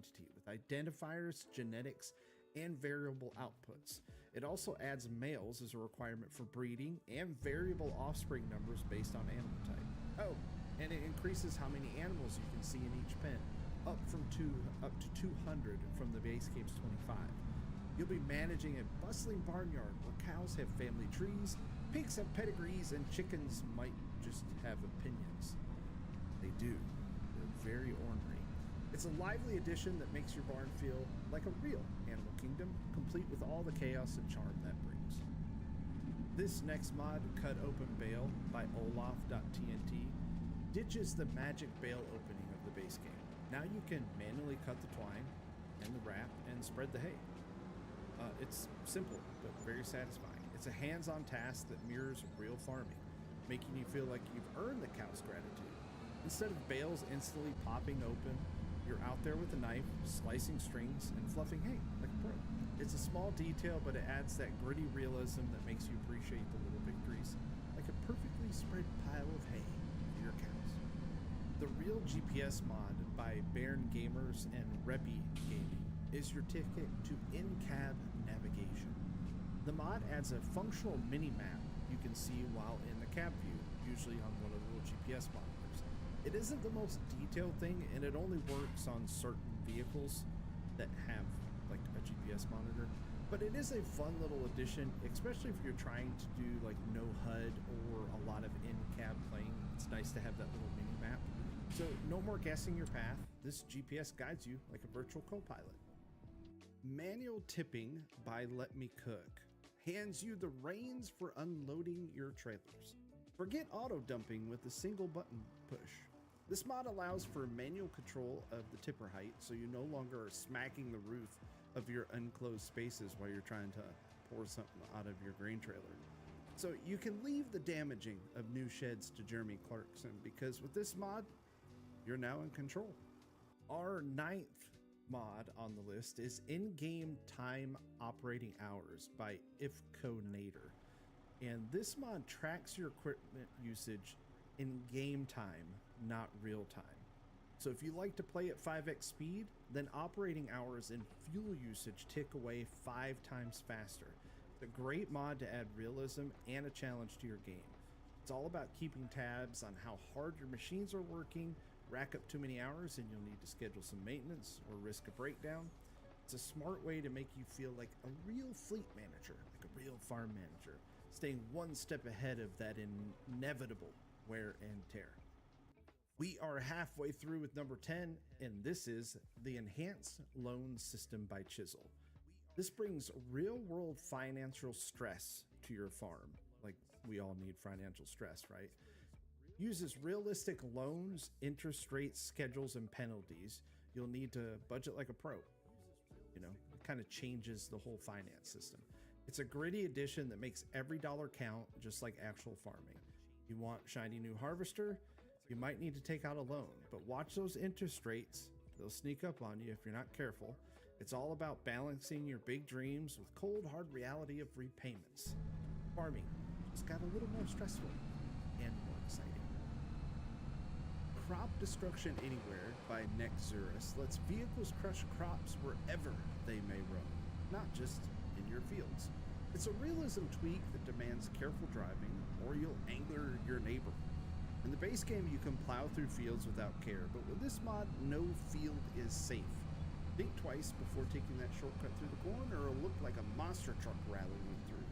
identity with identifiers, genetics, and variable outputs. It also adds males as a requirement for breeding and variable offspring numbers based on animal type. Oh, and it increases how many animals you can see in each pen, up to 200 from the base game's 25. You'll be managing a bustling barnyard where cows have family trees, pigs have pedigrees, and chickens might just have opinions. They do. They're very ornery. It's a lively addition that makes your barn feel like a real animal kingdom, complete with all the chaos and charm that brings. This next mod, Cut Open Bale by Olaf.tnt, ditches the magic bale opening of the base game. Now you can manually cut the twine and the wrap and spread the hay. It's simple, but very satisfying. It's a hands-on task that mirrors real farming, making you feel like you've earned the cow's gratitude. Instead of bales instantly popping open, you're out there with a knife, slicing strings, and fluffing hay like a pro. It's a small detail, but it adds that gritty realism that makes you appreciate the little victories, like a perfectly spread pile of hay for your cows. The Real GPS mod by Bairn Gamers and Reppy Gaming is your ticket to in-cab navigation. The mod adds a functional mini-map you can see while in the cab view, usually on one of the little GPS monitors. It isn't the most detailed thing, and it only works on certain vehicles that have like a GPS monitor, but it is a fun little addition, especially if you're trying to do like no HUD or a lot of in-cab playing. It's nice to have that little mini-map. So no more guessing your path. This GPS guides you like a virtual co-pilot. Manual Tipping by Let Me Cook hands you the reins for unloading your trailers. Forget auto dumping with a single button push. This mod allows for manual control of the tipper height, so you no longer are smacking the roof of your unclosed spaces while you're trying to pour something out of your grain trailer. So you can leave the damaging of new sheds to Jeremy Clarkson, because with this mod, you're now in control. Our 9th mod on the list is In-Game Time Operating Hours by IfConator. And this mod tracks your equipment usage in game time, not real time. So if you like to play at 5x speed, then operating hours and fuel usage tick away 5 times faster. It's a great mod to add realism and a challenge to your game. It's all about keeping tabs on how hard your machines are working. Rack up too many hours and you'll need to schedule some maintenance or risk a breakdown. It's a smart way to make you feel like a real fleet manager, like a real farm manager, staying one step ahead of that inevitable wear and tear. We are halfway through with number 10, and this is the Enhanced Loan System by Chisel. This brings real-world financial stress to your farm. Like, we all need financial stress, right? Uses realistic loans, interest rates, schedules, and penalties. You'll need to budget like a pro. You know, it kind of changes the whole finance system. It's a gritty addition that makes every dollar count, just like actual farming. You want shiny new harvester? You might need to take out a loan, but watch those interest rates. They'll sneak up on you if you're not careful. It's all about balancing your big dreams with cold, hard reality of repayments. Farming just got a little more stressful and more exciting. Crop Destruction Anywhere by Nexurus lets vehicles crush crops wherever they may roam, not just in your fields. It's a realism tweak that demands careful driving, or you'll anger your neighbor. In the base game, you can plow through fields without care, but with this mod, no field is safe. Think twice before taking that shortcut through the corn, or it'll look like a monster truck rallying through.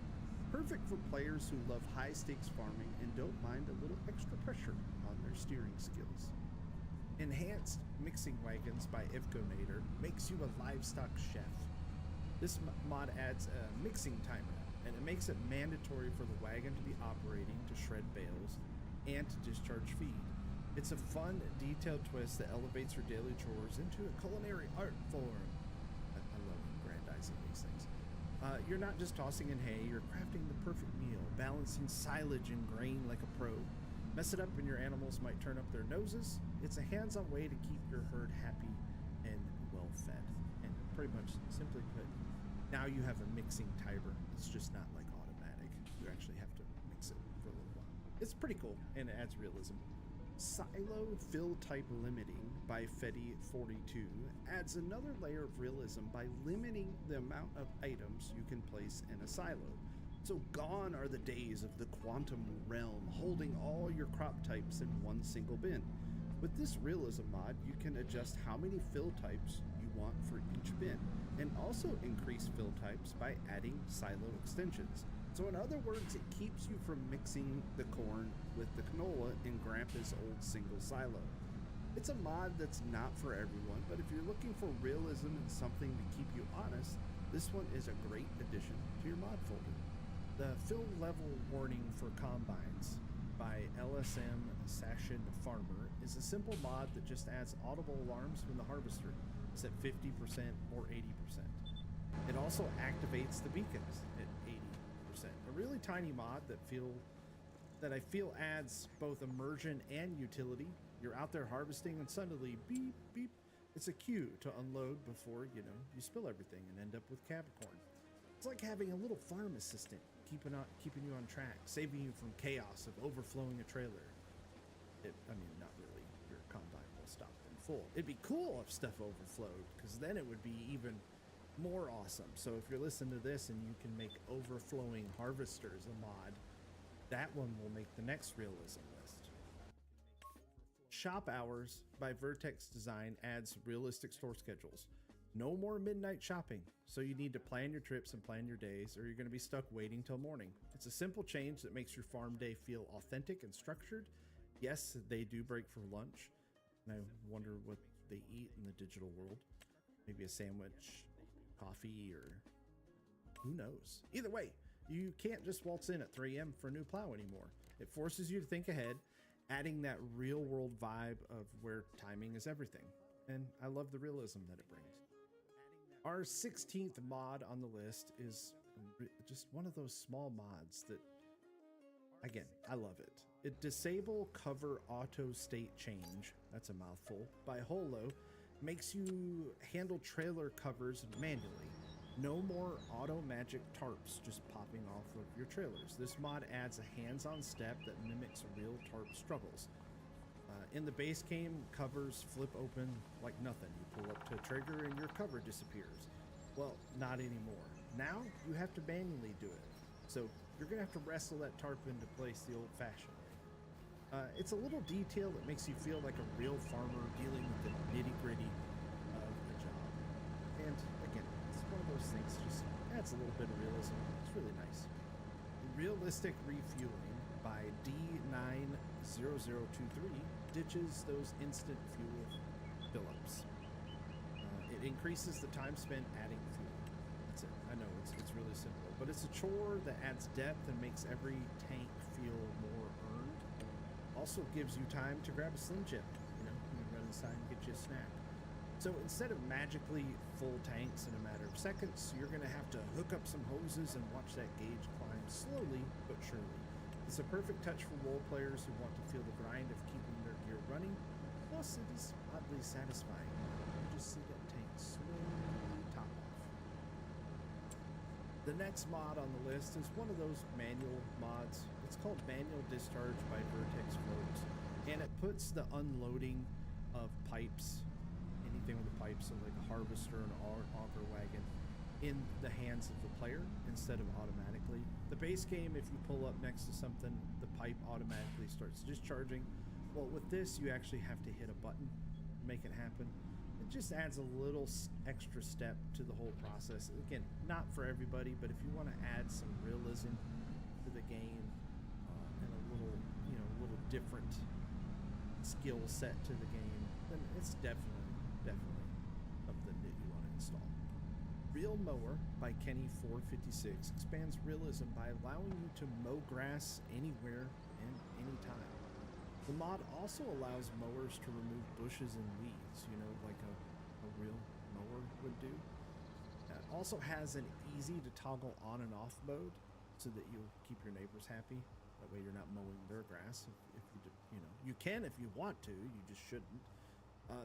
Perfect for players who love high-stakes farming and don't mind a little extra pressure on their steering skills. Enhanced Mixing Wagons by IfConator makes you a livestock chef. This mod adds a mixing timer, and it makes it mandatory for the wagon to be operating to shred bales and to discharge feed. It's a fun, detailed twist that elevates your daily chores into a culinary art form. I love grandizing these things. You're not just tossing in hay, you're crafting the perfect meal, balancing silage and grain like a pro. Mess it up and your animals might turn up their noses. It's a hands-on way to keep your herd happy and well-fed. And pretty much, simply put, now you have a mixing timer. It's just not like automatic. You actually have to mix it for a little while. It's pretty cool, and it adds realism. Silo fill type limiting by FS25 adds another layer of realism by limiting the amount of items you can place in a silo. So gone are the days of the quantum realm holding all your crop types in one single bin. With this realism mod, you can adjust how many fill types you want for each bin, and also increase fill types by adding silo extensions. So in other words, it keeps you from mixing the corn with the canola in Grandpa's old single silo. It's a mod that's not for everyone, but if you're looking for realism and something to keep you honest, this one is a great addition to your mod folder. The Fill Level Warning for Combines by LSM Sashin Farmer is a simple mod that just adds audible alarms from the harvester. It's at 50% or 80%. It also activates the beacons at 80%. A really tiny mod that I feel adds both immersion and utility. You're out there harvesting and suddenly beep beep. It's a cue to unload before you spill everything and end up with Capricorn. It's like having a little farm assistant keeping you on track, saving you from chaos of overflowing a trailer. Not really. Your combine will stop them full. It'd be cool if stuff overflowed, because then it would be even more awesome. So if you're listening to this and you can make overflowing harvesters a mod, that one will make the next realism list. Shop Hours by Vertex Design adds realistic store schedules. No more midnight shopping, so you need to plan your trips and plan your days, or you're going to be stuck waiting till morning. It's a simple change that makes your farm day feel authentic and structured. Yes, they do break for lunch, and I wonder what they eat in the digital world. Maybe a sandwich, coffee, or who knows. Either way, you can't just waltz in at 3 a.m. for a new plow anymore. It forces you to think ahead, adding that real world vibe of where timing is everything. And I love the realism that it brings. Our 16th mod on the list is just one of those small mods that, again, I love it. It Disable Cover Auto State Change, that's a mouthful, by Holo, makes you handle trailer covers manually. No more auto magic tarps just popping off of your trailers. This mod adds a hands-on step that mimics real tarp struggles. In the base game, covers flip open like nothing. You pull up to a trigger and your cover disappears. Well, not anymore. Now you have to manually do it. So you're gonna have to wrestle that tarp into place the old-fashioned way. It's a little detail that makes you feel like a real farmer dealing with the nitty-gritty of the job. And again, it's one of those things just adds a little bit of realism. It's really nice. Realistic Refueling by D90023 ditches those instant fuel fill-ups. It increases the time spent adding fuel. That's it. I know it's really simple, but it's a chore that adds depth and makes every tank feel more earned. Also gives you time to grab a Slim Chip. You can run inside and get you a snack. So instead of magically full tanks in a matter of seconds, you're going to have to hook up some hoses and watch that gauge climb slowly but surely. It's a perfect touch for role players who want to feel the grind of keeping their gear running. Plus, it is oddly satisfying. You just see that tank slowly top off. The next mod on the list is one of those manual mods. It's called Manual Discharge by Vertex Floats, and it puts the unloading of pipes, anything with a pipe, so like a harvester and auger wagon, in the hands of the player instead of automatically. The base game, if you pull up next to something, the pipe automatically starts discharging. Well, with this, you actually have to hit a button to make it happen. It just adds a little extra step to the whole process. Again, not for everybody, but if you want to add some realism to the game and a little different skill set to the game, then it's definitely something that you want to install. Real Mower by Kenny456 expands realism by allowing you to mow grass anywhere and anytime. The mod also allows mowers to remove bushes and weeds, like a real mower would do. It also has an easy to toggle on and off mode so that you'll keep your neighbors happy. That way you're not mowing their grass. If you can if you want to, you just shouldn't.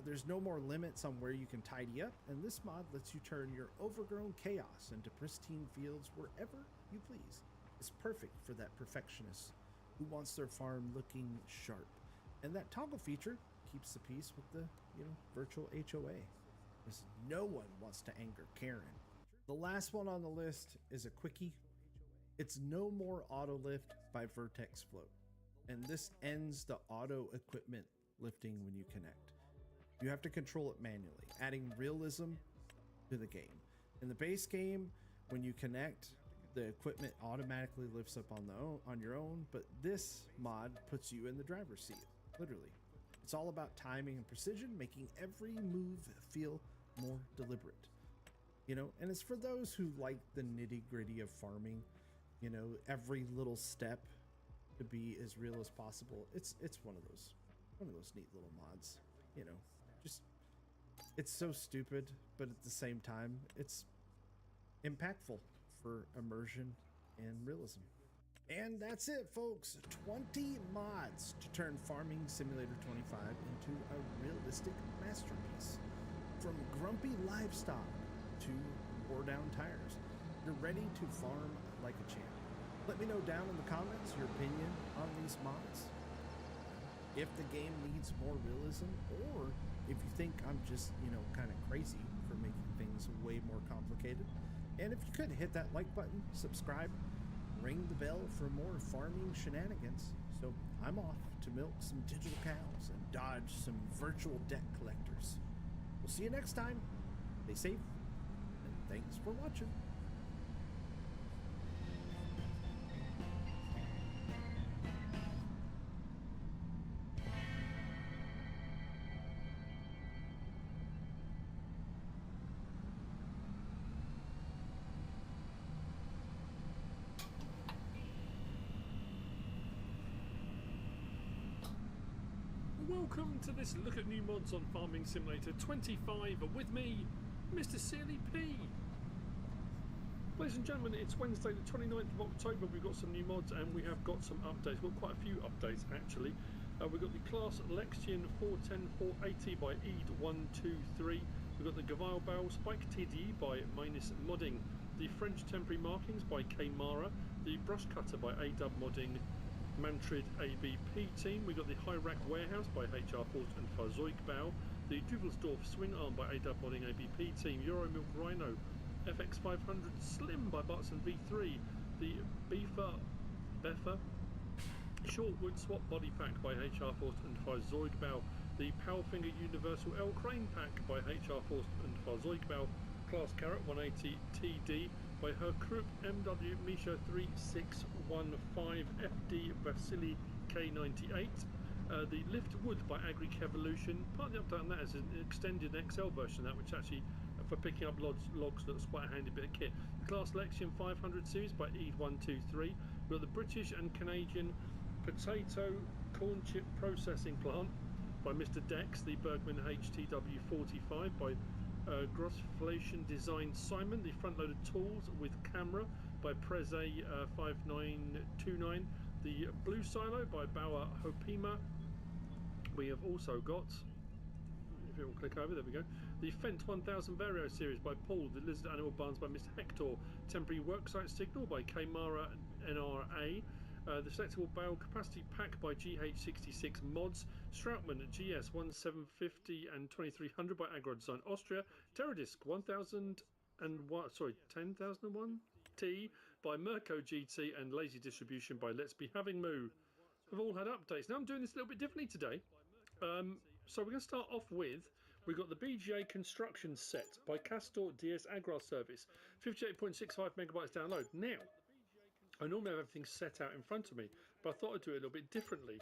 There's no more limits on where you can tidy up, and this mod lets you turn your overgrown chaos into pristine fields wherever you please. It's perfect for that perfectionist who wants their farm looking sharp. And that toggle feature keeps the peace with the, virtual HOA, because no one wants to anger Karen. The last one on the list is a quickie. It's No More Auto Lift by Vertex Float, and this ends the auto equipment lifting when you connect. You have to control it manually, adding realism to the game. In the base game, when you connect, the equipment automatically lifts up on your own, but this mod puts you in the driver's seat, literally. It's all about timing and precision, making every move feel more deliberate. And it's for those who like the nitty-gritty of farming, every little step to be as real as possible. It's one of those neat little mods, just it's so stupid, but at the same time, it's impactful for immersion and realism. And that's it, folks. 20 mods to turn Farming Simulator 25 into a realistic masterpiece. From grumpy livestock to wore-down tires, you're ready to farm like a champ. Let me know down in the comments your opinion on these mods. If the game needs more realism, or if you think I'm just, kind of crazy for making things way more complicated. And if you could hit that like button, subscribe, ring the bell for more farming shenanigans. So I'm off to milk some digital cows and dodge some virtual debt collectors. We'll see you next time. Stay safe, and thanks for watching. Welcome to this look at new mods on Farming Simulator 25 with me, Mr. Sealy P. Ladies and gentlemen, it's Wednesday the 29th of October. We've got some new mods and we have got some updates. We've got quite a few updates actually. We've got the class Lexion 410-480 by Eid123. We've got the Gaval Barrel Spike TDE by Minus Modding. The French Temporary Markings by Kmara. The Brush Cutter by AW Modding. Mantrid ABP team. We got the High Rack Warehouse by HR Fort and Fazooikbau. The Duvelsdorf Swing Arm by AW Modding ABP team. Euro Milk Rhino FX500 Slim by Bartson V3. The Beffa Shortwood Swap Body Pack by HR Fort and Fazooikbau. The Powfinger Universal L Crane Pack by HR Fort and Fazooikbau. Class Carrot 180 TD by her Krupp MW Misha 3615 FD Vasily K98. The Lift Wood by Agric Evolution. Part of the update on that is an extended XL version of that, which actually for picking up logs looks quite a handy bit of kit. The Class Lexion 500 series by Eid123. We've got the British and Canadian Potato Corn Chip Processing Plant by Mr. Dex. The Bergman HTW45 by Grossflation Design Simon. The Front Loaded Tools with Camera by Preze 5929. The Blue Silo by Bauer Hopima. We have also got, if it will click over, there we go, the Fent 1000 Vario series by Paul. The Lizard Animal Barns by Mr. Hector. Temporary Worksite Signal by Kmara NRA. The Selectable Barrel Capacity Pack by GH66 Mods. Stroutman GS 1750 and 2300 by Agro Design Austria. Terradisc 10,001 T by Mirko GT and Lazy Distribution by Let's Be Having Moo. Have all had updates. Now I'm doing this a little bit differently today. So we're going to start off with, we've got the BGA Construction Set by Castor DS Agro Service. 58.65 megabytes download. Now, I normally have everything set out in front of me, but I thought I'd do it a little bit differently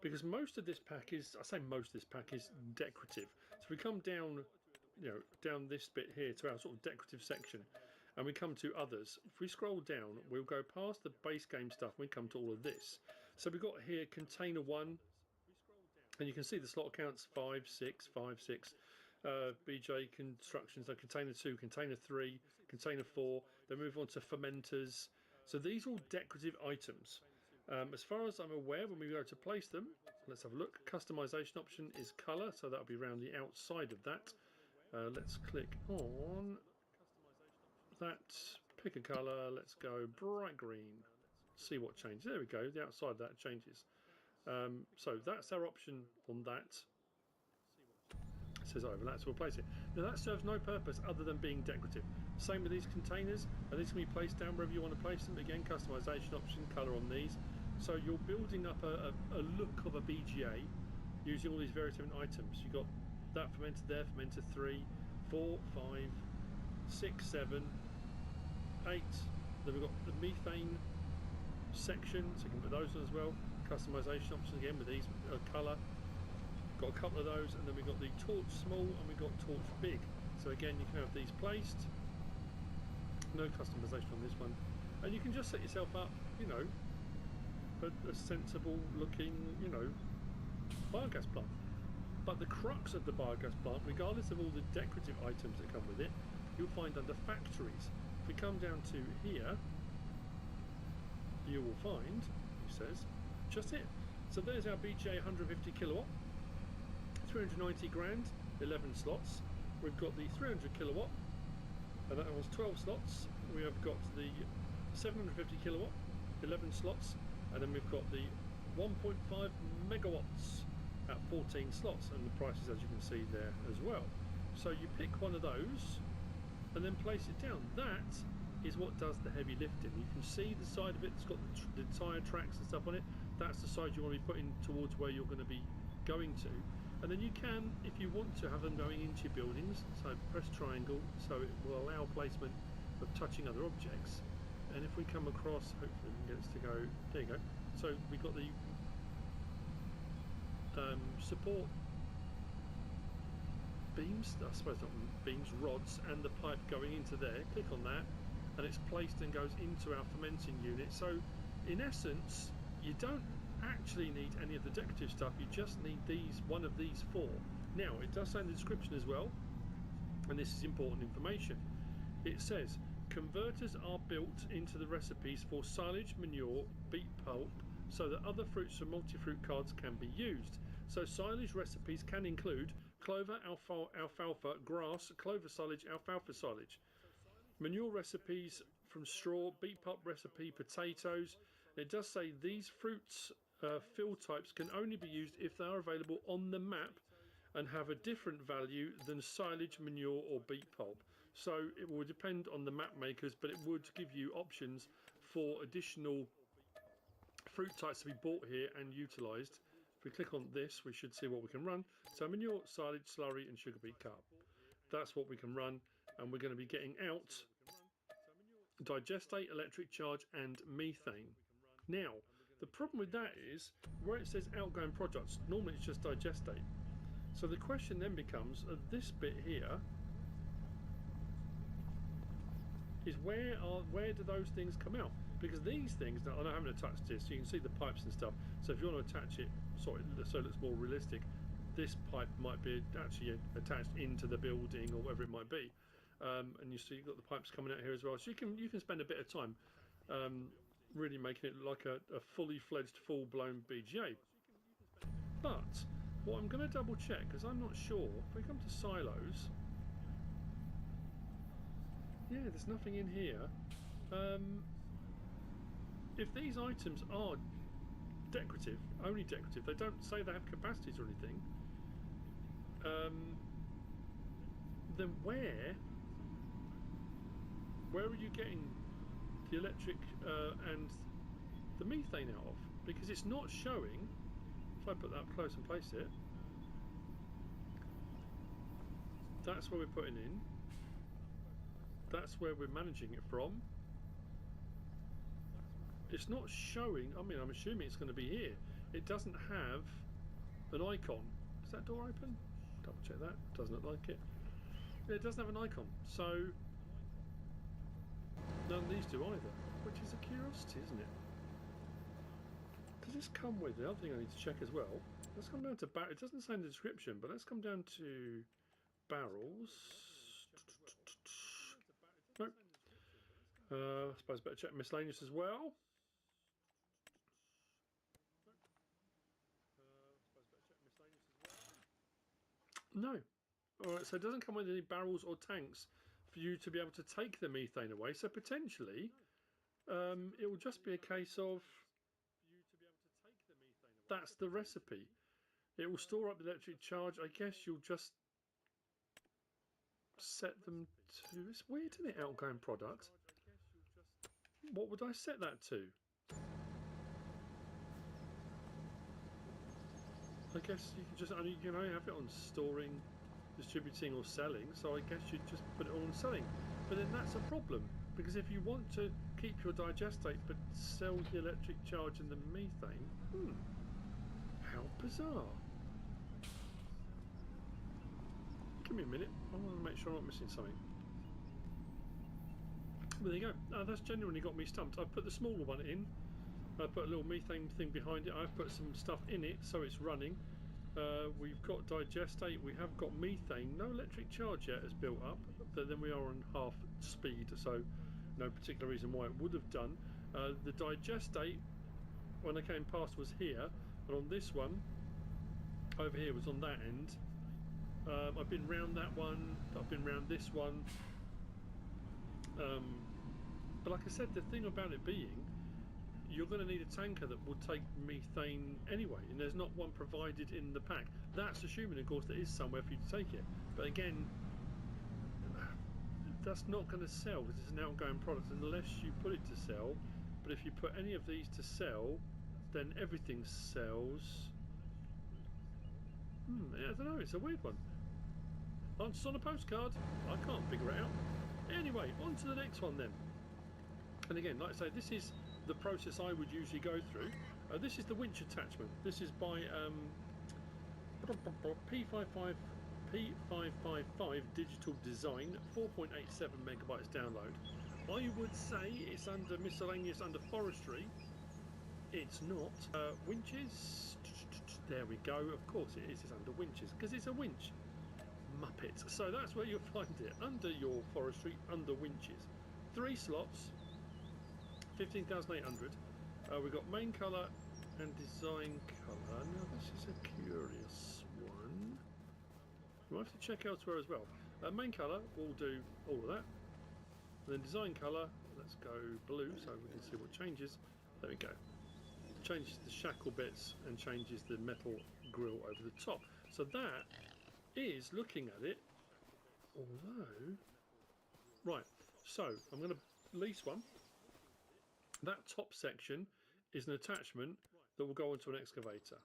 because most of this pack is, I say most of this pack is decorative. So we come down, down this bit here to our sort of decorative section and we come to others. If we scroll down, we'll go past the base game stuff and we come to all of this. So we've got here Container 1, and you can see the slot counts 5, 6, 5, 6. BJ Constructions, so Container 2, Container 3, Container 4. Then move on to fermenters. So these are all decorative items. As far as I'm aware, when we go to place them, let's have a look. Customization option is color, so that'll be around the outside of that. Let's click on that, pick a color, let's go bright green. See what changes. There we go, the outside of that changes. So that's our option on that. It says overlap to replace it. Now that serves no purpose other than being decorative. Same with these containers, and these can be placed down wherever you want to place them. Again, customization option, color on these. So you're building up a look of a BGA using all these various different items. You've got that fermenter there, fermenter 3, 4, 5, 6, 7, 8. Then we've got the methane section, so you can put those on as well. Customization options again with these, color. Got a couple of those, and then we've got the torch small and we've got torch big. So again, you can have these placed. No customization on this one. And you can just set yourself up, you know, a sensible looking, you know, biogas plant. But the crux of the biogas plant, regardless of all the decorative items that come with it, you'll find under factories. If we come down to here, you will find, he says, just it. So there's our BGA 150 kilowatt, 390 grand, 11 slots. We've got the 300 kilowatt, and that was 12 slots. We have got the 750 kilowatt, 11 slots, and then we've got the 1.5 megawatts at 14 slots, and the prices, as you can see there as well. So you pick one of those and then place it down. That is what does the heavy lifting. You can see the side of it, it's got the tyre tracks and stuff on it. That's the side you want to be putting towards where you're going to be going to. And then you can, if you want to, have them going into your buildings. So press triangle, so it will allow placement of touching other objects. And if we come across, hopefully we can get this to go, there you go. So we've got the support beams, I suppose not beams, rods, and the pipe going into there. Click on that and it's placed and goes into our fermenting unit. So in essence, you don't actually need any of the decorative stuff, you just need one of these four. Now it does say in the description as well, and this is important information, it says converters are built into the recipes for silage, manure, beet pulp, so that other fruits and multi-fruit cards can be used. So silage recipes can include clover, alfalfa, grass, clover silage, alfalfa silage. Manure recipes from straw, beet pulp recipe, potatoes. It does say these fruits fill types can only be used if they are available on the map and have a different value than silage, manure or beet pulp. So it will depend on the map makers, but it would give you options for additional fruit types to be bought here and utilised. If we click on this, we should see what we can run. So manure, silage, slurry and sugar beet carb. That's what we can run, and we're going to be getting out digestate, electric charge and methane. Now the problem with that is where it says outgoing products, normally it's just digestate. So the question then becomes, this bit here is where do those things come out? Because these things, now I haven't touched this, you can see the pipes and stuff. So if you want to attach it so it looks more realistic, this pipe might be actually attached into the building or whatever it might be. And you see you've got the pipes coming out here as well. So you can spend a bit of time really making it like a fully fledged, full-blown BGA. But what I'm going to double check, because I'm not sure, if we come to silos, yeah, there's nothing in here. If these items are decorative, only decorative, they don't say they have capacities or anything, then where are you getting the electric and the methane out of? Because it's not showing. If I put that up close and place it, that's where we're putting in, that's where we're managing it from. It's not showing. I mean, I'm assuming it's going to be here. It doesn't have an icon. Is that door open? Double check that. Doesn't look like it. Yeah, it doesn't have an icon, so none of these do either, which is a curiosity, isn't it? Does this come with, the other thing I need to check as well, let's come down to it doesn't say in the description, but let's come down to barrels. Nope. I suppose better check miscellaneous as well. No. Alright, so it doesn't come with any barrels or tanks for you to be able to take the methane away, so potentially it will just be a case of that's the recipe. It will store up the electric charge. I guess you'll just set them to... It's weird, isn't it, outgoing product? What would I set that to? I guess you can just only, you know, have it on storing, distributing or selling, so I guess you'd just put it on selling. But then that's a problem, because if you want to keep your digestate but sell the electric charge and the methane, how bizarre. Give me a minute, I want to make sure I'm not missing something. There you go, that's genuinely got me stumped. I put the smaller one in, I put a little methane thing behind it, I've put some stuff in it so it's running. We've got digestate, we have got methane, no electric charge yet has built up, but then we are on half speed, so no particular reason why it would have done. The digestate, when I came past, was here, and on this one, over here was on that end. I've been round that one, I've been round this one, but like I said, the thing about it being, you're going to need a tanker that will take methane anyway, and there's not one provided in the pack. That's assuming, of course, there is somewhere for you to take it. But again, that's not going to sell because it's an outgoing product unless you put it to sell. But if you put any of these to sell, then everything sells. I don't know, it's a weird one. Answers on a postcard. I can't figure it out. Anyway, on to the next one then. And again, like I say, this is the process I would usually go through. This is the winch attachment. This is by P555 Digital Design, 4.87 megabytes download. I would say it's under miscellaneous, under forestry. It's not. Winches, there we go. Of course it is. It's under winches because it's a winch. Muppet. So that's where you'll find it, under your forestry, under winches. 3 slots. 15,800. We've got main colour and design colour. Now this is a curious one. We'll have to check elsewhere as well. Main colour will do all of that. And then design colour, let's go blue so we can see what changes. There we go. Changes the shackle bits and changes the metal grille over the top. So that is, looking at it, although... Right, so I'm going to lease one. That top section is an attachment that will go onto an excavator,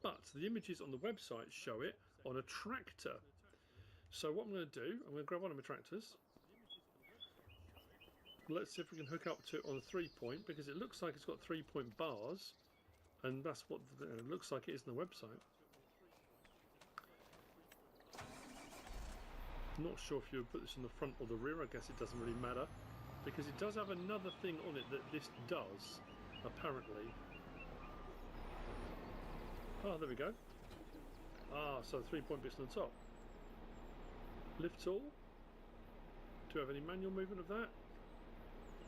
but the images on the website show it on a tractor. So what I'm going to do, I'm going to grab one of my tractors. Let's see if we can hook up to it on a 3-point, because it looks like it's got 3-point bars, and that's what it looks like it is on the website. Not sure if you would put this in the front or the rear. I guess it doesn't really matter, because it does have another thing on it that this does, apparently. Oh, there we go. Ah, so 3-point bits on the top. Lift tool. Do we have any manual movement of that?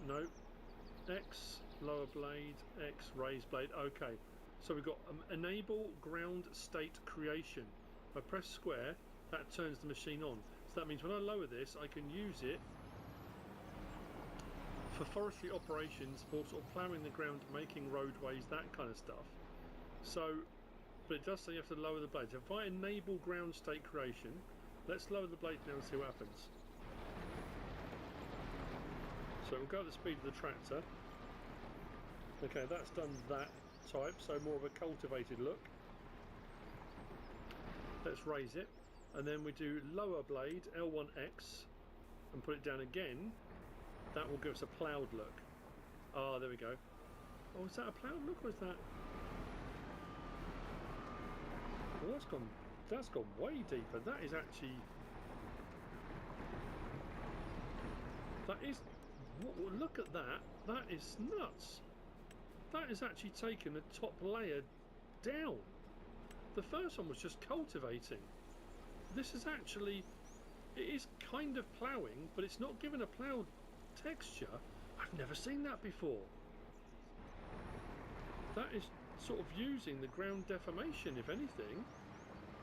No. X, lower blade, X, raise blade. Okay. So we've got enable ground state creation. If I press square, that turns the machine on. So that means when I lower this, I can use it for forestry operations, for sort of ploughing the ground, making roadways, that kind of stuff. So, but it does say you have to lower the blade. So if I enable ground state creation, let's lower the blade now and see what happens. So we'll go at the speed of the tractor. Okay, that's done that type, so more of a cultivated look. Let's raise it, and then we do lower blade, L1X, and put it down again. That will give us a ploughed look. Ah, there we go. Oh, is that a ploughed look, or is that... Well, that's gone way deeper. That is actually... That is... Look at that. That is nuts. That is actually taken the top layer down. The first one was just cultivating. This is actually... It is kind of ploughing, but it's not given a ploughed texture. I've never seen that before. That is sort of using the ground deformation, if anything.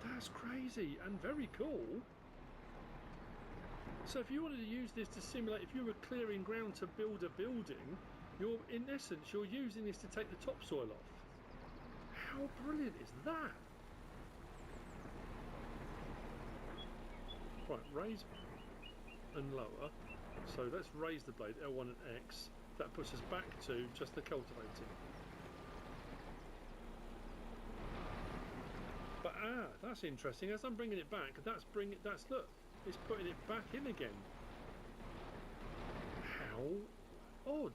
That's crazy and very cool. So if you wanted to use this to simulate, if you were clearing ground to build a building, in essence you're using this to take the topsoil off. How How brilliant is that? Right, raise and lower. So let's raise the blade, L1 and X. That puts us back to just the cultivating. But that's interesting. As I'm bringing it back, look, it's putting it back in again. How odd!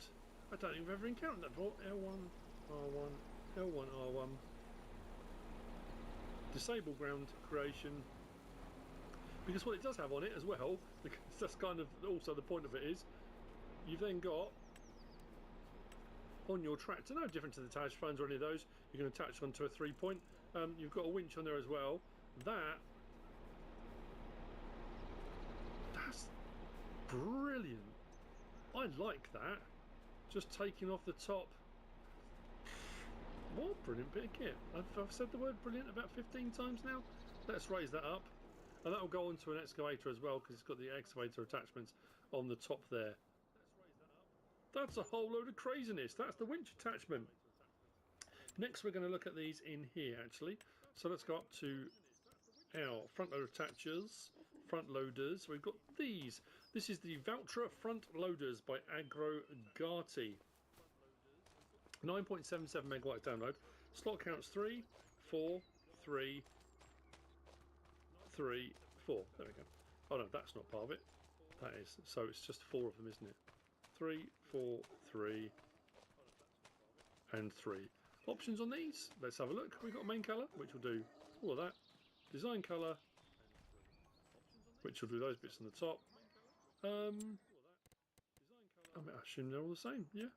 I don't think I've ever encountered that before. L1, R1, L1, R1. Disable ground creation. Because what it does have on it as well, because that's kind of also the point of it is, you've then got on your tractor, no different to the attached phones or any of those, you can attach onto a 3-point. You've got a winch on there as well. That's brilliant. I like that. Just taking off the top. What a brilliant bit of kit. I've said the word brilliant about 15 times now. Let's raise that up. And that will go onto an excavator as well, because it's got the excavator attachments on the top there. That's a whole load of craziness. That's the winch attachment. Next we're going to look at these in here actually. So let's go up to our front loader attachers, front loaders. We've got these. This is the Valtra front loaders by Agrogati. 9.77 megawatts download. Slot counts 3, 4, 3, 3, 4. There we go. Oh no, that's not part of it. That is. So it's just 4 of them, isn't it? 3, 4, 3, and 3. Options on these. Let's have a look. We've got a main colour, which will do all of that. Design colour, which will do those bits on the top. I assume they're all the same, yeah.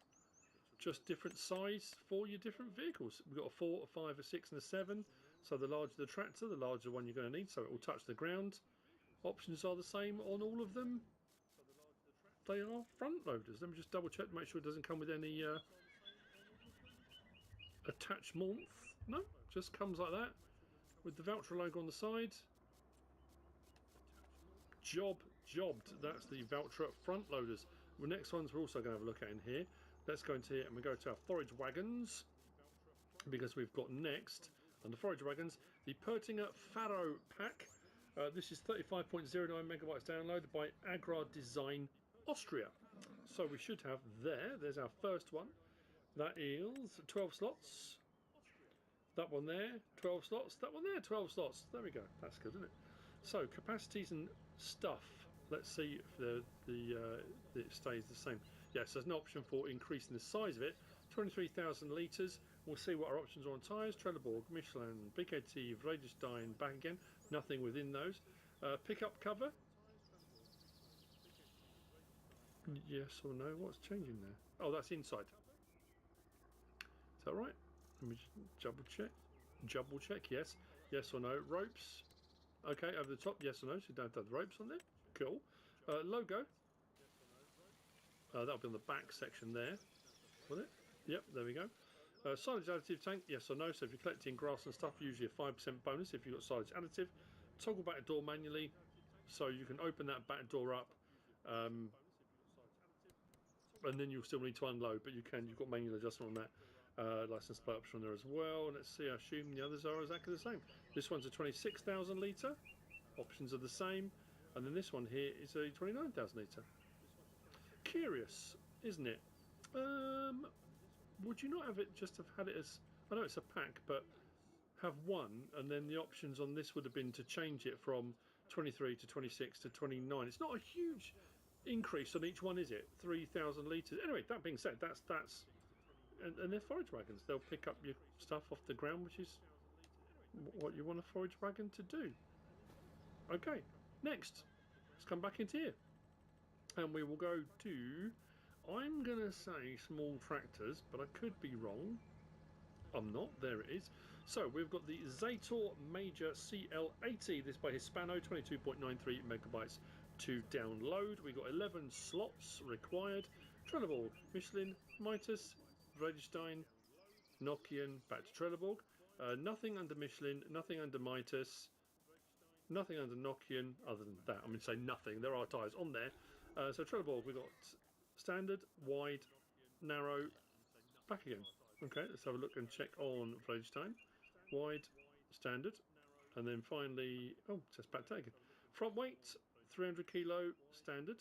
Just different size for your different vehicles. We've got a 4, a 5, a 6 and a 7. So the larger the tractor, the larger one you're going to need, so it will touch the ground. Options are the same on all of them. They are front loaders. Let me just double check to make sure it doesn't come with any attachment. No, just comes like that with the Valtra logo on the side. Jobbed. That's the Valtra front loaders. The next ones we're also going to have a look at in here. Let's go into here and we go to our forage wagons, because we've got next on the forage wagons the Pertinger Faro pack. This is 35.09 megawatts downloaded by Agra Design Austria. So we should have there's our first one. That is 12 slots. That one there, 12 slots. That one there, 12 slots. There we go. That's good, isn't it? So capacities and stuff. Let's see if it stays the same. Yes, there's an option for increasing the size of it. 23,000 litres. We'll see what our options are on tyres. Trelleborg, Michelin, BKT, Vredestein, back again. Nothing within those. Pickup cover. Yes or no? What's changing there? Oh, that's inside. Is that right? Let me just double check. Double check, yes. Yes or no? Ropes. Okay, over the top, yes or no? So you don't have the ropes on there. Cool. Logo. That'll be on the back section there. Will it? Yep, there we go. Silage additive tank, yes or no? So if you're collecting grass and stuff, usually a 5% bonus if you've got silage additive. Toggle back door manually, so you can open that back door up. And then you'll still need to unload, but you've got manual adjustment on that. License plate option on there as well. Let's see, I assume the others are exactly the same. This one's a 26,000 litre. Options are the same. And then this one here is a 29,000 litre. Curious, isn't it? Would you not have it just have had it as, I know it's a pack, but have one, and then the options on this would have been to change it from 23 to 26 to 29. It's not a huge increase on each one, is it? 3,000 litres. Anyway, that being said, that's and they're forage wagons. They'll pick up your stuff off the ground, which is what you want a forage wagon to do. Okay, next, let's come back into here, and we will go to, I'm going to say small tractors, but I could be wrong. I'm not. There it is. So we've got the Zator Major CL80. This by Hispano, 22.93 megabytes to download. We've got 11 slots required. Trelleborg, Michelin, Mitas, Vredestein, Nokian, back to Trelleborg. Nothing under Michelin, nothing under Mitas, nothing under Nokian other than that. I'm going to say nothing. There are tyres on there. So Trelleborg, we've got standard, wide, narrow, back again. Okay, let's have a look and check on Vredestein. wide, standard, and then finally, oh, just back taken. Front weight, 300 kilo, standard.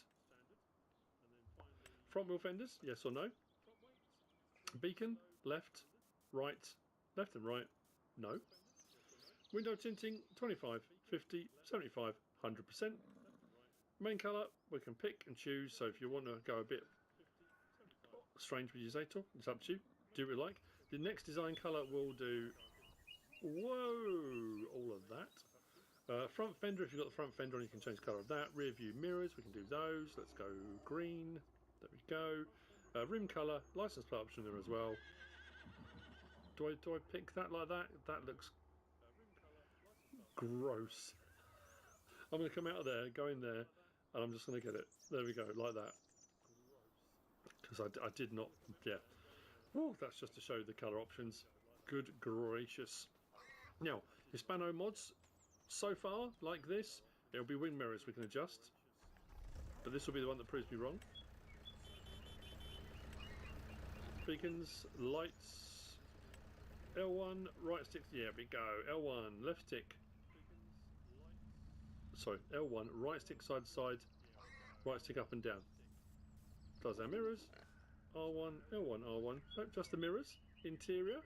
Front wheel fenders, yes or no? Beacon, left, right, left and right, no. Window tinting, 25, 50, 75, 100%. Main colour, we can pick and choose, so if you want to go a bit strange with your Zator, it's up to you. Do what you like. The next design colour will do, whoa, all of that. Front fender, if you've got the front fender on, you can change the colour of that. Rear view mirrors, we can do those. Let's go green. There we go. Rim colour, license plate option there as well. Do I pick that like that? That looks gross. I'm going to come out of there, go in there, and I'm just going to get it. There we go, like that. Because I did not, yeah. Woo, that's just to show the colour options. Good gracious. Now, Hispano mods, so far, like this, it'll be wing mirrors we can adjust. But this will be the one that proves me wrong. Beacons, lights, L1, right stick, yeah, we go. L1, left stick. Sorry, L1, right stick side to side, right stick up and down. Does our mirrors. R1, L1, R1. Nope, just the mirrors. Interior.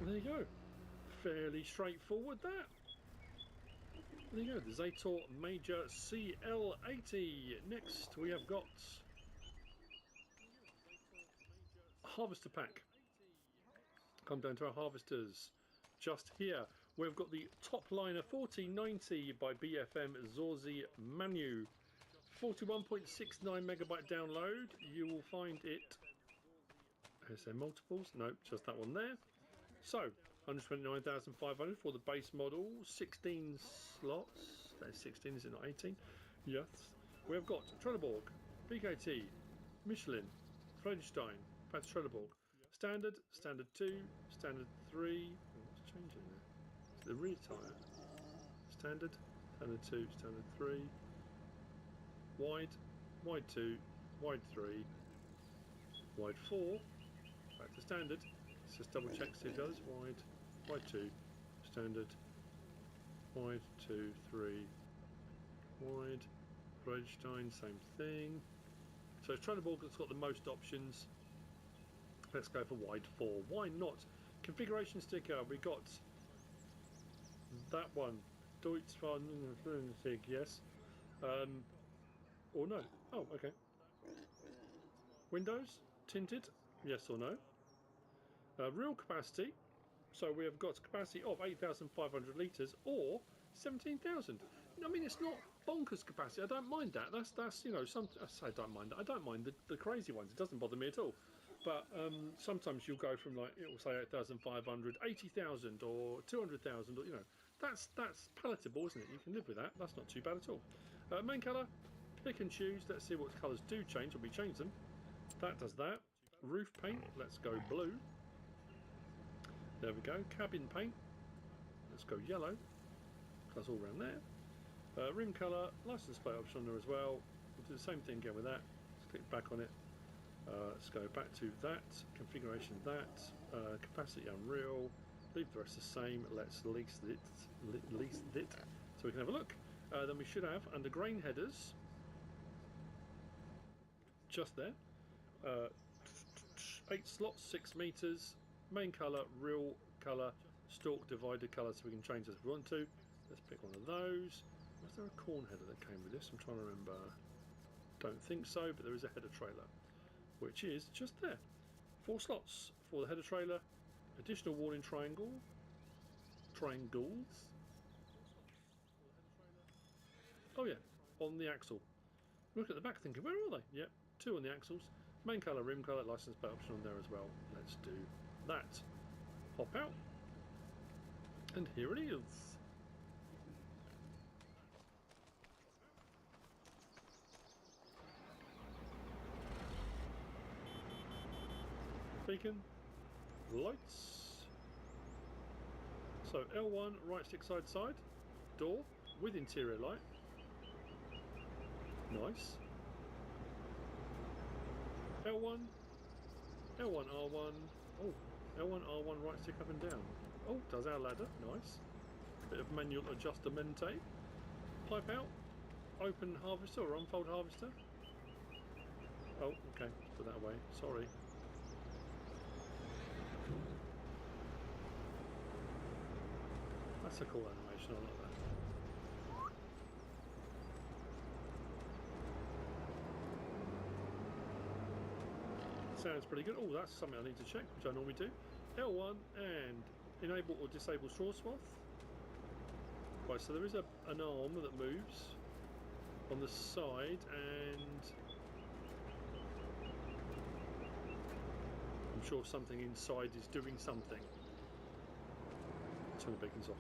There you go. Fairly straightforward that. There you go, the Zator Major CL80. Next we have got Harvester Pack. Come down to our harvesters. Just here, we've got the Topliner 4090 by BFM Zorzi Manu. 41.69 megabyte download. You will find it. Is there multiples? Nope, just that one there. So, 129,500 for the base model. 16 slots. There's 16, is it not 18? Yes. We've got Trelleborg, PKT, Michelin, Fredstein, Pat Trelleborg. Standard, Standard 2, Standard 3. Oh, what's changing there? It's the rear tyre. Standard, Standard 2, Standard 3. Wide, Wide 2, Wide 3, Wide 4. Back to Standard. Let's just double check see if it does. Wide, Wide 2, Standard, Wide 2, 3, Wide, Fredstein, same thing. So Trelleborg has got the most options. Let's go for Wide 4. Why not? Configuration sticker, we got that one. Deutschfahrzeug, yes. Or no. Oh, okay. Windows, tinted, yes or no. Real capacity, so we have got capacity of 8,500 litres or 17,000. I mean, it's not bonkers capacity. I don't mind that. That's you know, I say I don't mind that. I don't mind the crazy ones. It doesn't bother me at all. But sometimes you'll go from like, it will say 8,500, 80,000 or 200,000, or you know, that's palatable, isn't it? You can live with that. That's not too bad at all. Main colour, pick and choose. Let's see what colours do change when we change them. That does that. Roof paint, let's go blue. There we go. Cabin paint, let's go yellow. That's all around there. Rim colour, license plate option on there as well. We'll do the same thing again with that. Let's click back on it. Let's go back to that, configuration that, capacity unreal, leave the rest the same, let's lease it, so we can have a look. Then we should have, under grain headers, just there, 8 slots, 6 meters, main colour, real colour, stalk divided colour, so we can change this if we want to. Let's pick one of those. Was there a corn header that came with this? I'm trying to remember. Don't think so, but there is a header trailer, which is just there. 4 slots for the header trailer, additional warning triangles. Oh yeah, on the axle. Look at the back thinking, where are they? Yep, 2 on the axles. Main colour, rim colour, license plate option on there as well. Let's do that. Hop out. And here it is. Beacon, lights, So L1, right stick side to side, door with interior light. Nice. L1, L1, R1. Oh, L1, R1, right stick up and down. Oh, does our ladder. Nice. Bit of manual adjustamente. Pipe out. Open harvester or unfold harvester. Oh, okay. Put that away. Sorry. That's a cool animation. I like that. Sounds pretty good. Oh, that's something I need to check, which I normally do. L1 and enable or disable straw swath. Right, so there is an arm that moves on the side, and I'm sure something inside is doing something. Turn the beacons off.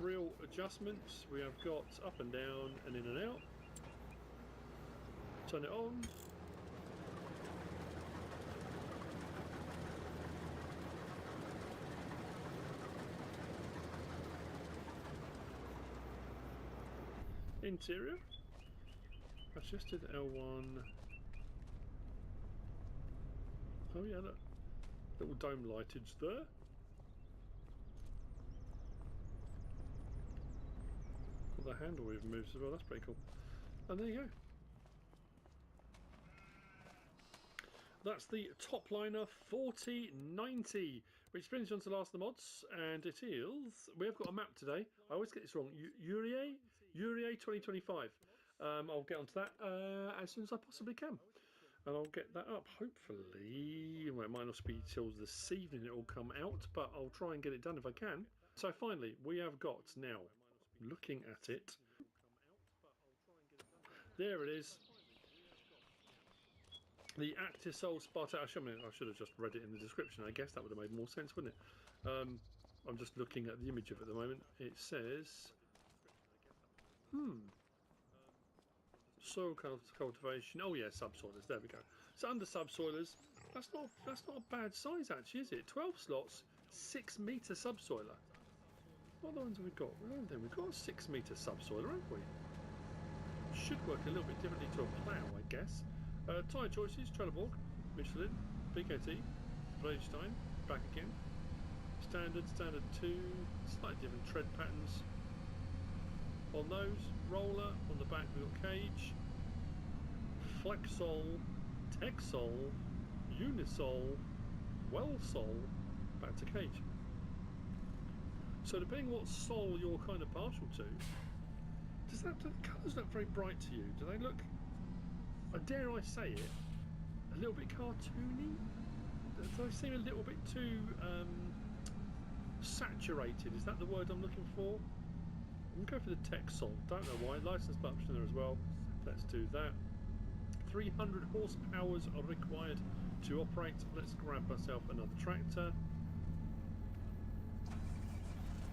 Real adjustments. We have got up and down and in and out. Turn it on. Interior. Adjusted L1. Oh yeah, look. Little dome lightage there. The handle even moves as well, that's pretty cool. And there you go. That's the Topliner 4090, which brings us on to the last of the mods, and it is, we have got a map today. I always get this wrong. Urie 2025. I'll get onto that as soon as I possibly can. And I'll get that up, hopefully. Well, it might not be till this evening it will come out, but I'll try and get it done if I can. So finally, we have got now, looking at it, there it is. The Actisol Sparta. I should have just read it in the description. I guess that would have made more sense, wouldn't it? I'm just looking at the image of it at the moment. It says, soil cultivation. Oh yeah, subsoilers. There we go. So under subsoilers, that's not a bad size actually, is it? 12 slots, 6 metre subsoiler. What other ones have we got? We've got a 6 metre subsoiler, haven't we? Should work a little bit differently to a plough, I guess. Tyre choices: Trelleborg, Michelin, PKT, Bladestein, back again. Standard 2, slightly different tread patterns. On those, roller, on the back we've got cage, Flexol, Texol, Unisol, Wellsol, back to cage. So depending what sol you're kind of partial to, do the colours look very bright to you? Do they look, dare I say it, a little bit cartoony? Do they seem a little bit too saturated? Is that the word I'm looking for? I'm going to go for the Texol. Don't know why. Licensed option there as well. Let's do that. 300 horsepower are required to operate. Let's grab ourselves another tractor.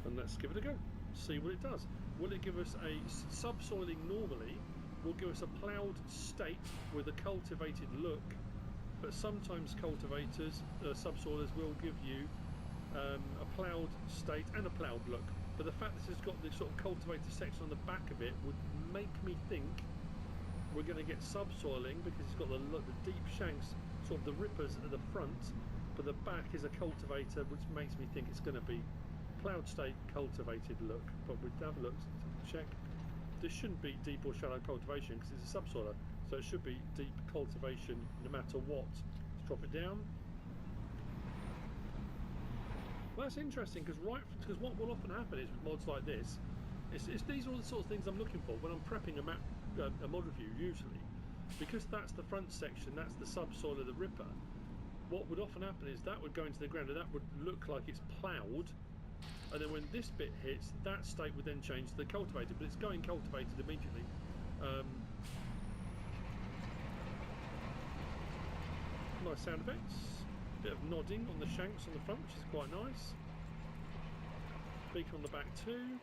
And let's give it a go. See what it does. Will it give us a subsoiling normally? Will give us a ploughed state with a cultivated look, but sometimes cultivators, subsoilers will give you a ploughed state and a ploughed look. But the fact that it's got this sort of cultivated section on the back of it would make me think we're going to get subsoiling, because it's got the deep shanks, sort of the rippers at the front, but the back is a cultivator, which makes me think it's going to be ploughed state, cultivated look. But we'd have a look to check. This shouldn't be deep or shallow cultivation because it's a subsoiler, so it should be deep cultivation no matter what. Let's drop it down. Well, that's interesting, because what will often happen is with mods like this, these are all the sorts of things I'm looking for when I'm prepping a map, a mod review usually, because that's the front section, that's the subsoiler, the ripper. What would often happen is that would go into the ground and that would look like it's ploughed, and then when this bit hits, that state would then change to the cultivated, but it's going cultivated immediately. Nice sound effects. Bit of nodding on the shanks on the front, which is quite nice. Beak on the back too.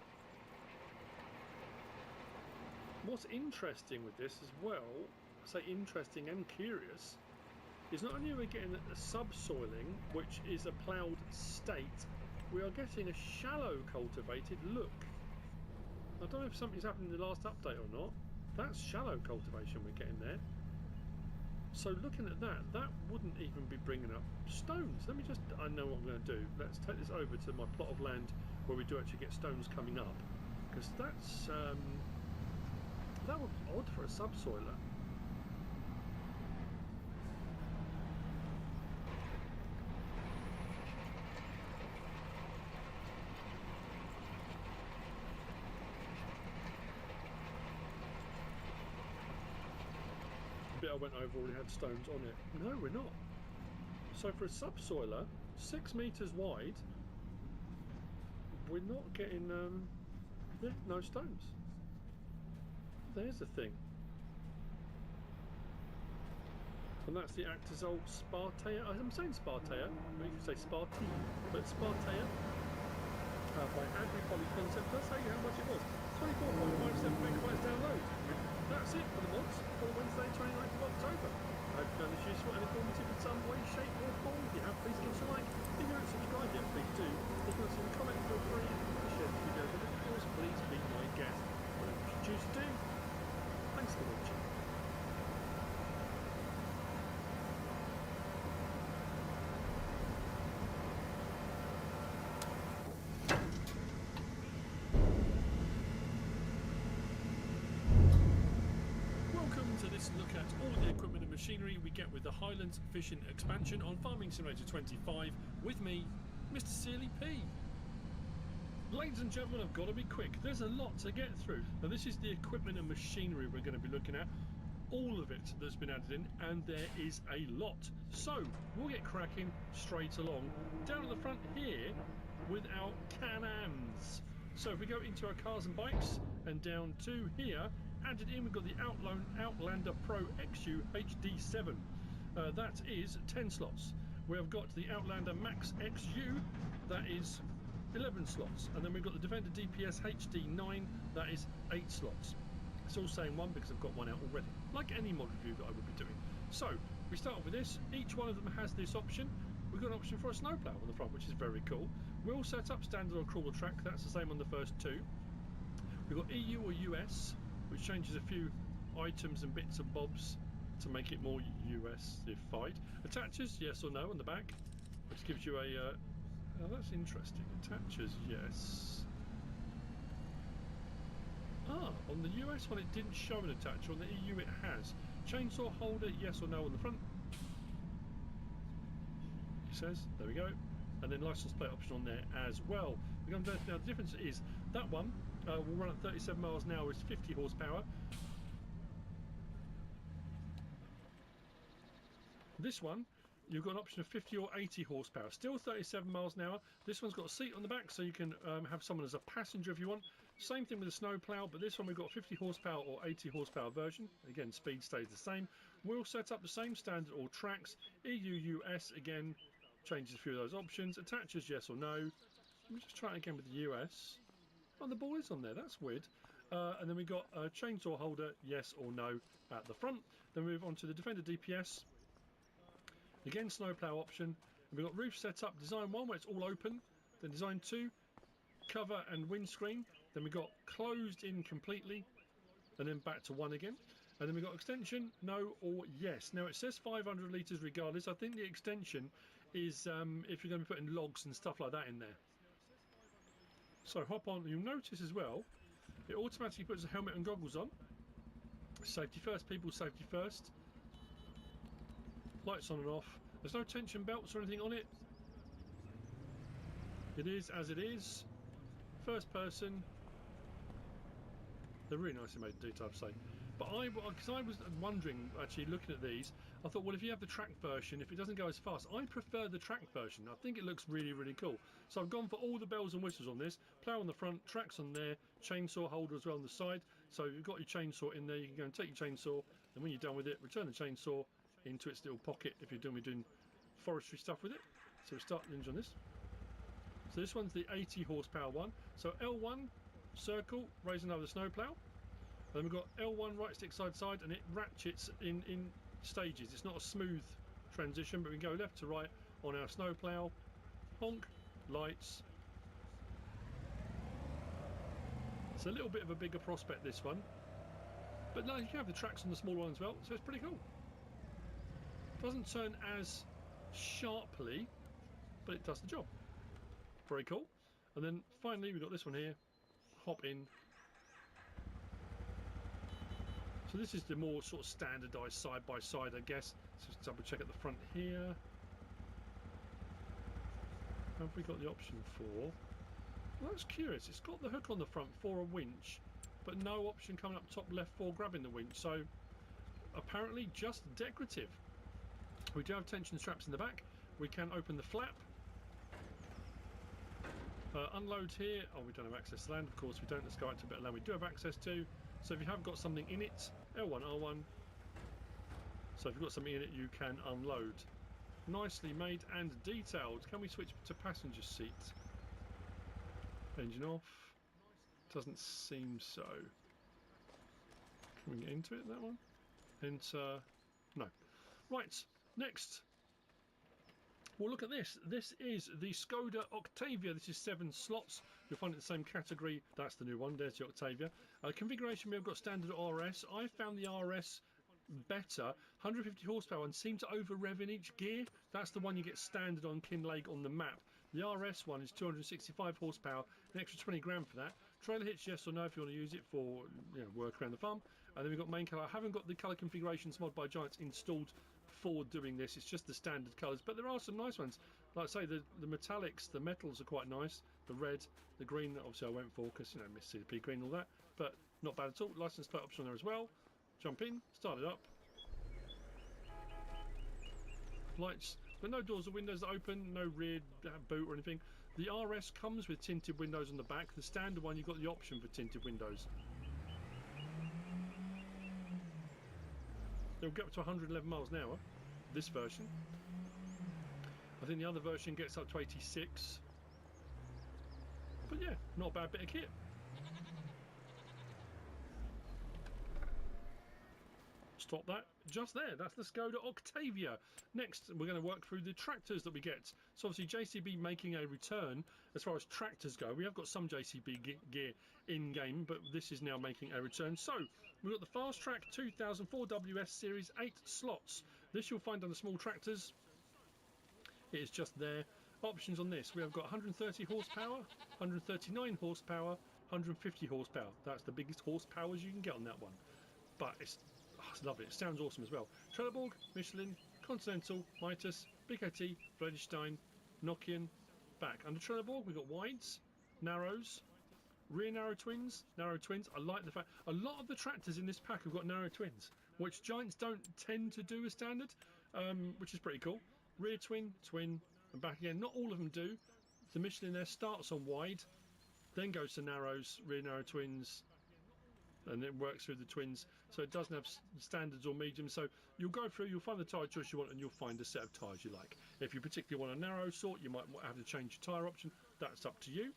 What's interesting with this as well, I say interesting and curious, is not only are we getting a subsoiling, which is a ploughed state, we are getting a shallow cultivated look. I don't know if something's happened in the last update or not. That's shallow cultivation we're getting there. So looking at that, that wouldn't even be bringing up stones. Let me just, I know what I'm going to do. Let's take this over to my plot of land where we do actually get stones coming up. Because that's, that would be odd for a subsoiler. The bit I went over already had stones on it. No, we're not. So for a subsoiler, 6 metres wide, we're not getting, yeah, no stones. There's the thing. And that's the Actazole Spartea. I'm saying Spartea, but you can say Spartee, but Spartea by Agri Poly Concept. Let's tell you how much it was. 24.57 megabytes download. That's it for the mods for Wednesday, 29th of October. I hope you found this useful and informative in some way, shape or form. If you have, please give us a like. If you haven't subscribed yet, please do. If you want to comment, feel free to share this video. But of course, please be my guest. Whatever you choose to do. Thanks for watching. To this look at all the equipment and machinery we get with the Highlands Fishing Expansion on Farming Simulator 25 with me, Mr. Sealy P. Ladies and gentlemen, I've got to be quick. There's a lot to get through. Now this is the equipment and machinery we're going to be looking at. All of it that's been added in, and there is a lot. So we'll get cracking straight along. Down at the front here with our Can-Ams. So if we go into our cars and bikes and down to here, added in, we've got the Outlander Pro XU HD7. That is 10 slots. We have got the Outlander Max XU, that is 11 slots. And then we've got the Defender DPS HD9, that is 8 slots. It's all saying one because I've got one out already, like any mod review that I would be doing. So we start off with this. Each one of them has this option. We've got an option for a snowplow on the front, which is very cool. We're all set up standard or crawler track. That's the same on the first two. We've got EU or US, which changes a few items and bits and bobs to make it more US-ified. Attaches, yes or no, on the back, which gives you a... oh, that's interesting. Attaches, yes. Ah, on the US one it didn't show an attacher, on the EU it has. Chainsaw holder, yes or no on the front. It says, there we go. And then license plate option on there as well. Now the difference is, that one will run at 37 miles an hour, is 50 horsepower. This one, you've got an option of 50 or 80 horsepower, still 37 miles an hour. This one's got a seat on the back, so you can have someone as a passenger if you want. Same thing with the snowplow, but this one we've got a 50 horsepower or 80 horsepower version. Again, speed stays the same. We'll set up the same standard all tracks. EU, US, again, changes a few of those options. Attaches, yes or no. Let me just try it again with the US. Oh, the ball is on there, that's weird. And then we've got a chainsaw holder, yes or no, at the front. Then we move on to the Defender DPS. Again, snowplow option. And we've got roof set up, design 1 where it's all open. Then design 2, cover and windscreen. Then we've got closed in completely. And then back to 1 again. And then we've got extension, no or yes. Now it says 500 litres regardless. I think the extension is if you're going to be putting logs and stuff like that in there. So hop on, you'll notice as well, it automatically puts a helmet and goggles on. Safety first, people, safety first. Lights on and off. There's no tension belts or anything on it. It is as it is. First person. They're really nicely made indeed, I have to say. But because I was wondering, actually looking at these, I thought, well, if you have the track version, if it doesn't go as fast, I prefer the track version. I think it looks really, really cool. So I've gone for all the bells and whistles on this. Plough on the front, tracks on there, chainsaw holder as well on the side. So you've got your chainsaw in there, you can go and take your chainsaw, and when you're done with it, return the chainsaw into its little pocket if you're doing forestry stuff with it. So we start the engine on this. So this one's the 80 horsepower one. So L1, circle, raising over the snowplow. Then we've got L1 right stick side to side, and it ratchets in stages. It's not a smooth transition, but we can go left to right on our snowplow. Honk, lights. It's a little bit of a bigger prospect, this one. But no, you can have the tracks on the smaller one as well, so it's pretty cool. Doesn't turn as sharply, but it does the job. Very cool. And then finally we've got this one here. Hop in. So this is the more sort of standardised side by side, I guess. So just double check at the front here. Have we got the option for? Well, that's curious. It's got the hook on the front for a winch, but no option coming up top left for grabbing the winch. So apparently just decorative. We do have tension straps in the back. We can open the flap. Unload here. Oh, we don't have access to land. Of course we don't. Let's go out to a bit of land we do have access to. So if you have got something in it, L1, R1. So if you've got something in it, you can unload. Nicely made and detailed. Can we switch to passenger seat? Engine off. Doesn't seem so. Can we get into it, that one? Enter. No. Right, next. Well, look at this. This is the Skoda Octavia. This is 7 slots. You'll find it in the same category. That's the new one. There's the Octavia. Configuration, we've got standard RS. I found the RS better. 150 horsepower and seem to over rev in each gear. That's the one you get standard on Kinlaig on the map. The RS one is 265 horsepower, an extra 20 grand for that. Trailer hitch, yes or no, if you want to use it for work around the farm. And then we've got main colour. I haven't got the colour configurations mod by Giants installed for doing this. It's just the standard colours, but there are some nice ones. Like I say, the metallics, the metals are quite nice. The red, the green, obviously I went for because Mississippi green, all that, but not bad at all. License plate option there as well. Jump in, start it up. Lights, but no doors or windows that open, no rear boot or anything. The RS comes with tinted windows on the back. The standard one, you've got the option for tinted windows. They'll get up to 111 miles an hour, this version. I think the other version gets up to 86. But yeah, not a bad bit of kit. Stop that just there. That's the Skoda Octavia. Next, we're going to work through the tractors that we get. So obviously JCB making a return as far as tractors go. We have got some JCB gear in game, but this is now making a return. So we've got the Fast Track 2004 WS Series 8 slots. This you'll find on the small tractors. It is just there. Options on this. We have got 130 horsepower, 139 horsepower, 150 horsepower. That's the biggest horsepowers you can get on that one. But it's lovely. It sounds awesome as well. Trelleborg, Michelin, Continental, Mitas, BKT, Vredestein, Nokian. Back under Trelleborg, we've got wides, narrows, rear narrow twins. I like the fact a lot of the tractors in this pack have got narrow twins, which Giants don't tend to do as standard, which is pretty cool. Rear twin, and back again. Not all of them do. The Michelin there starts on wide, then goes to narrows, rear narrow twins, and it works through the twins, so it doesn't have standards or mediums. So you'll go through, you'll find the tyre choice you want, and you'll find a set of tyres you like. If you particularly want a narrow sort, you might have to change your tyre option. That's up to you.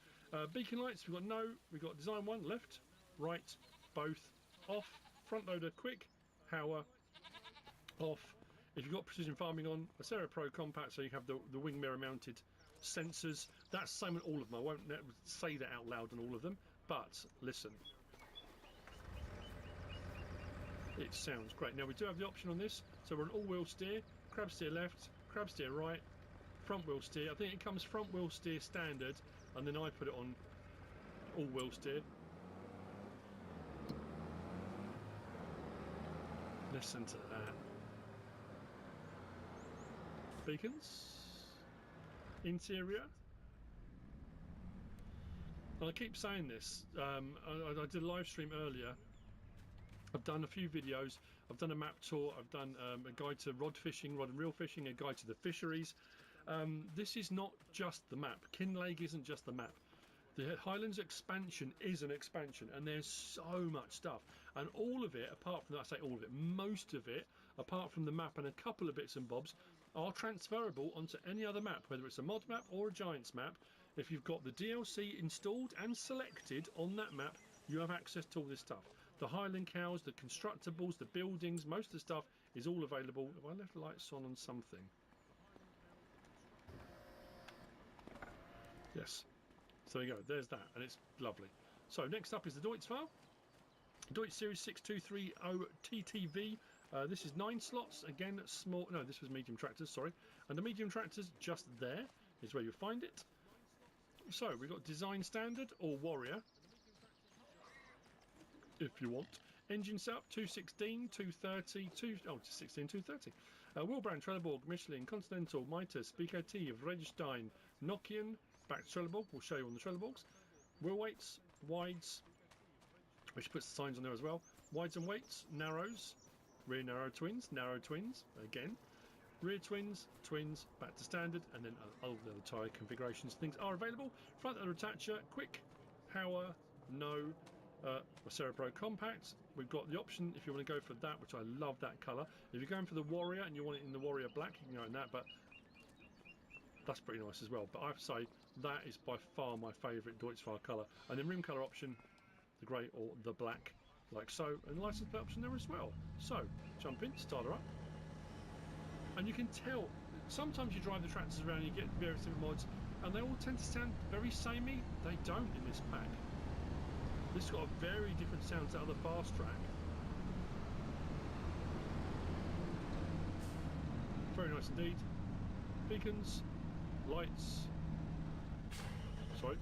Beacon lights, we've got design one, left, right, both, off, front loader, quick, power, off. If you've got precision farming on, a Acera Pro compact, so you have the wing mirror mounted sensors. That's the same on all of them. I won't say that out loud on all of them, but listen. It sounds great. Now we do have the option on this, so we're an all-wheel steer, crab steer left, crab steer right, front wheel steer. I think it comes front wheel steer standard, and then I put it on all-wheel steer. Listen to that. Beacons, interior. And I keep saying this. I did a live stream earlier. I've done a few videos. I've done a map tour. I've done a guide to rod and reel fishing, a guide to the fisheries. This is not just the map. Kinlaig isn't just the map. The Highlands expansion is an expansion, and there's so much stuff. And all of it, apart from that, I say all of it, most of it, apart from the map and a couple of bits and bobs, are transferable onto any other map, whether it's a mod map or a Giants map. If you've got the DLC installed and selected on that map, you have access to all this stuff. The Highland cows, the constructables, the buildings, most of the stuff is all available. Have I left the lights on something? Yes. So there you go, there's that, and it's lovely. So next up is the Deutz-Fahr. Deutz Series 6230 TTV. This is 9 slots, again small, no, this was medium tractors, sorry. And the medium tractors, just there, is where you'll find it. So we've got Design Standard or Warrior, if you want. Engine setup 216, 230, 216, 230. Wheel brand Trelleborg, Michelin, Continental, Mitas, BKT, Vredestein, Nokian, back to Trelleborg, we'll show you on the Trelleborgs. Wheel weights, wides, which puts the signs on there as well. Wides and weights, narrows, rear narrow twins, again. Rear twins, back to standard, and then all the other tyre configurations. Things are available. Front leather attacher, quick, power, no. Acera Pro Compact. We've got the option if you want to go for that, which I love that colour. If you're going for the Warrior and you want it in the Warrior Black, you can go in that, but that's pretty nice as well. But I have to say, that is by far my favourite Deutz-Fahr colour. And then rim colour option, the grey or the black, like so. And license plate option there as well. So, jump in, start her up. And you can tell, sometimes you drive the tractors around and you get various different mods, and they all tend to sound very samey. They don't in this pack. This has got a very different sound to other fast track. Very nice indeed. Beacons, lights, sorry,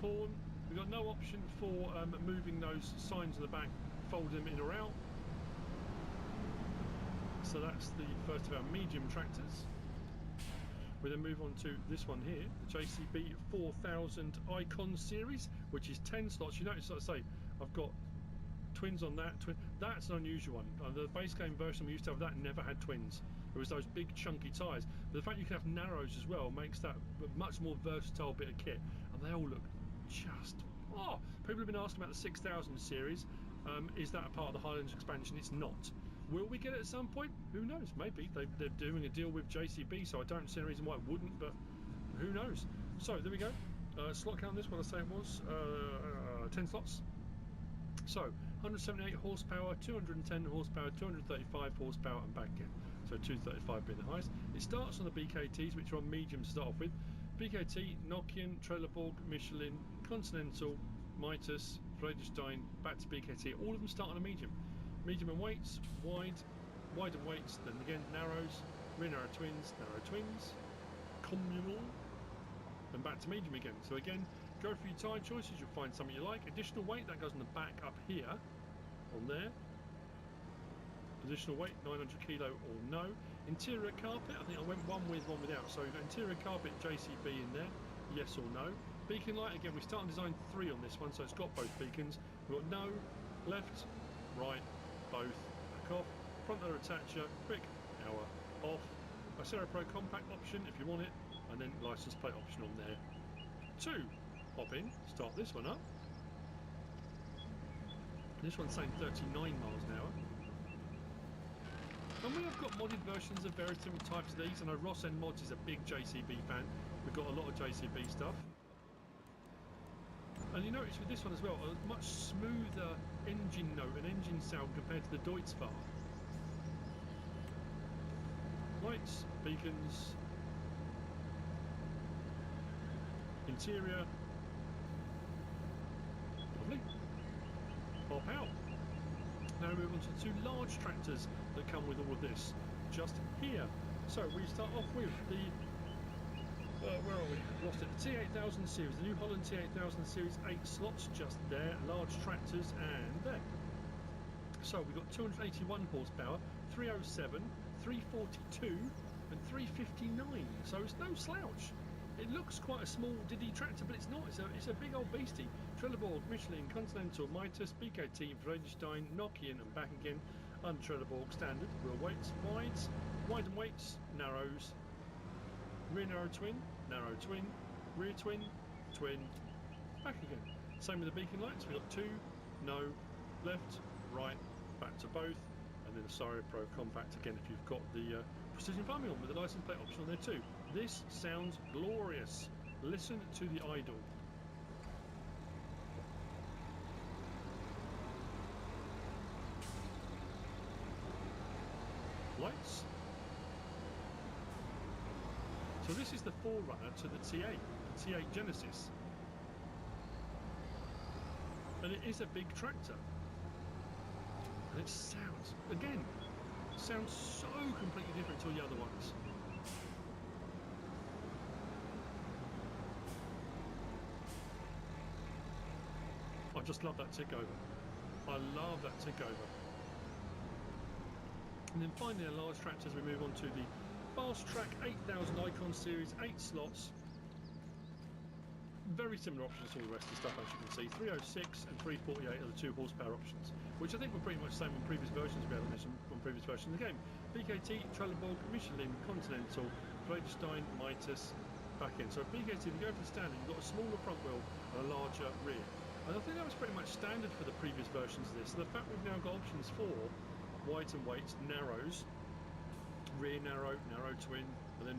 horn. We've got no option for moving those signs in the back, fold them in or out. So that's the first of our medium tractors. We then move on to this one here, the JCB 4000 Icon series, which is 10 slots. You notice, like I say, I've got twins on that. That's an unusual one. The base game version we used to have that never had twins. It was those big chunky tyres. But the fact you can have narrows as well makes that a much more versatile bit of kit. And they all look just... oh! People have been asking about the 6000 series. Is that a part of the Highlands expansion? It's not. Will we get it at some point? Who knows? Maybe. They're doing a deal with JCB, so I don't see any reason why it wouldn't, but who knows? So, there we go. Slot count on this, what I say it was, 10 slots. So, 178 horsepower, 210 horsepower, 235 horsepower, and back again. So, 235 being the highest. It starts on the BKTs, which are on medium to start off with. BKT, Nokian, Trelleborg, Michelin, Continental, Mitas, Vredestein, back to BKT. All of them start on a medium. Medium and weights, wide and weights, then again narrows, rear narrow twins, communal, and back to medium again. So again, go for your tyre choices, you'll find something you like. Additional weight, that goes on the back up here, on there. Additional weight, 900 kilo or no. Interior carpet, I think I went one with, one without. So you've got interior carpet, JCB in there, yes or no. Beacon light, again, we start on design 3 on this one, so it's got both beacons. We've got no, left, right, both, back off, front loader attacher, quick, power, off, Acera Pro Compact option if you want it, and then license plate option on there. 2, hop in, start this one up. This one's saying 39 miles an hour. And we have got modded versions of various different types of these. I know Ross N Mods is a big JCB fan. We've got a lot of JCB stuff. And you notice with this one as well, a much smoother engine note and engine sound compared to the Deutz-Fahr. Lights, beacons, interior, lovely, pop out. Now we move on to the 2 large tractors that come with all of this, just here. So we start off with the where are we? Lost it. The T8000 series, the New Holland T8000 series, 8 slots just there, large tractors and there. So we've got 281 horsepower, 307, 342 and 359, so it's no slouch. It looks quite a small diddy tractor, but it's not. It's a big old beastie. Trelleborg, Michelin, Continental, Mitas, BKT, Vredestein, Nokian and back again. Under Trelleborg standard. Wheel weights, wides, wide and weights, narrows. Rear narrow twin, rear twin, back again. Same with the beacon lights, we've got 2, no, left, right, back to both, and then the Acera Pro Compact again if you've got the precision farming on with the license plate option on there too. This sounds glorious. Listen to the idle. Lights. So this is the forerunner to the T8, the T8 Genesis. And it is a big tractor. And it sounds, again, sounds so completely different to the other ones. I just love that tick over. I love that tick over. And then finally, a large tractor as we move on to the Fast Track 8000 Icon Series, 8 slots. Very similar options to all the rest of the stuff, as you can see. 306 and 348 are the 2 horsepower options, which I think were pretty much the same on previous versions we had on this, on previous versions of the game. BKT, Trelleborg, Michelin, Continental, Vredestein, Mitas, back in. So BKT, if you go for the standard, you've got a smaller front wheel and a larger rear. And I think that was pretty much standard for the previous versions of this. So the fact we've now got options for white and weights, narrows, rear narrow, narrow twin, and then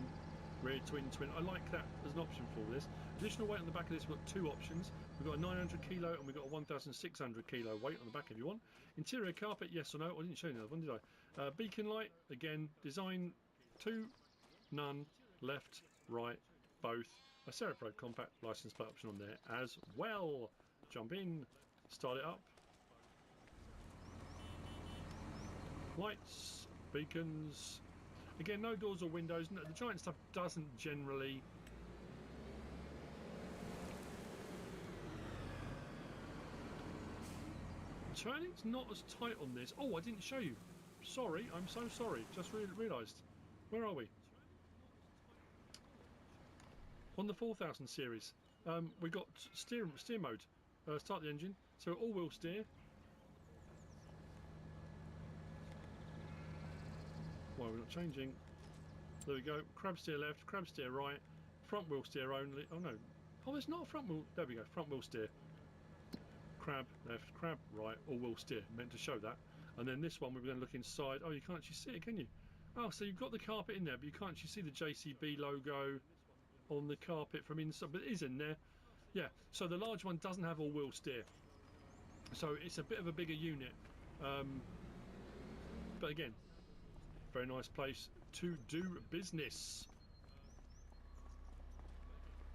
rear twin, twin. I like that as an option for this. Additional weight on the back of this, we've got 2 options. We've got a 900 kilo and we've got a 1,600 kilo weight on the back if you want. Interior carpet, yes or no? I didn't show you the other one, did I? Beacon light, again, design 2, none, left, right, both. A Serapro compact license plate option on there as well. Jump in, start it up. Lights, beacons. Again, no doors or windows. No, the giant stuff doesn't generally. Turning's not as tight on this. Oh, I didn't show you. Sorry, I'm so sorry. Just realised. Where are we? On the 4000 series, we got steer mode. Start the engine. So all-wheel steer. Why we're not changing? There we go. Crab steer left, crab steer right, front wheel steer only. Oh no. Oh, there's not a front wheel. There we go. Front wheel steer. Crab left, crab right, all wheel steer. Meant to show that. And then this one, we're going to look inside. Oh, you can't actually see it, can you? Oh, so you've got the carpet in there, but you can't actually see the JCB logo on the carpet from inside. But it is in there. Yeah. So the large one doesn't have all wheel steer. So it's a bit of a bigger unit. But again, very nice place to do business.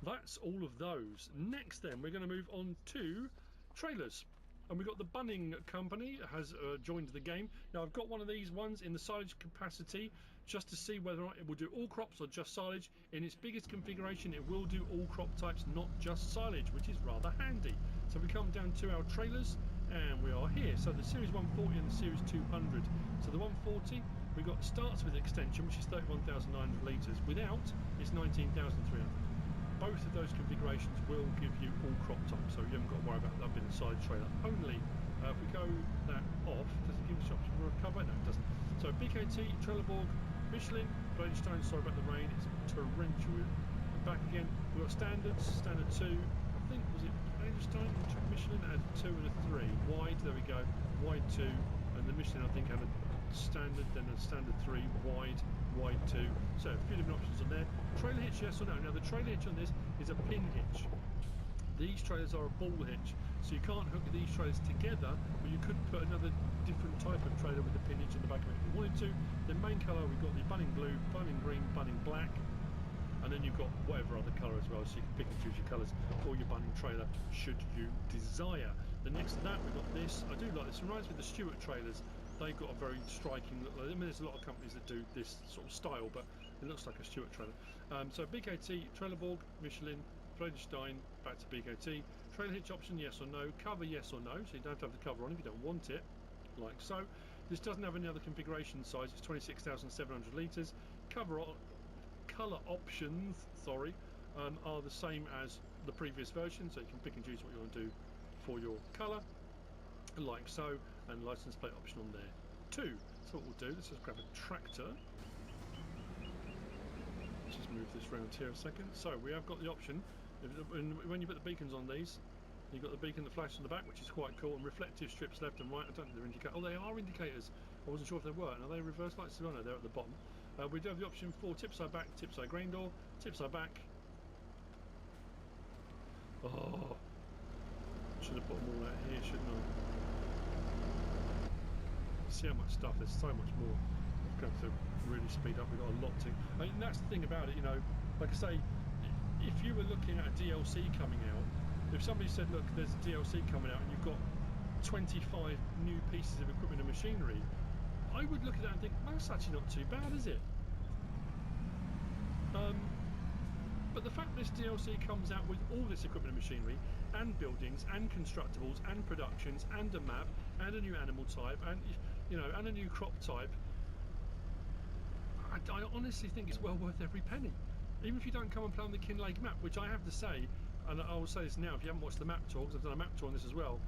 That's all of those. Next then, we're going to move on to trailers. And we've got the Bunning Company has joined the game. Now I've got one of these ones in the silage capacity just to see whether or not it will do all crops or just silage. In its biggest configuration it will do all crop types, not just silage, which is rather handy. So we come down to our trailers and we are here. So the Series 140 and the Series 200. So the 140 we got starts with extension, which is 31,900 litres. Without, it's 19,300. Both of those configurations will give you all crop types, so you haven't got to worry about that being a side trailer. Only if we go that off, does it give us the option for a cover? No, it doesn't. So BKT, Trelleborg, Michelin, Vredestein, sorry about the rain, it's torrential. And back again, we've got standards, standard 2, I think, was it Vredestein, Michelin had 2 and a 3. Wide, there we go, wide 2, and the Michelin I think had a standard, then a standard 3, wide 2. So a few different options on there. Trailer hitch, yes or no? Now the trailer hitch on this is a pin hitch. These trailers are a ball hitch, so you can't hook these trailers together, but you could put another different type of trailer with a pin hitch in the back of it if you wanted to. The main colour, we've got the Bunning Blue, Bunning Green, Bunning Black, and then you've got whatever other colour as well, so you can pick and choose your colours for your Bunning trailer should you desire. The next to that, we've got this. I do like this. It reminds me of the Stewart trailers. They've got a very striking look. I mean, there's a lot of companies that do this sort of style, but it looks like a Stewart trailer. So BKT, Trelleborg, Michelin, Vredestein, back to BKT. Trailer hitch option, yes or no. Cover, yes or no. So you don't have to have the cover on if you don't want it, like so. This doesn't have any other configuration size. It's 26,700 litres. Colour options, sorry, are the same as the previous version. So you can pick and choose what you want to do for your colour, like so, and license plate option on there too. So what we'll do, let's just grab a tractor. Let's just move this round here a second. So we have got the option, when you put the beacons on these, you've got the beacon that flashes on the back, which is quite cool, and reflective strips left and right. I don't think they're indicators. Oh, they are indicators. I wasn't sure if they were. Are they reverse lights? Oh no, they're at the bottom. We do have the option for tip side back, tip side grain door, tip side back. Oh, should have put them all out here, shouldn't I? See how much stuff, there's so much more. going to really speed up. We've got a lot to. I mean, that's the thing about it, you know. Like I say, if you were looking at a DLC coming out, if somebody said, look, there's a DLC coming out and you've got 25 new pieces of equipment and machinery, I would look at that and think, well, that's actually not too bad, is it? But the fact this DLC comes out with all this equipment and machinery, and buildings, and constructibles, and productions, and a map, and a new animal type, and and a new crop type, I honestly think it's well worth every penny. Even if you don't come and play on the Kinlaig map, which I have to say, and I will say this now, if you haven't watched the map tour, because I've done a map tour on this as well,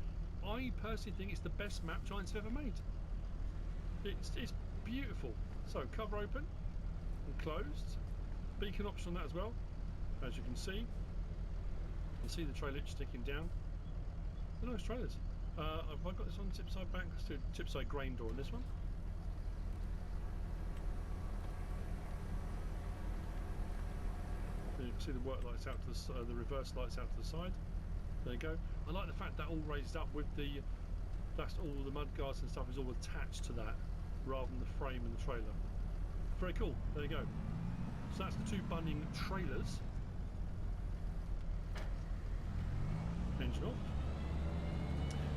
I personally think it's the best map Giants have ever made. It's beautiful. So cover open and closed. Beacon option on that as well. As you can see the trailer sticking down. They're nice trailers. Have I got this on tip side back? Let's do tip side grain door on this one. You can see the work lights out to the reverse lights out to the side. There you go. I like the fact that all raised up with that's all the mud guards and stuff is all attached to that, rather than the frame and the trailer. Very cool. There you go. So that's the two Bunning trailers. Engine off.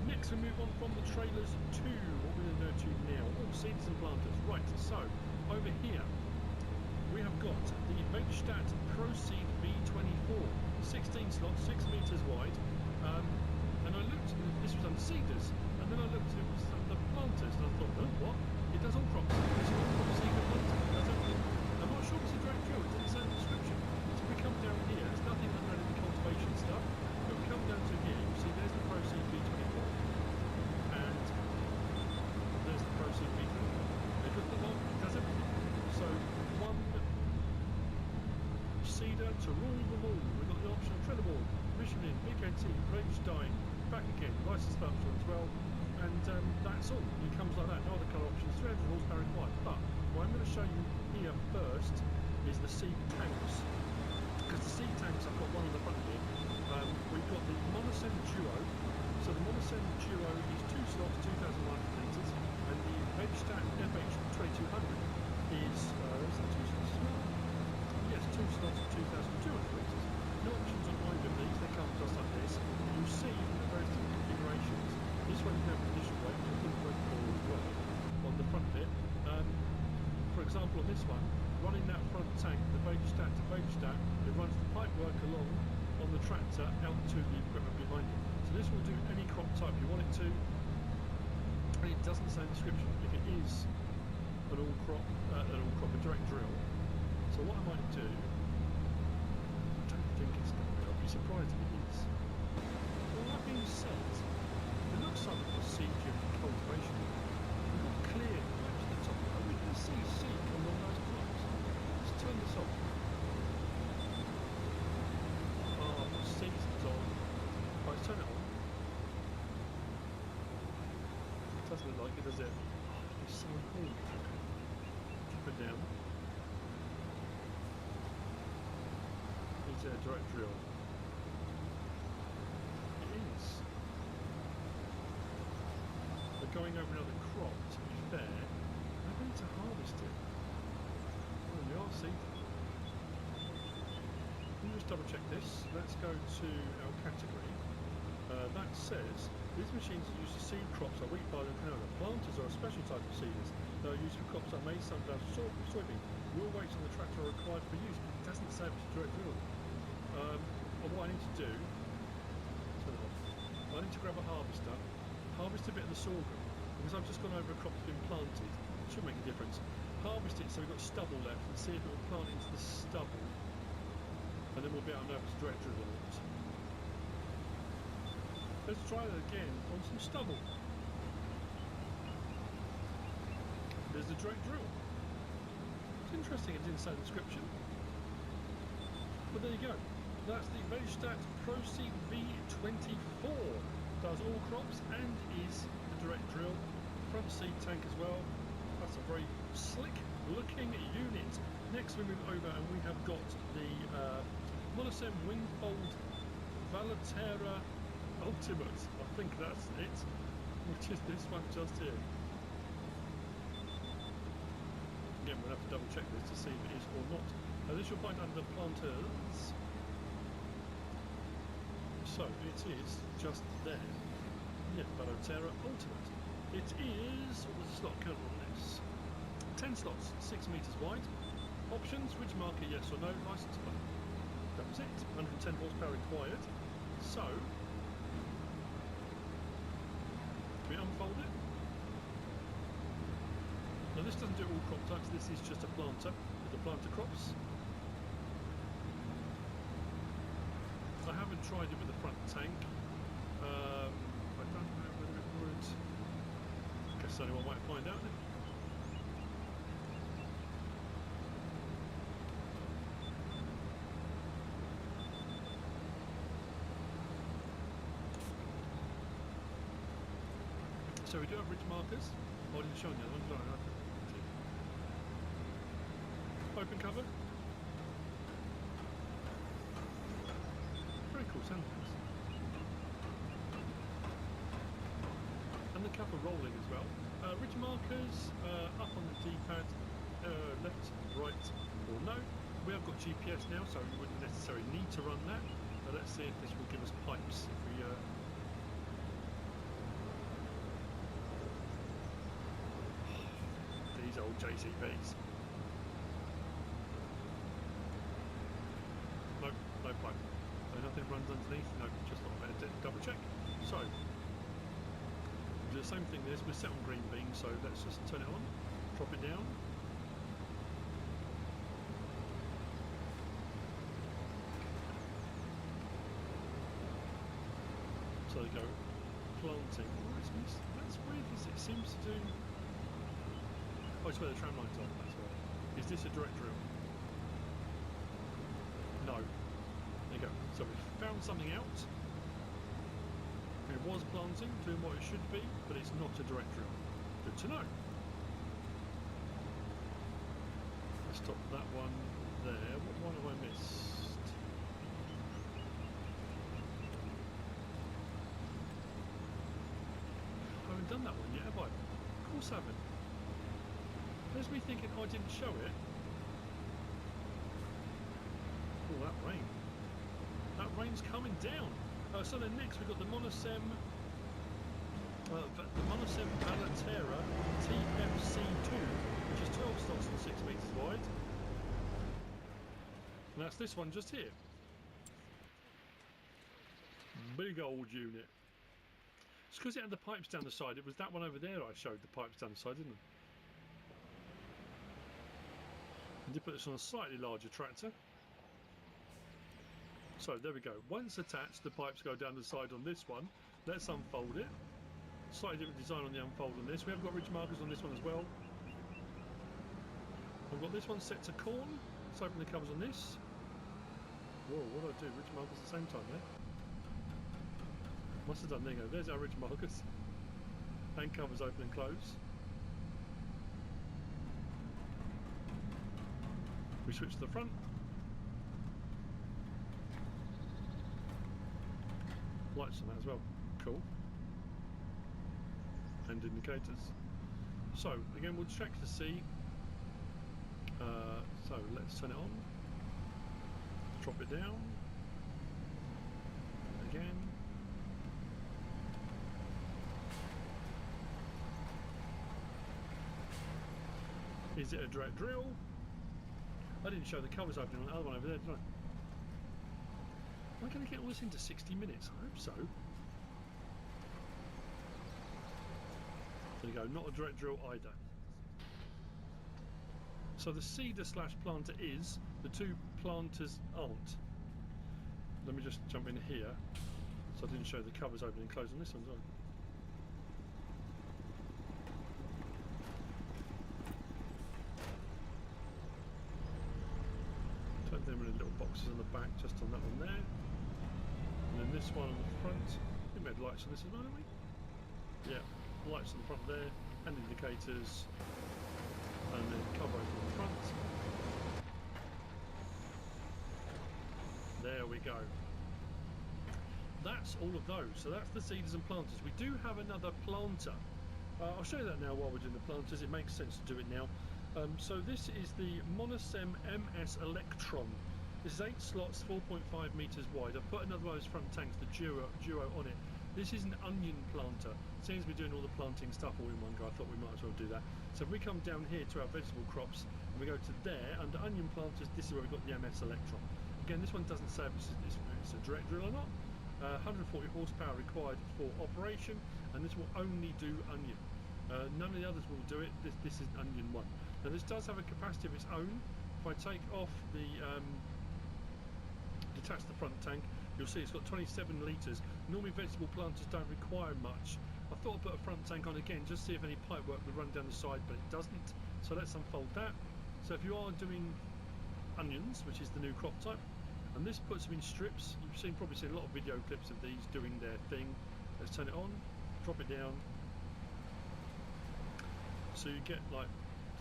Next we move on from the trailers to what we're going to go to now. Oh, seeds and planters. Right, so over here we have got the Vegstadt Proceed V24, 16 slots, 6 metres wide, and I looked, this was on seeders, and then I looked at the planters, and I thought, oh, what? It does all crops. It's all crop seeder planter. I'm not sure if it's a direct drill, it didn't say in the description. So we come down here, there's nothing under any cultivation stuff, but we come down to here, you see there's the Proceed V24, and there's the Proceed V24. They've got the one, it does everything. So one seeder to rule them all. We've got the option of Trelleborg, Michelin, BKT, Ravenstein, back again, license function as well, and that's all. It comes like that, no other colour options, 300 horsepower required. But what I'm going to show you here first is the seed tanks, because the seed tanks, I've got one on the front here. We've got the Monocen Duo. So the Monocen Duo is 2 slots, 2,100 litres, and the Vegstadt FH2500 is is that 2 slots as well? Yes, 2 slots of 2,200 litres. No options on either of these, they come just like this. You'll see in the various different configurations, this one you have condition weight, which I think went for as well, on the front bit. For example, on this one, running that front tank, the Vegstadt to Vegstadt, it runs the pipe work along on the tractor out to the equipment behind it. So this will do any crop type you want it to, and it doesn't say in the description if it is an all crop, a direct drill. So what I might do, I don't think it's going to be, I'll be surprised if it is. Well, that being said, it looks like we've got seed cultivation. We've got clear flaps at the top, and we can see seed coming on those crops. Let's turn this off. Oh, the season's on. Right, let's turn it on. It doesn't look like it, does it? Oh, it's so cool. Drop it down. Is it a direct drill? It is. We're going over another crop, to be fair. Maybe we need to harvest it. Oh, we are seeding. Let me just double check this. Let's go to our category. That says, these machines are used to seed crops like wheat, barley and canola. Planters are a special type of seeders. They are used for crops like maize, sunflower, soybean. Wheel weights on the tractor are required for use. It doesn't say it's a direct drill. What I need to do, turn it off. I need to grab a harvester, harvest a bit of the sorghum, because I've just gone over a crop that's been planted. It should make a difference. Harvest it so we've got stubble left and see if it will plant into the stubble. And then we'll be able to know if it's direct drill or not. Let's try that again on some stubble. There's the direct drill. It's interesting it didn't say the description. But there you go. That's the Vegstadt Proceed V24. Does all crops and is a direct drill. Front seed tank as well. That's a very slick looking unit. Next we move over and we have got the Monocen Wingfold Valterra Ultimate. I think that's it. Which is this one just here. Again, we'll have to double check this to see if it is or not. This you'll find under planters. So it is just there. Yeah, Terra Ultimate. It is, what was the slot count on this? 10 slots, 6 metres wide. Options, ridge marker, yes or no, licence plate. That was it. 110 horsepower required. So, can we unfold it? Now this doesn't do all crop types, this is just a planter with the planter crops. I haven't tried it with the front tank. I don't know whether it would. I guess only one way to find out then. So we do have ridge markers. Oh, I didn't show you that one. Open cover. Very cool sound effects. And the cover rolling as well. Ridge markers up on the D-pad, left, right, or no. We have got GPS now, so we wouldn't necessarily need to run that. But let's see if this will give us pipes if we. These old JCBs. Nope, no pipe. So nothing runs underneath. No, just not better to double check. So do the same thing. This we're set on green beam, so let's just turn it on, drop it down. So they go planting. That's weird. It seems to do. Oh, it's where the tram line's on, that's why. Is this a direct drill? No. There you go. So we found something out. It was planting, doing what it should be, but it's not a direct drill. Good to know. Let's stop that one there. What one have I missed? I haven't done that one yet, have I? Of course I haven't. There's me thinking I didn't show it. Oh, that rain. That rain's coming down. So then next we've got the Monosem Balatera TFC2, which is 12 slots and 6 metres wide. And that's this one just here. Big old unit. It's because it had the pipes down the side. It was that one over there I showed the pipes down the side, didn't I? I did put this on a slightly larger tractor. So there we go. Once attached, the pipes go down the side on this one. Let's unfold it. Slightly different design on the unfold on this. We have got ridge markers on this one as well. I've got this one set to corn. Let's open the covers on this. Whoa, what do I do? Ridge markers at the same time there. Must have done, there you go. There's our ridge markers. And covers open and close. We switch to the front. Lights on that as well. Cool. And indicators. So again, we'll check to see. So let's turn it on. Drop it down. Again. Is it a direct drill? I didn't show the covers opening on the other one over there, did I? Am I going to get all this into 60 minutes? I hope so. There you go, not a direct drill either. So the seeder slash planter is, the two planters aren't. Let me just jump in here. So I didn't show the covers opening and closing this one, did I? Them in little boxes on the back, just on that one there, and then this one on the front. We made lights on this as well, haven't we? Yeah, lights on the front there, and indicators, and then cover over on the front. There we go. That's all of those. So that's the seeders and planters. We do have another planter. I'll show you that now while we're doing the planters. It makes sense to do it now. So this is the Monosem MS Electron. This is 8 slots, 4.5 metres wide. I've put another one of those front tanks, the Duo on it. This is an onion planter. Seems to be doing all the planting stuff all in one go. I thought we might as well do that. So if we come down here to our vegetable crops and we go to there, under onion planters, this is where we've got the MS Electron. Again, this one doesn't say if it's a direct drill or not. 140 horsepower required for operation, and this will only do onion. None of the others will do it. This is onion one. Now this does have a capacity of its own. If I take off the detach the front tank, you'll see it's got 27 litres. Normally vegetable planters don't require much. I thought I'd put a front tank on again, just see if any pipe work would run down the side, but it doesn't. So let's unfold that. So if you are doing onions, which is the new crop type, and this puts them in strips. You've probably seen a lot of video clips of these doing their thing. Let's turn it on, drop it down. So you get like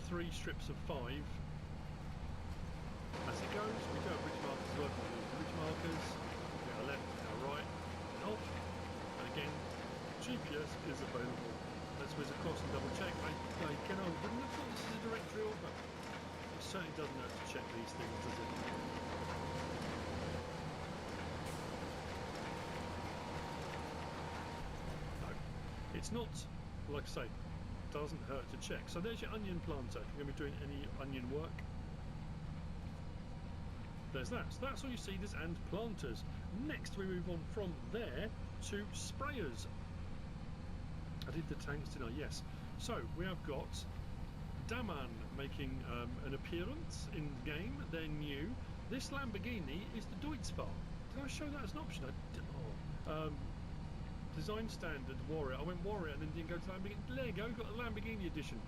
3 strips of 5 as it goes. We do have ridge markers as well. Ridge markers, we go left, go right, and off. And again, GPS is available. Let's whiz across and double check. I wouldn't have thought this is a direct drill, but it certainly doesn't have to check these things, does it? No, it's not, like I say, doesn't hurt to check. So there's your onion planter if you're going to be doing any onion work. There's that. So that's all your seeders and planters. Next we move on from there to sprayers. I did the tanks, didn't I? Yes. So we have got Daman making an appearance in the game. They're new. This Lamborghini is the Deutzfahr. Did I show that as an option? Design standard Warrior. I went Warrior and then didn't go to Lamborghini. There you go, got the Lamborghini edition.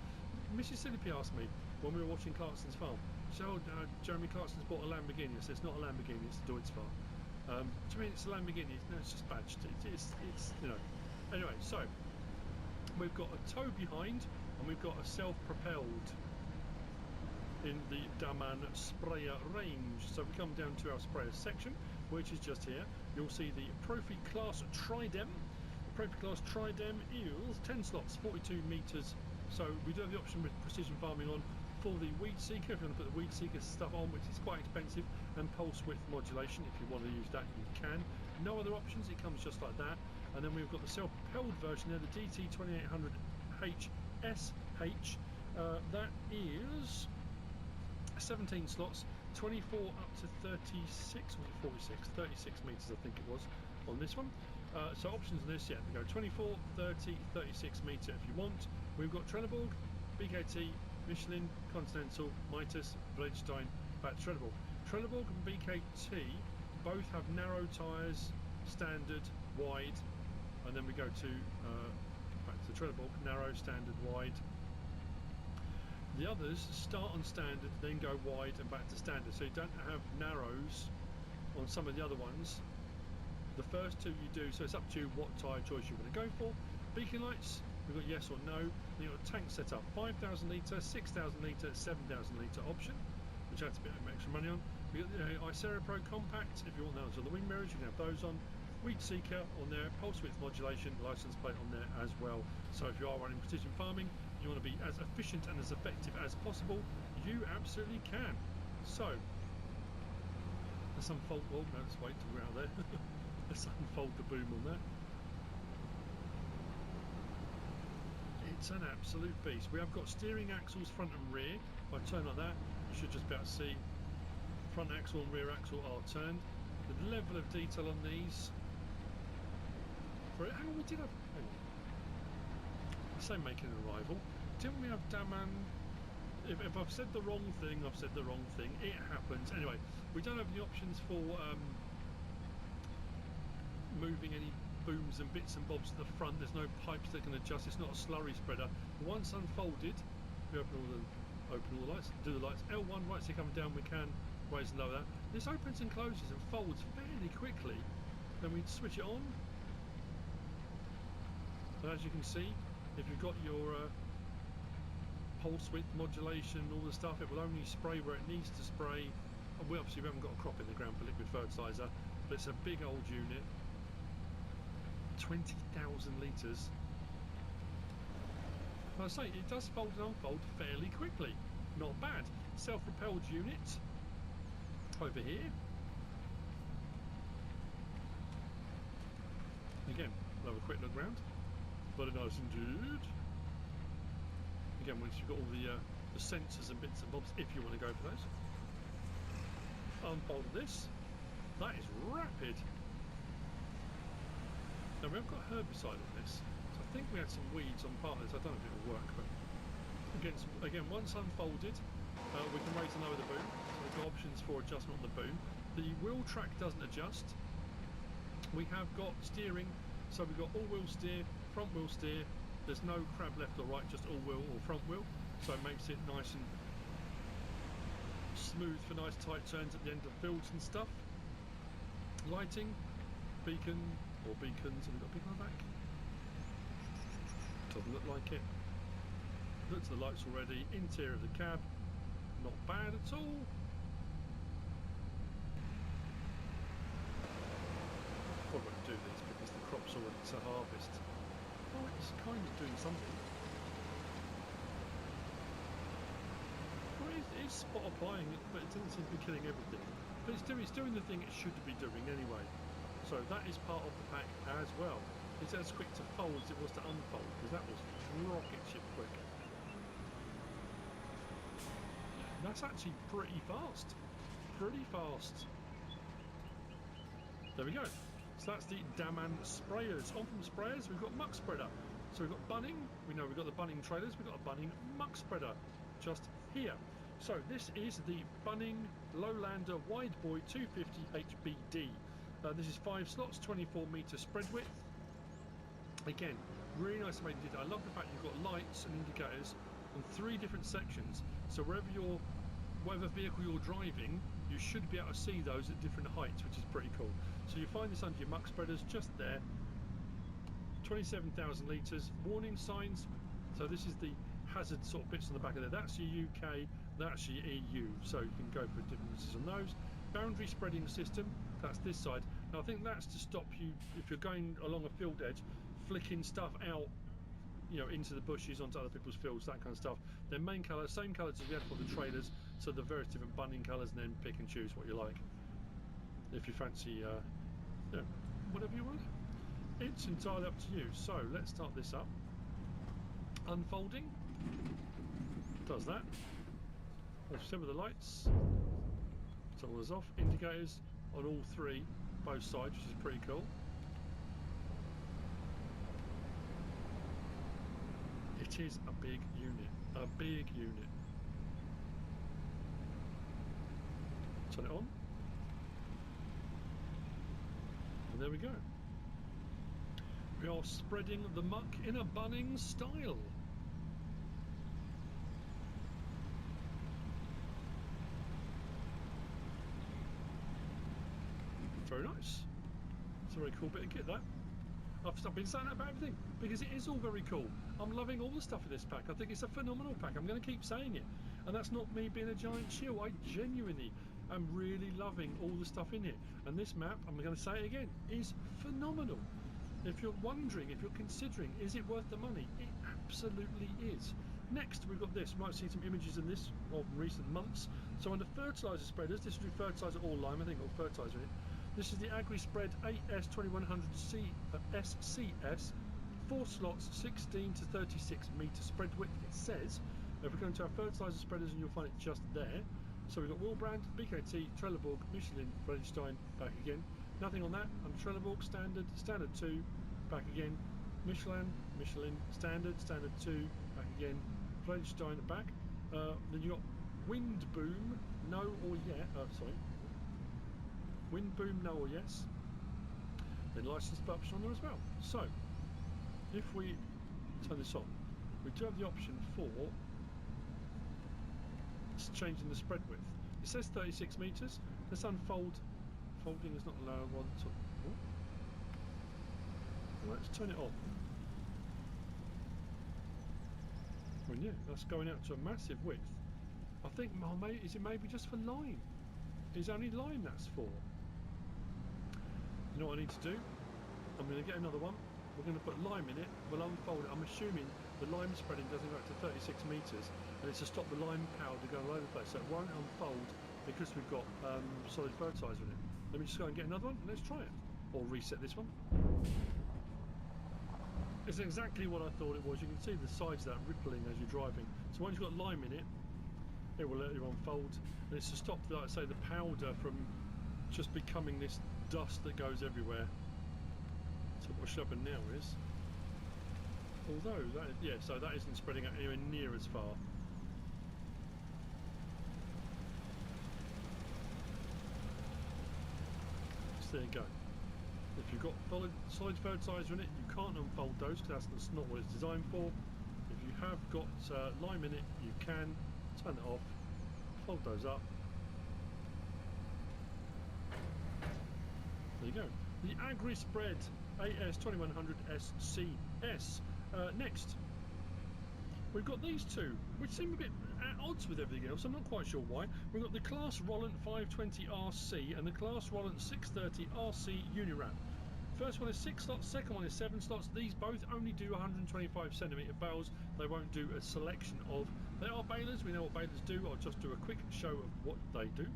Mrs. Silipy asked me when we were watching Clarkson's farm, so Jeremy Clarkson's bought a Lamborghini. I said it's not a Lamborghini, it's a Deutzfahr. Do you mean it's a Lamborghini? No, it's just badged. It's you know. Anyway, so we've got a tow behind and we've got a self-propelled in the Daman sprayer range. So we come down to our sprayer section, which is just here. You'll see the Profi Class Tridem. The Profi Class Tridem is 10 slots, 42 metres. So we do have the option with precision farming on for the weed seeker, if you want to put the weed seeker stuff on, which is quite expensive, and pulse width modulation. If you want to use that, you can. No other options, it comes just like that. And then we've got the self-propelled version there, the DT2800H SH. That is 17 slots, 24 up to 36, was it 46? 36 metres I think it was on this one. So options on this, yeah, we go 24, 30, 36 metre if you want. We've got Trelleborg, BKT, Michelin, Continental, Mitas, Bledstein, back to Trelleborg. Trelleborg and BKT both have narrow tyres, standard, wide, and then we go to back to Trelleborg, narrow, standard, wide. The others start on standard, then go wide and back to standard. So you don't have narrows on some of the other ones. The first two you do, so it's up to you what tyre choice you want to go for. Beacon lights, we've got yes or no. Then you've got tank set up, 5,000 litre, 6,000 litre, 7,000 litre option, which adds a bit of extra money on. We've got the Icera Pro Compact, if you want those on the wing mirrors, you can have those on. Weed Seeker on there, pulse width modulation, license plate on there as well. So if you are running precision farming, you want to be as efficient and as effective as possible, you absolutely can. So let's unfold, well no, let's wait till we're out there. Let's unfold the boom on that. It's an absolute beast. We have got steering axles front and rear. If I turn like that, you should just be able to see front axle and rear axle are turned. The level of detail on these, hang on, we did have, hang on. I say making an arrival. Didn't we have Daman? If I've said the wrong thing, I've said the wrong thing. It happens. Anyway, we don't have any options for moving any booms and bits and bobs at the front. There's no pipes that can adjust. It's not a slurry spreader. Once unfolded, we open all the lights, do the lights. L1 right, so coming down, we can raise and lower that. This opens and closes and folds fairly quickly. Then we switch it on. And as you can see, if you've got your pulse width modulation and all the stuff, it will only spray where it needs to spray. And we obviously haven't got a crop in the ground for liquid fertiliser, but it's a big old unit. 20,000 litres. I say it does fold and unfold fairly quickly. not bad. Self-propelled unit over here. Again, we'll have a quick look round. Very nice indeed. Again, once you've got all the sensors and bits and bobs, if you want to go for those. Unfold this. That is rapid. Now we haven't got herbicide on this, so I think we had some weeds on part of this. I don't know if it'll work, but again, once unfolded, we can raise and lower the boom. So we've got options for adjustment on the boom. The wheel track doesn't adjust. We have got steering, so we've got all-wheel steer, front-wheel steer. There's no crab left or right, just all-wheel or front-wheel, so it makes it nice and smooth for nice tight turns at the end of fields and stuff. Lighting, beacon or beacons. Have we got a beacon on the back? Doesn't look like it. Look to the lights already. Interior of the cab, not bad at all. Probably won't do these because the crop's already to harvest. Oh, it's kind of doing something. Well, it's spot applying it, but it doesn't seem to be killing everything. But it's doing the thing it should be doing anyway. So that is part of the pack as well. It's as quick to fold as it was to unfold, because that was rocket ship quick. That's actually pretty fast. Pretty fast. There we go. So that's the Daman sprayers. On from sprayers, we've got muck spreader. So we've got bunning. We know we've got the bunning trailers. We've got a bunning muck spreader just here. So this is the Bunning Lowlander Wideboy 250 HBD. This is 5 slots, 24 metre spread width. Again, really nice made detail. I love the fact you've got lights and indicators on 3 different sections. So whatever vehicle you're driving, you should be able to see those at different heights, which is pretty cool. So you find this under your muck spreaders just there. 27,000 litres. Warning signs. So this is the hazard sort of bits on the back of there. That's your UK, that's your EU. So you can go for differences on those. Boundary spreading system. That's this side. Now I think that's to stop you, if you're going along a field edge, flicking stuff out, you know, into the bushes, onto other people's fields, that kind of stuff. Their main colour, same colours as we had for the trailers, so the various different bunning colours, and then pick and choose what you like. If you fancy, you know, whatever you want. It's entirely up to you. So let's start this up. Unfolding. Does that. As you said with the lights. So all is off. Indicators on all 3, both sides, which is pretty cool. It is a big unit. A big unit. Turn it on. And there we go. We are spreading the muck in a bunning style. Very nice. It's a very cool bit of kit, that. I've been saying that about everything because it is all very cool. I'm loving all the stuff in this pack. I think it's a phenomenal pack. I'm going to keep saying it, and that's not me being a giant shill. I genuinely am really loving all the stuff in here. And this map, I'm going to say it again, is phenomenal. If you're wondering, if you're considering, is it worth the money? It absolutely is. Next, we've got this. You might see some images in this of recent months. So on the fertiliser spreaders, this will do fertiliser or lime, I think, or fertiliser in it. This is the Agri Spread AS2100C SCS, 4 slots, 16 to 36 metre spread width, it says. If we go into our fertiliser spreaders, and you'll find it just there. So we've got Willbrand, BKT, Trelleborg, Michelin, Vredestein, back again. Nothing on that. And Trelleborg, Standard, Standard 2, back again. Michelin, Standard, Standard 2, back again. Vredestein, back. Then you've got Wind Boom, no or yet. Sorry. Wind Boom, no or yes. Then licensed option on there as well. So, if we turn this on, we do have the option for changing the spread width. It says 36 metres. Let's unfold. Folding is not allowed. Let's turn it on. Well, yeah, that's going out to a massive width. I think, is it maybe just for line? Is only line that's for? You know what I need to do? I'm going to get another one. we're going to put lime in it, we'll unfold it. I'm assuming the lime spreading doesn't go up to 36 metres, and it's to stop the lime powder going all over the place, so it won't unfold because we've got solid fertiliser in it. Let me just go and get another one, and let's try it. Or reset this one. It's exactly what I thought it was. You can see the sides of that rippling as you're driving. So once you've got lime in it, it will let you unfold. And it's to stop, like I say, the powder from just becoming this dust that goes everywhere. So what should happen now is, although that, yeah, so that isn't spreading out anywhere near as far. So there you go. If you've got solid fertiliser in it, you can't unfold those because that's not what it's designed for. If you have got lime in it, you can turn it off, fold those up. There you go. The Agri-Spread AS2100 SCS. Next, we've got these two, which seem a bit at odds with everything else. I'm not quite sure why. We've got the Class Rollant 520 RC and the Class Rollant 630 RC Unirap. First one is 6 slots, second one is 7 slots. These both only do 125cm bales. They won't do a selection of. They are balers, we know what balers do. I'll just do a quick show of what they do.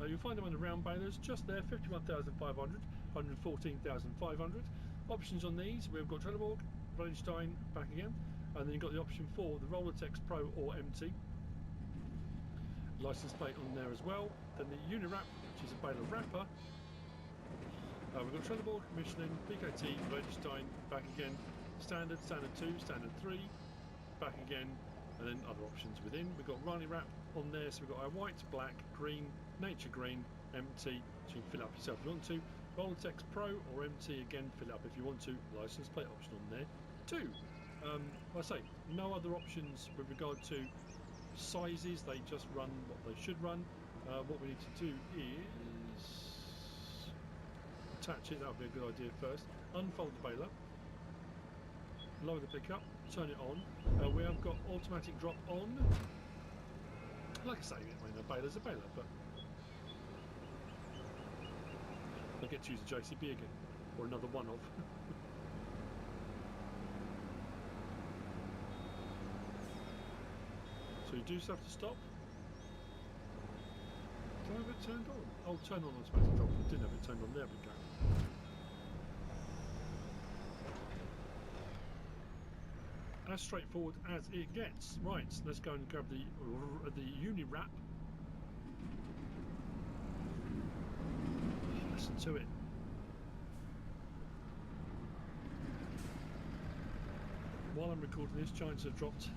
You'll find them on the round balers, just there, 51,500, 114,500. Options on these, we've got Trelleborg, Wallenstein, back again. And then you've got the option for the Rollertex Pro or MT. License plate on there as well. Then the Unirap, which is a baler wrapper. We've got Trelleborg, Michelin, PKT, Wallenstein, back again. Standard, Standard 2, Standard 3, back again. And then other options within. We've got Riley wrap on there, so we've got our white, black, green, nature green, MT, so you can fill up yourself if you want to. Rollertex Pro or MT, again, fill up if you want to. License plate option on there too. Like I say, no other options with regard to sizes. They just run what they should run. What we need to do is attach it. That would be a good idea first. Unfold the baler, lower the pickup, turn it on. We have got automatic drop on. Like I say, I mean, a baler's a baler, but I get to use the JCB again, or another one of. So you do have to stop. Do I have it turned on? Oh, turn on automatic drop. I didn't have it turned on. There we go. As straightforward as it gets. Right, let's go and grab the Unirap. Listen to it. While I'm recording this, Giants have dropped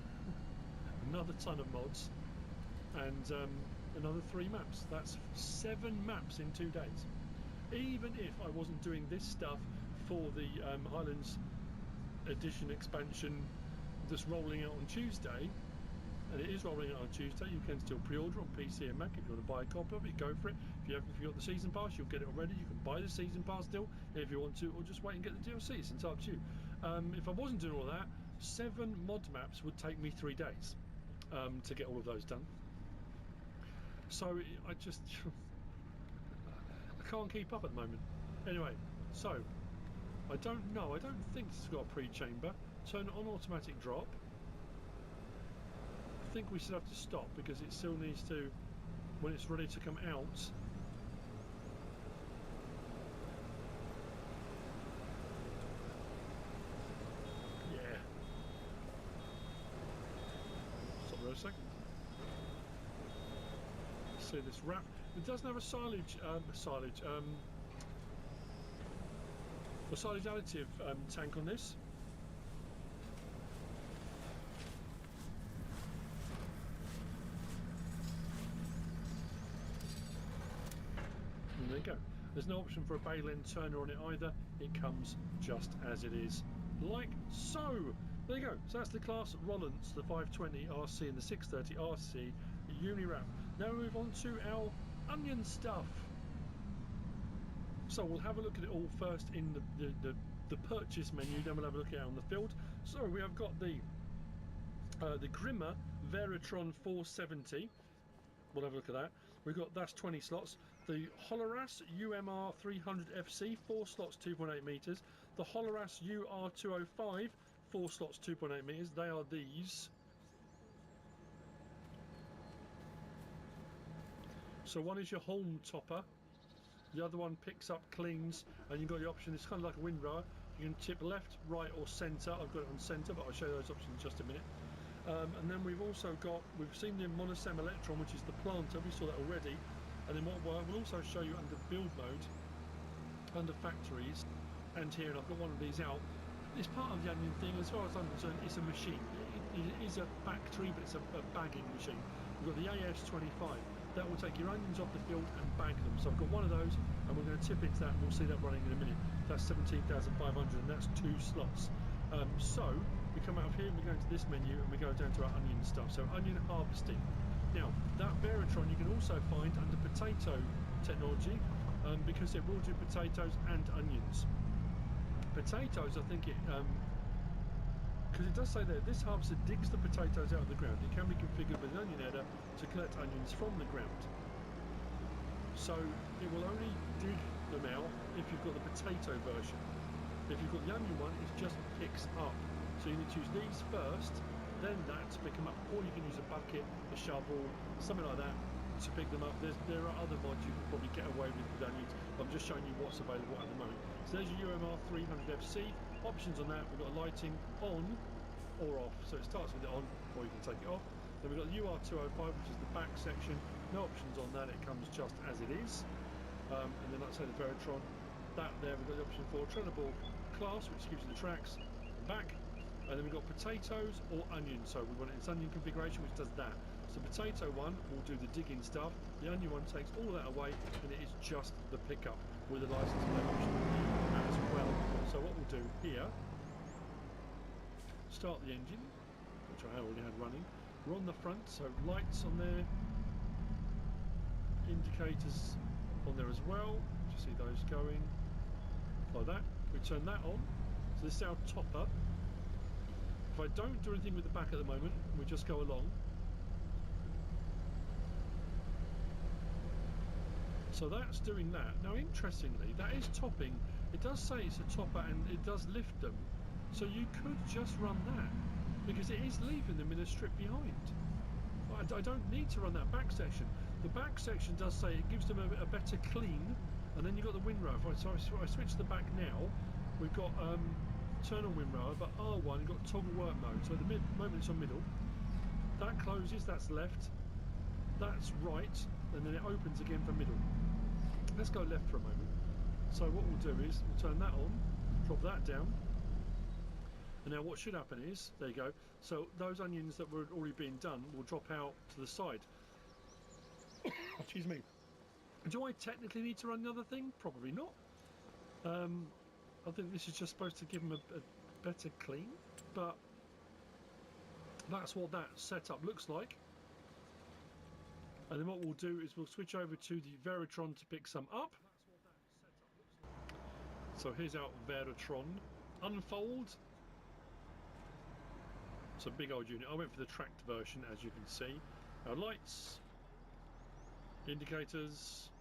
another ton of mods and another 3 maps. That's 7 maps in 2 days. Even if I wasn't doing this stuff for the Highlands edition expansion that's rolling out on Tuesday, and it is rolling out on Tuesday, you can still pre-order on PC and Mac if you want to buy a copy of it. Go for it. If you've got the season pass, you'll get it already. You can buy the season pass still if you want to, or just wait and get the DLC. It's up to you. If I wasn't doing all that, 7 mod maps would take me 3 days to get all of those done. So I just I can't keep up at the moment. Anyway, so I don't know. I don't think it's got a pre-chamber. Turn it on automatic drop. I think we should have to stop because it still needs to, when it's ready to come out. Yeah. Stop there a second. See this wrap. It doesn't have a silage additive tank on this. And there you go. There's no option for a bale end turner on it either. It comes just as it is, like so. There you go. So that's the Class Rollants, the 520 RC and the 630 RC Unirap. Now we move on to our onion stuff. So we'll have a look at it all first in the purchase menu, then we'll have a look at it on the field. So we have got the Grimmer Veritron 470. We'll have a look at that. We've got, that's 20 slots. The Holoras UMR 300 FC, 4 slots, 2.8 metres. the Holoras UR205, 4 slots, 2.8 metres. They are these. So one is your home topper, the other one picks up, cleans, and you've got the option, it's kind of like a windrower. You can tip left, right or centre. I've got it on centre, but I'll show you those options in just a minute. And then we've also got, we've seen the Monosem Electron, which is the planter, we saw that already. And then what we'll also show you under build mode, under factories, and here, and I've got one of these out. It's part of the onion thing, as far as I'm concerned, it's a machine. It is a factory, but it's a bagging machine. We've got the FS25. That will take your onions off the field and bag them. So I've got one of those, and we're going to tip into that, and we'll see that running in a minute. That's 17,500, and that's 2 slots. So we come out of here, and we go into this menu, and we go down to our onion stuff. So onion harvesting. Now, that Veritron you can also find under potato technology, because it will do potatoes and onions. Potatoes, I think it, because it does say there, this harvester digs the potatoes out of the ground. It can be configured with an onion header to collect onions from the ground. So it will only dig them out if you've got the potato version. If you've got the onion one, it just picks up. So you need to use these first, then that to pick them up, or you can use a bucket, a shovel, something like that to pick them up. There are other mods you can probably get away with onions. I'm just showing you what's available at the moment. So there's your UMR 300FC. Options on that, we've got lighting on or off. So it starts with it on, or you can take it off. Then we've got the UR205, which is the back section. No options on that, it comes just as it is. And then like I say, the Veritron, that there, we've got the option for trainable class, which gives you the tracks and back. And then we've got potatoes or onions. So we want its onion configuration, which does that. So the potato one will do the digging stuff. The onion one takes all that away, and it is just the pickup with the license plate option as well. So what we'll do here, start the engine, which I already had running. We're on the front, so lights on there, indicators on there as well. You see those going like that. We turn that on. So this is our topper. If I don't do anything with the back at the moment, we just go along. So that's doing that. Now interestingly, that is topping. It does say it's a topper and it does lift them. So you could just run that, because it is leaving them in a strip behind. I don't need to run that back section. The back section does say it gives them a better clean, and then you've got the windrower. So I switch the back now. We've got turn on windrower, but R1, you've got toggle work mode. So at the moment it's on middle. That closes, that's left. That's right, and then it opens again for middle. Let's go left for a moment. So what we'll do is we'll turn that on, drop that down. And now what should happen is, there you go, so those onions that were already being done will drop out to the side. Excuse me. Do I technically need to run the other thing? Probably not. I think this is just supposed to give them a better clean, but that's what that setup looks like. And then what we'll do is we'll switch over to the Veritron to pick some up. So here's our Veritron. Unfold. It's a big old unit. I went for the tracked version, as you can see. Our lights, indicators,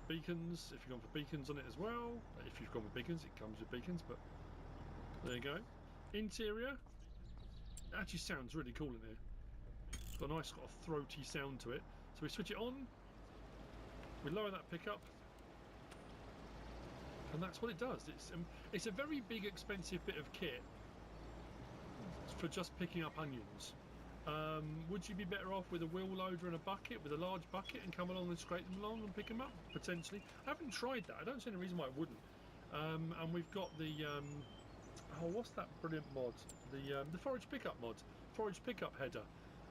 beacons, if you've gone for beacons on it as well. If you've gone for beacons, it comes with beacons, but there you go. Interior, it actually sounds really cool in here. It's got a nice, got a throaty sound to it. So we switch it on, we lower that pickup, and that's what it does. It's a very big, expensive bit of kit for just picking up onions. Would you be better off with a wheel loader and a bucket, with a large bucket, and come along and scrape them along and pick them up? Potentially. I haven't tried that. I don't see any reason why I wouldn't. And we've got the oh, what's that brilliant mod? The forage pickup mod, forage pickup header.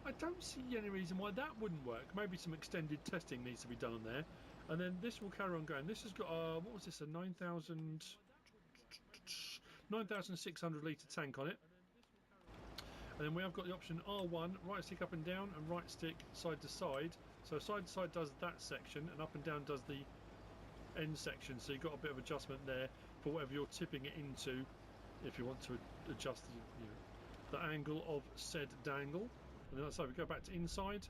I don't see any reason why that wouldn't work. Maybe some extended testing needs to be done on there. And then this will carry on going. This has got what was this? A 9,600 litre tank on it. And then we have got the option R1, right stick up and down, and right stick side to side. So side to side does that section, and up and down does the end section. So you've got a bit of adjustment there for whatever you're tipping it into, if you want to adjust the angle of said dangle. And then so we go back to inside.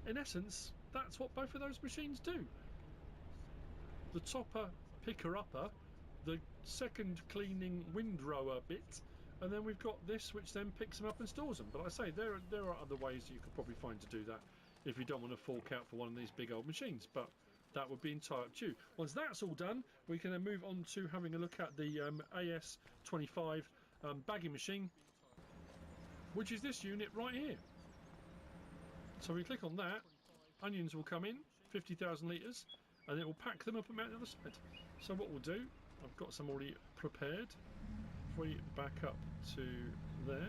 In essence, that's what both of those machines do. The topper picker upper, the second cleaning windrower bit, and then we've got this which then picks them up and stores them. But I say there are other ways that you could probably find to do that if you don't want to fork out for one of these big old machines, but that would be entirely up to you. Once that's all done, we can then move on to having a look at the AS25 bagging machine, which is this unit right here. So we click on that, onions will come in, 50,000 litres, and it will pack them up and out the other side. So what we'll do, I've got some already prepared. If we back up to there.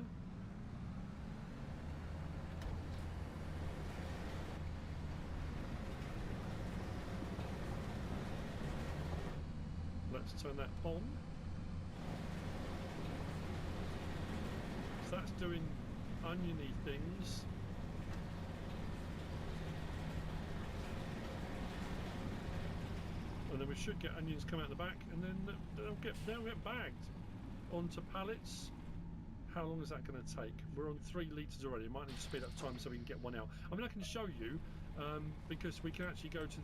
Let's turn that on. So that's doing oniony things. And then we should get onions come out the back, and then they'll get bagged onto pallets. How long is that going to take? We're on 3 litres already. I might need to speed up time so we can get one out. I mean, I can show you because we can actually go to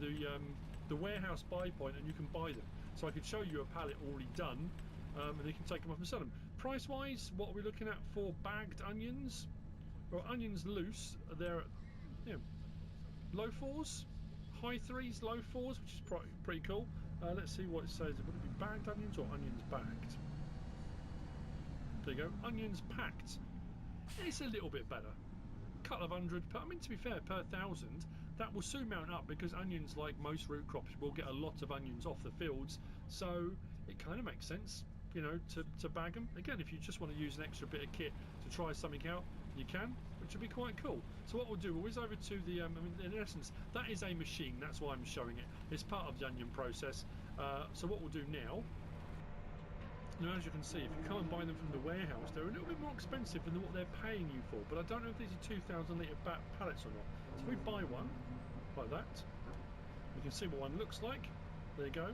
the warehouse buy point and you can buy them. So I could show you a pallet already done, and you can take them off and sell them. Price wise, what are we looking at for bagged onions? Well, onions loose, they're at, low 4s, high 3s, low 4s, which is pretty cool. Let's see what it says. Would it be bagged onions or onions bagged? There you go, onions packed. It's a little bit better. Couple of hundred, I mean, to be fair, per 1,000, that will soon mount up because onions, like most root crops, will get a lot of onions off the fields. So it kind of makes sense, to bag them. Again, if you just want to use an extra bit of kit to try something out, you can, which would be quite cool. So what we'll do, we'll whiz over to the, in essence, that is a machine. That's why I'm showing it. It's part of the onion process. So what we'll do now, as you can see, if you come and buy them from the warehouse, they're a little bit more expensive than what they're paying you for. But I don't know if these are 2,000 litre pallets or not. So if we buy one like that, we can see what one looks like. There you go.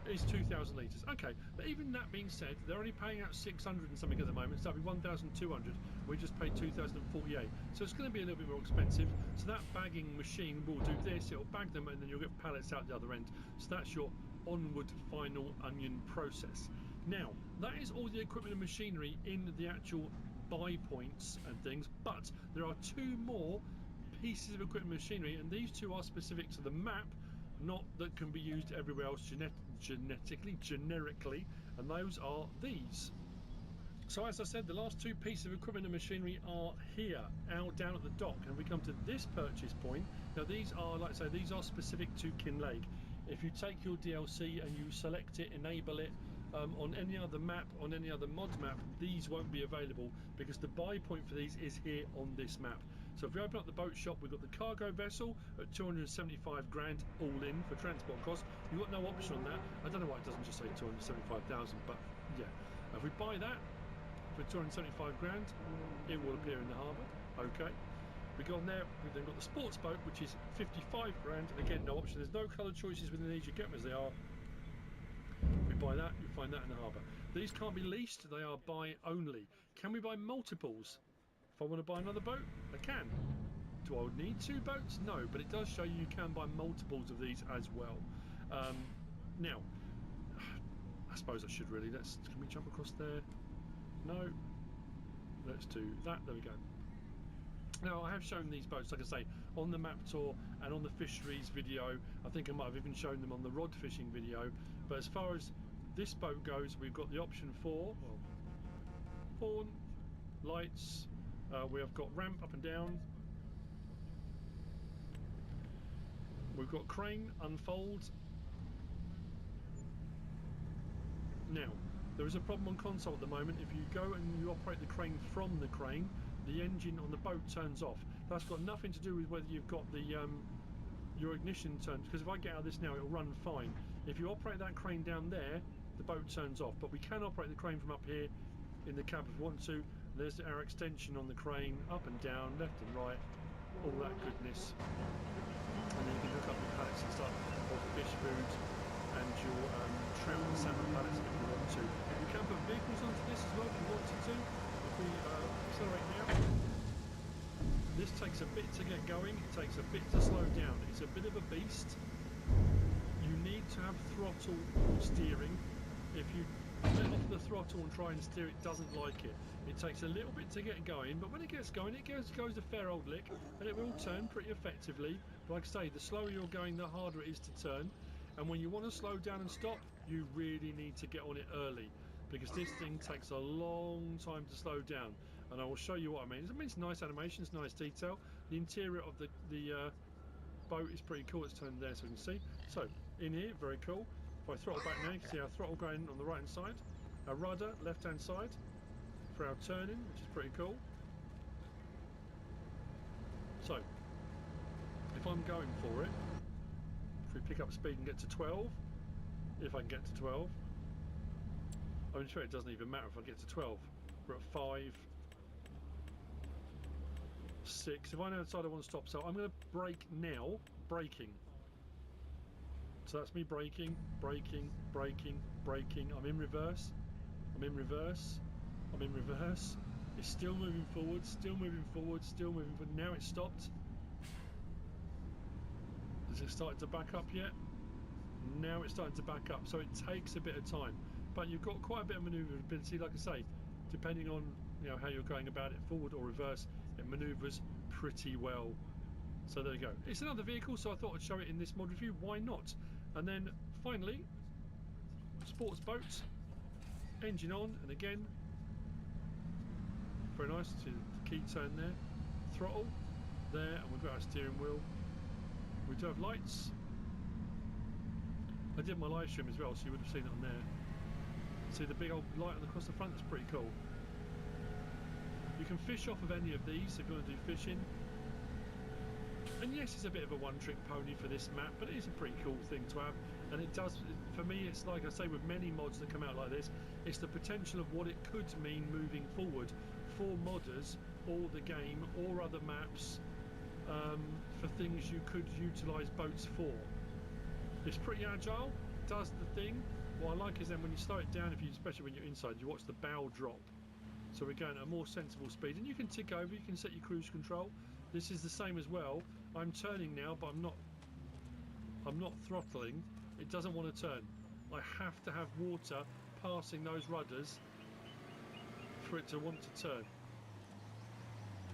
It's 2,000 litres. Okay, but even that being said, they're only paying out 600 and something at the moment, so that'll be 1,200. We just paid 2,048, so it's going to be a little bit more expensive. So that bagging machine will do this, it'll bag them and then you'll get pallets out the other end. So that's your onward final onion process. Now, that is all the equipment and machinery in the actual buy points and things, but there are 2 more pieces of equipment and machinery, and these 2 are specific to the map, not that can be used everywhere else generically, and those are these. So as I said, the last 2 pieces of equipment and machinery are here, out down at the dock, and we come to this purchase point. Now these are, like I say, these are specific to Kinlaig. If you take your DLC and you select it, enable it, on any other map, on any other mods map, these won't be available because the buy point for these is here on this map. So if we open up the boat shop, we've got the cargo vessel at 275 grand all in for transport costs. You've got no option on that. I don't know why it doesn't just say 275,000, but yeah. If we buy that for 275 grand, it will appear in the harbour. Okay. We go on there, we've then got the sports boat, which is 55 grand, and again, no option. There's no colour choices within these, you get them as they are. If we buy that, you find that in the harbour. These can't be leased, they are buy only. Can we buy multiples? If I want to buy another boat, I can. Do I need 2 boats? No, but it does show you can buy multiples of these as well. Now, I suppose I should really, can we jump across there? No. Let's do that, there we go. Now, I have shown these boats, like I say, on the map tour and on the fisheries video. I think I might have even shown them on the rod fishing video. But as far as this boat goes, we've got the option for horn, lights, we have got ramp up and down. We've got crane, unfold. Now, there is a problem on console at the moment. If you go and you operate the crane from the crane, the engine on the boat turns off. That's got nothing to do with whether you've got the your ignition turned, because if I get out of this now, it'll run fine. If you operate that crane down there, the boat turns off. But we can operate the crane from up here in the cab if we want to. There's our extension on the crane, up and down, left and right, all that goodness. And then you can hook up your pallets and stuff, or fish food, and your trout and salmon pallets if you want to. You can put vehicles onto this as well if you wanted to. If we accelerate now, this takes a bit to get going, it takes a bit to slow down. It's a bit of a beast. You need to have throttle steering If you let off the throttle and try and steer, it doesn't like it. It takes a little bit to get going, but when it gets going, it goes a fair old lick, and it will turn pretty effectively. But like I say, the slower you're going, the harder it is to turn. And when you want to slow down and stop, you really need to get on it early, because this thing takes a long time to slow down. And I will show you what I mean. It's nice animations, nice detail. The interior of the boat is pretty cool. It's turned there so we can see. So in here, very cool. If I throttle back now, you can see our throttle going on the right hand side, our rudder left hand side for our turning, which is pretty cool. So if I'm going for it, if we pick up speed and get to 12, if I can get to 12, I'm sure it doesn't even matter if I get to 12. We're at 5, 6. If I know decide I want to stop, so I'm going to brake now, braking. So that's me braking, braking, braking, braking. I'm in reverse, I'm in reverse, I'm in reverse. It's still moving forward, still moving forward, still moving forward. Now it's stopped. Has it started to back up yet? Now it's starting to back up, so it takes a bit of time. But you've got quite a bit of manoeuvrability, like I say, depending on how you're going about it, forward or reverse, it manoeuvres pretty well. So there you go. It's another vehicle, so I thought I'd show it in this mod review. Why not? And then finally, sports boat, engine on, and again, very nice. See the key turn there, throttle there, and we've got our steering wheel. We do have lights. I did my live stream as well, so you would have seen it on there. See the big old light across the front? That's pretty cool. You can fish off of any of these if you want to do fishing. And yes, it's a bit of a one-trick pony for this map, but it is a pretty cool thing to have. And it does, for me, it's like I say with many mods that come out like this, it's the potential of what it could mean moving forward for modders or the game or other maps, for things you could utilise boats for. It's pretty agile, does the thing. What I like is then when you slow it down, especially when you're inside, you watch the bow drop. So we're going at a more sensible speed, and you can tick over, you can set your cruise control. This is the same as well. I'm turning now, but I'm not throttling. It doesn't want to turn. I have to have water passing those rudders for it to want to turn.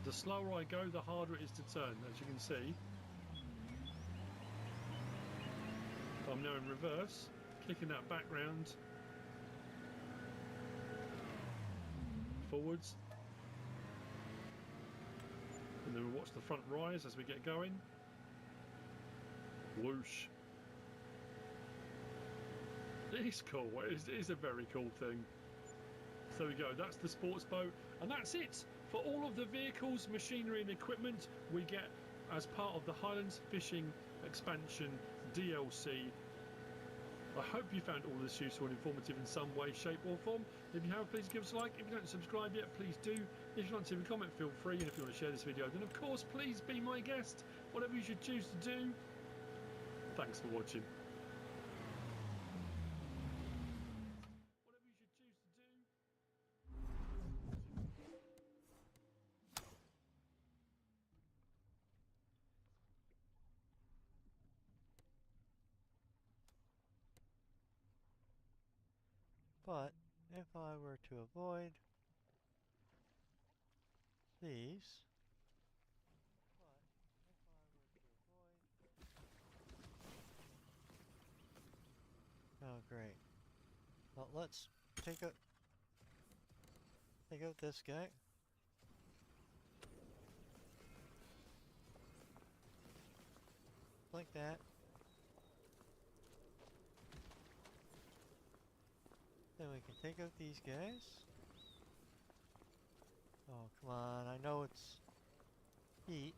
The slower I go, the harder it is to turn, as you can see. I'm now in reverse, kicking that back round, forwards, and then we'll watch the front rise as we get going. Whoosh. It is cool. It is a very cool thing. So there we go. That's the sports boat, and that's it for all of the vehicles, machinery, and equipment we get as part of the Highlands Fishing Expansion DLC. I hope you found all this useful and informative in some way, shape or form. If you have, please give us a like. If you don't subscribe yet, please do. If you want to leave a comment, feel free. And if you want to share this video, then of course, please be my guest. Whatever you should choose to do. Thanks for watching. Whatever you should choose to do. But if I were to avoid these, oh great. Well, let's take out this guy. Like that. Then we can take out these guys. Oh, come on. I know it's heat.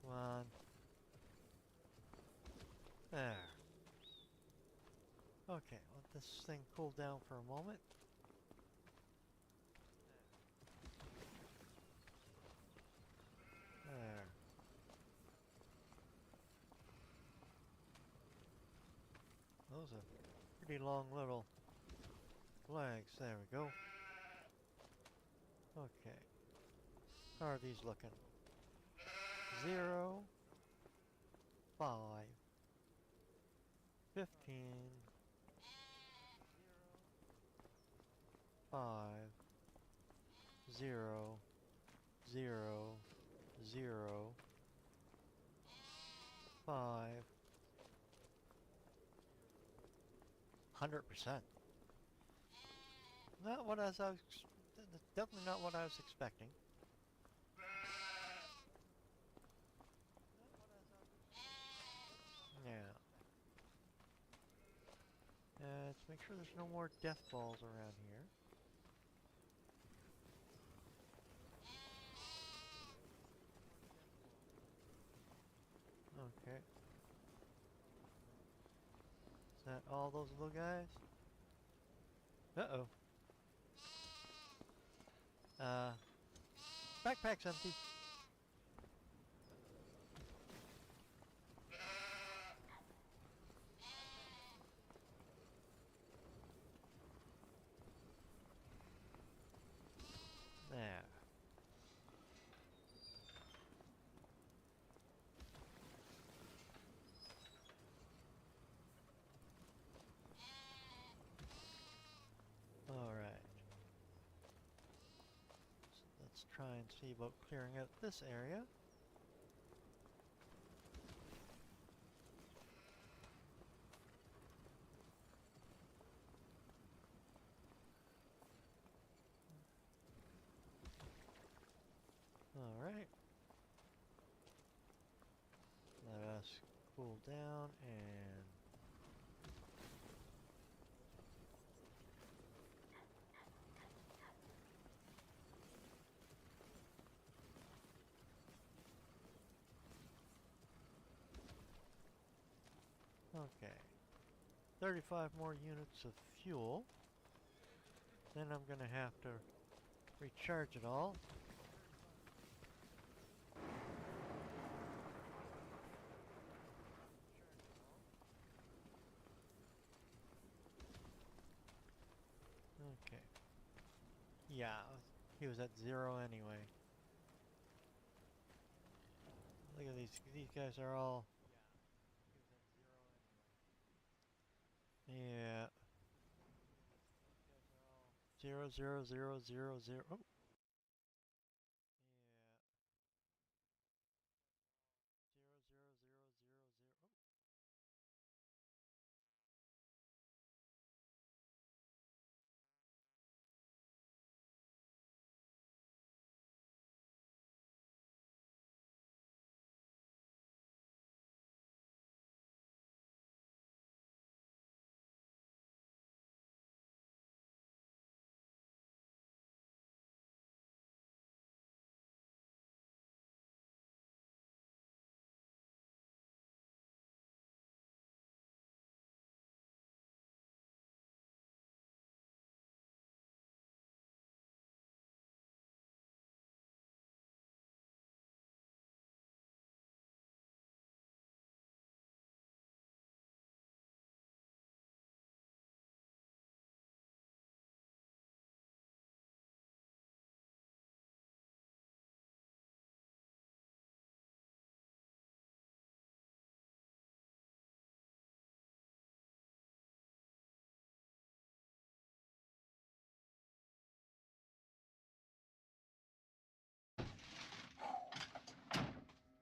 Come on. There. Okay, let this thing cool down for a moment. There. Those are pretty long little legs. There we go. Okay. How are these looking? 0, 5, 15, 5, 0, 0, 0, 5, 100%. Not what I was, definitely not what I was expecting. Yeah. Let's make sure there's no more death balls around here. Okay. Is that all those little guys? Uh-oh. Backpack's empty. There. Alright. So let's try and see about clearing out this area. Alright. Let us cool down and... Okay. 35 more units of fuel. Then I'm gonna have to recharge it all. Okay. Yeah, he was at 0 anyway. Look at these guys are all... Yeah. 0, 0, 0, 0, 0. Oh.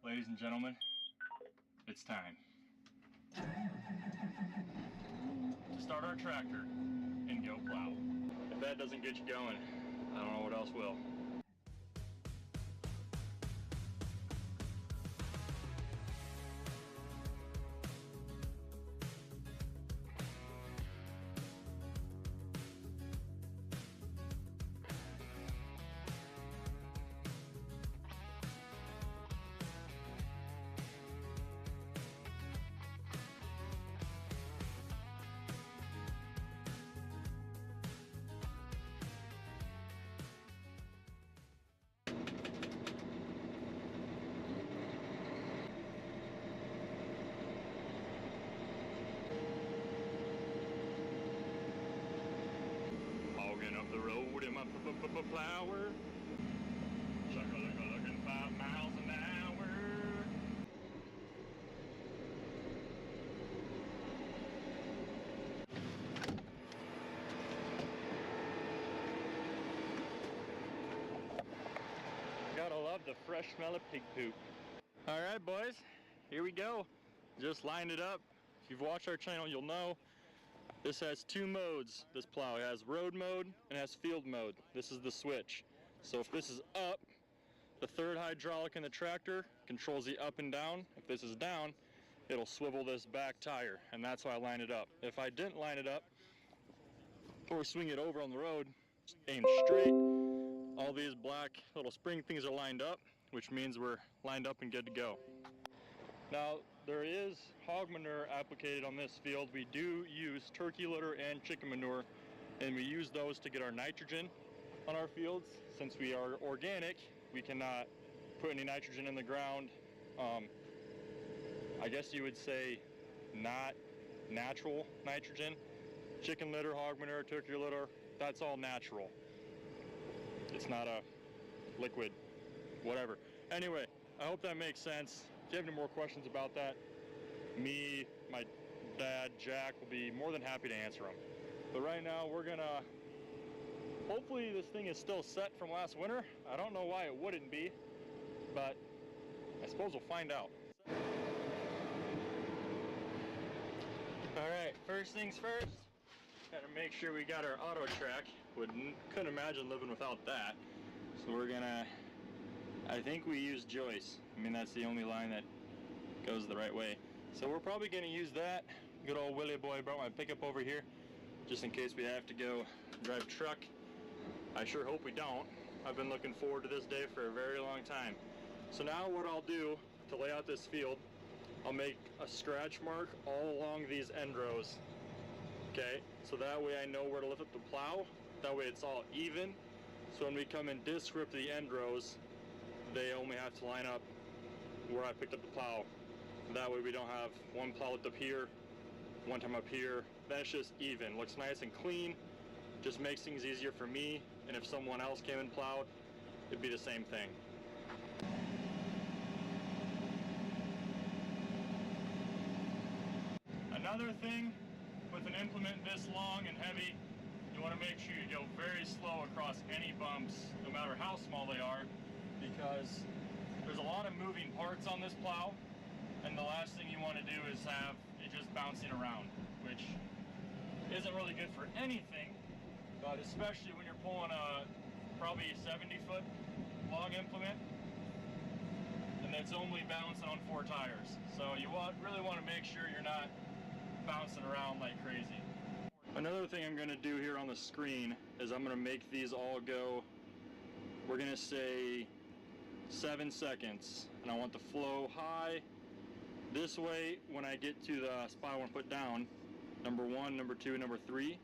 Ladies and gentlemen, it's time to start our tractor and go plow. If that doesn't get you going, I don't know what else will. Hogging up the road in my plower. Shaka-laka-laka. miles an hour. Gotta love the fresh smell of pig poop. All right, boys, here we go. Just lined it up. If you've watched our channel, you'll know this has two modes. This plow has road mode and has field mode. This is the switch. So if this is up, the third hydraulic in the tractor controls the up and down. If this is down, it'll swivel this back tire, and that's why I lined it up. If I didn't line it up or swing it over on the road, aim straight, all these black little spring things are lined up, which means we're lined up and good to go. Now, there is hog manure applicated on this field. We do use turkey litter and chicken manure, and we use those to get our nitrogen on our fields. Since we are organic, we cannot put any nitrogen in the ground. I guess you would say not natural nitrogen. Chicken litter, hog manure, turkey litter, that's all natural. It's not a liquid, whatever. Anyway, I hope that makes sense. If you have any more questions about that, me, my dad, Jack, will be more than happy to answer them. But right now, we're gonna, hopefully this thing is still set from last winter. I don't know why it wouldn't be, but I suppose we'll find out. All right, first things first, gotta make sure we got our auto track. Couldn't imagine living without that. So we're gonna, I think we use Joyce. I mean, that's the only line that goes the right way. So we're probably gonna use that. Good old Willie boy brought my pickup over here, just in case we have to go drive truck. I sure hope we don't. I've been looking forward to this day for a very long time. So now what I'll do to lay out this field, I'll make a scratch mark all along these end rows. Okay, so that way I know where to lift up the plow. That way it's all even. So when we come and disc rip the end rows, they only have to line up where I picked up the plow. That way we don't have one plow lift up here, one time up here. Then it's just even. Looks nice and clean. Just makes things easier for me. And if someone else came and plowed, it'd be the same thing. Another thing with an implement this long and heavy, you want to make sure you go very slow across any bumps, no matter how small they are, because there's a lot of moving parts on this plow, and the last thing you want to do is have it just bouncing around, which isn't really good for anything, but especially when you're pulling a probably 70-foot long implement, and it's only bouncing on 4 tires. So you really want to make sure you're not bouncing around like crazy. Another thing I'm going to do here on the screen is I'm going to make these all go, we're going to say 7 seconds, and I want the flow high. This way, when I get to the spot I want to put down, number 1, number 2, number 3,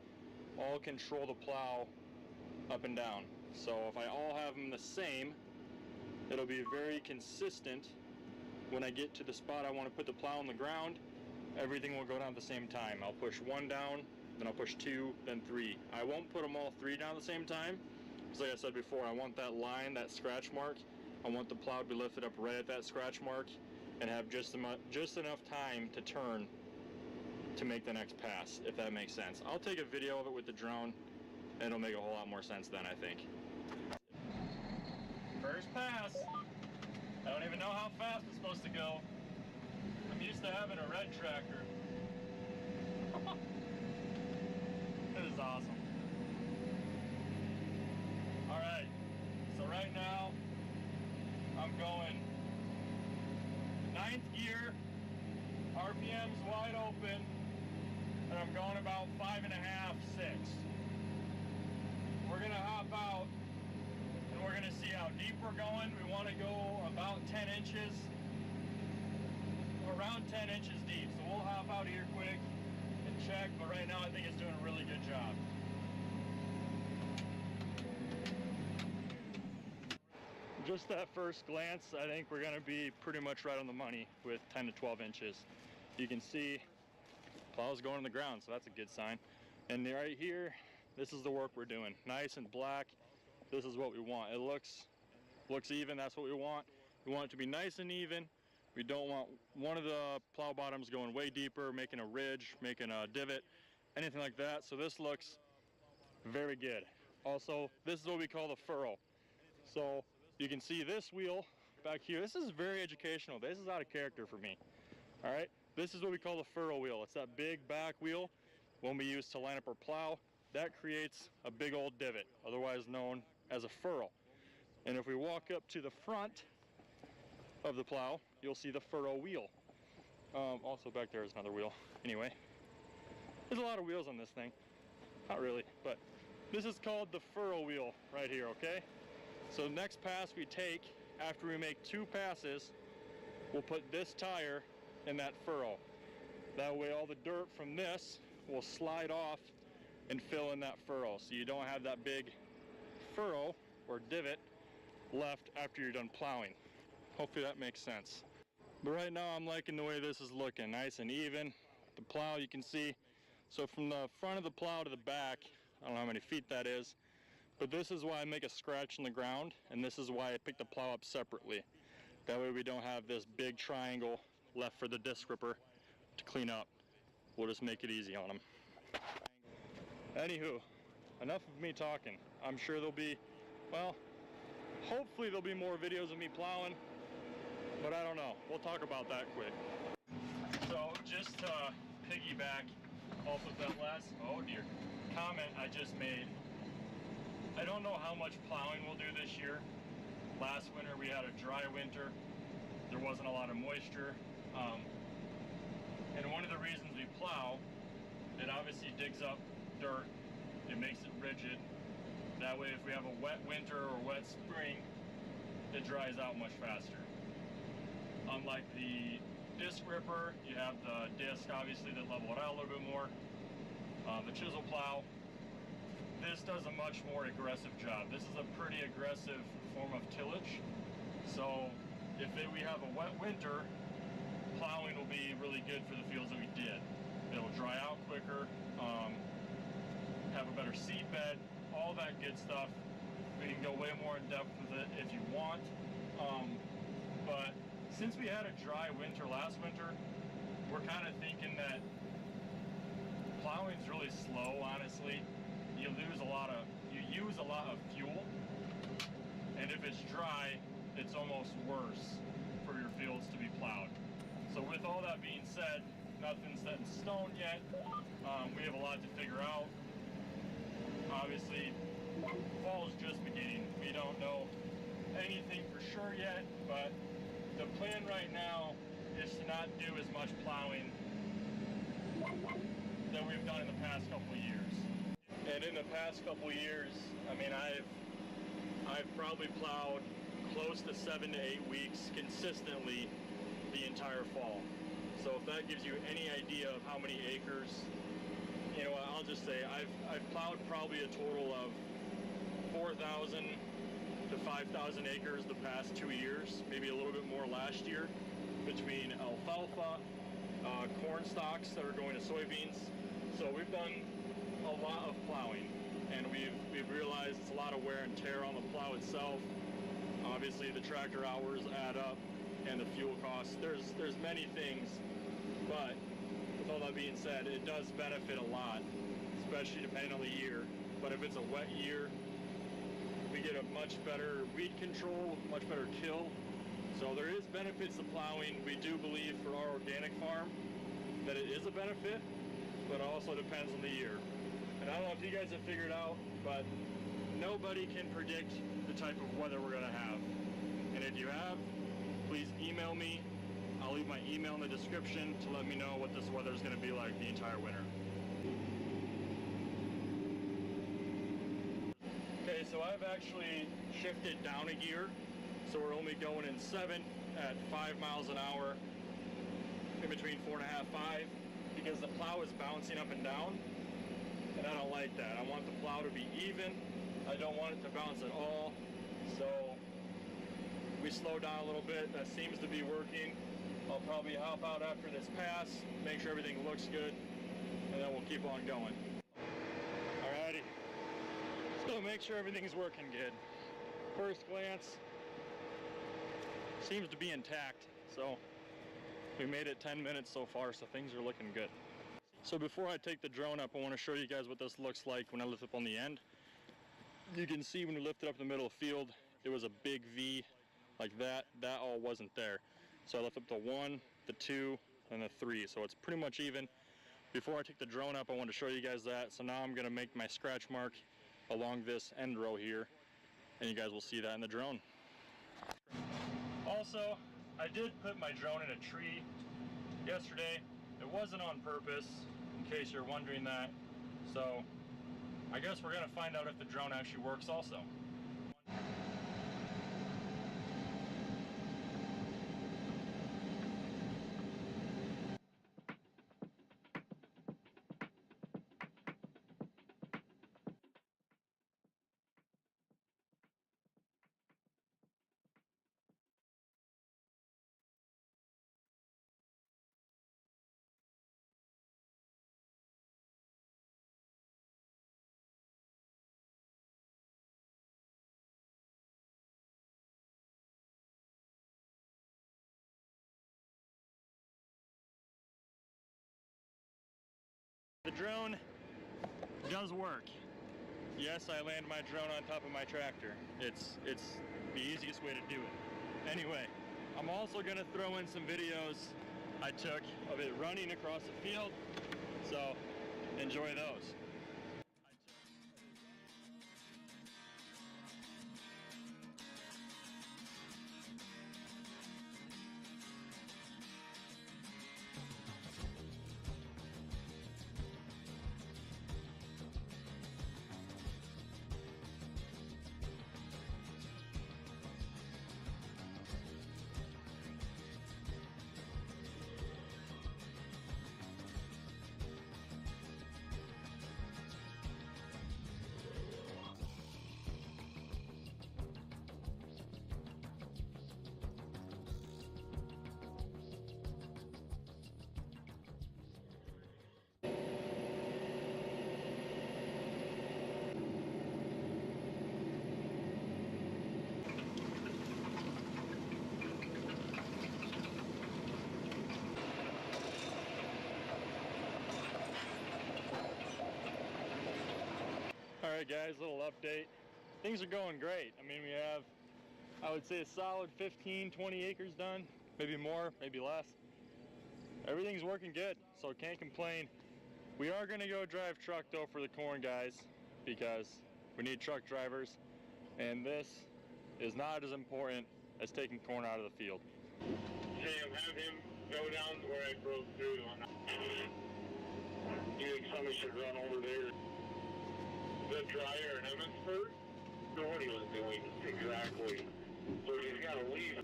all control the plow up and down. So if I all have them the same, it'll be very consistent. When I get to the spot I want to put the plow on the ground, everything will go down at the same time. I'll push 1 down, then I'll push 2, then 3. I won't put them all 3 down at the same time, because like I said before, I want that line, that scratch mark, I want the plow to be lifted up right at that scratch mark and have just enough time to turn to make the next pass, if that makes sense. I'll take a video of it with the drone, and it'll make a whole lot more sense then, I think. First pass. I don't even know how fast it's supposed to go. I'm used to having a red tractor. This is awesome. Alright, so right now, I'm going 9th gear, RPM's wide open, and I'm going about 5.5, 6. We're gonna hop out, and we're gonna see how deep we're going. We wanna go about 10 inches, around 10 inches deep. So we'll hop out here quick and check, but right now I think it's doing a really good job. Just that first glance, I think we're gonna be pretty much right on the money with 10 to 12 inches. You can see plow's going in the ground, so that's a good sign. And right here, this is the work we're doing. Nice and black, this is what we want. It looks even, that's what we want. We want it to be nice and even. We don't want one of the plow bottoms going way deeper, making a ridge, making a divot, anything like that. So this looks very good. Also, this is what we call the furrow. So you can see this wheel back here. This is very educational. This is out of character for me. All right, this is what we call the furrow wheel. It's that big back wheel when we use to line up our plow. That creates a big old divot, otherwise known as a furrow. And if we walk up to the front of the plow, you'll see the furrow wheel. Also back there is another wheel. Anyway, there's a lot of wheels on this thing. Not really, but this is called the furrow wheel right here, okay? So next pass we take, after we make 2 passes, we'll put this tire in that furrow. That way all the dirt from this will slide off and fill in that furrow, so you don't have that big furrow or divot left after you're done plowing. Hopefully that makes sense. But right now I'm liking the way this is looking, nice and even. The plow, you can see, so from the front of the plow to the back, I don't know how many feet that is, but this is why I make a scratch in the ground, and this is why I pick the plow up separately. That way we don't have this big triangle left for the disc ripper to clean up. We'll just make it easy on them. Anywho, enough of me talking. I'm sure there'll be, well, hopefully there'll be more videos of me plowing, but I don't know. We'll talk about that quick. So just to piggyback off of that last, oh dear, comment I just made. I don't know how much plowing we'll do this year. Last winter we had a dry winter. There wasn't a lot of moisture. And one of the reasons we plow, it obviously digs up dirt. It makes it rigid. That way if we have a wet winter or wet spring, it dries out much faster. Unlike the disc ripper, you have the disc obviously that level it out a little bit more. The chisel plow, this does a much more aggressive job. This is a pretty aggressive form of tillage. So if we have a wet winter, plowing will be really good for the fields that we did. It'll dry out quicker, have a better seed bed, all that good stuff. We can go way more in depth with it if you want. But since we had a dry winter last winter, we're kind of thinking that plowing's really slow, honestly. You use a lot of fuel, and if it's dry, it's almost worse for your fields to be plowed. So with all that being said, nothing's set in stone yet. We have a lot to figure out. Obviously, fall's just beginning. We don't know anything for sure yet, but the plan right now is to not do as much plowing that we've done in the past couple of years. And in the past couple of years, I mean, I've probably plowed close to 7 to 8 weeks consistently the entire fall. So if that gives you any idea of how many acres, you know what, I'll just say I've plowed probably a total of 4,000 to 5,000 acres the past 2 years, maybe a little bit more last year, between alfalfa, corn stalks that are going to soybeans. So we've done a lot of plowing, and we've realized it's a lot of wear and tear on the plow itself. Obviously the tractor hours add up, and the fuel costs. There's many things, but with all that being said, it does benefit a lot, especially depending on the year. But if it's a wet year, we get a much better weed control, much better kill. So there is benefits to plowing. We do believe for our organic farm that it is a benefit, but it also depends on the year. And I don't know if you guys have figured out, but nobody can predict the type of weather we're gonna have. And if you have, please email me. I'll leave my email in the description to let me know what this weather is gonna be like the entire winter. Okay, so I've actually shifted down a gear. So we're only going in 7 at 5 miles an hour, in between 4.5, 5, because the plow is bouncing up and down, and I don't like that. I want the plow to be even. I don't want it to bounce at all. So we slow down a little bit. That seems to be working. I'll probably hop out after this pass, make sure everything looks good, and then we'll keep on going. Alrighty, so make sure everything's working good. First glance, seems to be intact. So we made it 10 minutes so far, so things are looking good. So before I take the drone up, I want to show you guys what this looks like when I lift up on the end. You can see when we lift it up in the middle of the field, it was a big V like that. That all wasn't there. So I lift up the 1, the 2, and the 3. So it's pretty much even. Before I take the drone up, I want to show you guys that. So now I'm going to make my scratch mark along this end row here, and you guys will see that in the drone. Also, I did put my drone in a tree yesterday. It wasn't on purpose, in case you're wondering that. So I guess we're going to find out if the drone actually works also. The drone does work. Yes, I land my drone on top of my tractor. It's the easiest way to do it. Anyway, I'm also going to throw in some videos I took of it running across the field, so enjoy those. Alright guys, little update. Things are going great. I mean, we have, I would say, a solid 15, 20 acres done. Maybe more, maybe less. Everything's working good, so can't complain. We are going to go drive truck though for the corn guys, because we need truck drivers, and this is not as important as taking corn out of the field. Sam, have him go down where I broke through. You think somebody should run over there? The dryer in Emmitsburg? Know what he was doing exactly. So he's got to leave.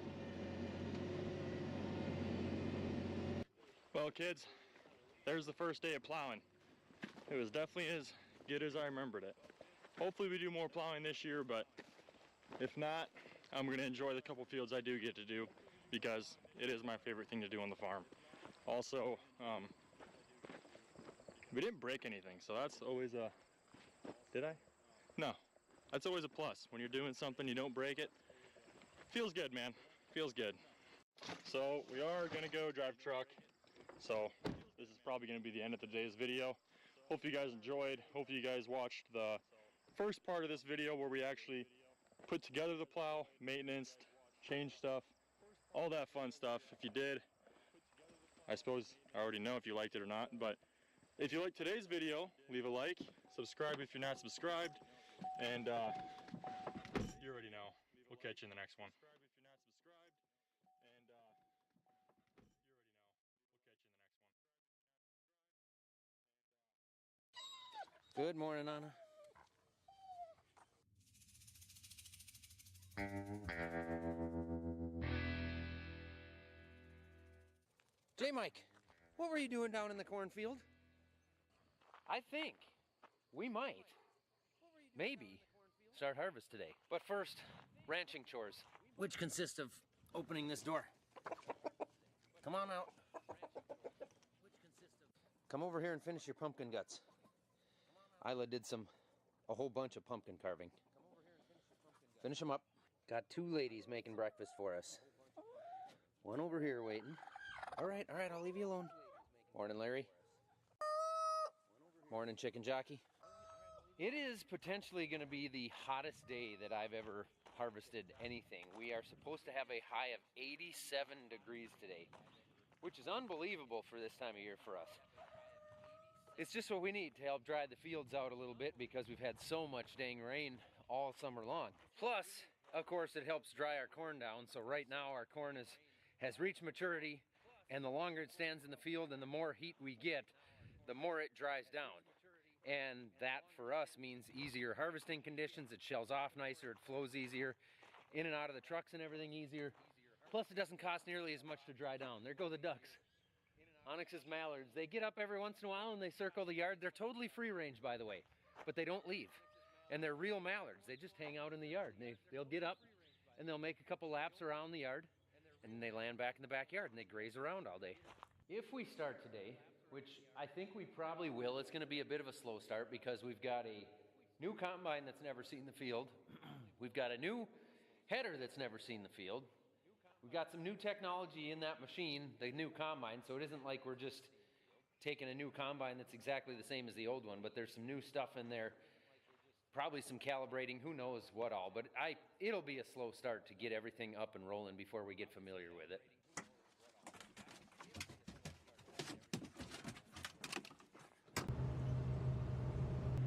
Well, kids, there's the first day of plowing. It was definitely as good as I remembered it. Hopefully we do more plowing this year, but if not, I'm going to enjoy the couple fields I do get to do, because it is my favorite thing to do on the farm. Also, we didn't break anything, so that's always a... Did I? No. That's always a plus. When you're doing something, you don't break it. Feels good, man. Feels good. So we are going to go drive truck. So this is probably going to be the end of today's video. Hope you guys enjoyed. Hope you guys watched the first part of this video where we actually put together the plow, maintenance, changed stuff, all that fun stuff. If you did, I suppose I already know if you liked it or not, but if you liked today's video, leave a like, subscribe if you're not subscribed, and you already know. We'll catch you in the next one. Good morning, Anna. J. Mike, what were you doing down in the cornfield? I think we might, maybe, start harvest today. But first, ranching chores. Which consist of opening this door. Come on out. Come over here and finish your pumpkin guts. Isla did a whole bunch of pumpkin carving. Finish them up. Got two ladies making breakfast for us. One over here waiting. All right, I'll leave you alone. Morning, Larry. Morning, Chicken Jockey. It is potentially going to be the hottest day that I've ever harvested anything. We are supposed to have a high of 87 degrees today, which is unbelievable for this time of year for us. It's just what we need to help dry the fields out a little bit because we've had so much dang rain all summer long. Plus, of course, it helps dry our corn down. So right now our corn has reached maturity, and the longer it stands in the field and the more heat we get, the more it dries down. And that for us means easier harvesting conditions. It shells off nicer, it flows easier, in and out of the trucks and everything easier. Plus it doesn't cost nearly as much to dry down. There go the ducks. Onyx's mallards. They get up every once in a while and they circle the yard. They're totally free range, by the way, but they don't leave. And they're real mallards. They just hang out in the yard. They'll get up and they'll make a couple laps around the yard and then they land back in the backyard and they graze around all day. If we start today, which I think we probably will, it's going to be a bit of a slow start because we've got a new combine that's never seen the field. We've got a new header that's never seen the field. We've got some new technology in that machine, the new combine, so it isn't like we're just taking a new combine that's exactly the same as the old one, but there's some new stuff in there, probably some calibrating, who knows what all, but it'll be a slow start to get everything up and rolling before we get familiar with it.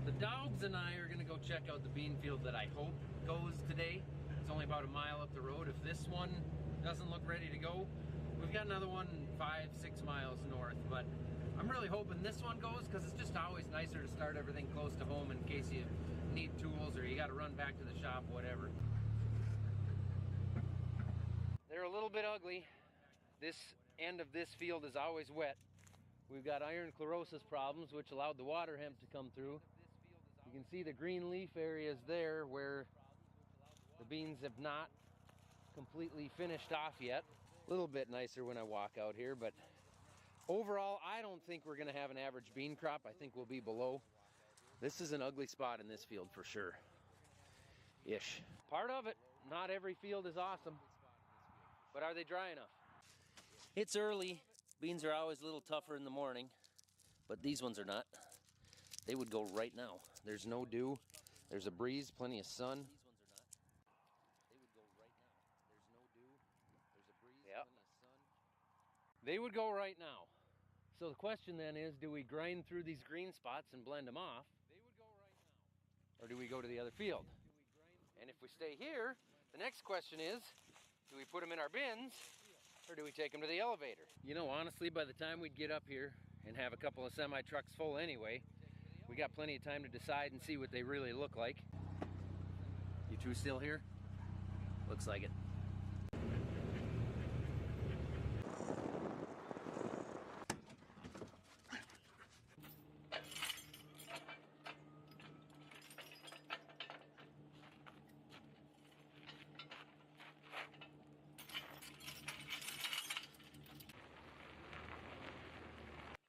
The dogs and I are going to go check out the bean field that I hope goes today. It's only about a mile up the road. If this one doesn't look ready to go, we've got another one 5-6 miles north, but I'm really hoping this one goes because it's just always nicer to start everything close to home in case you need tools or you got to run back to the shop, whatever. They're a little bit ugly. This end of this field is always wet. We've got iron chlorosis problems, which allowed the water hemp to come through. You can see the green leaf areas there where the beans have not completely finished off yet. A little bit nicer when I walk out here, but overall, I don't think we're gonna have an average bean crop. I think we'll be below. This is an ugly spot in this field for sure. Ish. Part of it, not every field is awesome, but are they dry enough? It's early. Beans are always a little tougher in the morning, but these ones are not. They would go right now. There's no dew. There's a breeze, plenty of sun. Yep. They would go right now. So the question then is, do we grind through these green spots and blend them off? Or do we go to the other field? And if we stay here, the next question is, do we put them in our bins or do we take them to the elevator? You know, honestly, by the time we'd get up here and have a couple of semi-trucks full anyway, we got plenty of time to decide and see what they really look like. You two still here? Looks like it.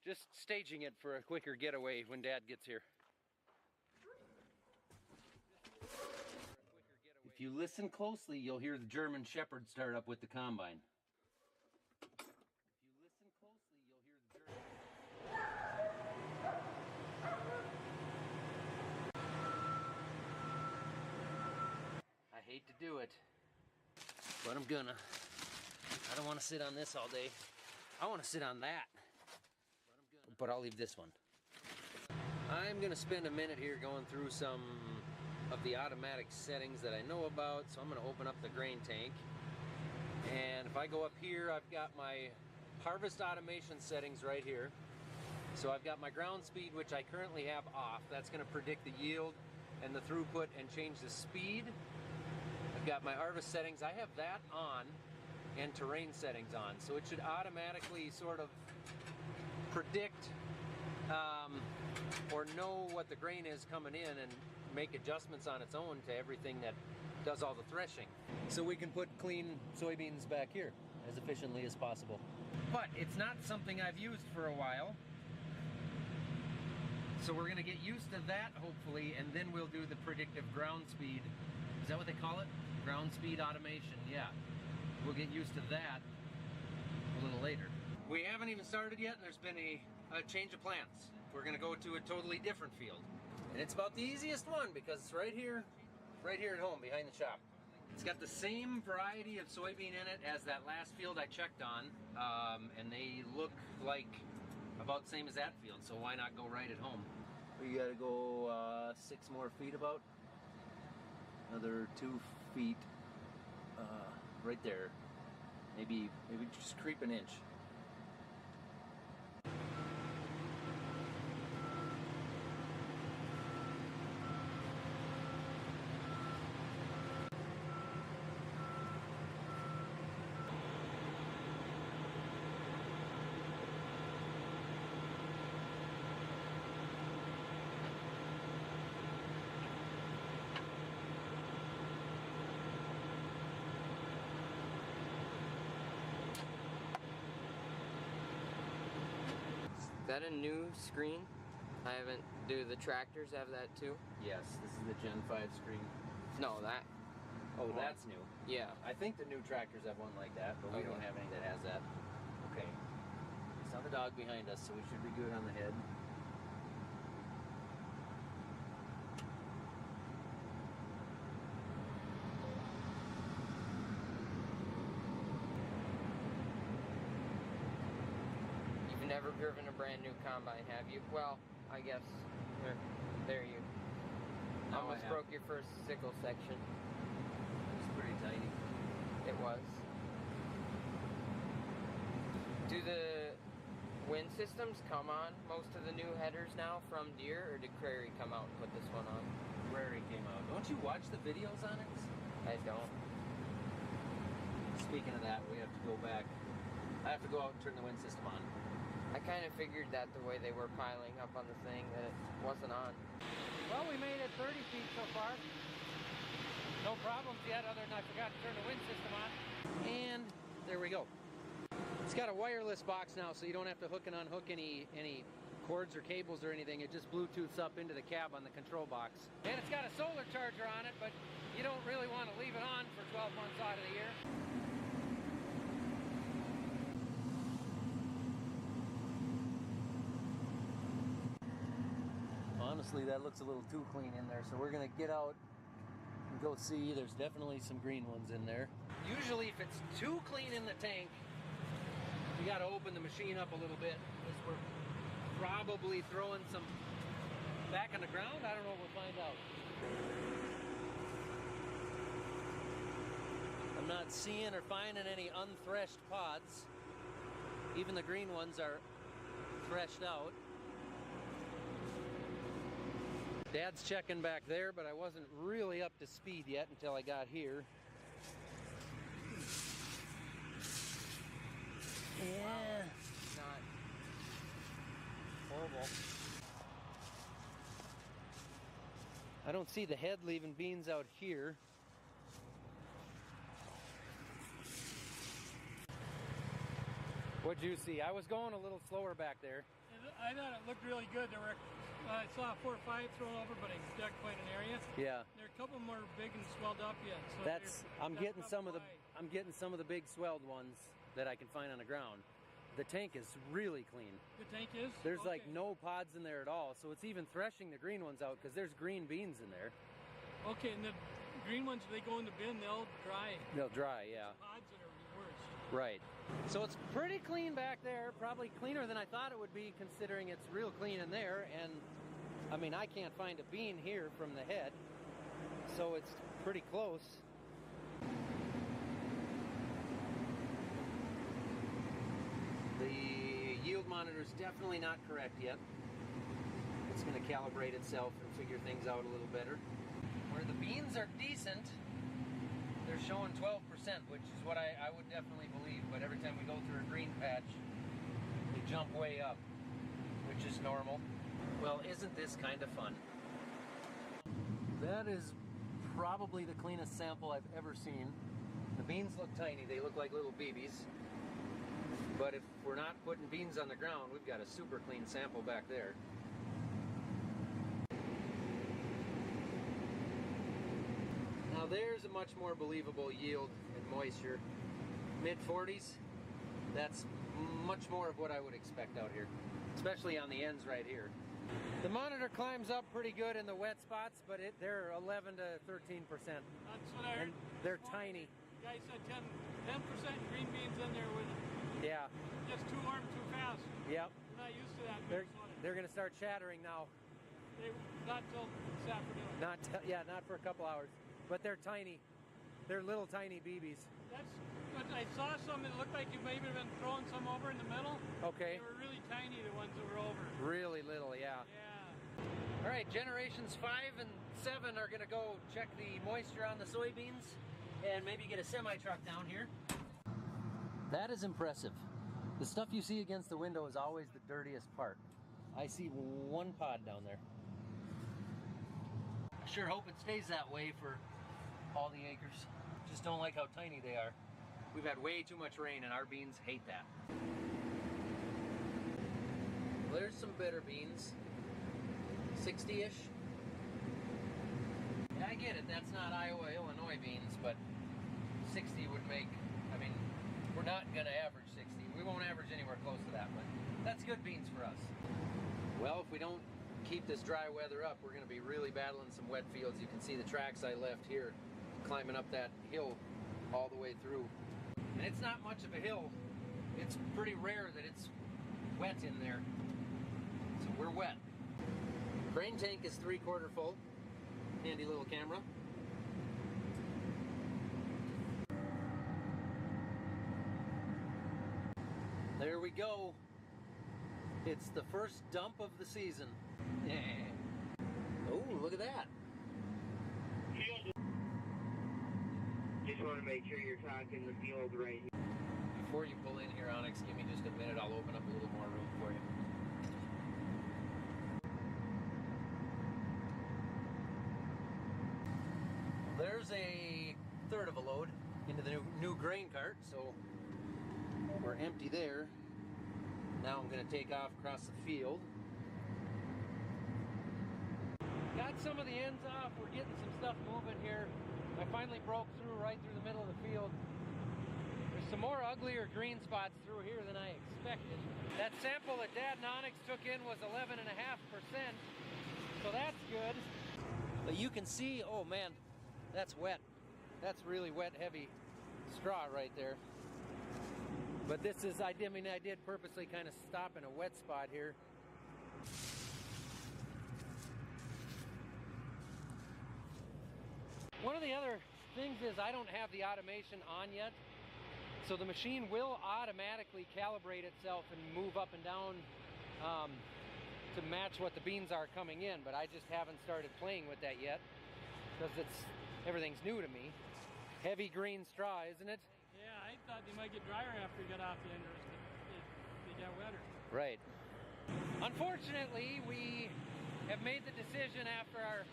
Just staging it for a quicker getaway when Dad gets here. If you listen closely, you'll hear the German Shepherd start up with the combine. If you listen closely, you'll hear the German. I hate to do it, but I'm gonna. I don't want to sit on this all day. I want to sit on that. But I'll leave this one. I'm gonna spend a minute here going through some of the automatic settings that I know about. So I'm gonna open up the grain tank. And if I go up here, I've got my harvest automation settings right here. So I've got my ground speed, which I currently have off. That's gonna predict the yield and the throughput and change the speed. I've got my harvest settings. I have that on and terrain settings on. So it should automatically sort of predict or know what the grain is coming in and make adjustments on its own to everything that does all the threshing. So we can put clean soybeans back here as efficiently as possible. But it's not something I've used for a while. So we're gonna get used to that hopefully, and then we'll do the predictive ground speed. Is that what they call it? Ground speed automation, yeah. We'll get used to that. little later. We haven't even started yet, and there's been a change of plans. We're gonna go to a totally different field. And it's about the easiest one because it's right here at home behind the shop. It's got the same variety of soybean in it as that last field I checked on, and they look like about the same as that field, so why not go right at home? We gotta go 6 more feet about. Another 2 feet right there. Maybe just creep an inch. Is that a new screen? I haven't. Do the tractors have that too? Yes, this is the Gen 5 screen. No, that. Oh, that's new. Yeah. I think the new tractors have one like that, but we don't have any that has that. Okay. We saw the dog behind us, so we should be good on the head. You've never driven a brand new combine, have you? Well, I guess. There you. No, Almost broke your first sickle section. It's pretty tiny. It was. Do the wind systems come on most of the new headers now from Deere, or did Prairie come out and put this one on? Prairie came out. Don't you watch the videos on it? I don't. Speaking of that, we have to go back. I have to go out and turn the wind system on. I kind of figured that the way they were piling up on the thing that it wasn't on. Well, we made it 30 feet so far. No problems yet, other than I forgot to turn the wind system on. And there we go. It's got a wireless box now, so you don't have to hook and unhook any cords or cables or anything. It just Bluetooths up into the cab on the control box. And it's got a solar charger on it, but you don't really want to leave it on for 12 months out of the year. Honestly, that looks a little too clean in there, so we're gonna get out and go see. There's definitely some green ones in there. Usually if it's too clean in the tank, we gotta open the machine up a little bit because we're probably throwing some back on the ground. I don't know, we'll find out. I'm not seeing or finding any unthreshed pods. Even the green ones are threshed out. Dad's checking back there, but I wasn't really up to speed yet until I got here. Yeah. Not horrible. I don't see the head leaving beans out here. What'd you see? I was going a little slower back there. I thought it looked really good. There were, I saw 4 or 5 thrown over, but I dug quite an area. Yeah. There are a couple more big and swelled up yet. So I'm getting some of the big swelled ones that I can find on the ground. The tank is really clean. The tank is? There's like no pods in there at all, so it's even threshing the green ones out because there's green beans in there. Okay, and the green ones, if they go in the bin, they'll dry. They'll dry, yeah. Pods that are the worst. Right. So it's pretty clean back there, probably cleaner than I thought it would be considering it's real clean in there. And I mean, I can't find a bean here from the head, so it's pretty close. The yield monitor is definitely not correct yet. It's going to calibrate itself and figure things out a little better. Where the beans are decent, they're showing 12%, which is what I would definitely believe, but every time we go through a green patch, they jump way up, which is normal. Well, isn't this kind of fun? That is probably the cleanest sample I've ever seen. The beans look tiny, they look like little BBs. But if we're not putting beans on the ground, we've got a super clean sample back there. Now there's a much more believable yield and moisture. Mid-40s, that's much more of what I would expect out here, especially on the ends right here. The monitor climbs up pretty good in the wet spots, but they're 11 to 13%. That's what I heard. And they're tiny. The guy said 10% green beans in there with it. Yeah. Just too warm, too fast. Yep. We're not used to that. They're going to start shattering now. Not till this afternoon. Not for a couple hours. But they're tiny. They're little tiny BBs. That's good. I saw some that looked like you maybe have been throwing some over in the middle. Okay. They were really tiny, the ones that were over. Really little, yeah. Yeah. All right, generations 5 and 7 are going to go check the moisture on the soybeans and maybe get a semi-truck down here. That is impressive. The stuff you see against the window is always the dirtiest part. I see one pod down there. I sure hope it stays that way for all the acres. Just don't like how tiny they are. We've had way too much rain and our beans hate that. Well, there's some bitter beans. 60-ish. Yeah, I get it. That's not Iowa, Illinois beans, but 60 would make, I mean, we're not going to average 60. We won't average anywhere close to that, but that's good beans for us. Well, if we don't keep this dry weather up, we're going to be really battling some wet fields. You can see the tracks I left here, climbing up that hill all the way through. And it's not much of a hill. It's pretty rare that it's wet in there. So we're wet. Grain tank is 3/4 full. Handy little camera. There we go. It's the first dump of the season. Yeah. Oh, look at that. Just want to make sure you're talking the field right here. Before you pull in here, Onyx, give me just a minute. I'll open up a little more room for you. There's a third of a load into the new grain cart, so we're empty there. Now I'm going to take off across the field. Got some of the ends off. We're getting some stuff moving here. I finally broke through right through the middle of the field. There's some more uglier green spots through here than I expected. That sample that Dad and Onyx took in was 11.5%, so that's good. But you can see, oh man, that's wet. That's really wet, heavy straw right there. But this is, I did purposely kind of stop in a wet spot here. One of the other things is I don't have the automation on yet. So the machine will automatically calibrate itself and move up and down to match what the beans are coming in. But I just haven't started playing with that yet because everything's new to me. Heavy green straw, isn't it? Yeah, I thought they might get drier after you got off the enders. They got wetter. Right. Unfortunately, we have made the decision after our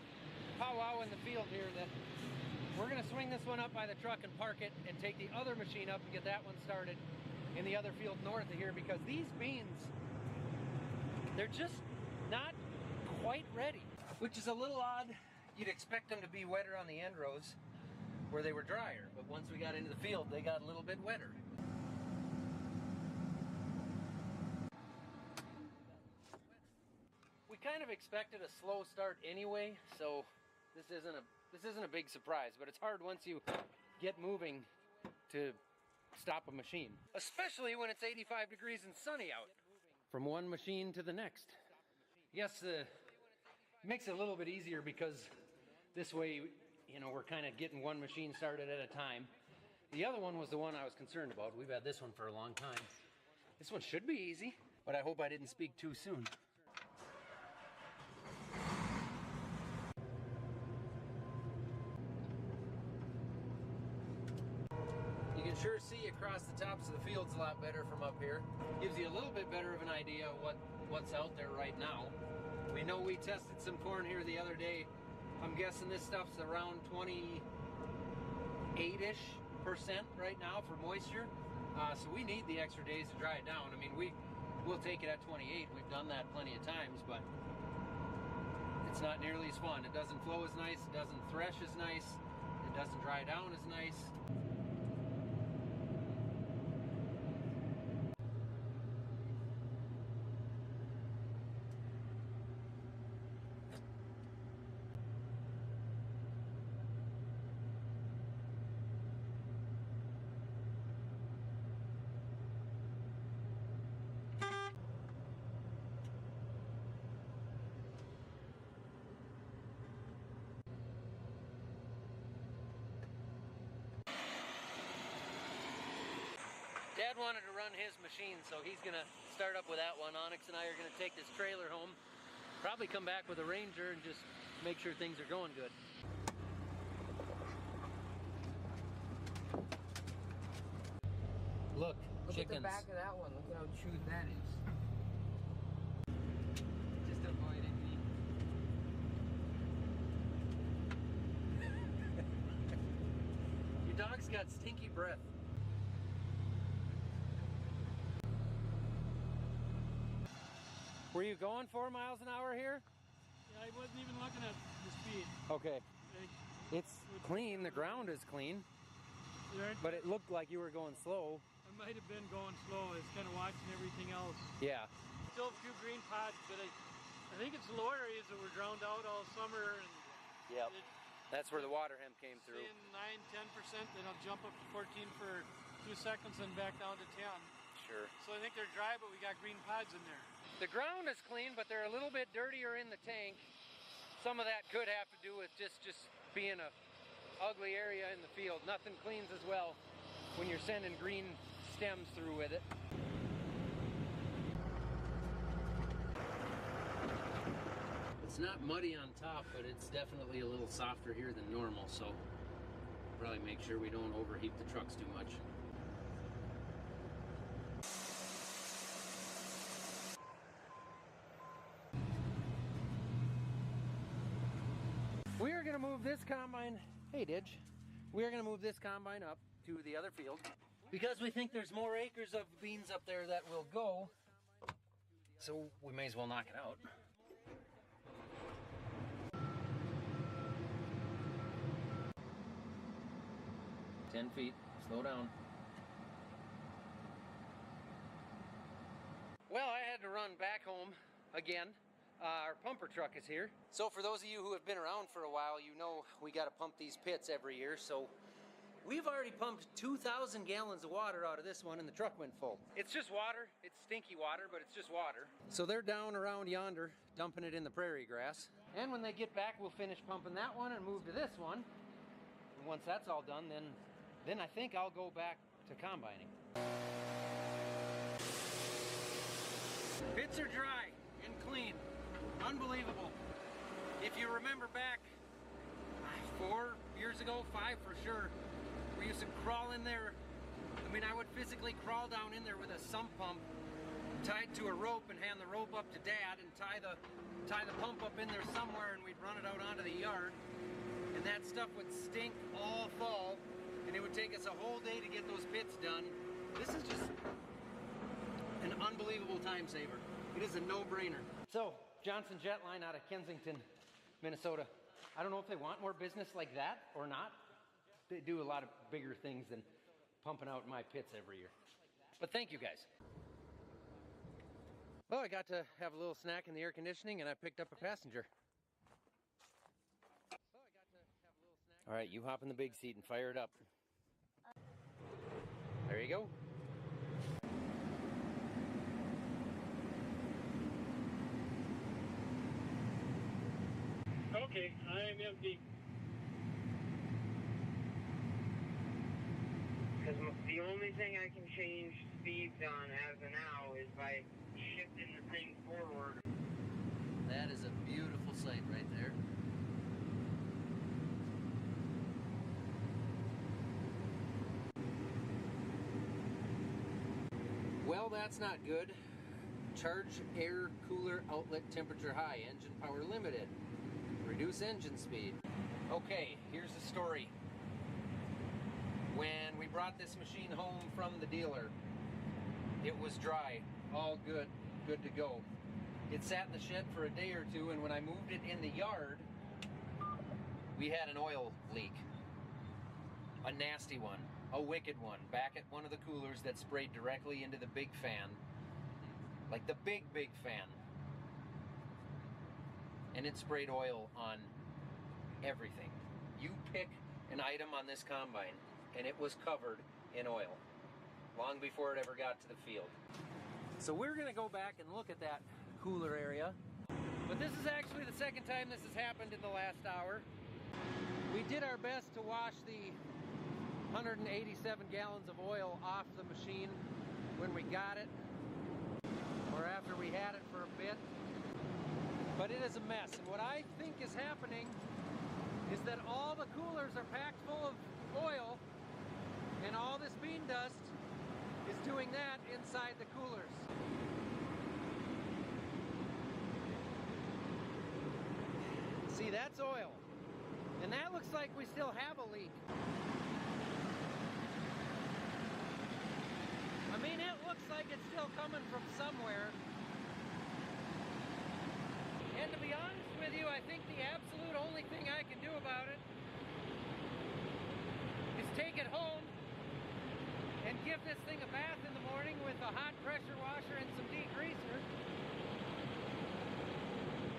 powwow in the field here that we're going to swing this one up by the truck and park it and take the other machine up and get that one started in the other field north of here, because these beans, they're just not quite ready, which is a little odd. You'd expect them to be wetter on the end rows where they were drier, but once we got into the field, they got a little bit wetter. We kind of expected a slow start anyway, so this isn't a big surprise, but it's hard once you get moving to stop a machine, especially when it's 85 degrees and sunny out. From one machine to the next. Yes, it makes it a little bit easier because this way, you know, we're kind of getting one machine started at a time. The other one was the one I was concerned about. We've had this one for a long time. This one should be easy, but I hope I didn't speak too soon. You can sure see across the tops of the fields a lot better from up here. Gives you a little bit better of an idea of what's out there right now. We know we tested some corn here the other day. I'm guessing this stuff's around 28-ish% right now for moisture. So we need the extra days to dry it down. I mean, we'll take it at 28. We've done that plenty of times, but it's not nearly as fun. It doesn't flow as nice. It doesn't thresh as nice. It doesn't dry down as nice. wanted to run his machine, so he's gonna start up with that one. Onyx and I are gonna take this trailer home, probably come back with a Ranger and just make sure things are going good. Look, chickens. Look at the back of that one. Look at how chewed that is. Just avoiding me. Your dog's got stinky breath. Were you going 4 miles an hour here? Yeah, I wasn't even looking at the speed. Okay. It's clean, the ground is clean, but it looked like you were going slow. I might have been going slow. I was kind of watching everything else. Yeah. Still a few green pods, but I think it's the lower areas that were drowned out all summer. And Yep. That's where the water hemp came through. Seeing 9–10%, then I'll jump up to 14 for 2 seconds and back down to 10. Sure. So I think they're dry, but we got green pods in there. The ground is clean, but they're a little bit dirtier in the tank. Some of that could have to do with just being a ugly area in the field. Nothing cleans as well when you're sending green stems through with it. It's not muddy on top, but it's definitely a little softer here than normal, so probably make sure we don't overheat the trucks too much. We are going to move this combine, hey Didge, we are going to move this combine up to the other field because we think there's more acres of beans up there that will go, so we may as well knock it out. 10 feet, slow down. Well, I had to run back home again. Our pumper truck is here. So for those of you who have been around for a while, you know we got to pump these pits every year. So we've already pumped 2,000 gallons of water out of this one and the truck went full. It's just water. It's stinky water, but it's just water. So they're down around yonder, dumping it in the prairie grass. And when they get back, we'll finish pumping that one and move to this one. And once that's all done, then I think I'll go back to combining. Pits are dry and clean. Unbelievable. If you remember back 4 years ago, 5 for sure, we used to crawl in there. I mean, I would physically crawl down in there with a sump pump tied to a rope and hand the rope up to Dad and tie the pump up in there somewhere, and we'd run it out onto the yard. And that stuff would stink all fall, and it would take us a whole day to get those pits done. This is just an unbelievable time saver. It is a no-brainer. So, Johnson Jetline out of Kensington, Minnesota. I don't know if they want more business like that or not. They do a lot of bigger things than pumping out my pits every year. But thank you guys. Well, I got to have a little snack in the air conditioning and I picked up a passenger. All right, you hop in the big seat and fire it up. There you go. Okay, I'm empty. Because the only thing I can change speeds on as of now is by shifting the thing forward. That is a beautiful sight right there. Well, that's not good. Charge air cooler outlet temperature high, engine power limited. Reduce engine speed. Okay, here's the story. When we brought this machine home from the dealer, it was dry, all good to go. It sat in the shed for a day or two, and when I moved it in the yard, we had an oil leak. A nasty one, a wicked one, back at one of the coolers that sprayed directly into the big fan. Like the big fan. And it sprayed oil on everything. You pick an item on this combine, and it was covered in oil long before it ever got to the field. So we're gonna go back and look at that cooler area. But this is actually the second time this has happened in the last hour. We did our best to wash the 187 gallons of oil off the machine, when we got it or after we had it for a bit. But it is a mess, and what I think is happening is that all the coolers are packed full of oil, and all this bean dust is doing that inside the coolers. See, that's oil, and that looks like we still have a leak. I mean, it looks like it's still coming from somewhere. And to be honest with you, I think the absolute only thing I can do about it is take it home and give this thing a bath in the morning with a hot pressure washer and some degreaser,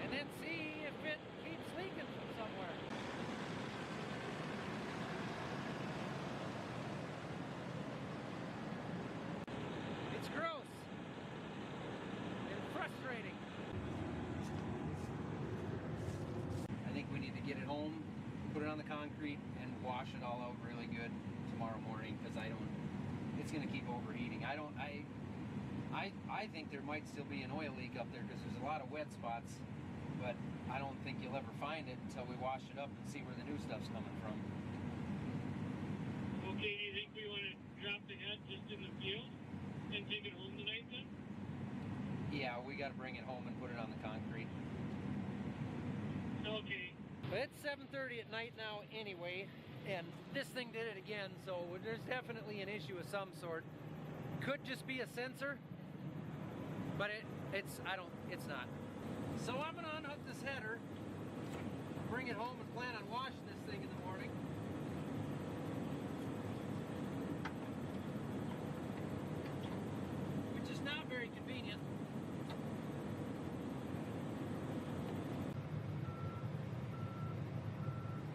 and then see if it keeps leaking from somewhere. It's gross and frustrating. I think we need to get it home, put it on the concrete, and wash it all out really good tomorrow morning, because it's going to keep overheating. I think there might still be an oil leak up there because there's a lot of wet spots, but I don't think you'll ever find it until we wash it up and see where the new stuff's coming from. Okay, do you think we want to drop the head just in the field and take it home tonight then? Yeah, we got to bring it home and put it on the concrete. Okay. But it's 7:30 at night now anyway, and this thing did it again, so there's definitely an issue of some sort. Could just be a sensor, but it's not. So I'm gonna unhook this header, bring it home, and plan on washing this thing in the morning. Which is not very convenient.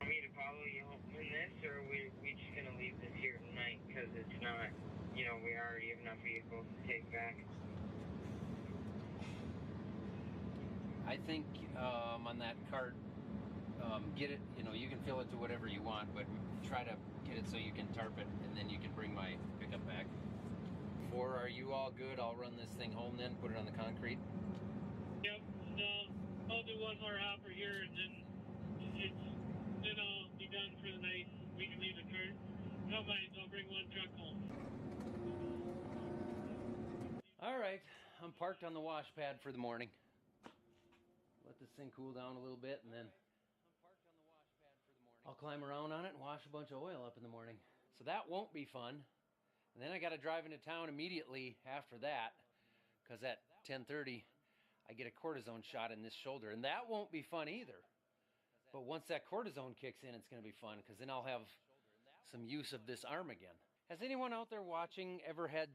Want me to follow you home in this, or are we just gonna leave this here tonight? Because it's not, we already have enough vehicles to take back. I think on that cart, get it, you can fill it to whatever you want, but try to get it so you can tarp it, and then you can bring my pickup back. Or are you all good? I'll run this thing home then, put it on the concrete. Yep, I'll do one more hopper here, and then I'll be done for the night. We can leave the cart. No mind, I'll bring one truck home. All right, I'm parked on the wash pad for the morning. Let this thing cool down a little bit, and then I'll climb around on it and wash a bunch of oil up in the morning. So that won't be fun. And then I got to drive into town immediately after that, because at 10:30 I get a cortisone shot in this shoulder, and that won't be fun either. But once that cortisone kicks in, it's going to be fun, because then I'll have some use of this arm again. Has anyone out there watching ever had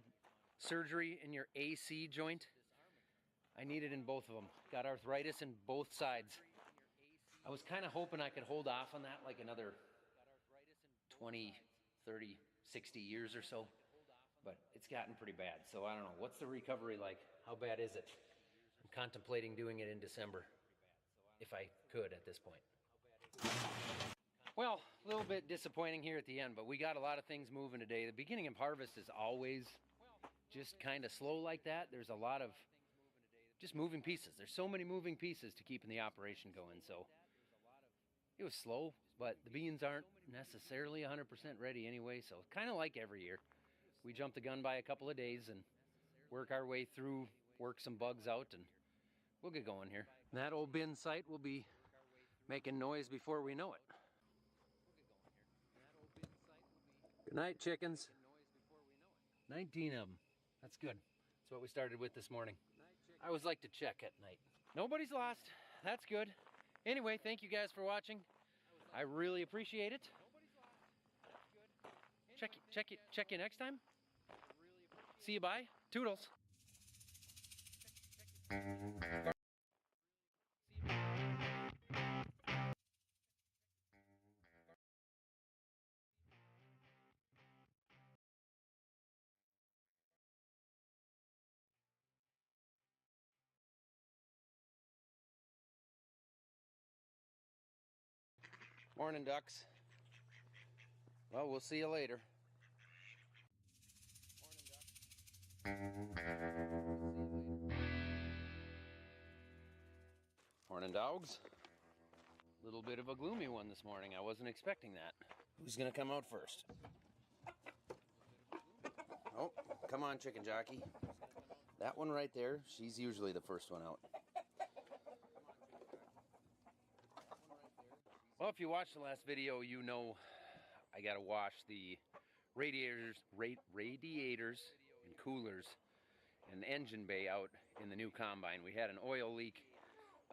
surgery in your AC joint? I need it in both of them. Got arthritis in both sides. I was kind of hoping I could hold off on that like another 20, 30, 60 years or so, but it's gotten pretty bad. So I don't know. What's the recovery like? How bad is it? I'm contemplating doing it in December, if I could at this point. Well, a little bit disappointing here at the end, but we got a lot of things moving today. The beginning of harvest is always just kind of slow like that. There's a lot of just moving pieces. There's so many moving pieces to keeping the operation going. So it was slow, but the beans aren't necessarily 100% ready anyway. So kind of like every year, we jump the gun by a couple of days and work our way through, work some bugs out, and we'll get going here. That old bin site will be making noise before we know it. Good night, chickens. 19 of them. That's good. That's what we started with this morning. I always like to check at night. Nobody's lost. That's good. Anyway, thank you guys for watching. I really appreciate it. Check you next time. See you, bye. Toodles. Morning, ducks. Well, we'll see you later. Morning, dogs. Little bit of a gloomy one this morning. I wasn't expecting that. Who's gonna come out first? Oh, come on, chicken jockey. That one right there, she's usually the first one out. Well, if you watched the last video, you know I gotta wash the radiators and coolers and engine bay out in the new combine. We had an oil leak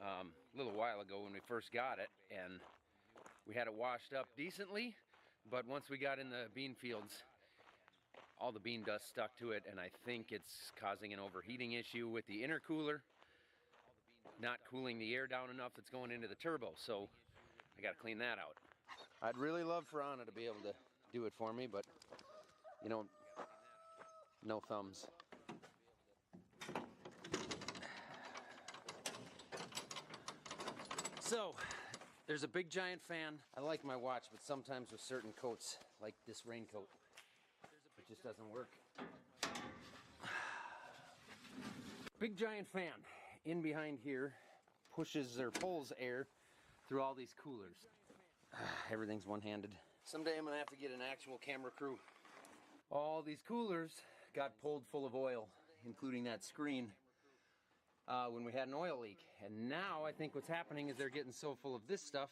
a little while ago when we first got it, and we had it washed up decently, but once we got in the bean fields, all the bean dust stuck to it, and I think it's causing an overheating issue with the intercooler, not cooling the air down enough that's going into the turbo, so I gotta clean that out. I'd really love for Anna to be able to do it for me, but you know, no thumbs. So, there's a big giant fan. I like my watch, but sometimes with certain coats, like this raincoat, it just doesn't work. Big giant fan in behind here pushes or pulls air through all these coolers. Everything's one-handed. Someday I'm gonna have to get an actual camera crew. All these coolers got pulled full of oil, including that screen, when we had an oil leak. And now I think what's happening is they're getting so full of this stuff,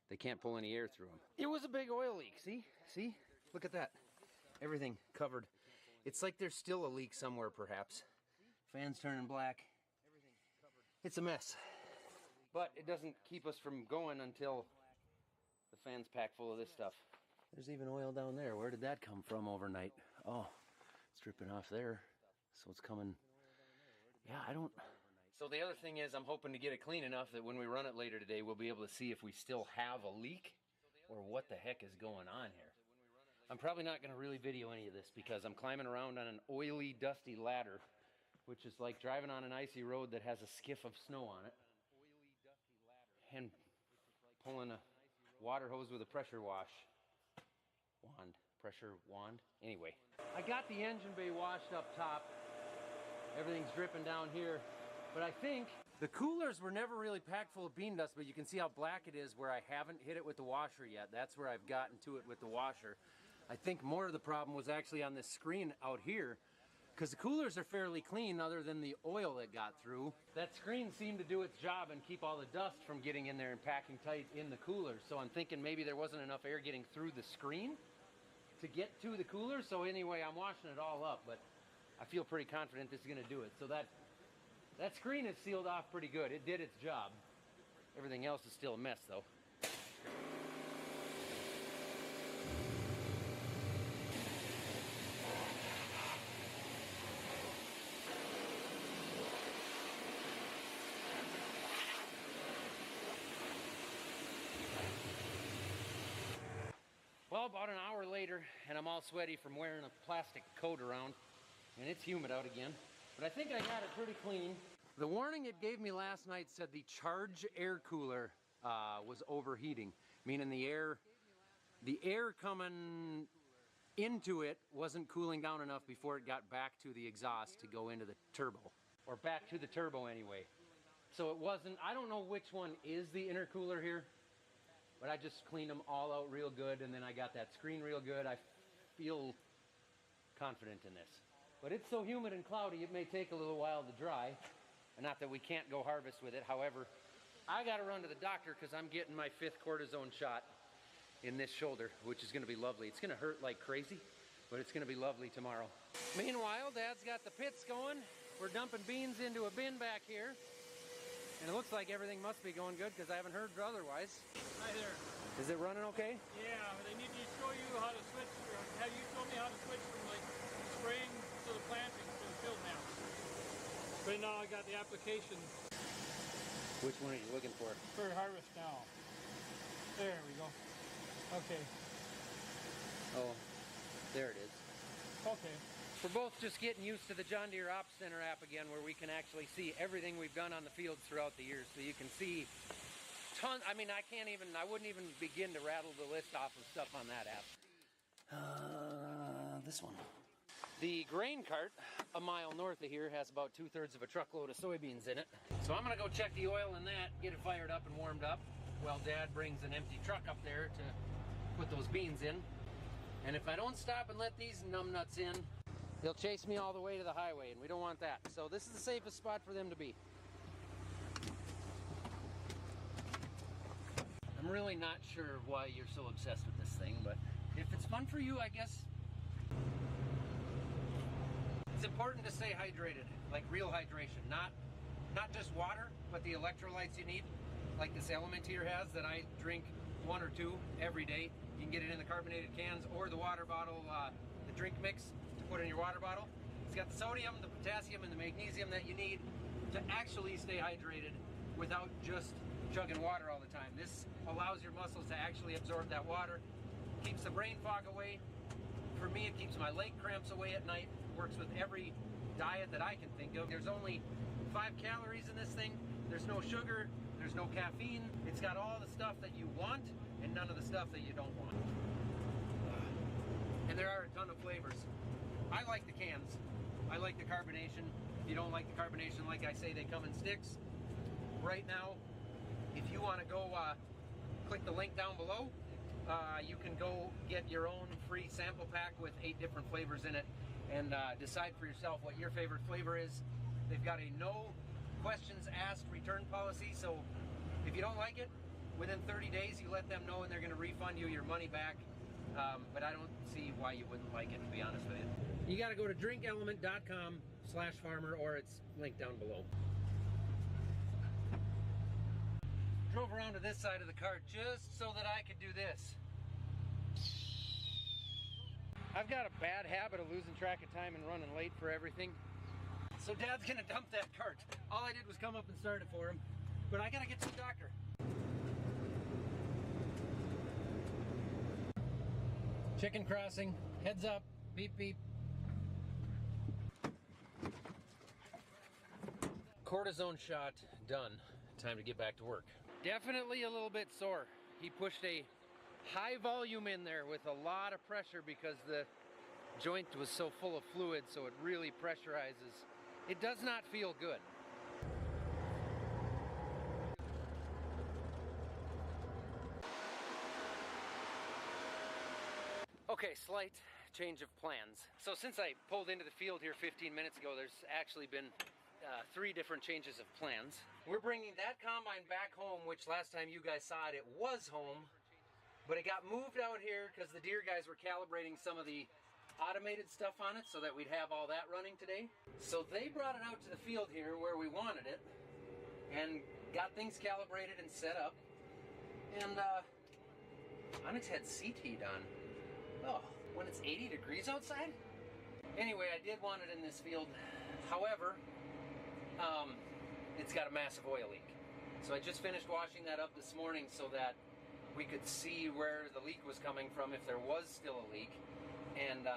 they can't pull any air through them. It was a big oil leak, see? Look at that. Everything covered. It's like there's still a leak somewhere, perhaps. Fan's turning black. It's a mess. But it doesn't keep us from going until the fan's packed full of this stuff. There's even oil down there. Where did that come from overnight? Oh, it's dripping off there. So it's coming. Yeah, I don't. So the other thing is I'm hoping to get it clean enough that when we run it later today, we'll be able to see if we still have a leak or what the heck is going on here. I'm probably not going to really video any of this because I'm climbing around on an oily, dusty ladder, which is like driving on an icy road that has a skiff of snow on it, and pulling a water hose with a pressure wand. Anyway, I got the engine bay washed up top. Everything's dripping down here, but I think the coolers were never really packed full of bean dust, but you can see how black it is where I haven't hit it with the washer yet. That's where I've gotten to it with the washer. I think more of the problem was actually on this screen out here, because the coolers are fairly clean other than the oil that got through. That screen seemed to do its job and keep all the dust from getting in there and packing tight in the cooler. So I'm thinking maybe there wasn't enough air getting through the screen to get to the cooler. So anyway, I'm washing it all up, but I feel pretty confident this is gonna do it. So that screen is sealed off pretty good. It did its job. Everything else is still a mess though. Well, about an hour later, and I'm all sweaty from wearing a plastic coat around, and it's humid out again, but I think I got it pretty clean. The warning it gave me last night said the charge air cooler was overheating, meaning the air coming into it wasn't cooling down enough before it got back to the exhaust to go into the turbo, or back to the turbo anyway. So it wasn't, I don't know which one is the intercooler here, but I just cleaned them all out real good, and then I got that screen real good. I feel confident in this. But it's so humid and cloudy, it may take a little while to dry. Not that we can't go harvest with it. However, I got to run to the doctor because I'm getting my 5th cortisone shot in this shoulder, which is going to be lovely. It's going to hurt like crazy, but it's going to be lovely tomorrow. Meanwhile, Dad's got the pits going. We're dumping beans into a bin back here. And it looks like everything must be going good because I haven't heard otherwise. Hi there. Is it running okay? Yeah, they need to show you how to switch, or have you show me how to switch from like spraying to the planting to the field now. But now I got the application. Which one are you looking for? For harvest now. There we go. Okay. Oh, there it is. Okay. We're both just getting used to the John Deere Ops Center app again, where we can actually see everything we've done on the fields throughout the years. So you can see tons. I mean, I wouldn't even begin to rattle the list off of stuff on that app. This one. The grain cart a mile north of here has about 2/3 of a truckload of soybeans in it. So I'm gonna go check the oil in that, get it fired up and warmed up, while Dad brings an empty truck up there to put those beans in. And if I don't stop and let these numbnuts in, they'll chase me all the way to the highway, and we don't want that. So this is the safest spot for them to be. I'm really not sure why you're so obsessed with this thing, but if it's fun for you, I guess. It's important to stay hydrated, like real hydration, not just water, but the electrolytes you need, like this Element here has that I drink 1 or 2 every day. You can get it in the carbonated cans or the water bottle, the drink mix to put in your water bottle. It's got the sodium, the potassium, and the magnesium that you need to actually stay hydrated without just chugging water all the time. This allows your muscles to actually absorb that water, keeps the brain fog away. For me, it keeps my leg cramps away at night. Works with every diet that I can think of. There's only 5 calories in this thing. There's no sugar, there's no caffeine. It's got all the stuff that you want and none of the stuff that you don't want. And there are a ton of flavors. I like the cans. I like the carbonation. If you don't like the carbonation, like I say, they come in sticks. Right now, if you want to go click the link down below, you can go get your own free sample pack with 8 different flavors in it and decide for yourself what your favorite flavor is. They've got a no questions asked return policy, so if you don't like it, within 30 days you let them know and they're going to refund you your money back. But I don't see why you wouldn't like it, to be honest with you. You got to go to drinkelement.com/farmer, or it's linked down below. Drove around to this side of the cart just so that I could do this. I've got a bad habit of losing track of time and running late for everything. So Dad's gonna dump that cart. All I did was come up and start it for him, but I gotta get to the doctor. Chicken crossing, heads up, beep beep. Cortisone shot done. Time to get back to work. Definitely a little bit sore. He pushed a high volume in there with a lot of pressure because the joint was so full of fluid, so it really pressurizes. It does not feel good. Okay, slight change of plans. So since I pulled into the field here 15 minutes ago, there's actually been 3 different changes of plans. We're bringing that combine back home, which last time you guys saw it, it was home, but it got moved out here because the deer guys were calibrating some of the automated stuff on it so that we'd have all that running today. So they brought it out to the field here where we wanted it and got things calibrated and set up. And Onyx had seat heat on. Oh, when it's 80 degrees outside? Anyway, I did want it in this field. However, it's got a massive oil leak. So I just finished washing that up this morning so that we could see where the leak was coming from, if there was still a leak. And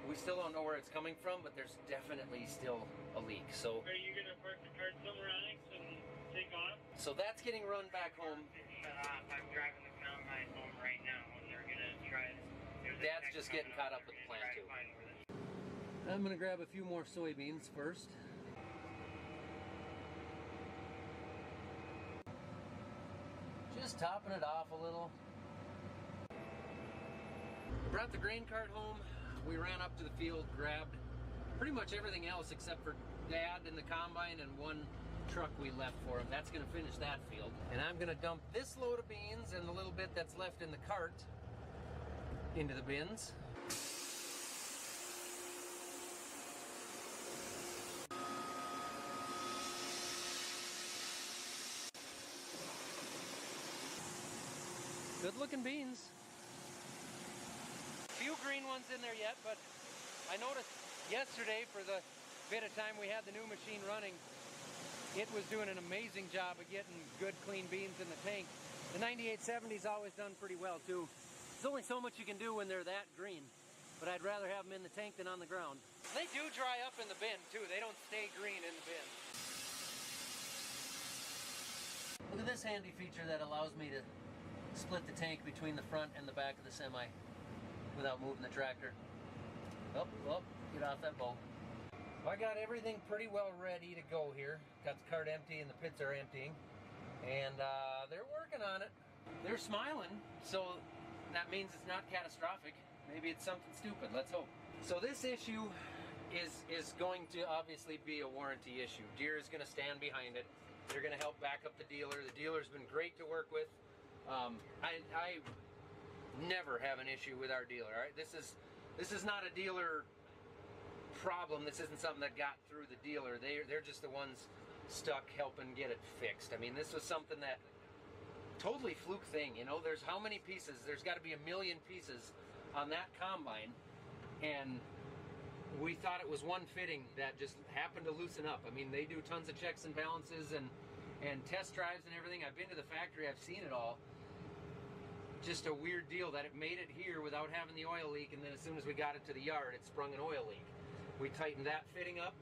we still don't know where it's coming from, but there's definitely still a leak. So are you going to park the cart somewhere, Alex, and take off? So that's getting run back home. Shut off. I'm driving the combine home right now, and they're going to try it. Dad's just getting caught up with the plan too. I'm going to grab a few more soybeans first. Just topping it off a little. Brought the grain cart home. We ran up to the field, grabbed pretty much everything else except for Dad and the combine and one truck we left for him. That's going to finish that field. And I'm going to dump this load of beans and the little bit that's left in the cart into the bins. Good looking beans. Few green ones in there yet, but I noticed yesterday for the bit of time we had the new machine running, it was doing an amazing job of getting good clean beans in the tank. The 9870's always done pretty well too. There's only so much you can do when they're that green, but I'd rather have them in the tank than on the ground. They do dry up in the bin too. They don't stay green in the bin. Look at this handy feature that allows me to split the tank between the front and the back of the semi without moving the tractor. Up, get off that bolt. I got everything pretty well ready to go here. Got the cart empty and the pits are emptying. And they're working on it. They're smiling, so that means it's not catastrophic. Maybe it's something stupid, let's hope. So this issue is going to obviously be a warranty issue. Deere is gonna stand behind it. They're gonna help back up the dealer. The dealer's been great to work with. I never have an issue with our dealer, all right? This is not a dealer problem. This isn't something that got through the dealer. They're just the ones stuck helping get it fixed. I mean, this was something that totally fluke thing, you know. There's how many pieces? There's got to be 1 million pieces on that combine, and we thought it was one fitting that just happened to loosen up. I mean, they do tons of checks and balances and test drives and everything. I've been to the factory, I've seen it all. Just a weird deal that it made it here without having the oil leak, and then as soon as we got it to the yard, it sprung an oil leak. We tightened that fitting up.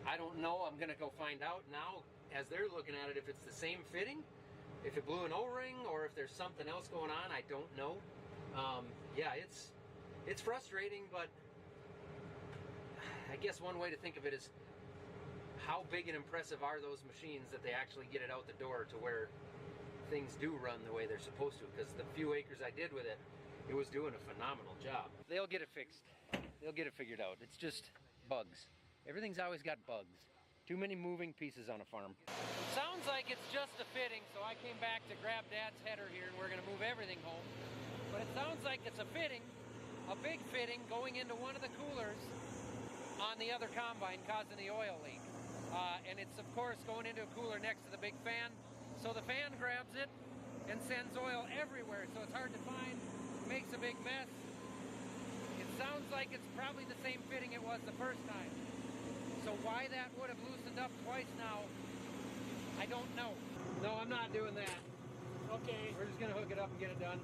I don't know, I'm gonna go find out now as they're looking at it if it's the same fitting, if it blew an O-ring, or if there's something else going on. I don't know. Yeah, it's frustrating, but I guess one way to think of it is how big and impressive are those machines that they actually get it out the door to where things do run the way they're supposed to, because the few acres I did with it, it was doing a phenomenal job. They'll get it fixed. They'll get it figured out. It's just bugs. Everything's always got bugs. Too many moving pieces on a farm. Sounds like it's just a fitting, so I came back to grab Dad's header here and we're gonna move everything home. But it sounds like it's a fitting, a big fitting going into one of the coolers on the other combine causing the oil leak. And it's of course going into a cooler next to the big fan. So the fan grabs it and sends oil everywhere, so it's hard to find, makes a big mess. It sounds like it's probably the same fitting it was the first time. So why that would have loosened up twice now, I don't know. No, I'm not doing that. Okay. We're just gonna hook it up and get it done.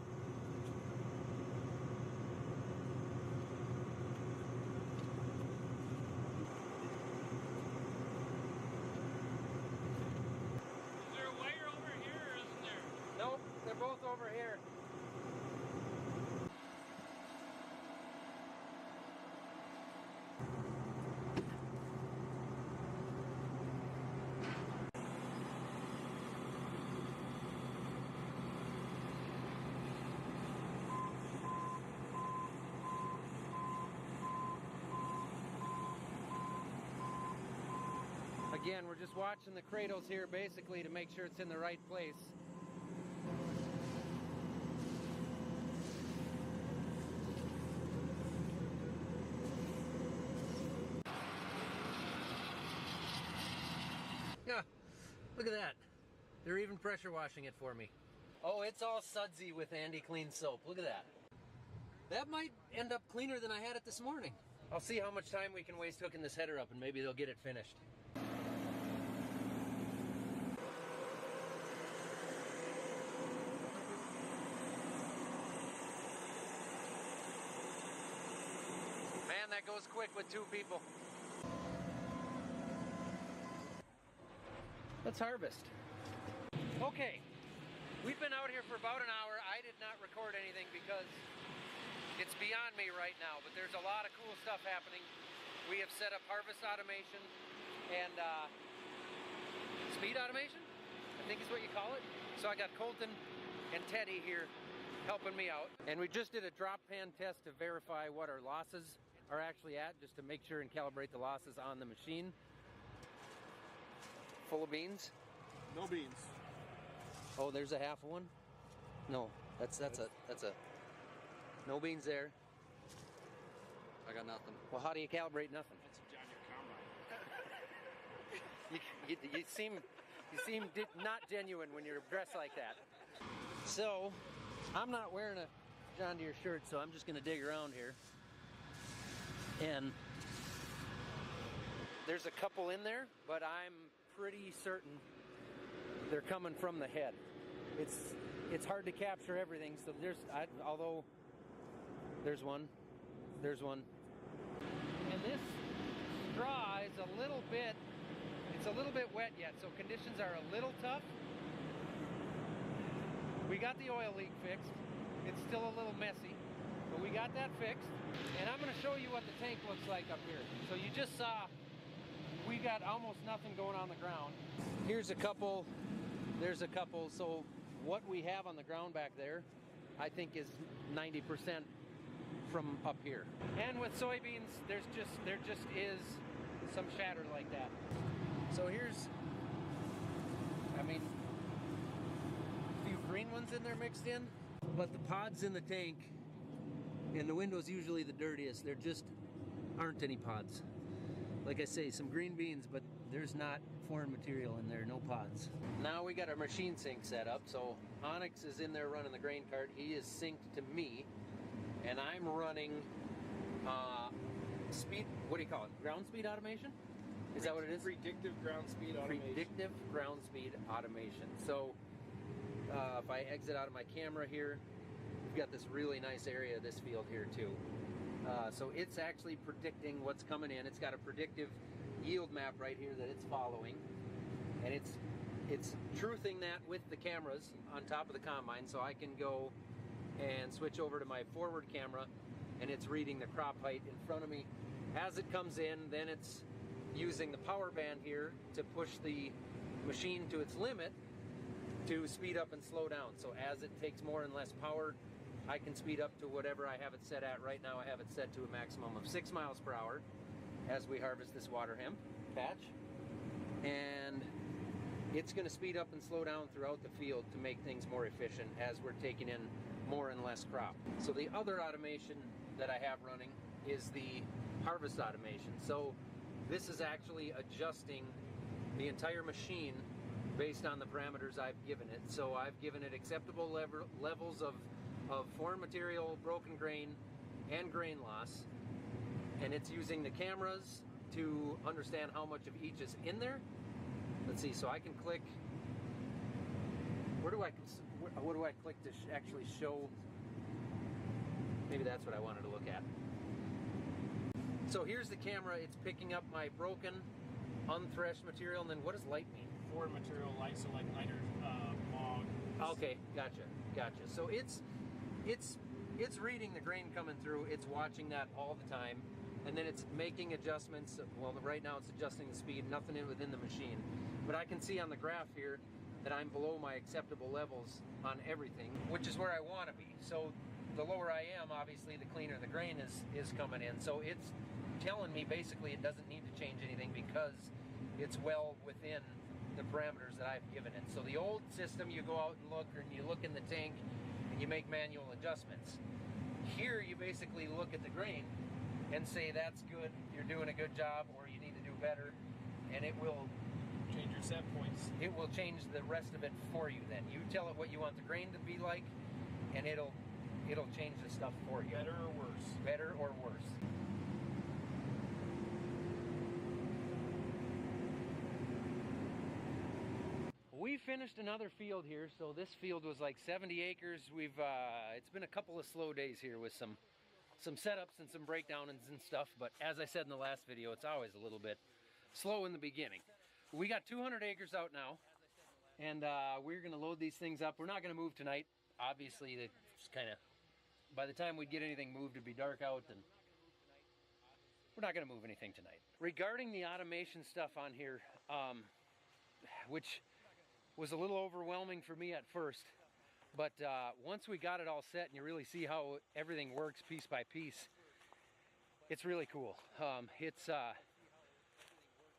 Is there a wire over here or isn't there? Nope, they're both over here. Again, we're just watching the cradles here basically to make sure it's in the right place. Yeah, look at that. They're even pressure washing it for me. Oh, it's all sudsy with Andy Clean soap. Look at that. That might end up cleaner than I had it this morning. I'll see how much time we can waste hooking this header up and maybe they'll get it finished. Man, that goes quick with 2 people. Let's harvest. Okay, we've been out here for about an hour. I did not record anything because it's beyond me right now, but there's a lot of cool stuff happening. We have set up harvest automation and speed automation, I think is what you call it. So I got Colton and Teddy here helping me out. And we just did a drop pan test to verify what our losses are actually at, just to make sure and calibrate the losses on the machine. Full of beans? No beans. Oh, there's a half one? No, that's a no beans there. I got nothing. Well, how do you calibrate nothing? That's a John Deere combine. You seem not genuine when you're dressed like that. So, I'm not wearing a John Deere shirt, so I'm just gonna dig around here. And there's a couple in there, but I'm pretty certain they're coming from the head. It's hard to capture everything, so although there's one, and this straw is a little bit wet yet, so conditions are a little tough. We got the oil leak fixed. It's still a little messy, So we got that fixed, and I'm going to show you what the tank looks like up here. So you just saw we got almost nothing going on the ground. Here's a couple, there's a couple. So what we have on the ground back there, I think is 90% from up here. And with soybeans, there just is some shatter like that. So here's, I mean, a few green ones in there mixed in, but the pods in the tank, and the window's usually the dirtiest, there just aren't any pods. Like I say, some green beans, but there's not foreign material in there, no pods. Now we got our machine sync set up, so Onyx is in there running the grain cart. He is synced to me, and I'm running speed, what do you call it? Ground speed automation? Is that what it is? Predictive ground speed automation. Predictive ground speed automation. So if I exit out of my camera here, we've got this really nice area of this field here too. So it's actually predicting what's coming in. It's got a predictive yield map right here that it's following, and it's truthing that with the cameras on top of the combine, so I can go and switch over to my forward camera, and it's reading the crop height in front of me as it comes in. Then it's using the power band here to push the machine to its limit to speed up and slow down. So as it takes more and less power, I can speed up to whatever I have it set at. Right now I have it set to a maximum of 6 miles per hour as we harvest this water hemp patch. And it's going to speed up and slow down throughout the field to make things more efficient as we're taking in more and less crop. So the other automation that I have running is the harvest automation. So this is actually adjusting the entire machine based on the parameters I've given it. So I've given it acceptable levels of foreign material, broken grain, and grain loss. And it's using the cameras to understand how much of each is in there. Let's see, so I can click, what do I click to actually show? Maybe that's what I wanted to look at. So here's the camera, it's picking up my broken, unthreshed material, and then what does light mean? Foreign material, light, so like lighter log. Okay, gotcha. So it's reading the grain coming through, it's watching that all the time, and then it's making adjustments. Well, right now it's adjusting the speed, nothing within the machine. But I can see on the graph here that I'm below my acceptable levels on everything, which is where I want to be. So the lower I am, obviously, the cleaner the grain is coming in. So it's telling me basically it doesn't need to change anything because it's well within the parameters that I've given it. So the old system, you go out and look, and you look in the tank, and you make manual adjustments. Here, you basically look at the grain and say, that's good, you're doing a good job, or you need to do better, and it will change your set points. It will change the rest of it for you then. You tell it what you want the grain to be like, and it'll change the stuff for you. Better or worse? Better or worse. We finished another field here, so this field was like 70 acres. It's been a couple of slow days here with some setups and some breakdowns and stuff, but as I said in the last video, it's always a little bit slow in the beginning. We got 200 acres out now, and we're gonna load these things up. We're not gonna move tonight. Obviously, it's kind of, by the time we'd get anything moved, it'd be dark out, and we're not gonna move anything tonight. Regarding the automation stuff on here, which was a little overwhelming for me at first, but once we got it all set and you really see how everything works piece by piece, it's really cool.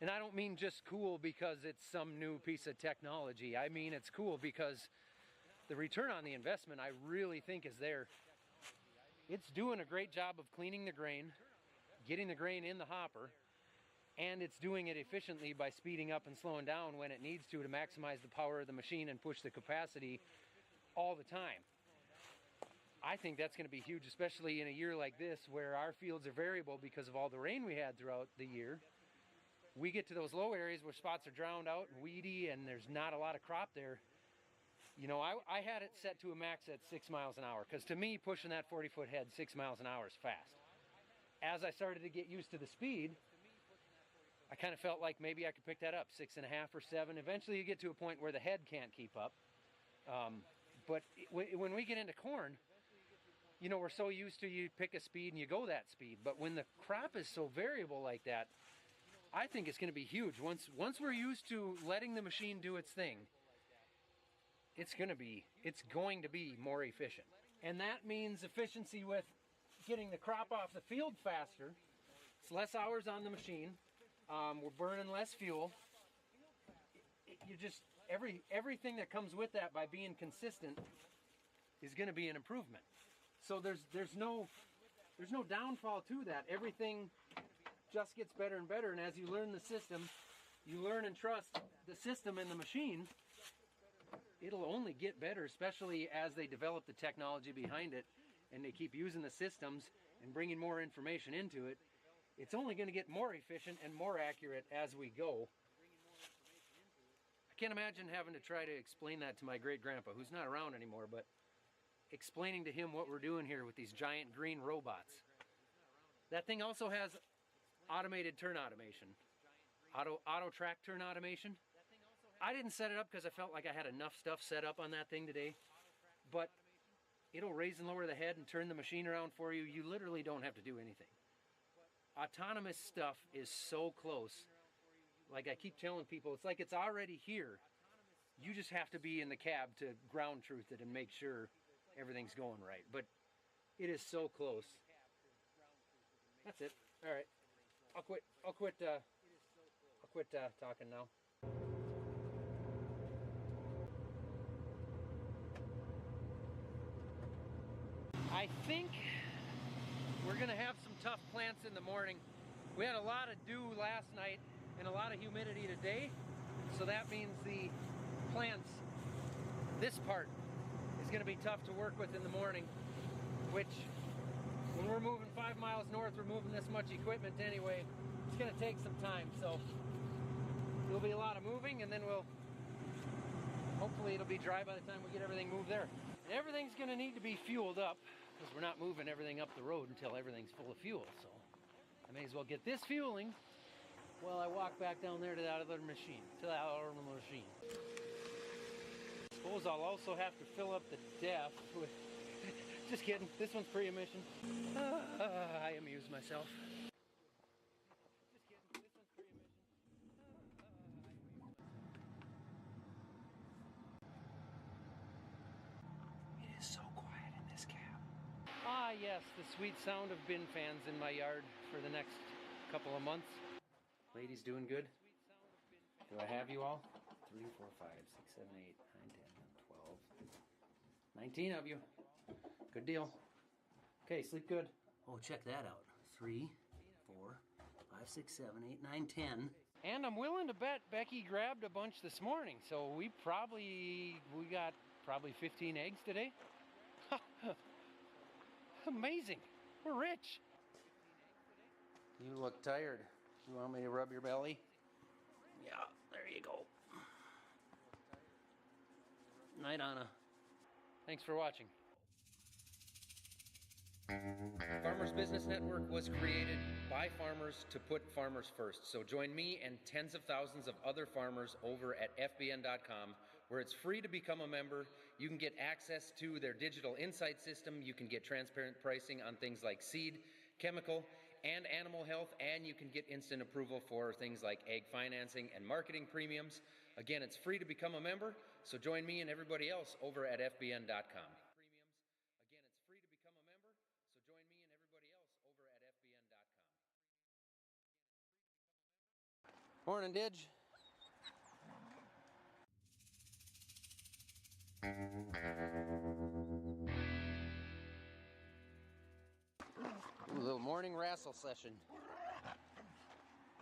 And I don't mean just cool because it's some new piece of technology. I mean it's cool because the return on the investment I really think is there. It's doing a great job of cleaning the grain, getting the grain in the hopper, and it's doing it efficiently by speeding up and slowing down when it needs to maximize the power of the machine and push the capacity all the time. I think that's going to be huge, especially in a year like this where our fields are variable because of all the rain we had throughout the year. We get to those low areas where spots are drowned out and weedy and there's not a lot of crop there. You know, I had it set to a max at 6 miles an hour because to me, pushing that 40-foot head 6 miles an hour is fast. As I started to get used to the speed, I kind of felt like maybe I could pick that up, 6.5 or 7. Eventually you get to a point where the head can't keep up. But when we get into corn, you know, we're so used to you pick a speed and you go that speed. But when the crop is so variable like that, I think it's going to be huge. Once we're used to letting the machine do its thing, it's going to be more efficient. And that means efficiency with getting the crop off the field faster. It's less hours on the machine. We're burning less fuel. You just everything that comes with that by being consistent is going to be an improvement. So there's no downfall to that. Everything just gets better and better, and as you learn the system, you learn and trust the system and the machine, it'll only get better, especially as they develop the technology behind it and they keep using the systems and bringing more information into it. It's only going to get more efficient and more accurate as we go. I can't imagine having to try to explain that to my great-grandpa, who's not around anymore, but explaining to him what we're doing here with these giant green robots. That thing also has automated turn automation, auto track turn automation. I didn't set it up because I felt like I had enough stuff set up on that thing today, but it'll raise and lower the head and turn the machine around for you. You literally don't have to do anything. Autonomous stuff is so close. Like I keep telling people, it's like it's already here. You just have to be in the cab to ground truth it and make sure everything's going right. But it is so close. That's it. All right. I'll quit talking now. I think we're gonna have some tough plants in the morning. We had a lot of dew last night and a lot of humidity today, so that means the plants, this part, is gonna be tough to work with in the morning, which when we're moving 5 miles north, we're moving this much equipment anyway, it's gonna take some time, so there'll be a lot of moving, and then hopefully it'll be dry by the time we get everything moved there. And everything's gonna need to be fueled up, because we're not moving everything up the road until everything's full of fuel, so I may as well get this fueling while I walk back down there to that other machine, Suppose I'll also have to fill up the DEF with, just kidding, this one's pre-emission. I amuse myself. It is so quiet in this cab. Ah yes, the sweet sound of bin fans in my yard for the next couple of months. Ladies doing good? Do I have you all? 3, 4, 5, 6, 7, 8, 9, 10, 12, 19 of you. Good deal. Okay, sleep good. Oh, check that out. 3, 4, 5, 6, 7, 8, 9, 10. And I'm willing to bet Becky grabbed a bunch this morning, so we got probably 15 eggs today. Amazing. We're rich. You look tired. You want me to rub your belly? Yeah, there you go. Night, Anna. Thanks for watching. Farmers Business Network was created by farmers to put farmers first. So join me and tens of thousands of other farmers over at FBN.com, where it's free to become a member. You can get access to their digital insight system. You can get transparent pricing on things like seed, chemical, and animal health, and you can get instant approval for things like egg financing and marketing premiums. Again, it's free to become a member, so join me and everybody else over at FBN.com. Again, it's free to become a member, so join me and everybody else over at FBN.com. Morning, Didge. Ooh, a little morning wrestle session.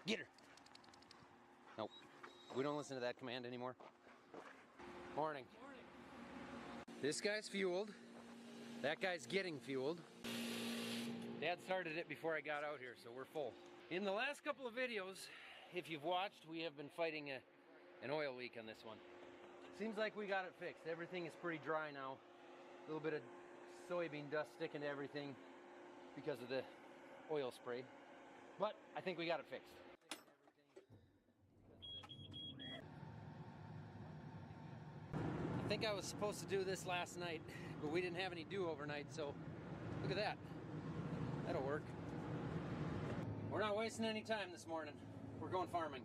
Get her. Nope. We don't listen to that command anymore. Morning. This guy's fueled. That guy's getting fueled. Dad started it before I got out here, so we're full. In the last couple of videos, if you've watched, we have been fighting an oil leak on this one. Seems like we got it fixed. Everything is pretty dry now. A little bit of soybean dust sticking to everything because of the oil spray. But I think we got it fixed. I think I was supposed to do this last night, but we didn't have any dew overnight, so Look at that. That'll work. We're not wasting any time this morning. We're going farming.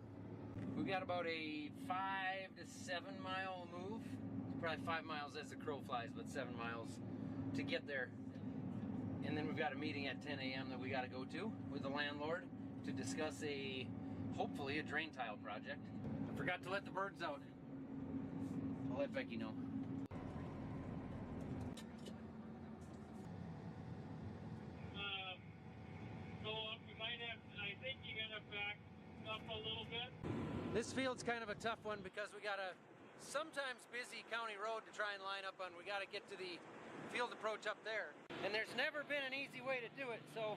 We've got about a 5 to 7 mile move. Probably 5 miles as the crow flies, but 7 miles to get there. And then we've got a meeting at 10 a.m. that we got to go to with the landlord to discuss hopefully a drain tile project. I forgot to let the birds out. I'll let Becky know. I think you gotta back up a little bit. This field's kind of a tough one because we got a sometimes busy county road to try and line up on. We got to get to the field approach up there. And there's never been an easy way to do it, so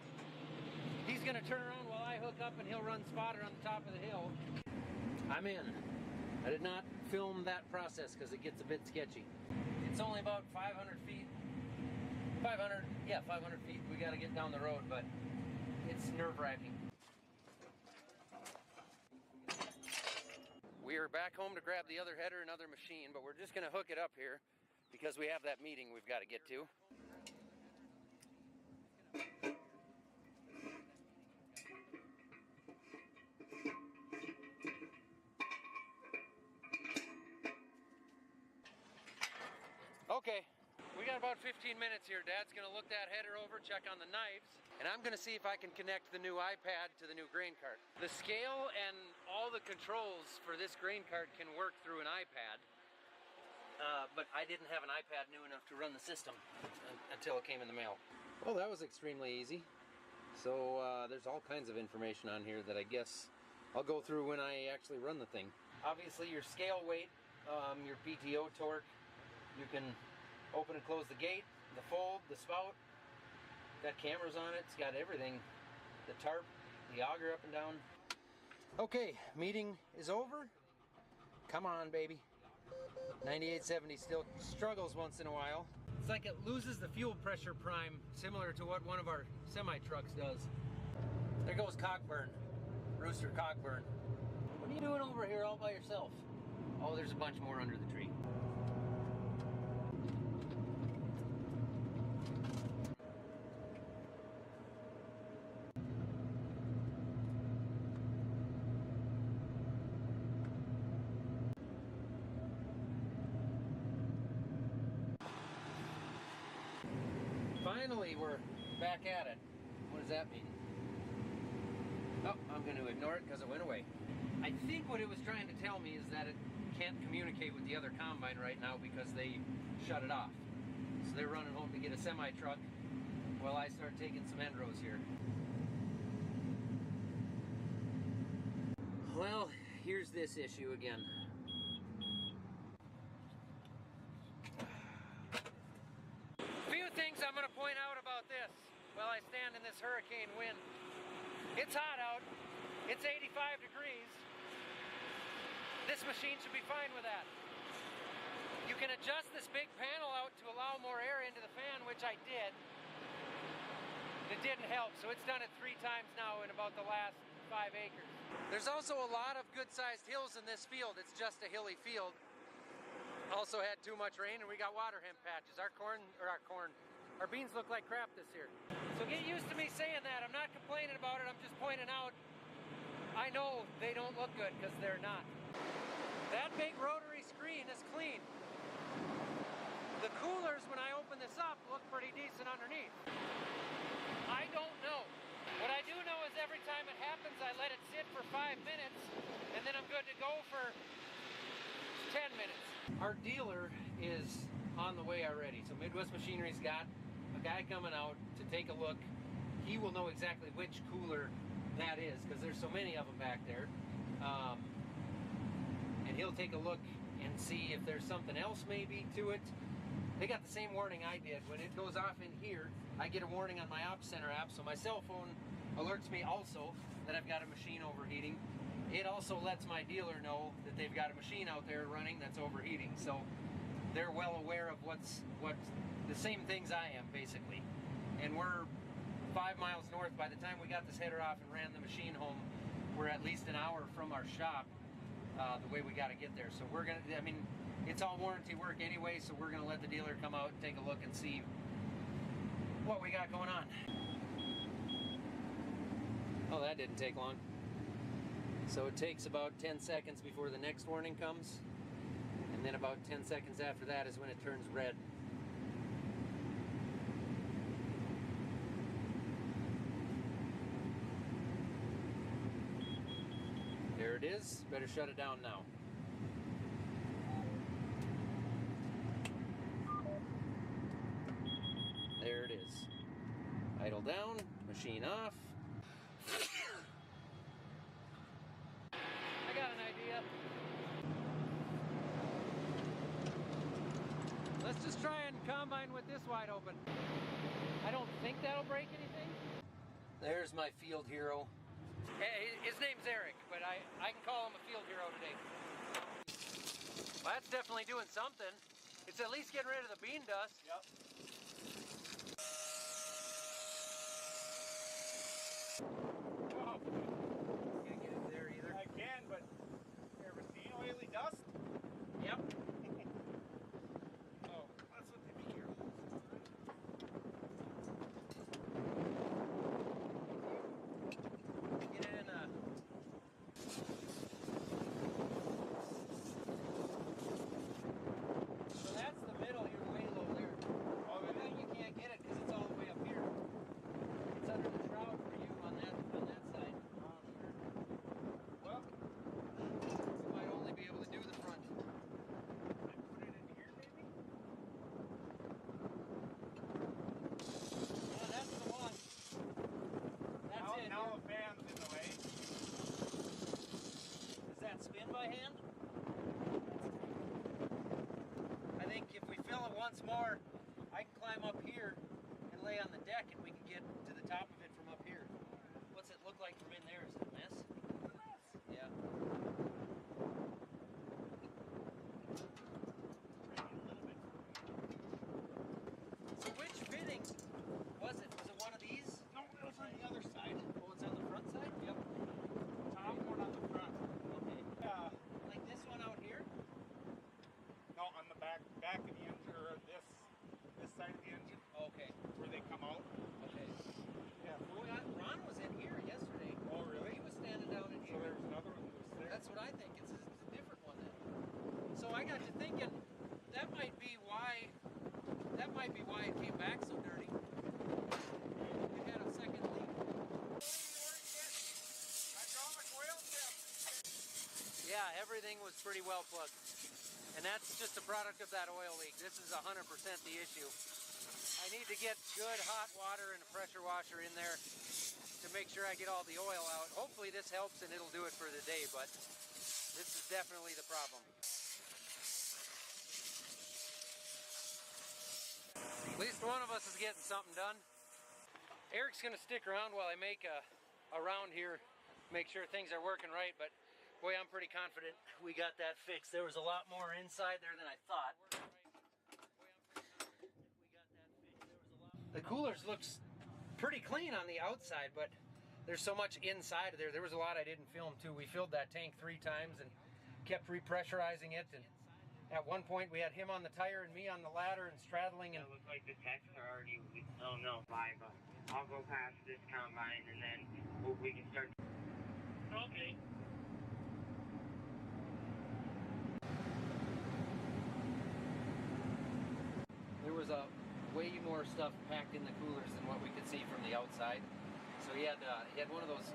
he's gonna turn around while I hook up and he'll run spotter on the top of the hill. I'm in. I did not film that process because it gets a bit sketchy. It's only about 500 feet. 500 feet we got to get down the road, but it's nerve-wracking. We are back home to grab the other header and other machine, but we're just going to hook it up here because we have that meeting we've got to get to. Okay, we got about 15 minutes here. Dad's gonna look that header over, check on the knives, and I'm gonna see if I can connect the new iPad to the new grain cart. The scale and all the controls for this grain cart can work through an iPad, but I didn't have an iPad new enough to run the system until it came in the mail. Well, that was extremely easy. So there's all kinds of information on here that I guess I'll go through when I actually run the thing. Obviously your scale weight, your PTO torque, you can open and close the gate, the fold, the spout. Got cameras on it, it's got everything. The tarp, the auger up and down. Okay, meeting is over. Come on, baby. 9870 still struggles once in a while. It's like it loses the fuel pressure prime, similar to what one of our semi-trucks does. There goes Cockburn, Rooster Cockburn. What are you doing over here all by yourself? Oh, there's a bunch more under the tree. Finally, we're back at it. What does that mean? Oh, I'm going to ignore it because it went away. I think what it was trying to tell me is that it can't communicate with the other combine right now because they shut it off. So they're running home to get a semi-truck while I start taking some end rows here. Well, here's this issue again. Things I'm going to point out about this while I stand in this hurricane wind. It's hot out. It's 85 degrees. This machine should be fine with that. You can adjust this big panel out to allow more air into the fan, which I did. It didn't help, so it's done it 3 times now in about the last 5 acres. There's also a lot of good-sized hills in this field. It's just a hilly field. Also had too much rain and we got water hemp patches. Our beans look like crap this year. So get used to me saying that. I'm not complaining about it, I'm just pointing out I know they don't look good because they're not. That big rotary screen is clean. The coolers, when I open this up, look pretty decent underneath. I don't know. What I do know is every time it happens, I let it sit for 5 minutes and then I'm good to go for 10 minutes. Our dealer is on the way already. So Midwest Machinery's got a guy coming out to take a look. He will know exactly which cooler that is because there's so many of them back there. And he'll take a look and see if there's something else maybe to it. They got the same warning I did. When it goes off in here, I get a warning on my Ops Center app, so my cell phone alerts me also that I've got a machine overheating. It also lets my dealer know that they've got a machine out there running that's overheating. So they're well aware of what the same things I am, basically. And we're 5 miles north. By the time we got this header off and ran the machine home, we're at least an hour from our shop, the way we got to get there. So we're going to, I mean, it's all warranty work anyway, so we're going to let the dealer come out and take a look and see what we got going on. Oh, that didn't take long. So it takes about 10 seconds before the next warning comes, and then about 10 seconds after that is when it turns red. There it is. Better shut it down now. There it is. Idle down, machine off. I got an idea. Let's just try and combine with this wide open. I don't think that'll break anything. There's my field hero. His name's Eric, but I can call him a field hero today. Well, that's definitely doing something. It's at least getting rid of the bean dust. Yep. Oh. Can't get it there either. I can, but you ever seen oily dust? Yep. Oh, that's what they be careful. Get it in a... So that's the middle, you're way low there. Oh, but then you can't get it because it's all the way up here. It's under the shroud for you on that side. Oh, sure. Well, You might only be able to do the front. put it in here, maybe? Yeah, that's the one. That's it. Now the fan's in the way. Does that spin by hand? I think if we fill it once more, I can climb up here and lay on the deck and we can get to the top of it from up here. What's it look like from in there? Is it a mess? Yeah. So which fitting was it? Was it one of these? No, it was on the other side. Oh, it's on the front side? Yep. Top one on the front. Okay. Yeah. Like this one out here? No, on the back of the engine, or this side of the engine, Okay. where they come out. Okay. Yeah. Oh, Ron was in here yesterday. Oh, really? He was standing down in So here. there's another one that was there. That's what I think. It's a different one then. So I got to thinking that might be why it came back so dirty. It had a second leak. Hydraulic oil tip. Yeah, everything was pretty well plugged. And that's just a product of that oil leak. This is 100% the issue. I need to get good hot water and a pressure washer in there to make sure I get all the oil out. Hopefully this helps and it'll do it for the day, but this is definitely the problem. At least one of us is getting something done. Eric's gonna stick around while I make a round here, make sure things are working right, but boy, I'm pretty confident we got that fixed. There was a lot more inside there than I thought. The coolers looks pretty clean on the outside, but there's so much inside of there. There was a lot I didn't film too. We filled that tank 3 times and kept repressurizing it, and at one point we had him on the tire and me on the ladder and straddling, and It looks like the techs are already, by, but I'll go past this combine and then we can start. Okay. there was a way more stuff packed in the coolers than what we could see from the outside. So he had one of those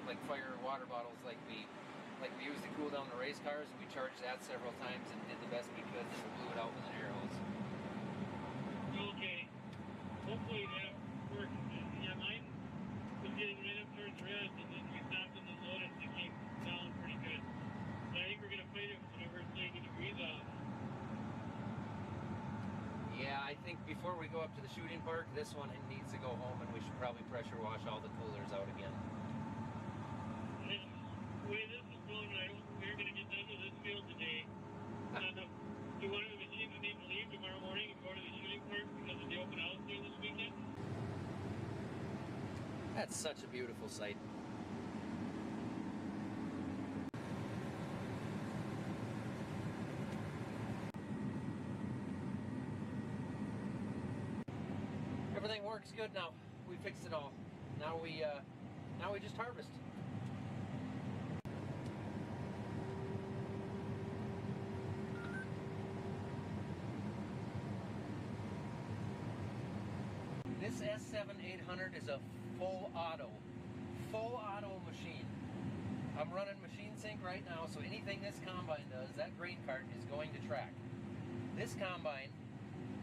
like fire water bottles like we used to cool down the race cars. We charged that several times and did the best we could, and blew it out with an air hose. Okay. Hopefully that works. Yeah, mine was getting right up towards red, and then we stopped in the load and it came down pretty good. But I think we're going to fight it whenever it's 90 degrees off. Yeah, I think before we go up to the shooting park, this one needs to go home, and we should probably pressure wash all the coolers out again. The way this is going, I don't think we're going to get done with this field today. Do one of the machines need to leave tomorrow morning and go to the shooting park because of the open house there this weekend? That's such a beautiful sight. everything works good now. We fixed it all. Now we just harvest. This S7-800 is a full auto machine. I'm running machine sync right now, so anything this combine does, that grain cart is going to track. This combine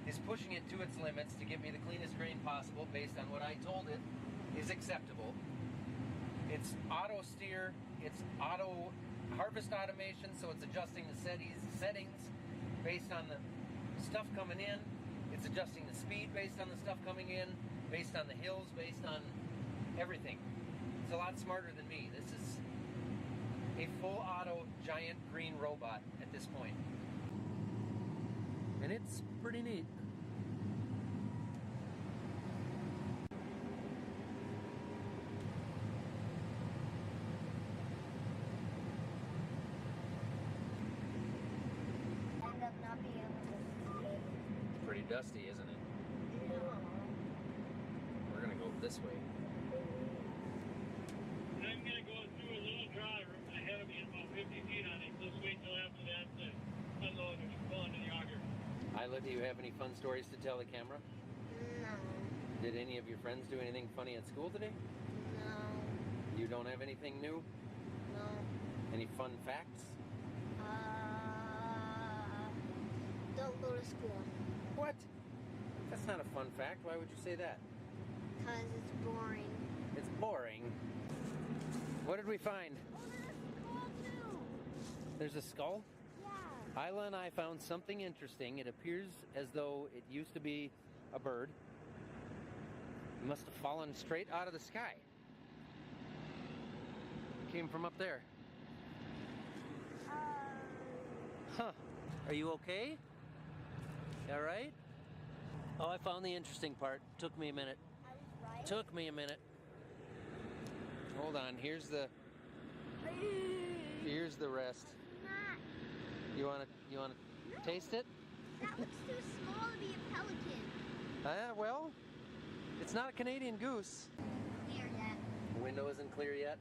is pushing it to its limits to give me the cleanest grain possible based on what I told it is acceptable. It's auto steer, it's auto harvest automation, so it's adjusting the settings based on the stuff coming in. It's adjusting the speed based on the stuff coming in, based on the hills, based on everything. It's a lot smarter than me. This is a full auto giant green robot at this point. And it's pretty neat. End up not being able to see. Pretty dusty, isn't it? No. We're gonna go this way. I'm gonna go through a little drive ahead of me, about 50 feet on it. Let's wait till after that to unload and go into the auger. Isla, do you have any fun stories to tell the camera? No. Did any of your friends do anything funny at school today? No. You don't have anything new? No. Any fun facts? Don't go to school. What? That's not a fun fact. Why would you say that? Because it's boring. It's boring. What did we find? There's a skull? Yeah. Isla and I found something interesting. It appears as though it used to be a bird. It must have fallen straight out of the sky. Came from up there. Huh. Are you okay? All right? Oh, I found the interesting part. Took me a minute. I was right. Took me a minute. Hold on. Here's the rest. Not. You wanna taste it? That looks too small to be a pelican. Well, it's not a Canadian goose. Clear yet. The window isn't clear yet.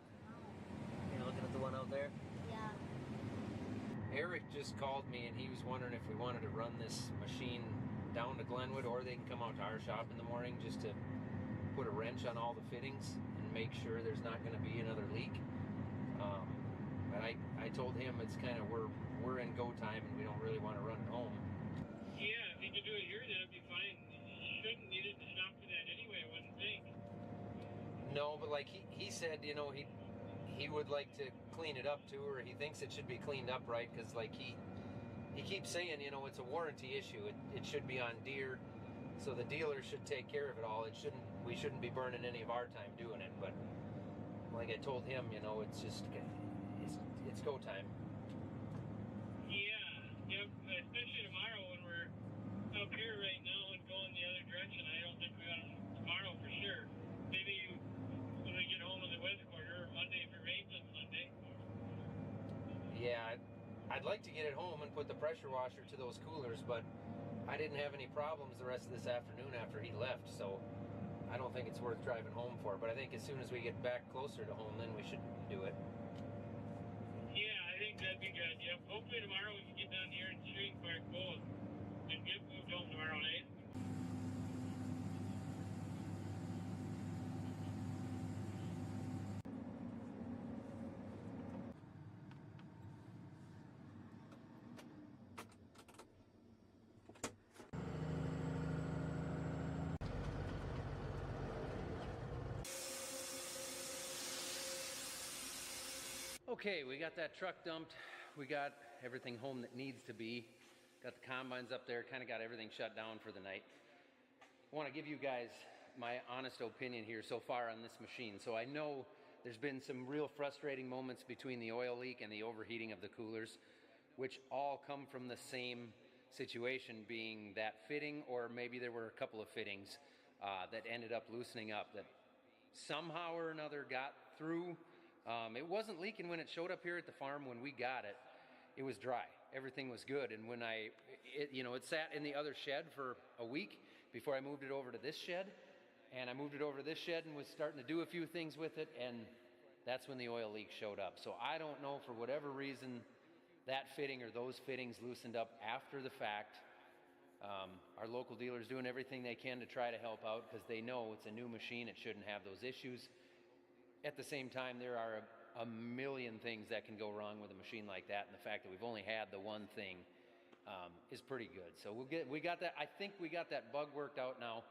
You're looking at the one out there? Yeah. Eric just called me and he was wondering if we wanted to run this machine down to Glenwood, or they can come out to our shop in the morning just to put a wrench on all the fittings and make sure there's not going to be another leak. But I told him it's kind of we're in go time and we don't really want to run it home. Yeah, if you could do it here, that'd be fine. You shouldn't need it to shop for that anyway, I wouldn't think. No, but like he said, you know, he would like to clean it up too, or he thinks it should be cleaned up right, because like he keeps saying, you know, it's a warranty issue. It should be on Deere, so the dealer should take care of it all. We shouldn't be burning any of our time doing it. But like I told him, you know, it's go time. Yeah, yep, especially tomorrow when we're up here right now and going the other direction. I don't think we're going to tomorrow for sure. Maybe when we get home in the west quarter, or Monday if it rains on Sunday. Yeah, I'd like to get it home and put the pressure washer to those coolers, but I didn't have any problems the rest of this afternoon after he left, so I don't think it's worth driving home for. But I think as soon as we get back closer to home, then we should do it. Yeah, I think that'd be good. Yep. Hopefully tomorrow we can get down here and street park both and get moved home tomorrow night. Okay, we got that truck dumped. We got everything home that needs to be. Got the combines up there, kind of got everything shut down for the night. I want to give you guys my honest opinion here so far on this machine. So I know there's been some real frustrating moments between the oil leak and the overheating of the coolers, which all come from the same situation, being that fitting, or maybe there were a couple of fittings that ended up loosening up that somehow or another got through. It wasn't leaking when it showed up here at the farm. When we got it, it was dry. Everything was good. And when it sat in the other shed for a week before I moved it over to this shed, and I moved it over to this shed and was starting to do a few things with it, and that's when the oil leak showed up. So I don't know, for whatever reason, that fitting or those fittings loosened up after the fact. Our local dealer's doing everything they can to try to help out because they know it's a new machine, it shouldn't have those issues. At the same time, there are a million things that can go wrong with a machine like that, and the fact that we've only had the one thing is pretty good. So we got that. I think we got that bug worked out now.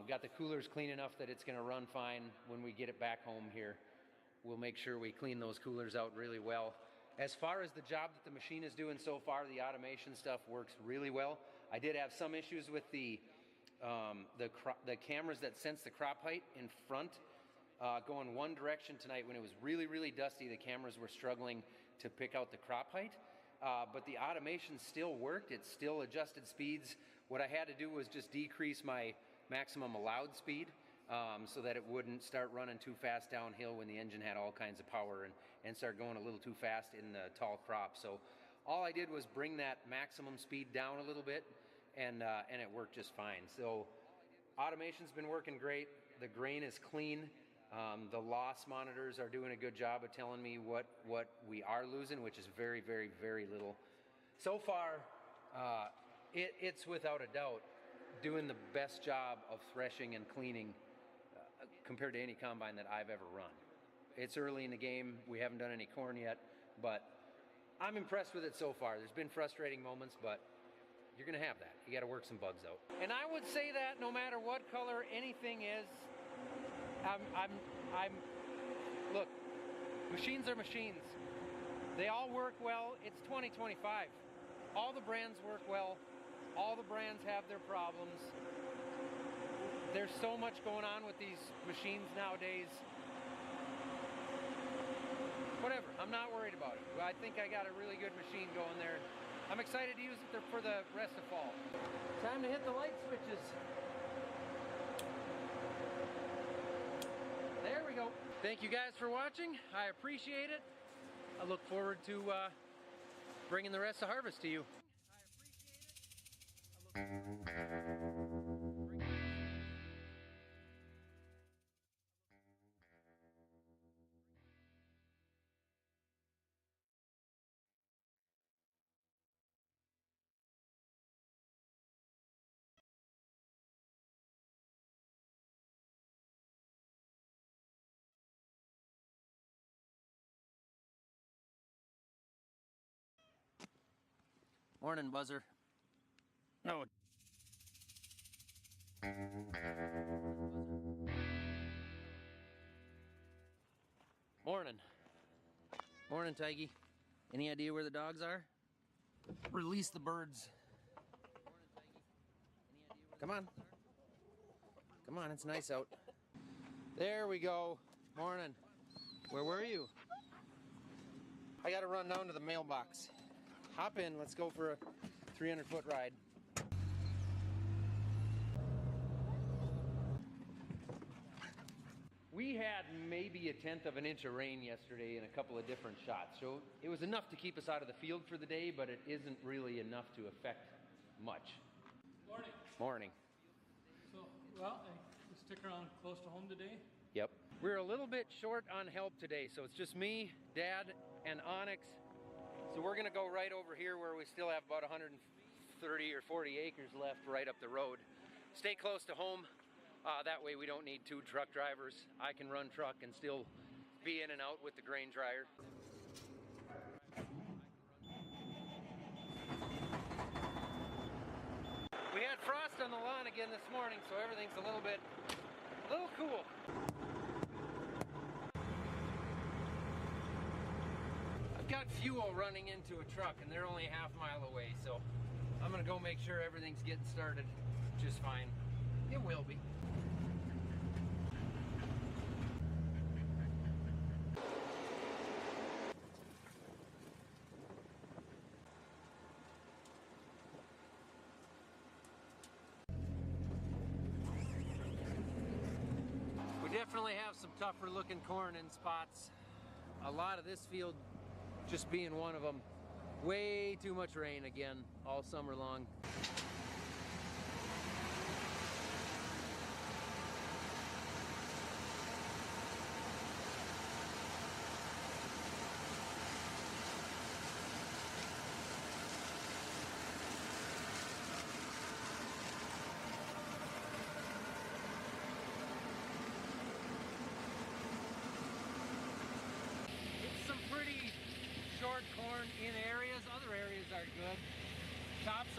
We got the coolers clean enough that it's going to run fine when we get it back home here. We'll make sure we clean those coolers out really well. As far as the job that the machine is doing so far, the automation stuff works really well. I did have some issues with the cameras that sense the crop height in front going one direction tonight. When it was really, really dusty, the cameras were struggling to pick out the crop height. But the automation still worked. It still adjusted speeds. What I had to do was just decrease my maximum allowed speed so that it wouldn't start running too fast downhill when the engine had all kinds of power and start going a little too fast in the tall crop. So all I did was bring that maximum speed down a little bit, and it worked just fine. So automation's been working great. The grain is clean. The loss monitors are doing a good job of telling me what we are losing, which is very, very, very little. So far, it's without a doubt doing the best job of threshing and cleaning compared to any combine that I've ever run. It's early in the game. We haven't done any corn yet, but I'm impressed with it so far. There's been frustrating moments, but you're gonna have that. You gotta work some bugs out. And I would say that no matter what color anything is, look, machines are machines. They all work well. It's 2025. All the brands work well. All the brands have their problems. There's so much going on with these machines nowadays. Whatever, I'm not worried about it. I think I got a really good machine going there. I'm excited to use it for the rest of fall. Time to hit the light switches. There we go. Thank you guys for watching. I appreciate it. I look forward to bringing the rest of harvest to you. Morning, buzzer. No. Morning. Morning, Tiggy. Any idea where the dogs are? Release the birds. Come on. Come on, it's nice out. There we go. Morning. Where were you? I gotta run down to the mailbox. Hop in, let's go for a 300-foot ride. We had maybe a 1/10 of an inch of rain yesterday in a couple of different shots. So it was enough to keep us out of the field for the day, but it isn't really enough to affect much. Morning. Morning. So, well, you stick around close to home today? Yep. We're a little bit short on help today, so it's just me, Dad, and Onyx. So we're gonna go right over here where we still have about 130 or 40 acres left right up the road. Stay close to home. That way we don't need 2 truck drivers. I can run truck and still be in and out with the grain dryer. We had frost on the lawn again this morning, so everything's a little cool. I've got fuel running into a truck and they're only a half-mile away, so I'm gonna go make sure everything's getting started just fine. It will be. We definitely have some tougher looking corn in spots. A lot of this field just being one of them. Way too much rain again all summer long.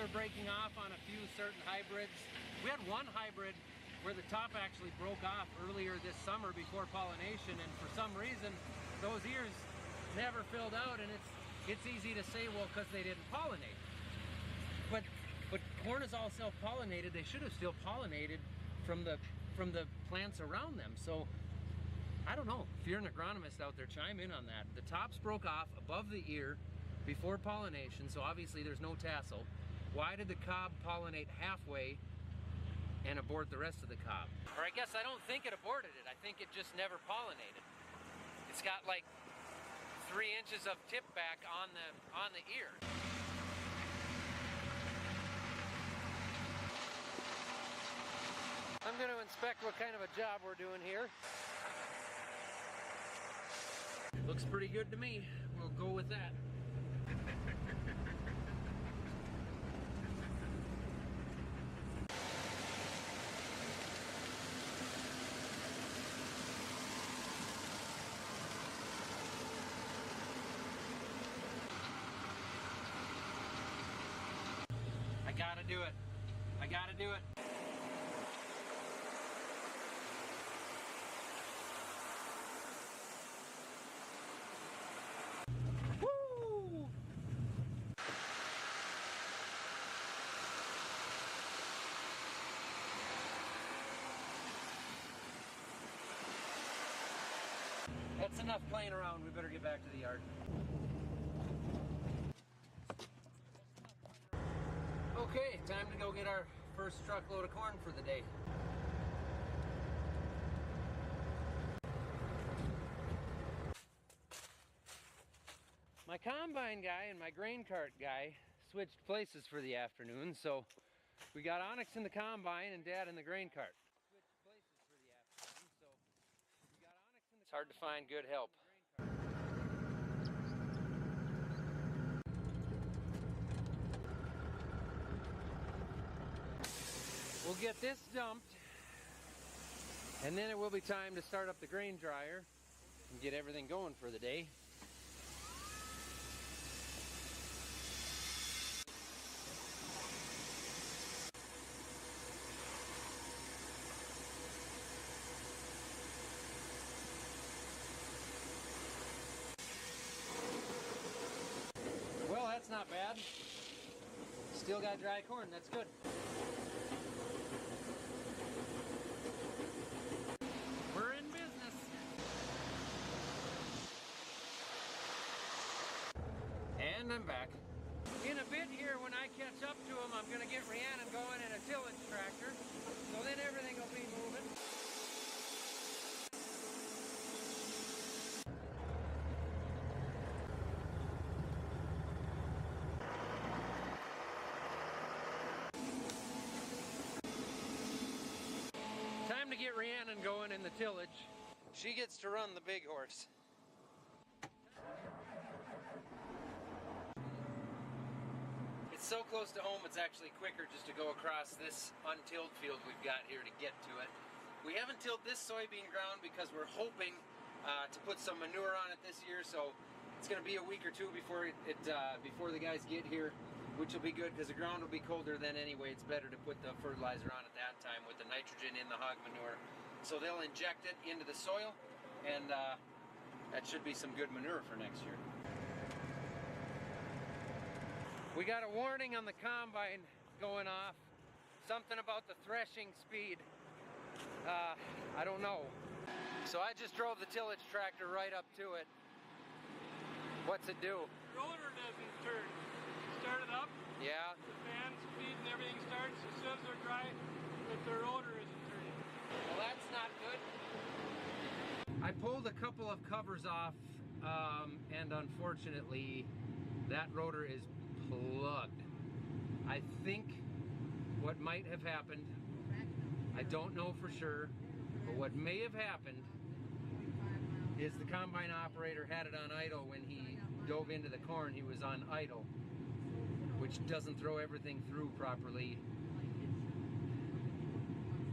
were breaking off on a few certain hybrids. We had one hybrid where the top actually broke off earlier this summer before pollination, and for some reason those ears never filled out, and it's easy to say, well, because they didn't pollinate. But corn is all self-pollinated. They should have still pollinated from the plants around them. So I don't know. If you're an agronomist out there, chime in on that. The tops broke off above the ear before pollination, so obviously there's no tassel. Why did the cob pollinate halfway and abort the rest of the cob? Or I guess I don't think it aborted it. I think it just never pollinated. It's got like 3 inches of tip back on the ear. I'm going to inspect what kind of a job we're doing here. Looks pretty good to me. We'll go with that. I gotta do it. I gotta do it. Woo! That's enough playing around. We better get back to the yard. Okay, time to go get our first truckload of corn for the day. My combine guy and my grain cart guy switched places for the afternoon, so we got Onyx in the combine and Dad in the grain cart. It's hard to find good help. We'll get this dumped, and then it will be time to start up the grain dryer and get everything going for the day. Well, that's not bad. Still got dry corn, that's good. We're in business. And I'm back. In a bit here, when I catch up to him, I'm going to get Rhiannon going in a tillage tractor, so then everything will be moving. Time to get Rhiannon going in the tillage. She gets to run the big horse. It's so close to home, it's actually quicker just to go across this untilled field we've got here to get to it. We haven't tilled this soybean ground because we're hoping to put some manure on it this year, so it's going to be a week or two before before the guys get here, which will be good because the ground will be colder then anyway. It's better to put the fertilizer on at that time with the nitrogen in the hog manure. So they'll inject it into the soil, and that should be some good manure for next year. We got a warning on the combine going off. Something about the threshing speed. I don't know. So I just drove the tillage tractor right up to it. What's it do? The rotor doesn't turn. Start it up. Yeah. The fan speed and everything starts as soon as they're dry, but the rotor isn't turning. Well, that's not good. I pulled a couple of covers off, and unfortunately, that rotor is plugged. I think what might have happened, I don't know for sure, but what may have happened is the combine operator had it on idle when he dove into the corn. He was on idle, which doesn't throw everything through properly.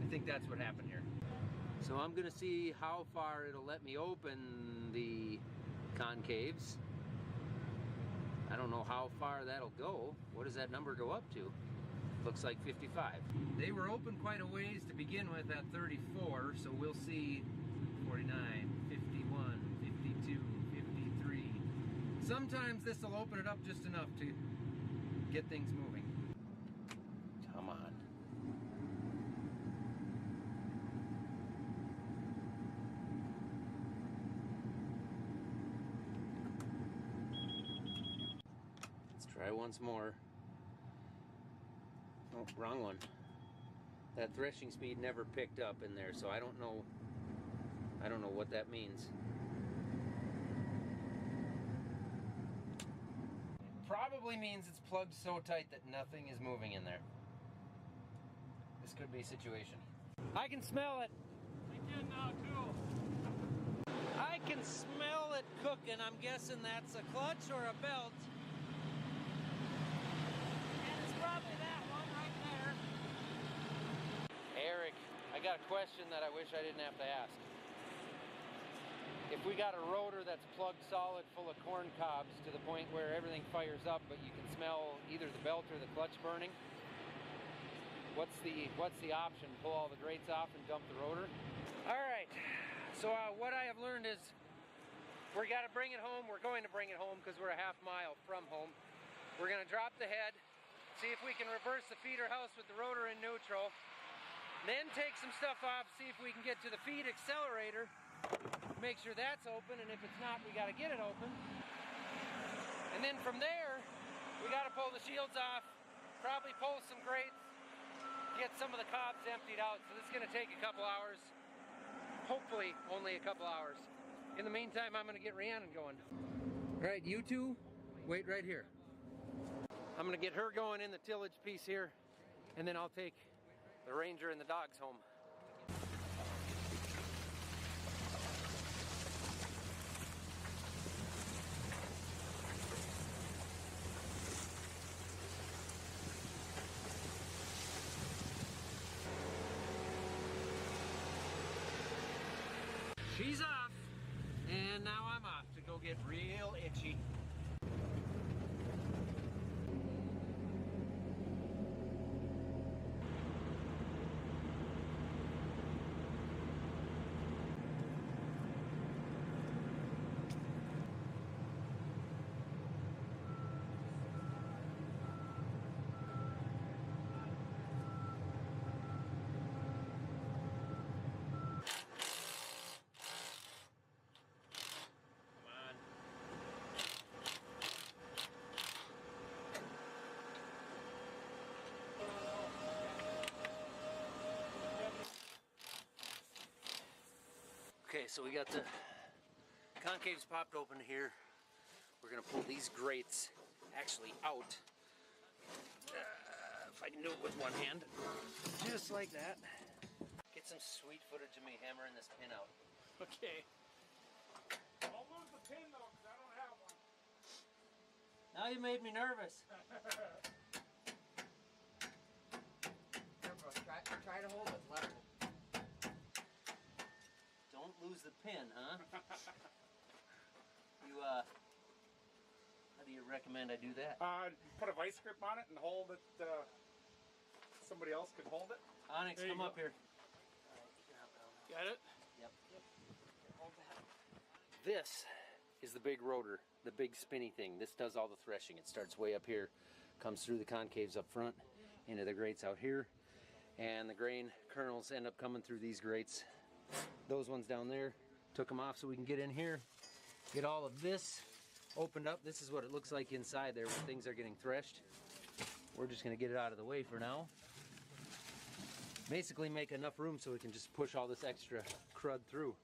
I think that's what happened here. So I'm gonna see how far it'll let me open the concaves. I don't know how far that'll go. What does that number go up to? Looks like 55. They were open quite a ways to begin with at 34, so we'll see 49, 51, 52, 53. Sometimes this will open it up just enough to get things moving. Come on. Let's try once more. Oh, wrong one. That threshing speed never picked up in there, so I don't know what that means. Probably means it's plugged so tight that nothing is moving in there. This could be a situation. I can smell it. I can now too. I can smell it cooking. I'm guessing that's a clutch or a belt. And it's probably that one right there. Eric, I got a question that I wish I didn't have to ask. If we got a rotor that's plugged solid full of corn cobs to the point where everything fires up, but you can smell either the belt or the clutch burning, what's the option? Pull all the grates off and dump the rotor? All right, so what I have learned is we got to bring it home. We're going to bring it home because we're a half mile from home. We're going to drop the head, see if we can reverse the feeder house with the rotor in neutral, then take some stuff off, see if we can get to the feed accelerator, make sure that's open, and if it's not, we got to get it open. And then from there, we got to pull the shields off, probably pull some grates, get some of the cobs emptied out. So this is going to take a couple hours, hopefully only a couple hours. In the meantime, I'm going to get Rhiannon going. All right, you two, wait right here. I'm going to get her going in the tillage piece here, and then I'll take the Ranger and the dogs home. She's off, and now I'm off to go get real itchy. Okay, so we got the concaves popped open here. We're gonna pull these grates actually out. If I can do it with one hand, just like that. Get some sweet footage of me hammering this pin out. Okay. Don't lose the pin though, because I don't have one. Now you made me nervous. Here, bro, try to hold it level. Don't lose the pin, huh? You, how do you recommend I do that? Put a vice grip on it and hold it, somebody else could hold it. Onyx, There you come go. up here. Got it? Yep. This is the big rotor, the big spinny thing. This does all the threshing. It starts way up here, comes through the concaves up front, into the grates out here, and the grain kernels end up coming through these grates. Those ones down there, took them off so we can get in here, get all of this opened up. This is what it looks like inside there when things are getting threshed. We're just gonna get it out of the way for now. Basically make enough room so we can just push all this extra crud through.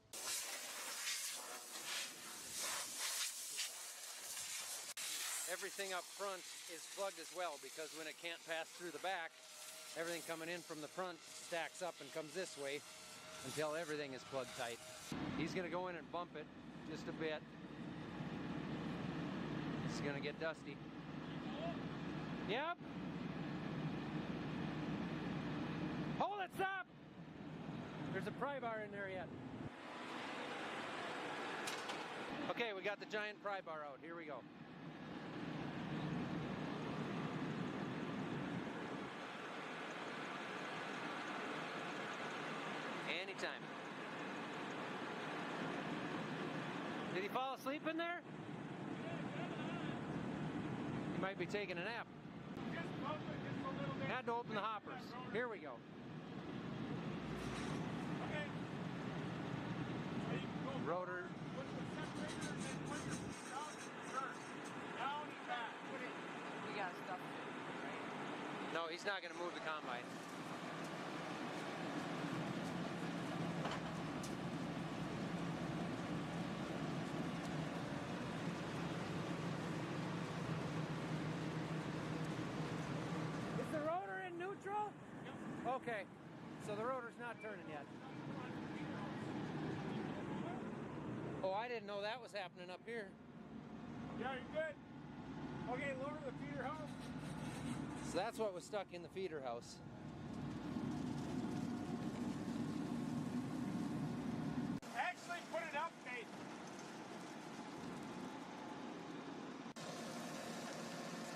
Everything up front is plugged as well, because when it can't pass through the back, everything coming in from the front stacks up and comes this way until everything is plugged tight. He's gonna go in and bump it just a bit. It's gonna get dusty. Yep. Hold it, stop! There's a pry bar in there yet. Okay, we got the giant pry bar out. Here we go. time. Did he fall asleep in there? He might be taking a nap. Had to open the hoppers. Here we go. Rotor. We got stuff. No, he's not going to move the combine. Is the rotor in neutral? Yep. Okay, so the rotor's not turning yet. Oh, I didn't know that was happening up here. Yeah, you're good. Okay, lower the feeder hose. So that's what was stuck in the feeder house. Actually, put it up, Nate.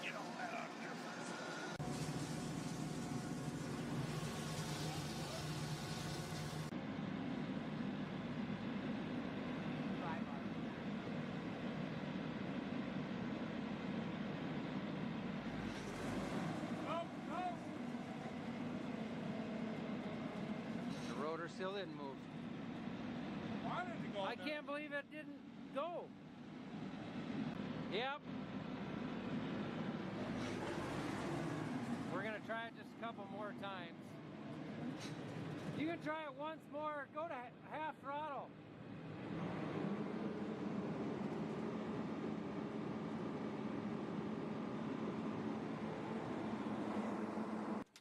Get all that out of there first. The rotor still didn't move. Wanted to go I there. can't believe it didn't go. Yep. We're gonna try it just a couple more times. You can try it once more. Go to half throttle.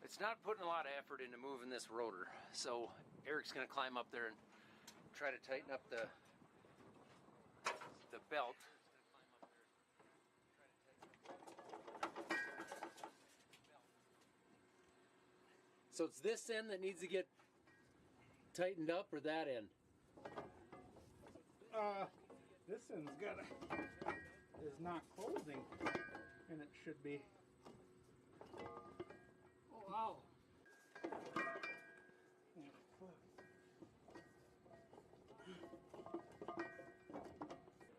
It's not putting a lot of effort into moving this rotor, so Eric's gonna climb up there and try to tighten up the belt. So it's this end that needs to get tightened up, or that end? This end's is not closing, and it should be. Oh, wow.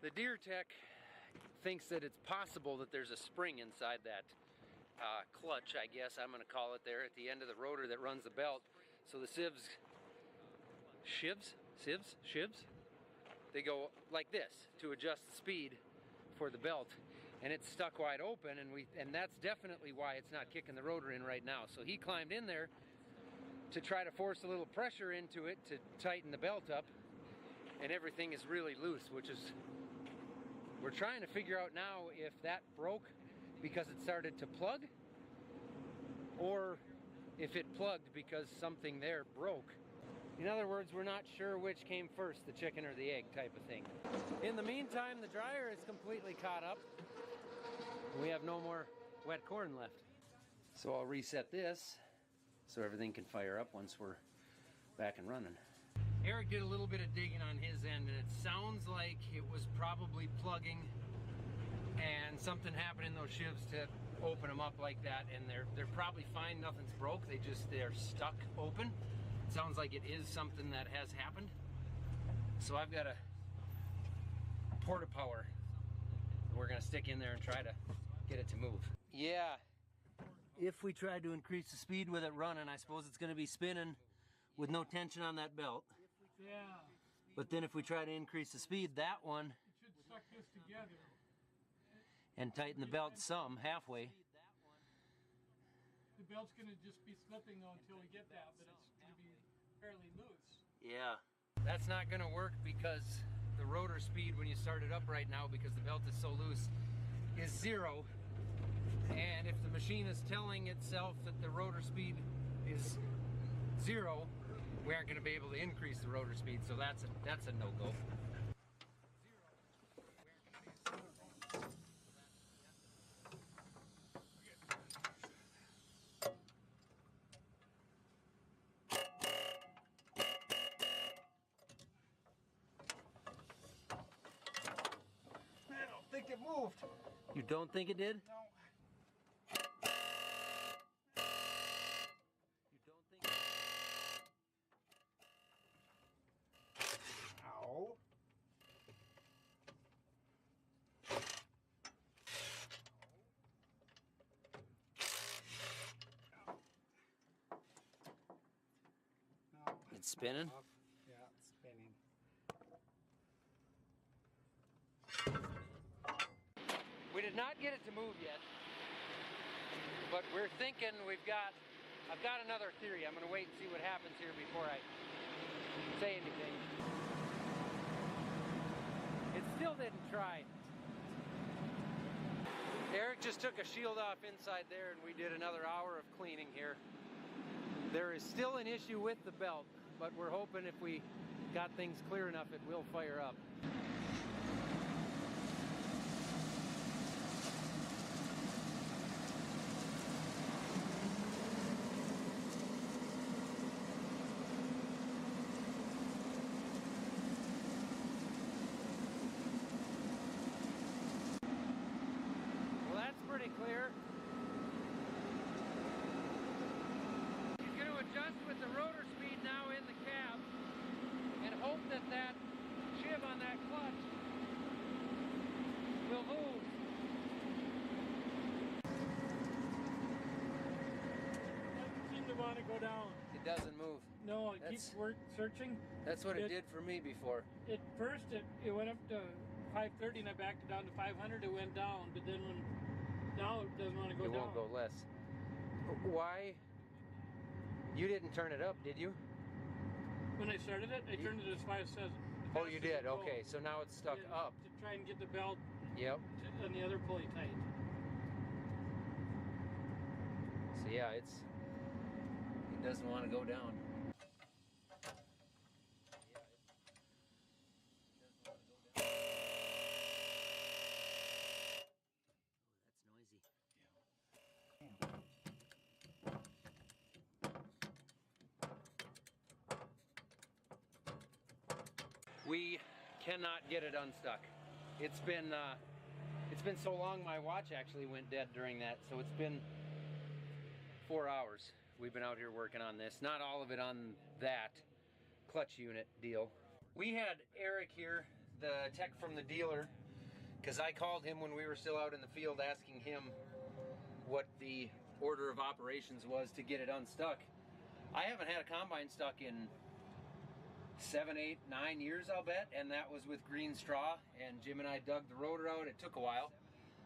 The Deer Tech thinks that it's possible that there's a spring inside that clutch, I guess I'm going to call it, there at the end of the rotor that runs the belt. So the shivs, they go like this to adjust the speed for the belt, and it's stuck wide open, and that's definitely why it's not kicking the rotor in right now. So he climbed in there to try to force a little pressure into it to tighten the belt up, and everything is really loose, which is, we're trying to figure out now if that broke because it started to plug, or if it plugged because something there broke. In other words, we're not sure which came first, the chicken or the egg type of thing. In the meantime, the dryer is completely caught up. We have no more wet corn left. So I'll reset this so everything can fire up once we're back and running. Eric did a little bit of digging on his end, and it sounds like it was probably plugging and something happened in those shivs to open them up like that, and they're probably fine, nothing's broke, they're stuck open. It sounds like it is something that has happened. So I've got a porta power we're gonna stick in there and try to get it to move. Yeah, if we tried to increase the speed with it running, I suppose it's gonna be spinning with no tension on that belt. Yeah. But then if we try to increase the speed, that one, It should suck this together. and tighten the belt some, halfway. The belt's going to just be slipping though until we get that, but it's going to be fairly loose. Yeah. That's not gonna work because the rotor speed when you start it up right now, because the belt is so loose, is 0. And if the machine is telling itself that the rotor speed is 0, we aren't going to be able to increase the rotor speed, so that's a no-go. I don't think it moved. You don't think it did? No. You don't think it It's spinning? Yeah, it's spinning. We did not get it to move yet, but we're thinking I've got another theory. I'm gonna wait and see what happens here before I say anything. It still didn't try. Eric just took a shield off inside there and we did another hour of cleaning here. There is still an issue with the belt, but we're hoping if we got things clear enough, it will fire up. Well, that's pretty clear. He's going to adjust with the rotor speed now in the cab and hope that that shiv on that clutch will move. Doesn't seem to want to go down. It doesn't move. No, it keeps searching. That's what it did for me before. At first, it went up to 530 and I backed it down to 500. It went down, but then now it doesn't want to go down. It won't go less. Why? You didn't turn it up, did you? When I started it, I turned it as fast as. Oh, you did? Okay, so now it's stuck up. To try and get the belt. Yep. And the other pulley tight. So yeah, it doesn't want to go down. We cannot get it unstuck. It's been so long. My watch actually went dead during that, so it's been 4 hours. We've been out here working on this. Not all of it on that clutch unit deal. We had Eric here, the tech from the dealer, because I called him when we were still out in the field asking him what the order of operations was to get it unstuck. I haven't had a combine stuck in 7, 8, 9 years, I'll bet, and that was with green straw, and Jim and I dug the rotor out. It took a while,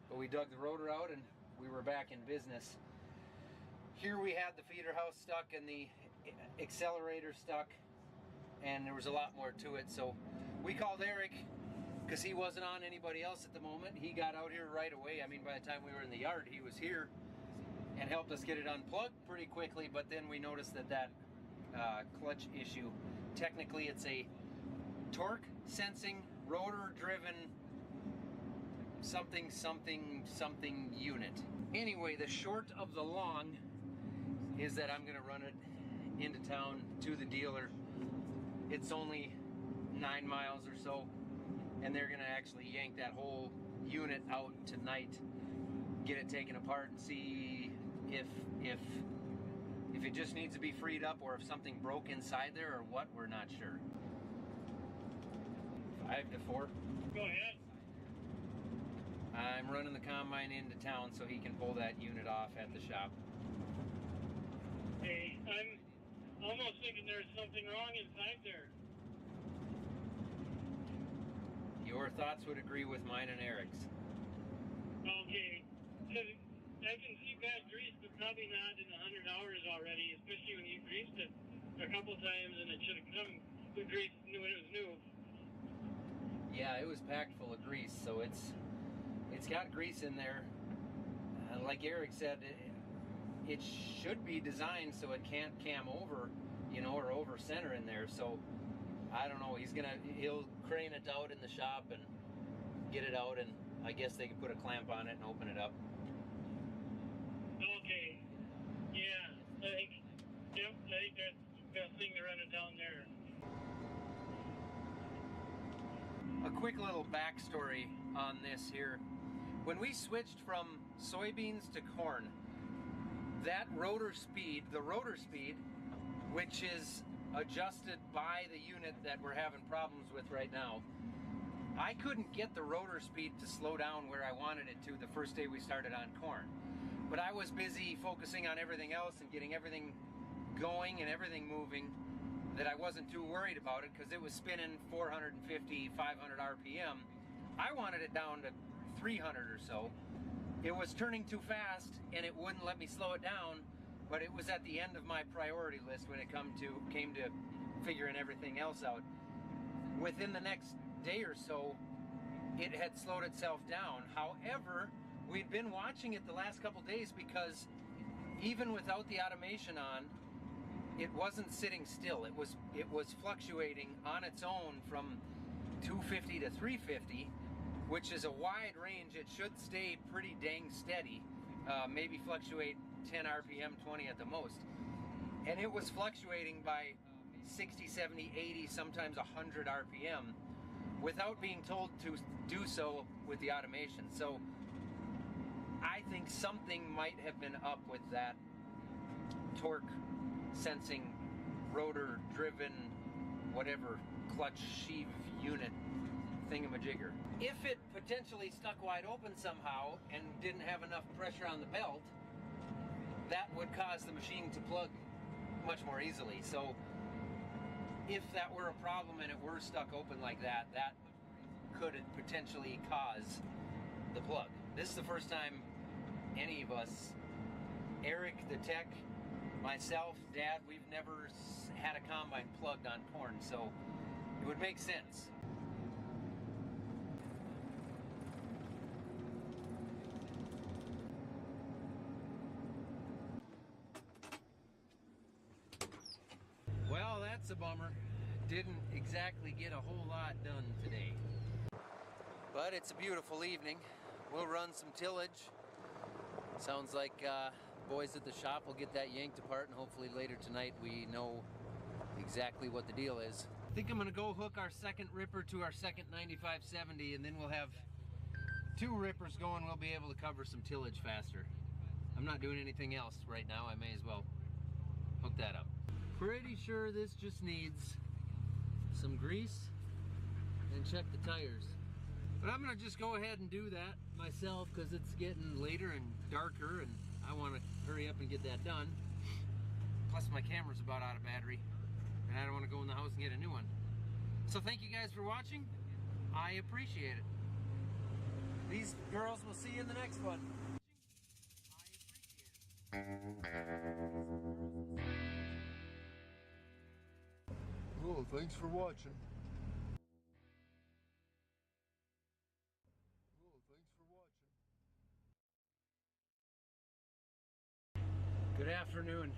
but we dug the rotor out and we were back in business. Here we had the feeder house stuck and the accelerator stuck, and there was a lot more to it, so we called Eric because he wasn't on anybody else at the moment. He got out here right away. I mean, by the time we were in the yard, he was here and helped us get it unplugged pretty quickly, but then we noticed that clutch issue, technically it's a torque sensing rotor driven something unit. Anyway, the short of the long is that I'm gonna run it into town to the dealer. It's only 9 miles or so, and they're gonna actually yank that whole unit out tonight, get it taken apart and see if it just needs to be freed up or if something broke inside there or what, we're not sure. 5 to 4. Go ahead. I'm running the combine into town so he can pull that unit off at the shop. Hey, I'm almost thinking there's something wrong inside there. Your thoughts would agree with mine and Eric's. Okay. I can see bad grease, but probably not in 100 hours already, especially when you greased it a couple times and it should have come with grease when it was new. Yeah, it was packed full of grease, so it's got grease in there. Like Eric said, it should be designed so it can't cam over, you know, or over center in there. So I don't know. He'll crane it out in the shop and get it out, and I guess they can put a clamp on it and open it up. Okay. Yeah, I think that's the best thing to run it down there. A quick little backstory on this here. When we switched from soybeans to corn, that rotor speed, which is adjusted by the unit that we're having problems with right now, I couldn't get the rotor speed to slow down where I wanted it to the first day we started on corn. But I was busy focusing on everything else and getting everything going and everything moving that I wasn't too worried about it because it was spinning 450, 500 RPM. I wanted it down to 300 or so. It was turning too fast and it wouldn't let me slow it down, but it was at the end of my priority list when it came to figuring everything else out. Within the next day or so, it had slowed itself down. However, we've been watching it the last couple days because even without the automation on, it wasn't sitting still. It was fluctuating on its own from 250 to 350, which is a wide range. It should stay pretty dang steady, maybe fluctuate 10 RPM, 20 at the most. And it was fluctuating by 60, 70, 80, sometimes 100 RPM without being told to do so with the automation. So I think something might have been up with that torque sensing, rotor driven, whatever, clutch sheave unit thingamajigger. If it potentially stuck wide open somehow and didn't have enough pressure on the belt, that would cause the machine to plug much more easily. So if that were a problem and it were stuck open like that, that could potentially cause the plug. This is the first time any of us, Eric the tech, myself, Dad, we've never had a combine plugged on corn, so it would make sense. Well, that's a bummer. Didn't exactly get a whole lot done today. But it's a beautiful evening. We'll run some tillage. Sounds like boys at the shop will get that yanked apart, and hopefully later tonight we know exactly what the deal is. I think I'm gonna go hook our second ripper to our second 9570, and then we'll have 2 rippers going. We'll be able to cover some tillage faster. I'm not doing anything else right now. I may as well hook that up. Pretty sure this just needs some grease and check the tires. But I'm gonna just go ahead and do that myself because it's getting later and darker and I want to hurry up and get that done. Plus my camera's about out of battery and I don't want to go in the house and get a new one. So thank you guys for watching. I appreciate it. These girls will see you in the next one. Well, thanks for watching. Good afternoon.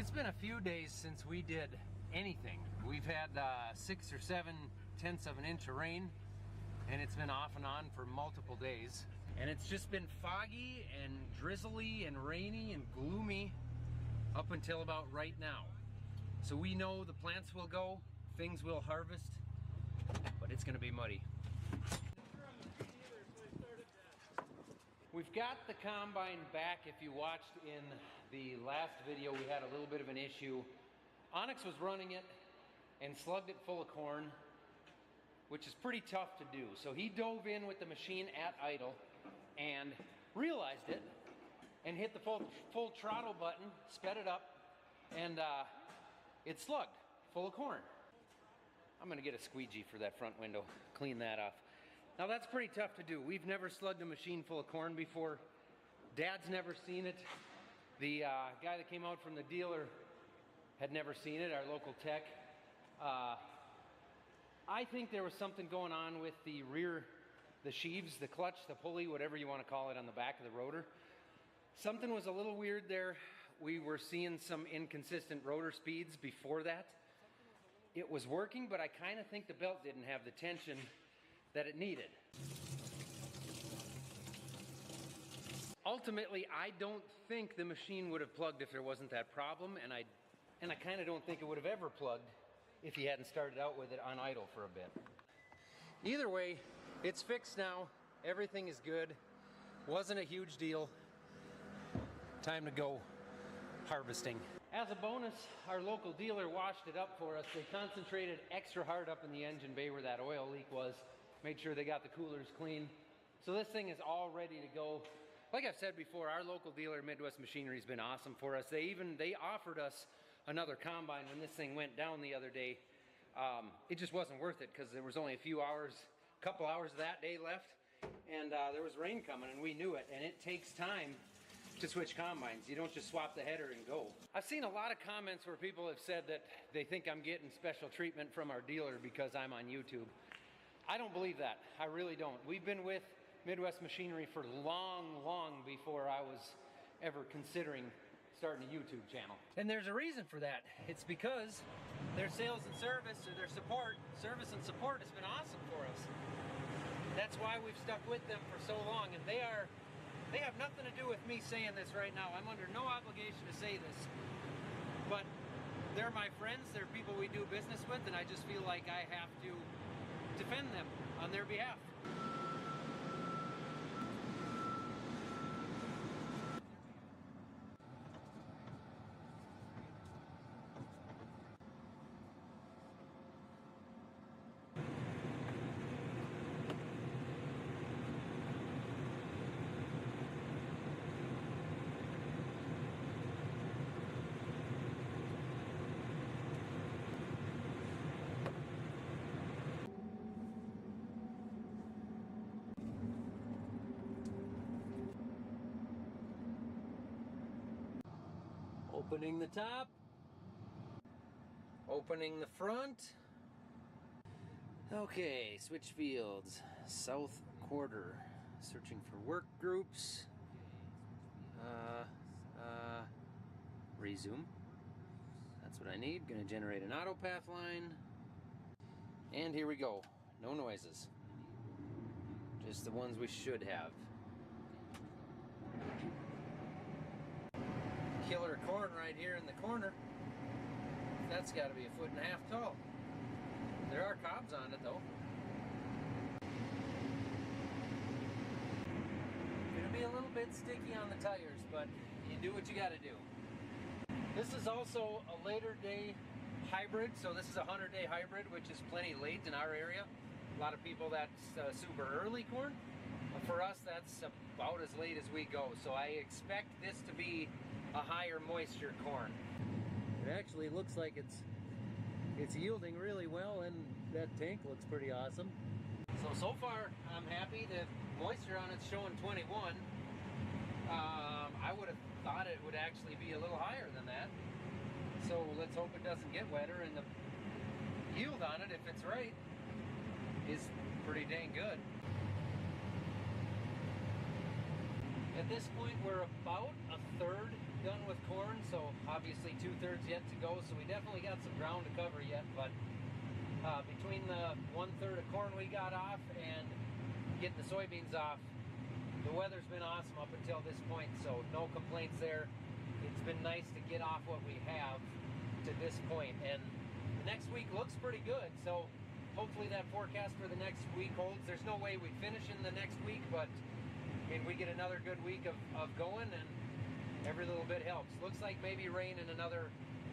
It's been a few days since we did anything. We've had 6 or 7 tenths of an inch of rain, and it's been off and on for multiple days. And it's just been foggy and drizzly and rainy and gloomy up until about right now. So we know the plants will go, things will harvest, but it's gonna be muddy. We've got the combine back. If you watched in the last video, we had a little bit of an issue. Onyx was running it and slugged it full of corn, which is pretty tough to do. So he dove in with the machine at idle and realized it and hit the full throttle button, sped it up, and it slugged full of corn. I'm gonna get a squeegee for that front window, clean that off. Now that's pretty tough to do. We've never slugged a machine full of corn before. Dad's never seen it. The guy that came out from the dealer had never seen it, our local tech. I think there was something going on with the rear, the sheaves, the clutch, the pulley, whatever you want to call it, on the back of the rotor. Something was a little weird there. We were seeing some inconsistent rotor speeds before that. It was working, but I kind of think the belt didn't have the tension that it needed. Ultimately, I don't think the machine would have plugged if there wasn't that problem, and I kind of don't think it would have ever plugged if he hadn't started out with it on idle for a bit. Either way, it's fixed now. Everything is good. Wasn't a huge deal. Time to go harvesting. As a bonus, our local dealer washed it up for us. They concentrated extra hard up in the engine bay where that oil leak was. Made sure they got the coolers clean. So this thing is all ready to go. Like I've said before, our local dealer, Midwest Machinery, has been awesome for us. They offered us another combine when this thing went down the other day. It just wasn't worth it because there was only a couple hours of that day left, and there was rain coming, and we knew it. And it takes time to switch combines. You don't just swap the header and go. I've seen a lot of comments where people have said that they think I'm getting special treatment from our dealer because I'm on YouTube. I don't believe that. I really don't. We've been with Midwest Machinery for long before I was ever considering starting a YouTube channel. And there's a reason for that. It's because their sales and service, or their service and support has been awesome for us. That's why we've stuck with them for so long, and they have nothing to do with me saying this right now. I'm under no obligation to say this, but they're my friends, they're people we do business with, and I just feel like I have to defend them on their behalf. Opening the top, opening the front. Okay, switch fields, south quarter, searching for work groups. Resume. That's what I need. Gonna generate an auto path line. And here we go. No noises. Just the ones we should have. Killer corn right here in the corner. That's got to be 1.5 feet tall. There are cobs on it though. Gonna be a little bit sticky on the tires, but you do what you got to do. This is also a later day hybrid, so this is a 100-day hybrid, which is plenty late in our area. A lot of people, that's super early corn. For us, that's about as late as we go. So I expect this to be a higher moisture corn. It actually looks like it's yielding really well, and that tank looks pretty awesome. So far I'm happy. The moisture on it's showing 21. I would have thought it would actually be a little higher than that. So let's hope it doesn't get wetter, and the yield on it, if it's right, is pretty dang good. At this point, we're about a third done with corn, so obviously 2/3 yet to go, so we definitely got some ground to cover yet, but between the 1/3 of corn we got off and getting the soybeans off, the weather's been awesome up until this point, so no complaints there. It's been nice to get off what we have to this point, and the next week looks pretty good, so hopefully that forecast for the next week holds. There's no way we'd finish in the next week, but I mean, we get another good week of going, and every little bit helps. Looks like maybe rain in another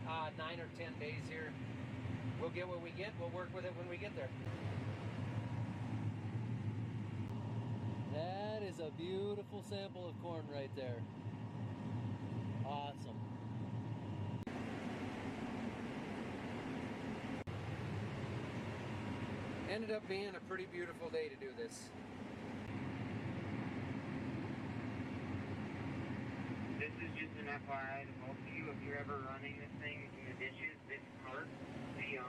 9 or 10 days here. We'll get what we get. We'll work with it when we get there. That is a beautiful sample of corn right there. Awesome. Ended up being a pretty beautiful day to do this. This is just an FYI to both of you. If you're ever running this thing in the ditches, this cart, it'll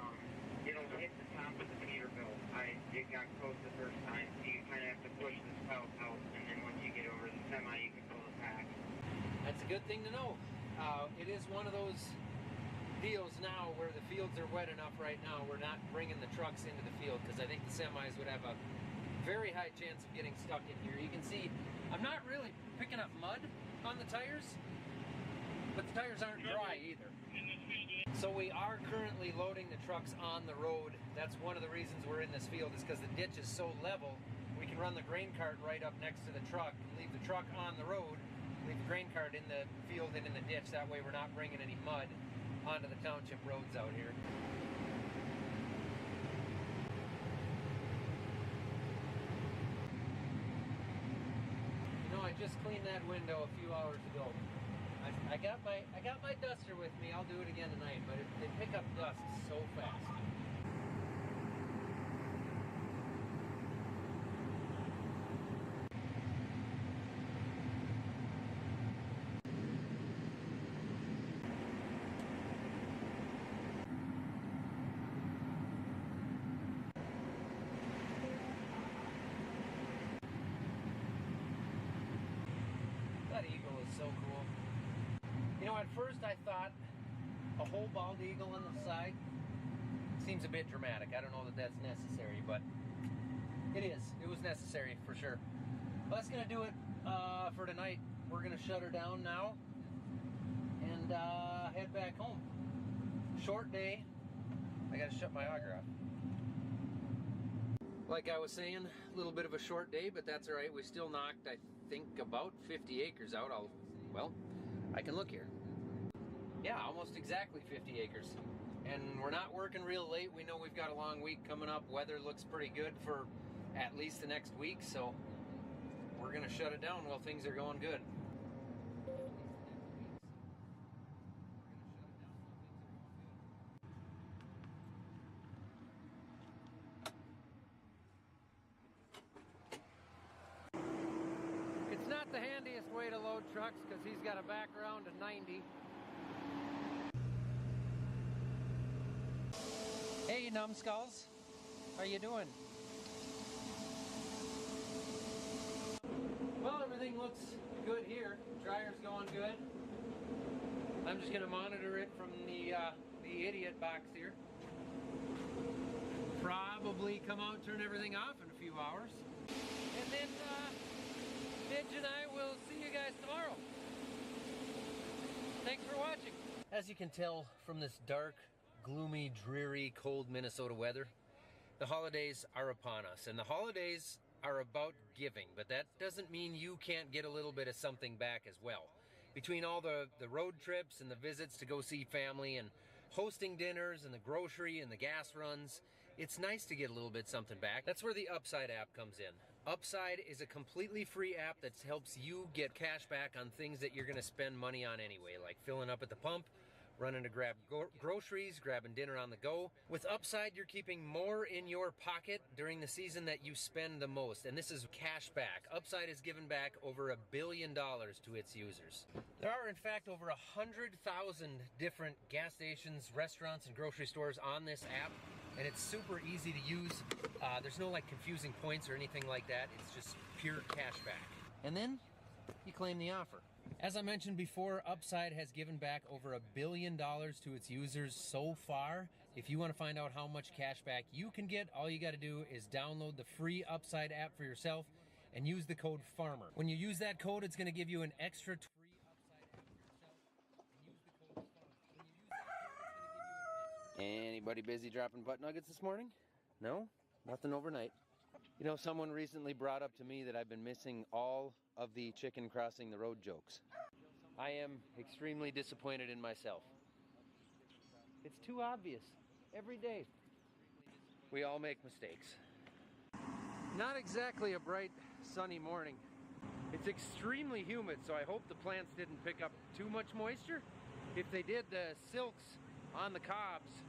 hit the top of the Peterbilt. It got close the first time, so you kind of have to push the spout out, and then once you get over the semi, you can pull it back. That's a good thing to know. It is one of those deals now where the fields are wet enough right now. We're not bringing the trucks into the field because I think the semis would have a very high chance of getting stuck in here. You can see I'm not really picking up mud on the tires, but the tires aren't dry either. So we are currently loading the trucks on the road. That's one of the reasons we're in this field, is because the ditch is so level. We can run the grain cart right up next to the truck, leave the truck on the road, leave the grain cart in the field and in the ditch. That way we're not bringing any mud onto the township roads out here. You know, I just cleaned that window a few hours ago. I got my duster with me. I'll do it again tonight, but they pick up dust so fast. That eagle is so cool. You know, at first I thought a whole bald eagle on the side seems a bit dramatic. I don't know that that's necessary, but it is. It was necessary for sure. Well, that's going to do it for tonight. We're going to shut her down now and head back home. Short day. I got to shut my auger off. Like I was saying, a little bit of a short day, but that's all right. We still knocked, I think, about 50 acres out. I can look here. Yeah, almost exactly 50 acres. And we're not working real late. We know we've got a long week coming up. Weather looks pretty good for at least the next week, so we're gonna shut it down while things are going good. It's not the handiest way to load trucks because he's got a background of 90. Hey, numbskulls. How you doing? Well, everything looks good here. Dryer's going good. I'm just going to monitor it from the idiot box here. Probably come out, turn everything off in a few hours. And then Midge and I will see you guys tomorrow. Thanks for watching. As you can tell from this dark, gloomy, dreary, cold Minnesota weather, the holidays are upon us, and the holidays are about giving, but that doesn't mean you can't get a little bit of something back as well. Between all the road trips and the visits to go see family and hosting dinners and the grocery and the gas runs, it's nice to get a little bit something back. That's where the Upside app comes in. Upside is a completely free app that helps you get cash back on things that you're going to spend money on anyway, like filling up at the pump, running to grab groceries, grabbing dinner on the go. With Upside, you're keeping more in your pocket during the season that you spend the most, and this is cash back. Upside has given back over $1 billion to its users. There are, in fact, over 100,000 different gas stations, restaurants, and grocery stores on this app, and it's super easy to use. There's no like confusing points or anything like that. It's just pure cash back. And then you claim the offer. As I mentioned before, Upside has given back over $1 billion to its users so far. If you want to find out how much cash back you can get, all you got to do is download the free Upside app for yourself and use the code FARMER. When you use that code, it's going to give you an extra free Upside app for yourself and use the code FARMER. When you use that code, it's going to give you an extra... Anybody busy dropping butt nuggets this morning? No? Nothing overnight. You know, someone recently brought up to me that I've been missing all of the chicken crossing the road jokes. I am extremely disappointed in myself. It's too obvious. Every day. We all make mistakes. Not exactly a bright, sunny morning. It's extremely humid, so I hope the plants didn't pick up too much moisture. If they did, the silks on the cobs,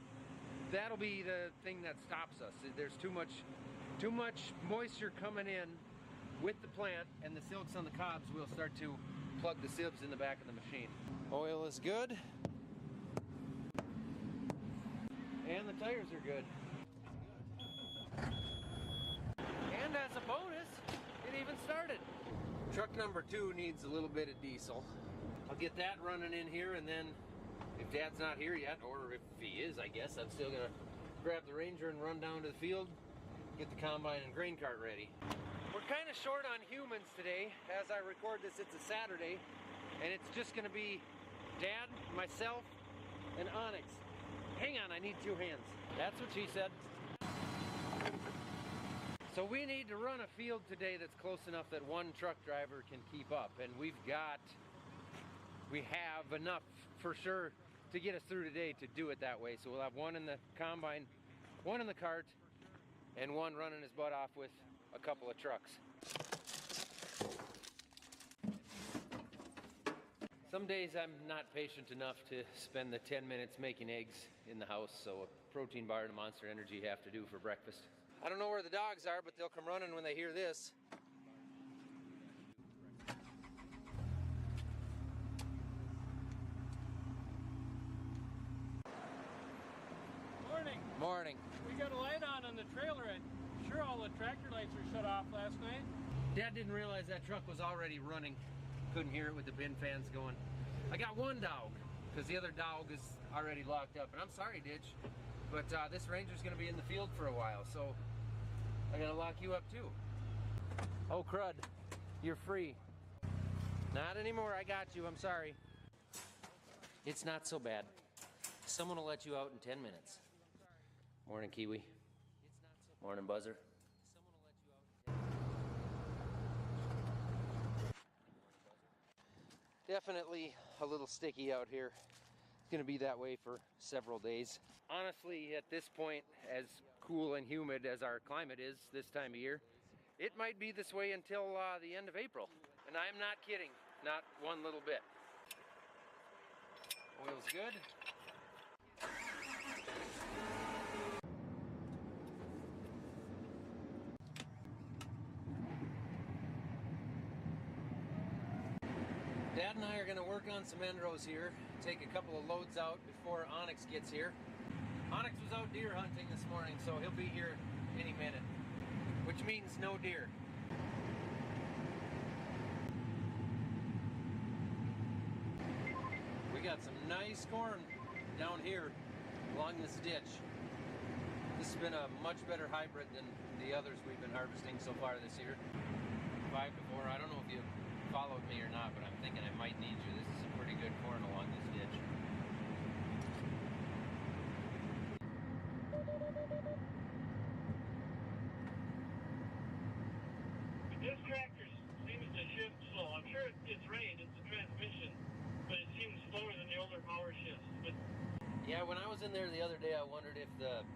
that'll be the thing that stops us. There's too much moisture coming in with the plant, and the silks on the cobs will start to plug the sieves in the back of the machine. Oil is good. And the tires are good. And as a bonus, it even started. Truck number 2 needs a little bit of diesel. I'll get that running in here, and then if Dad's not here yet, or if he is, I guess, I'm still gonna grab the Ranger and run down to the field, get the combine and grain cart ready. We're kind of short on humans today. As I record this, it's a Saturday, and it's just gonna be Dad, myself, and Onyx. Hang on, I need 2 hands. That's what she said. So we need to run a field today that's close enough that one truck driver can keep up, and we have enough for sure to get us through today to do it that way. So we'll have one in the combine, one in the cart, and one running his butt off with a couple of trucks. Some days I'm not patient enough to spend the 10 minutes making eggs in the house, so a protein bar and a Monster Energy have to do for breakfast. I don't know where the dogs are, but they'll come running when they hear this. Morning. Morning. We got a light on the trailer. I'm sure all the tractor lights were shut off last night. Dad didn't realize that truck was already running. Couldn't hear it with the bin fans going. I got one dog, because the other dog is already locked up. And I'm sorry, Ditch, but this Ranger's going to be in the field for a while, so I got to lock you up too. Oh, crud. You're free. Not anymore. I got you. I'm sorry. It's not so bad. Someone will let you out in 10 minutes. Morning, Kiwi. Morning, Buzzer. Definitely a little sticky out here. It's gonna be that way for several days. Honestly, at this point, as cool and humid as our climate is this time of year, it might be this way until the end of April. And I'm not kidding, not one little bit. Oil's good. Dad and I are going to work on some end rows here, take a couple of loads out before Onyx gets here. Onyx was out deer hunting this morning, so he'll be here any minute, which means no deer. We got some nice corn down here along this ditch. This has been a much better hybrid than the others we've been harvesting so far this year. 5 to 4, I don't know if you followed me or not, but I'm thinking I might need you. This is some pretty good corn along this ditch. This tractor seems to shift slow. I'm sure it's rain, it's the transmission, but it seems slower than the older power shifts. But yeah, when I was in there the other day, I wondered if the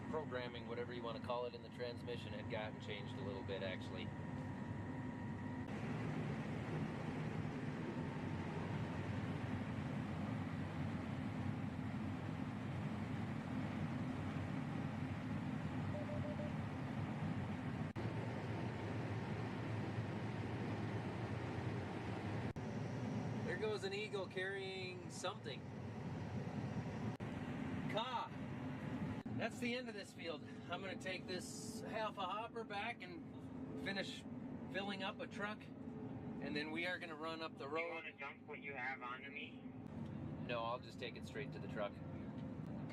programming, whatever you want to call it, in the transmission had gotten changed a little bit, actually. There goes an eagle carrying something. Ka! That's the end of this field. I'm going to take this half a hopper back and finish filling up a truck and then we are going to run up the Do you road. want to dump what you have onto me? No, I'll just take it straight to the truck.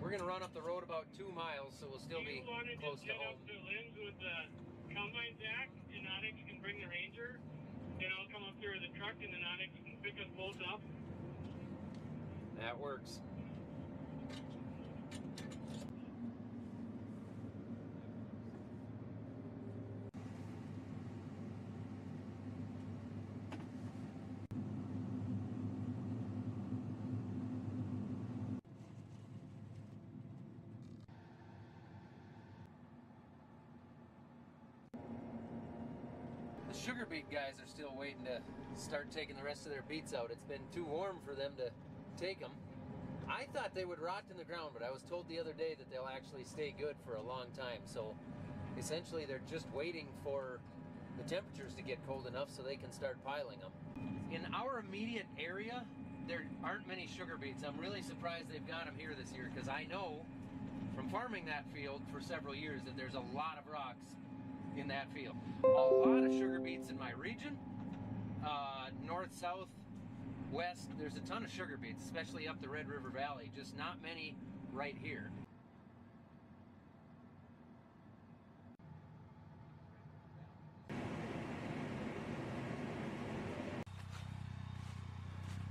We're going to run up the road about 2 miles, so we'll still be close to home. Up to Lynn's with the combine jack, and Onyx can bring the Ranger, and I'll come up here with the truck, and then Onyx can pick us both up. That works. The sugar beet guys are still waiting to start taking the rest of their beets out. It's been too warm for them to take them. I thought they would rot in the ground, but I was told the other day that they'll actually stay good for a long time. So essentially they're just waiting for the temperatures to get cold enough so they can start piling them. In our immediate area, there aren't many sugar beets. I'm really surprised they've got them here this year, because I know from farming that field for several years that there's a lot of rocks in that field. A lot of sugar beets in my region, north, south, west. There's a ton of sugar beets, especially up the Red River Valley, just not many right here.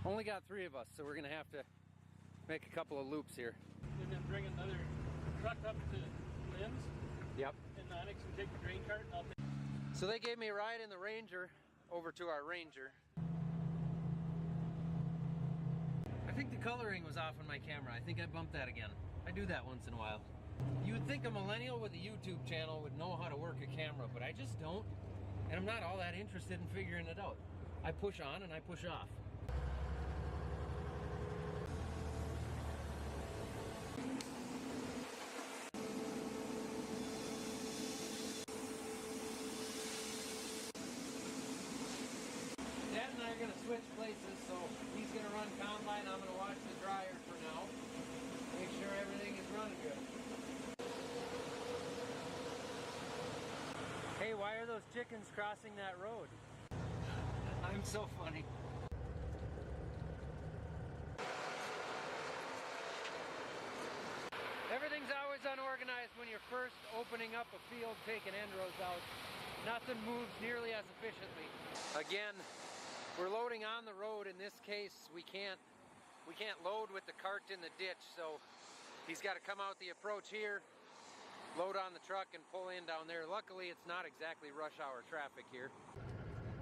Only got 3 of us, so we're gonna have to make a couple of loops here. And then bring another truck up to Lynn's. Yep. And Onyx can take the grain cart, and I'll take. So they gave me a ride in the Ranger over to our Ranger. I think the coloring was off on my camera. I think I bumped that again. I do that once in a while. You would think a millennial with a YouTube channel would know how to work a camera, but I just don't. And I'm not all that interested in figuring it out. I push on and I push off. Dad and I are going to switch places, so he's going to run combine, I'm going to watch the dryer for now. Make sure everything is running good. Hey, why are those chickens crossing that road? I'm so funny. Everything's always unorganized when you're first opening up a field, taking end rows out. Nothing moves nearly as efficiently. Again, we're loading on the road. In this case, we can't load with the cart in the ditch, so he's got to come out the approach here, load on the truck, and pull in down there. Luckily, it's not exactly rush hour traffic here.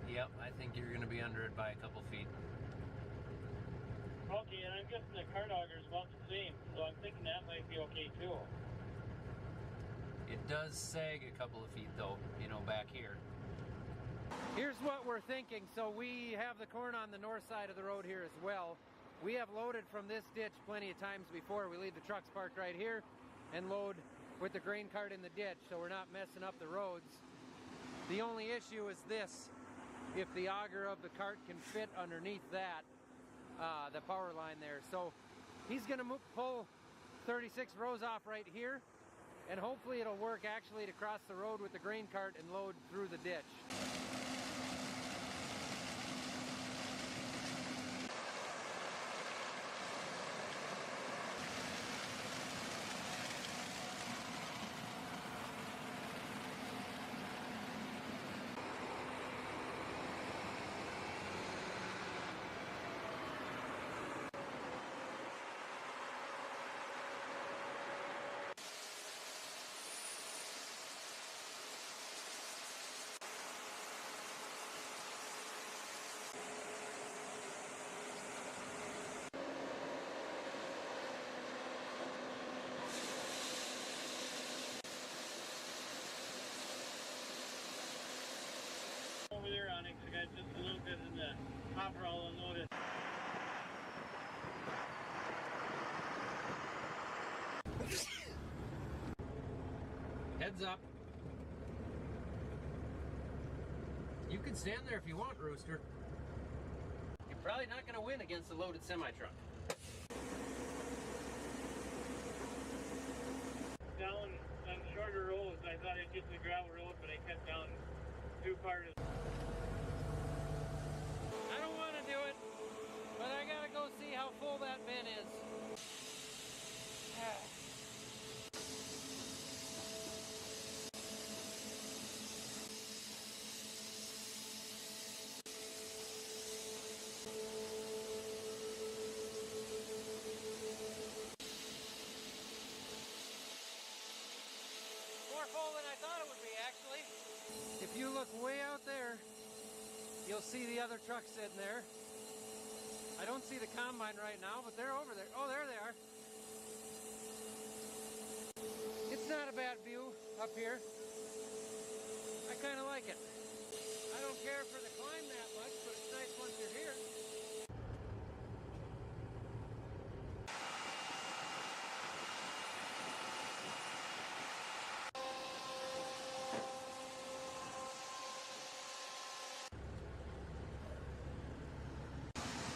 Yep, I think you're going to be under it by a couple feet. Okay, and I'm guessing the cart auger is about the same, so I'm thinking that might be okay too. It does sag a couple of feet though, you know, back here. Here's what we're thinking. So we have the corn on the north side of the road here as well. We have loaded from this ditch plenty of times before. We leave the trucks parked right here and load with the grain cart in the ditch, so we're not messing up the roads. The only issue is this: if the auger of the cart can fit underneath that, the power line there. So he's gonna pull 36 rows off right here, and hopefully it'll work actually to cross the road with the grain cart and load through the ditch. Over there, Onyx, I got just a little bit in the hopper all unloaded. Heads up. You can stand there if you want, Rooster. You're probably not going to win against a loaded semi-truck. Down on shorter roads, I thought I'd get to the gravel road, but I kept down 2 parts. you'll see the other trucks sitting there. I don't see the combine right now, but they're over there. Oh, there they are. It's not a bad view up here. I kind of like it. I don't care for the climb that much, but it's nice once you're here.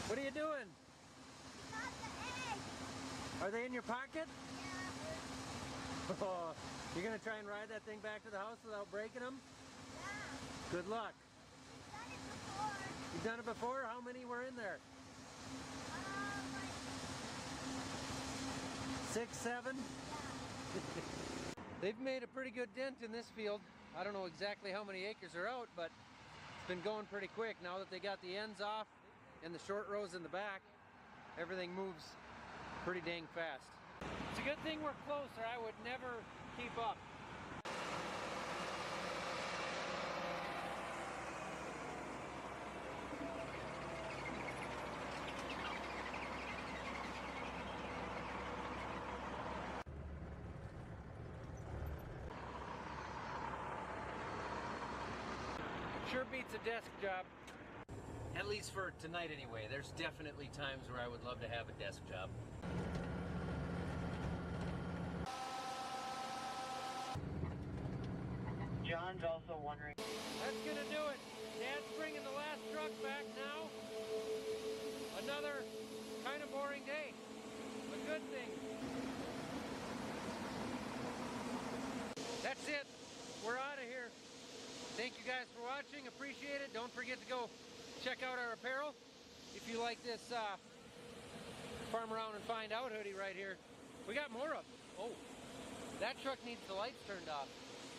What are you doing? Got the egg. Are they in your pocket? Yeah. Oh, you're gonna try and ride that thing back to the house without breaking them? Yeah. Good luck. Done it before. You've done it before? How many were in there? Like 6, 7? yeah. They've made a pretty good dent in this field. I don't know exactly how many acres are out, but it's been going pretty quick. Now that they got the ends off and the short rows in the back, everything moves pretty dang fast. It's a good thing we're closer. I would never keep up. Sure beats a desk job. At least for tonight anyway. There's definitely times where I would love to have a desk job. John's also wondering. That's gonna do it. Dad's bringing the last truck back now. Another kind of boring day. A good thing. That's it. We're out of here. Thank you guys for watching. Appreciate it. Don't forget to go check out our apparel. If you like this Farm Around and Find Out hoodie right here. We got more of them. Oh, that truck needs the lights turned off.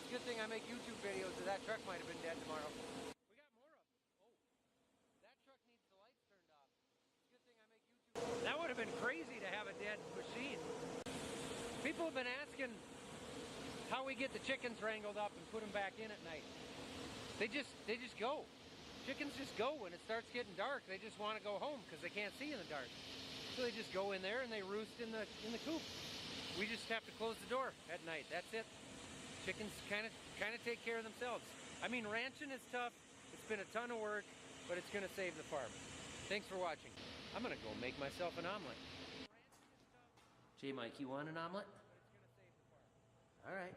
It's a good thing I make YouTube videos or that truck might have been dead tomorrow. We got more of them. Oh, that truck needs the lights turned off. It's a good thing I make YouTube. That would have been crazy to have a dead machine. People have been asking how we get the chickens wrangled up and put them back in at night. They just go. Chickens just go when it starts getting dark. They just want to go home because they can't see in the dark. So they just go in there and they roost in the coop. We just have to close the door at night. That's it. Chickens kind of take care of themselves. I mean, ranching is tough. It's been a ton of work, but it's going to save the farm. Thanks for watching. I'm going to go make myself an omelet. J. Mike, you want an omelet? All right.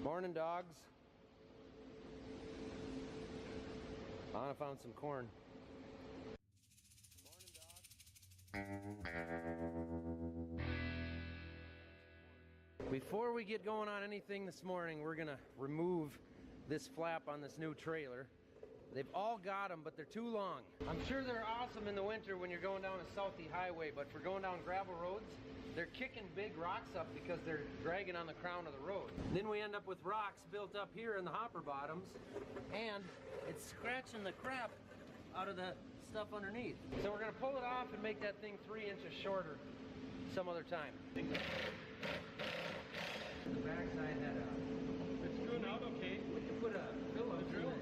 Morning, dogs. I found some corn. Before we get going on anything this morning, we're gonna remove this flap on this new trailer. They've all got them, but they're too long. I'm sure they're awesome in the winter when you're going down a salty highway, but for going down gravel roads, they're kicking big rocks up because they're dragging on the crown of the road. Then we end up with rocks built up here in the hopper bottoms, and it's scratching the crap out of the stuff underneath. So we're gonna pull it off and make that thing 3 inches shorter some other time. The backside had a... It's going out okay. We can put a pillow in the drill.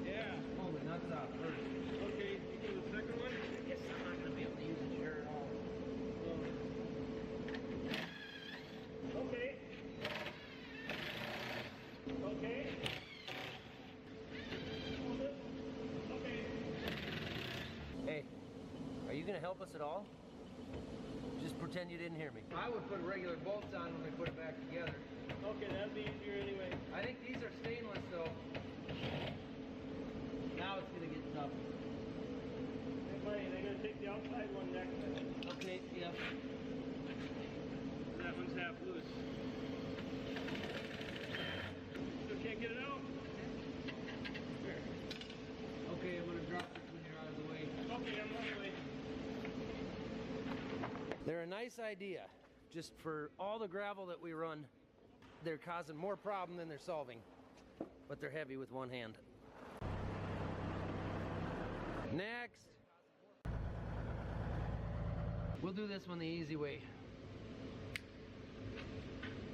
Yeah. Pull the nuts out first. Okay, you do the second one? I guess I'm not gonna be able to use it here at all. Okay. Okay. Okay. Hey, are you gonna help us at all? Just pretend you didn't hear me. I would put regular bolts on when we put it back together. Okay, that'd be easier anyway. I think these are stainless though. Now it's gonna get tough. Hey buddy, they're gonna take the outside one next time. Okay, yeah. That one's half loose. Still can't get it out? Here. Okay, I'm gonna drop this when you're out of the way. Okay, I'm on the way. They're a nice idea. Just for all the gravel that we run, they're causing more problem than they're solving. But they're heavy with one hand. Next. We'll do this one the easy way.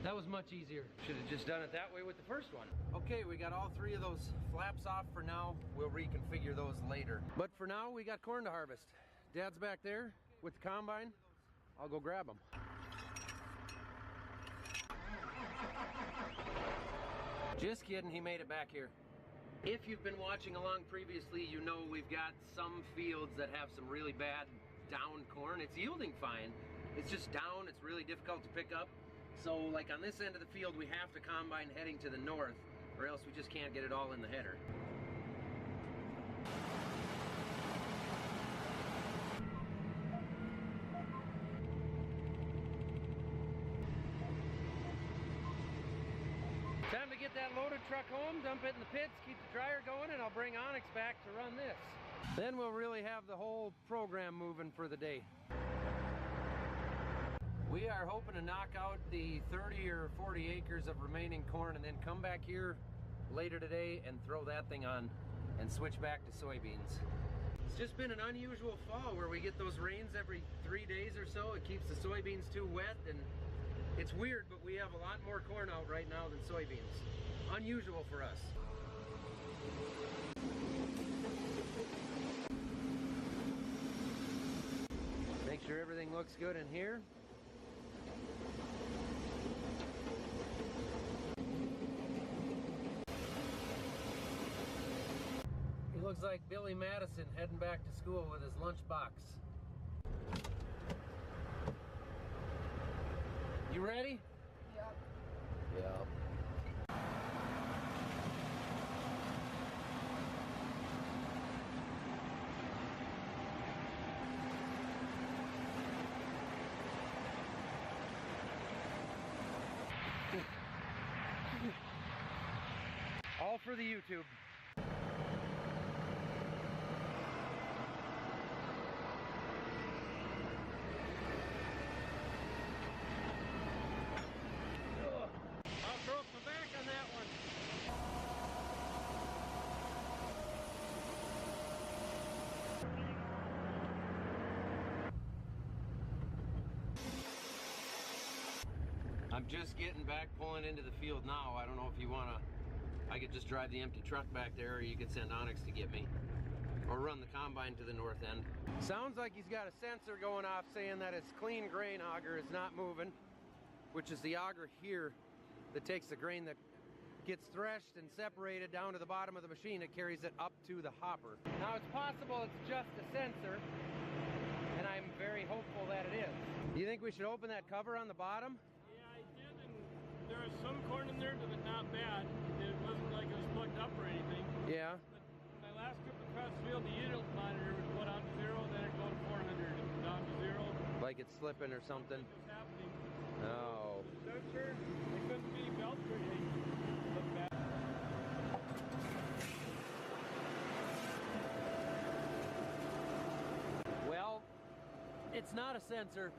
That was much easier. Should have just done it that way with the first one. Okay, we got all three of those flaps off for now. We'll reconfigure those later. But for now, we got corn to harvest. Dad's back there with the combine. I'll go grab them. Just kidding, he made it back here. If you've been watching along previously, you know we've got some fields that have some really bad down corn. It's yielding fine. It's just down, it's really difficult to pick up. So like on this end of the field, we have to combine heading to the north, or else we just can't get it all in the header. Time to get that loaded truck home, dump it in the pits, keep the dryer going, and I'll bring Onyx back to run this. Then we'll really have the whole program moving for the day. We are hoping to knock out the 30 or 40 acres of remaining corn and then come back here later today and throw that thing on and switch back to soybeans. It's just been an unusual fall where we get those rains every 3 days or so. It keeps the soybeans too wet, and it's weird, but we have a lot more corn out right now than soybeans. Unusual for us. Make sure everything looks good in here. He looks like Billy Madison heading back to school with his lunchbox. You ready? Yep. Yep. All for the YouTube. I broke my back on that one. I'm just getting back, pulling into the field now. I don't know if you want to, I could just drive the empty truck back there, or you could send Onyx to get me, or run the combine to the north end. Sounds like he's got a sensor going off saying that his clean grain auger is not moving, which is the auger here that takes the grain that gets threshed and separated down to the bottom of the machine. It carries it up to the hopper. Now it's possible it's just a sensor, and I'm very hopeful that it is. Do you think we should open that cover on the bottom? Yeah, I did, and there was some corn in there, but not bad. It wasn't like it was plugged up or anything. Yeah. But my last trip across the field, the yield monitor would go down to 0, then it'd go to 400, and down to 0. Like it's slipping or something? What's happening? No. The sensor, it couldn't be belted or anything. Looked bad. Well, it's not a sensor.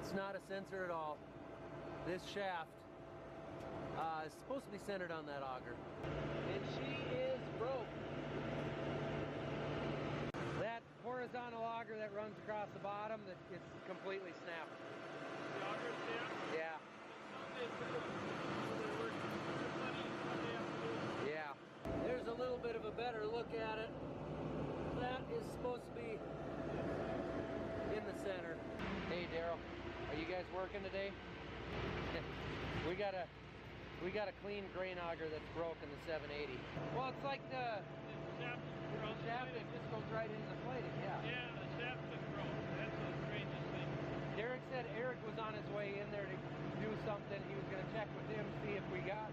It's not a sensor at all. This shaft is supposed to be centered on that auger. And she is broke. That horizontal auger that runs across the bottom, it's completely snapped. The auger snapped? Yeah. Yeah. There's a little bit of a better look at it. That is supposed to be in the center. Hey Daryl, are you guys working today? we got a clean grain auger that's broke in the 780. Well, it's like the shaft that just goes right into the plating. Yeah. Yeah, the shaft was broke. That's the strangest thing. Derek said Eric was on his way in there to do something. He was going to check with him, see if we got,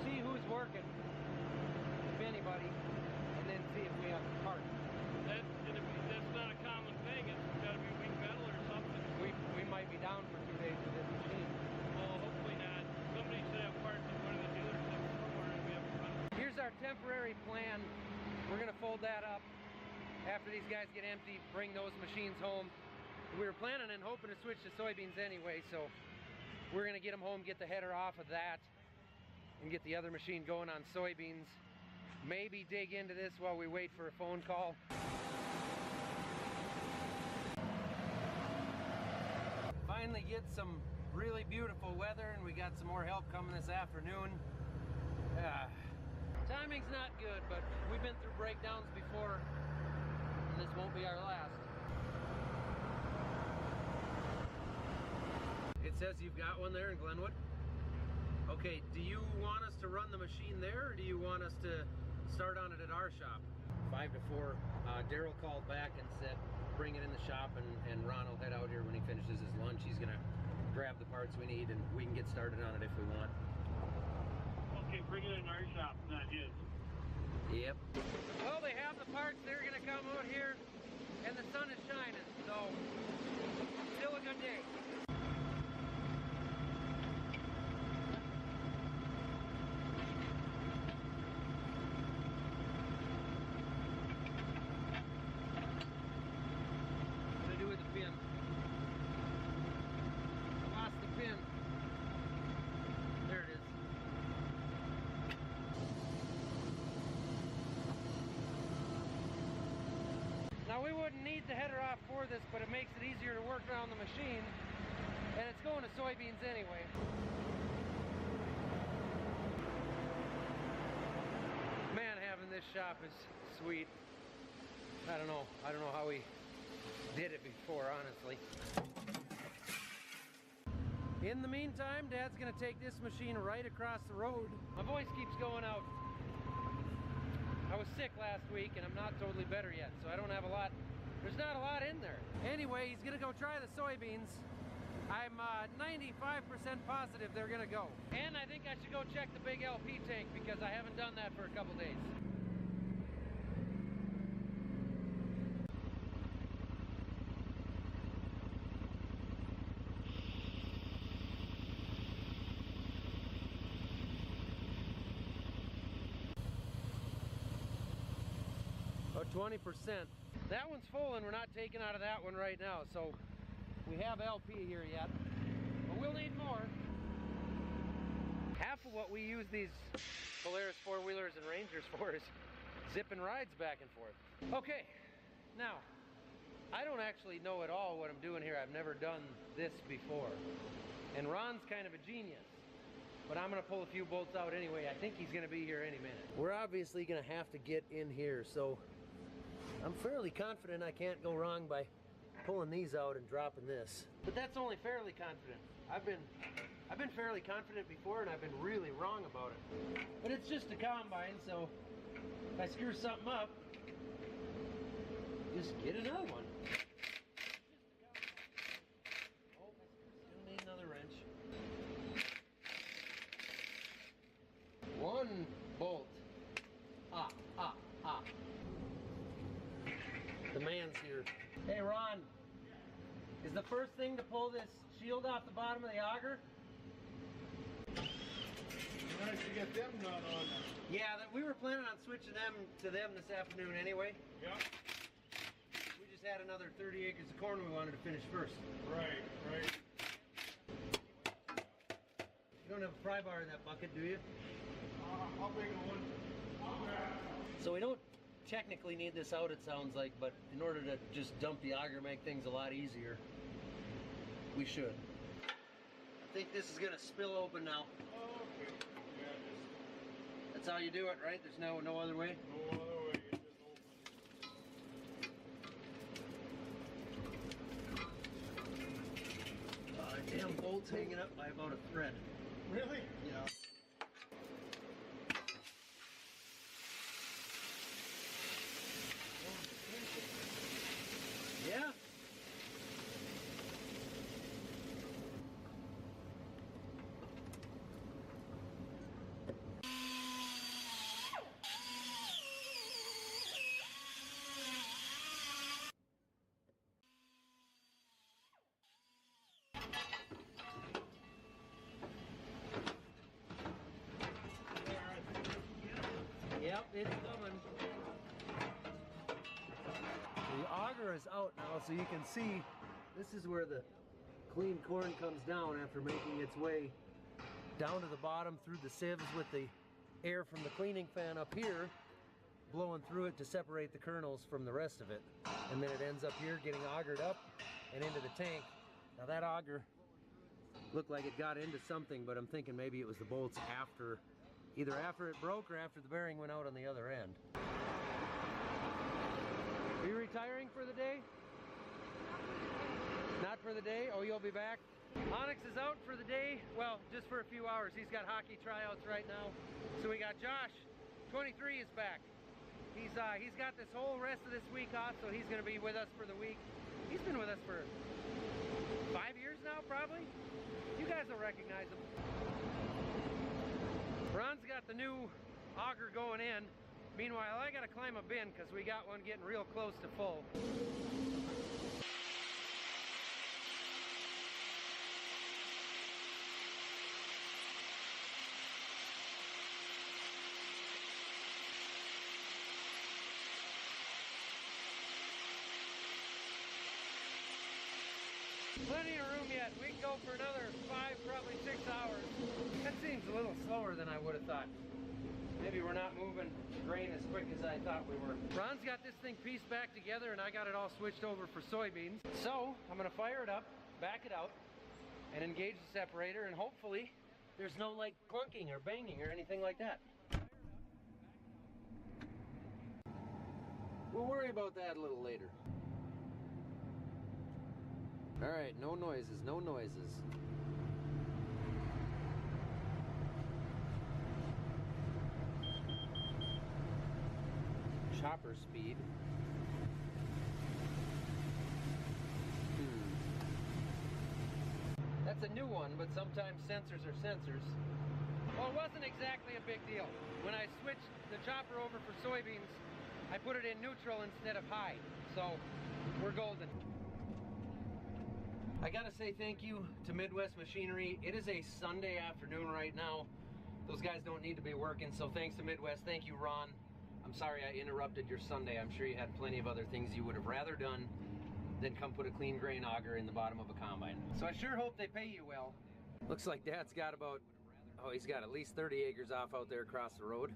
see who's working, if anybody, and then see if we have the part. That's not a common thing. It's got to be wing metal or something. We might be down for 2 days with this machine. Well, hopefully not. Somebody should have parts in one of the dealerships somewhere and be able to run. Here's our temporary plan. We're going to fold that up after these guys get empty, bring those machines home. We were planning and hoping to switch to soybeans anyway, so we're going to get them home, get the header off of that, and get the other machine going on soybeans. Maybe dig into this while we wait for a phone call. finally get some really beautiful weather, and we got some more help coming this afternoon. Timing's not good, but we've been through breakdowns before, and this won't be our last. It says you've got one there in Glenwood. Okay, do you want us to run the machine there, or do you want us to start on it at our shop? 5 to 4, Daryl called back and said bring it in the shop, and Ron will head out here when he finishes his lunch. He's gonna grab the parts we need, and we can get started on it if we want. Okay, bring it in our shop, not his. Yep. Well, they have the parts. They're gonna come out here, and the sun is shining, so still a good day. What do I do with the pin? I lost the pin. There it is. Now we wouldn't need the header off for this, but it makes it easier to work around the machine, and it's going to soybeans anyway. Man, having this shop is sweet. I don't know how we did it before, honestly. In the meantime, Dad's gonna take this machine right across the road. My voice keeps going out. I was sick last week and I'm not totally better yet, so I don't have a lot. There's not a lot in there. Anyway, he's gonna go try the soybeans. I'm 95% positive they're gonna go. And I think I should go check the big LP tank because I haven't done that for a couple days. About 20%. That one's full and we're not taking out of that one right now, so we have LP here yet, but we'll need more. Half of what we use these Polaris four-wheelers and Rangers for is zipping rides back and forth. Okay, now, I don't actually know at all what I'm doing here. I've never done this before. And Ron's kind of a genius, but I'm gonna pull a few bolts out anyway. I think he's gonna be here any minute. We're obviously gonna have to get in here, so I'm fairly confident I can't go wrong by pulling these out and dropping this. But that's only fairly confident. I've been fairly confident before, and I've been really wrong about it. But it's just a combine, so if I screw something up, just get another one. Oh, still need another wrench. One bolt. The man's here. Hey Ron, is the first thing to pull this shield off the bottom of the auger? Nice to get them done on. Yeah, we were planning on switching them to them this afternoon anyway. Yeah. We just had another 30 acres of corn we wanted to finish first. Right. You don't have a pry bar in that bucket, do you? I'll bring one. So we don't technically need this out, it sounds like, but in order to just dump the auger, make things a lot easier, we should. I think this is gonna spill open now. Oh, okay. Yeah, That's how you do it, right? There's no other way? no other way. It just opens. Damn bolt's hanging up by about a thread. Really? Yeah. Yeah. Yep, it's coming. The auger is out now, so you can see this is where the clean corn comes down after making its way down to the bottom through the sieves with the air from the cleaning fan up here blowing through it to separate the kernels from the rest of it. And then it ends up here getting augered up and into the tank. Now that auger looked like it got into something, but I'm thinking maybe it was the bolts after, either after it broke or after the bearing went out on the other end. Are you retiring for the day? Not for the day? Oh, you'll be back? Onyx is out for the day. Well, just for a few hours. He's got hockey tryouts right now. So we got Josh, 23, is back. He's got this whole rest of this week off, so he's going to be with us for the week. He's been with us for 5 years now, probably. You guys will recognize him. Ron's got the new auger going in. Meanwhile, I got to climb a bin because we got one getting real close to full. Plenty of room yet. We can go for another 5, probably 6 hours. That seems a little slower than I would have thought. Maybe we're not moving grain as quick as I thought we were. Ron's got this thing pieced back together and I got it all switched over for soybeans. So I'm gonna fire it up, back it out, and engage the separator, and hopefully there's no like clunking or banging or anything like that. We'll worry about that a little later. All right, no noises, no noises. Chopper speed. That's a new one, but sometimes sensors are sensors. Well, it wasn't exactly a big deal. When I switched the chopper over for soybeans, I put it in neutral instead of high, so we're golden. I gotta say thank you to Midwest Machinery. It is a Sunday afternoon right now. Those guys don't need to be working, so thanks to Midwest. Thank you, Ron. I'm sorry I interrupted your Sunday. I'm sure you had plenty of other things you would have rather done than come put a clean grain auger in the bottom of a combine. So I sure hope they pay you well. Looks like Dad's got about, oh, he's got at least 30 acres off out there across the road.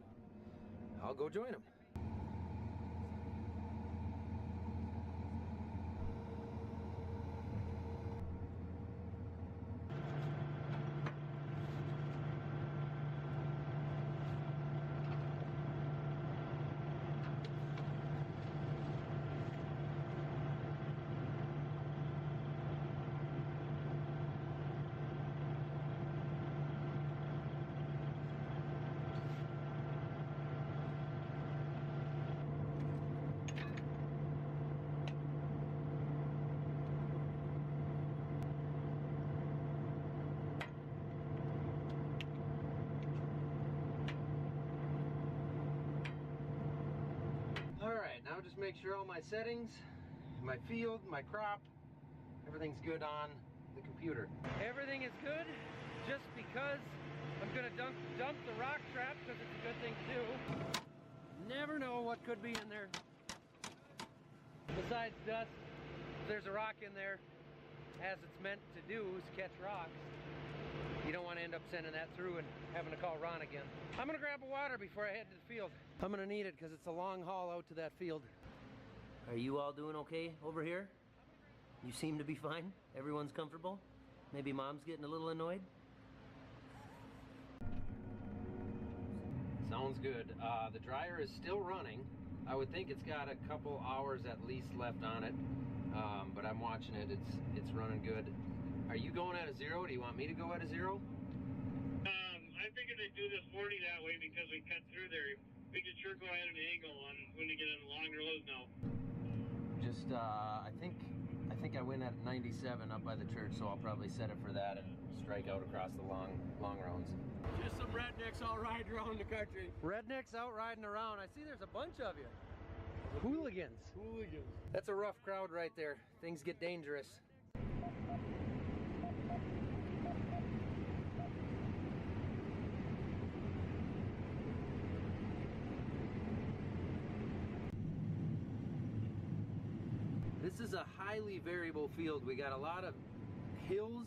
I'll go join him. Now just make sure all my settings, my field, my crop, everything's good on the computer. Everything is good just because I'm gonna dump the rock trap because it's a good thing to do. Never know what could be in there. Besides dust, if there's a rock in there, as it's meant to do is catch rocks. You don't want to end up sending that through and having to call Ron again. I'm gonna grab a water before I head to the field. I'm gonna need it because it's a long haul out to that field. Are you all doing okay over here? You seem to be fine. Everyone's comfortable. Maybe Mom's getting a little annoyed. Sounds good. The dryer is still running. I would think it's got a couple hours at least left on it, but I'm watching it. It's running good. Are you going at a 0? Do you want me to go at a 0? I figured they'd do this 40 that way because we cut through there. We could sure go at an angle on when we get in the long rows now. Just, I think I went at 97 up by the church, so I'll probably set it for that and strike out across the long rounds. Just some rednecks all riding around the country. Rednecks out riding around. I see there's a bunch of you. Hooligans. Hooligans. That's a rough crowd right there. Things get dangerous. This is a highly variable field. We got a lot of hills,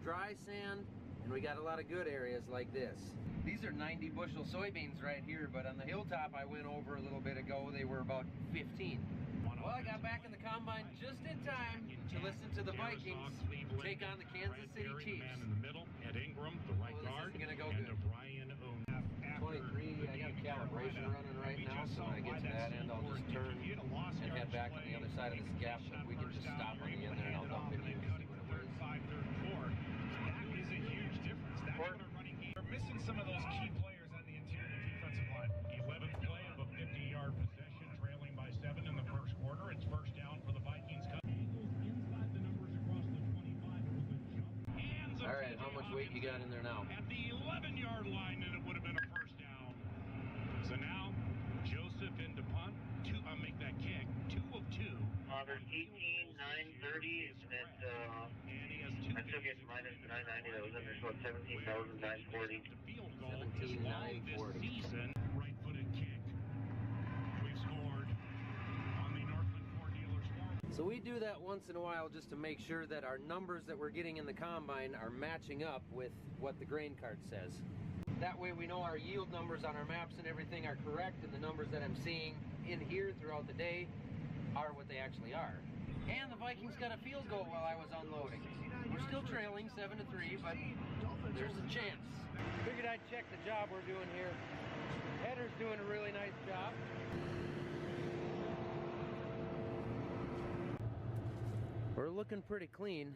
dry sand, and we got a lot of good areas like this. These are 90 bushel soybeans right here, but on the hilltop I went over a little bit ago, they were about 15. Well, I got back in the combine just in time to listen to the Vikings take on the Kansas City Chiefs. In the middle, Ed Ingram, the right guard, This isn't gonna go and good. Brian O'Neill. 23, I got a calibration running right now, so when I get to that end, I'll just turn and head back on the other side of this gap, but we can just stop on the end there and I'll dump into you and see what it was. That is a huge difference. That's what a running game. They're missing some of those key players on the interior defensive line. 11th play of a 50-yard possession, trailing by 7 in the first quarter. It's first down for the Vikings. Inside the numbers across the 25. It was a jump. All right, how much weight you got in there now? At the 11-yard line, and it would have been a first down. So now, Joseph into punt. Make that kick. 2 of 2. There's 18, 930, and I took it minus the 990 that was in there, so it's 17,940. 17,940. Season, right-footed kick. We've scored on the Northland Ford Dealer scoreboard. So we do that once in a while just to make sure that our numbers that we're getting in the combine are matching up with what the grain cart says. That way we know our yield numbers on our maps and everything are correct, and the numbers that I'm seeing in here throughout the day are what they actually are. And the Vikings got a field goal while I was unloading. We're still trailing 7-3, but there's a chance. Figured I'd check the job we're doing here. Header's doing a really nice job. We're looking pretty clean.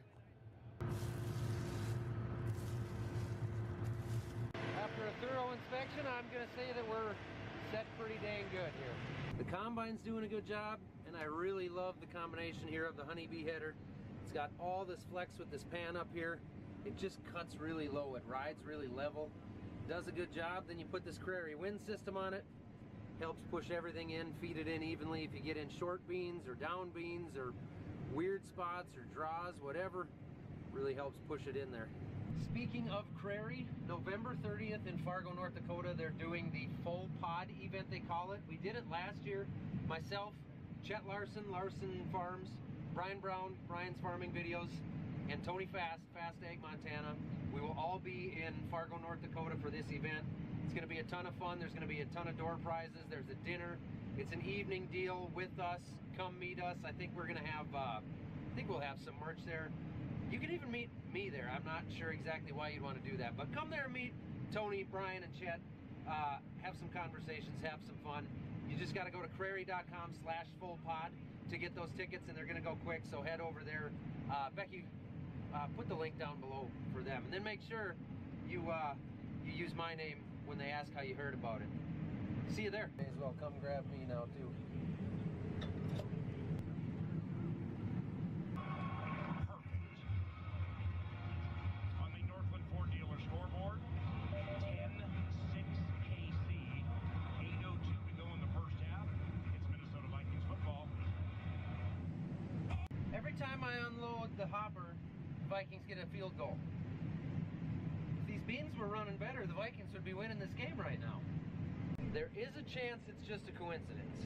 After a thorough inspection, I'm going to say that we're set pretty dang good here. The combine's doing a good job, and I really love the combination here of the honeybee header. It's got all this flex with this pan up here. It just cuts really low. It rides really level. Does a good job. Then you put this Prairie Wind system on it. Helps push everything in, feed it in evenly. If you get in short beans or down beans or weird spots or draws, whatever, really helps push it in there. Speaking of Prairie, November 30th in Fargo, North Dakota, they're doing the full pod event, they call it. We did it last year. Myself, Chet Larson, Larson Farms, Brian Brown, Brian's Farming Videos, and Tony Fast, Fast Ag Montana. We will all be in Fargo, North Dakota for this event. It's going to be a ton of fun. There's going to be a ton of door prizes. There's a dinner. It's an evening deal with us. Come meet us. I think we're going to have, I think we'll have some merch there. You can even meet me there. I'm not sure exactly why you'd want to do that, but come there and meet Tony, Brian, and Chet. Have some conversations, have some fun. You just got to go to prairie.com/fullpod to get those tickets, and they're going to go quick, so head over there. Becky, put the link down below for them, and then make sure you use my name when they ask how you heard about it. See you there. May as well come grab me now, too. Scoreboard, 10-6 KC, 8:02 to go in the first half. It's Minnesota Vikings football. Every time I unload the hopper, the Vikings get a field goal. If these beans were running better, the Vikings would be winning this game right now. There is a chance it's just a coincidence.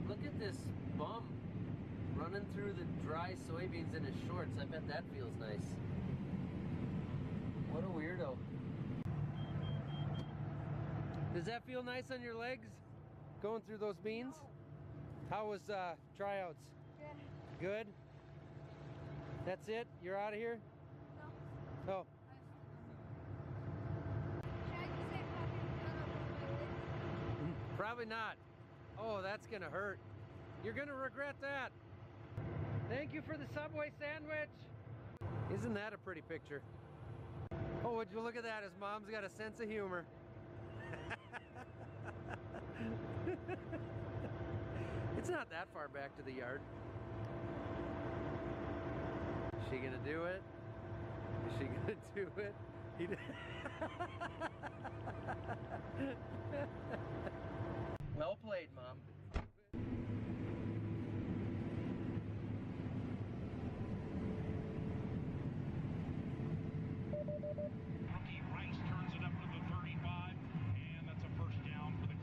Look at this bum running through the dry soybeans in his shorts. I bet that feels nice. What a weirdo. Does that feel nice on your legs? Going through those beans? How was tryouts? Good. Good? That's it? You're out of here? No. Oh. Should I just say happy? Probably not. Oh, that's gonna hurt. You're gonna regret that. Thank you for the Subway sandwich. Isn't that a pretty picture? Oh, would you look at that? His mom's got a sense of humor. It's not that far back to the yard. Is she gonna do it? Is she gonna do it? He did. Well played, Mom. Rookie Rice turns it up to the 35, and that's a first down for the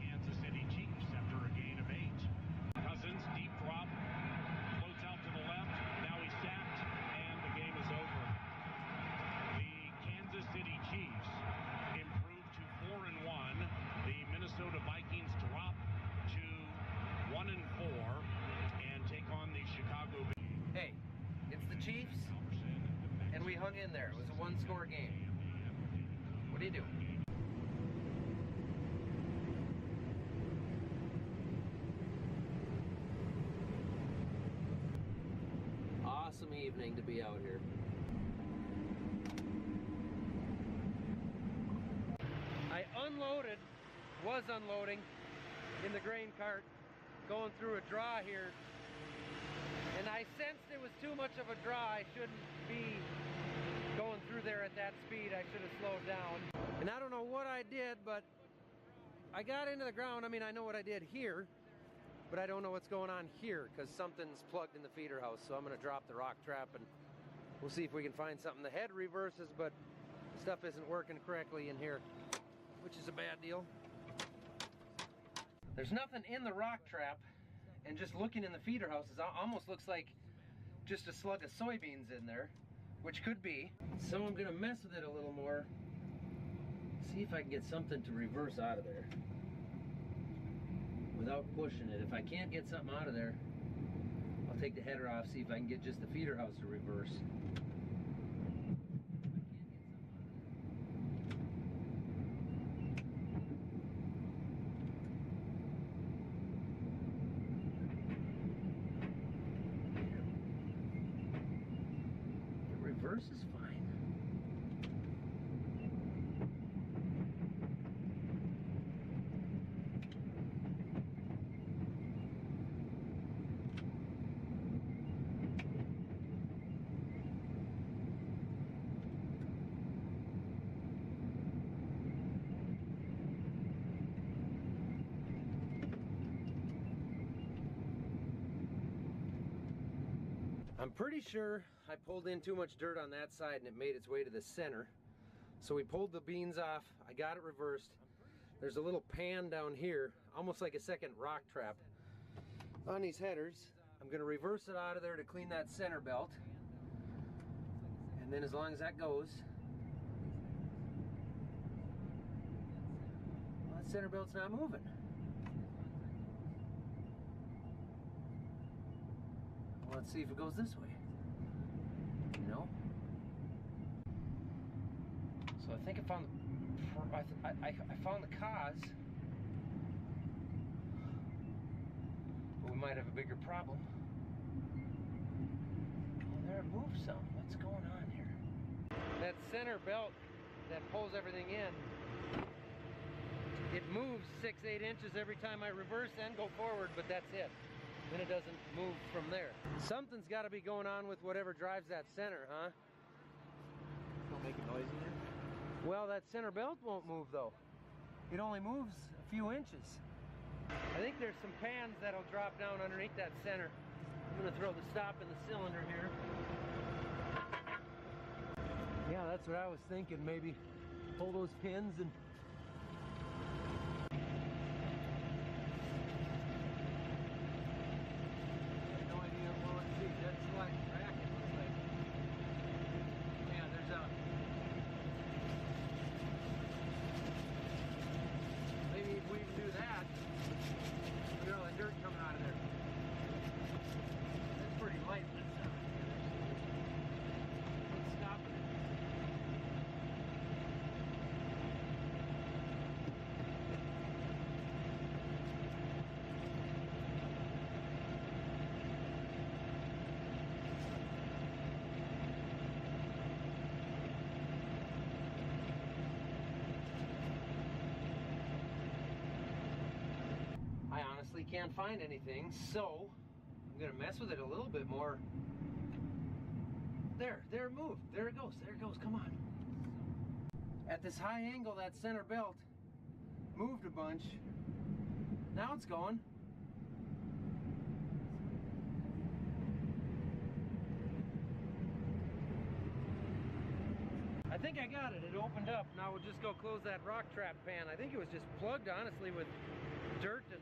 one-score game. What do you do? Awesome evening to be out here. I was unloading in the grain cart, going through a draw here, and I sensed it was too much of a draw. I shouldn't be going through there at that speed. I should have slowed down. And I don't know what I did, but I got into the ground. I mean, I know what I did here, but I don't know what's going on here because something's plugged in the feeder house. So I'm gonna drop the rock trap and we'll see if we can find something. The head reverses, but stuff isn't working correctly in here, which is a bad deal. There's nothing in the rock trap, and just looking in the feeder house, it almost looks like just a slug of soybeans in there, which could be. So I'm gonna mess with it a little more, see if I can get something to reverse out of there without pushing it. If I can't get something out of there, I'll take the header off, see if I can get just the feeder house to reverse. Reverse is fine. I'm pretty sure I pulled in too much dirt on that side and it made its way to the center. So we pulled the beans off, I got it reversed. There's a little pan down here, almost like a second rock trap on these headers. I'm gonna reverse it out of there to clean that center belt. And then as long as that goes, well, that center belt's not moving. Let's see if it goes this way. No. So I think I found I found the cause. But we might have a bigger problem. Oh, there it moved some. What's going on here? That center belt that pulls everything in, it moves 6-8 inches every time I reverse and go forward, but that's it. Then it doesn't move from there. Something's got to be going on with whatever drives that center, huh? Don't make a noise in there? Well, that center belt won't move though. It only moves a few inches. I think there's some pans that'll drop down underneath that center. I'm gonna throw the stop in the cylinder here. Yeah, that's what I was thinking. Maybe pull those pins and can't find anything, so I'm gonna mess with it a little bit more. There it moved. There it goes, come on. At this high angle, that center belt moved a bunch. Now it's going. I think I got it. It opened up. Now we'll just go close that rock trap pan. I think it was just plugged, honestly, with dirt and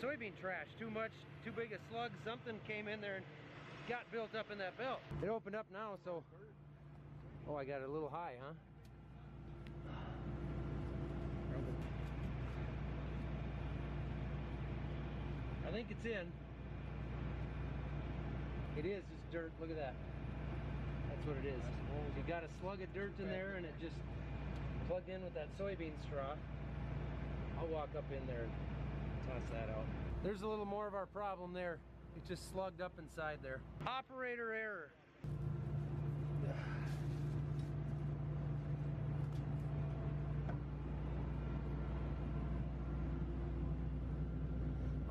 soybean trash. Too much, too big a slug. Something came in there and got built up in that belt. It opened up now, so... Oh, I got it a little high, huh? I think it's in. It is just dirt. Look at that. That's what it is. You got a slug of dirt in there and it just plugged in with that soybean straw. I'll walk up in there and toss that out. There's a little more of our problem there. It just slugged up inside there. Operator error.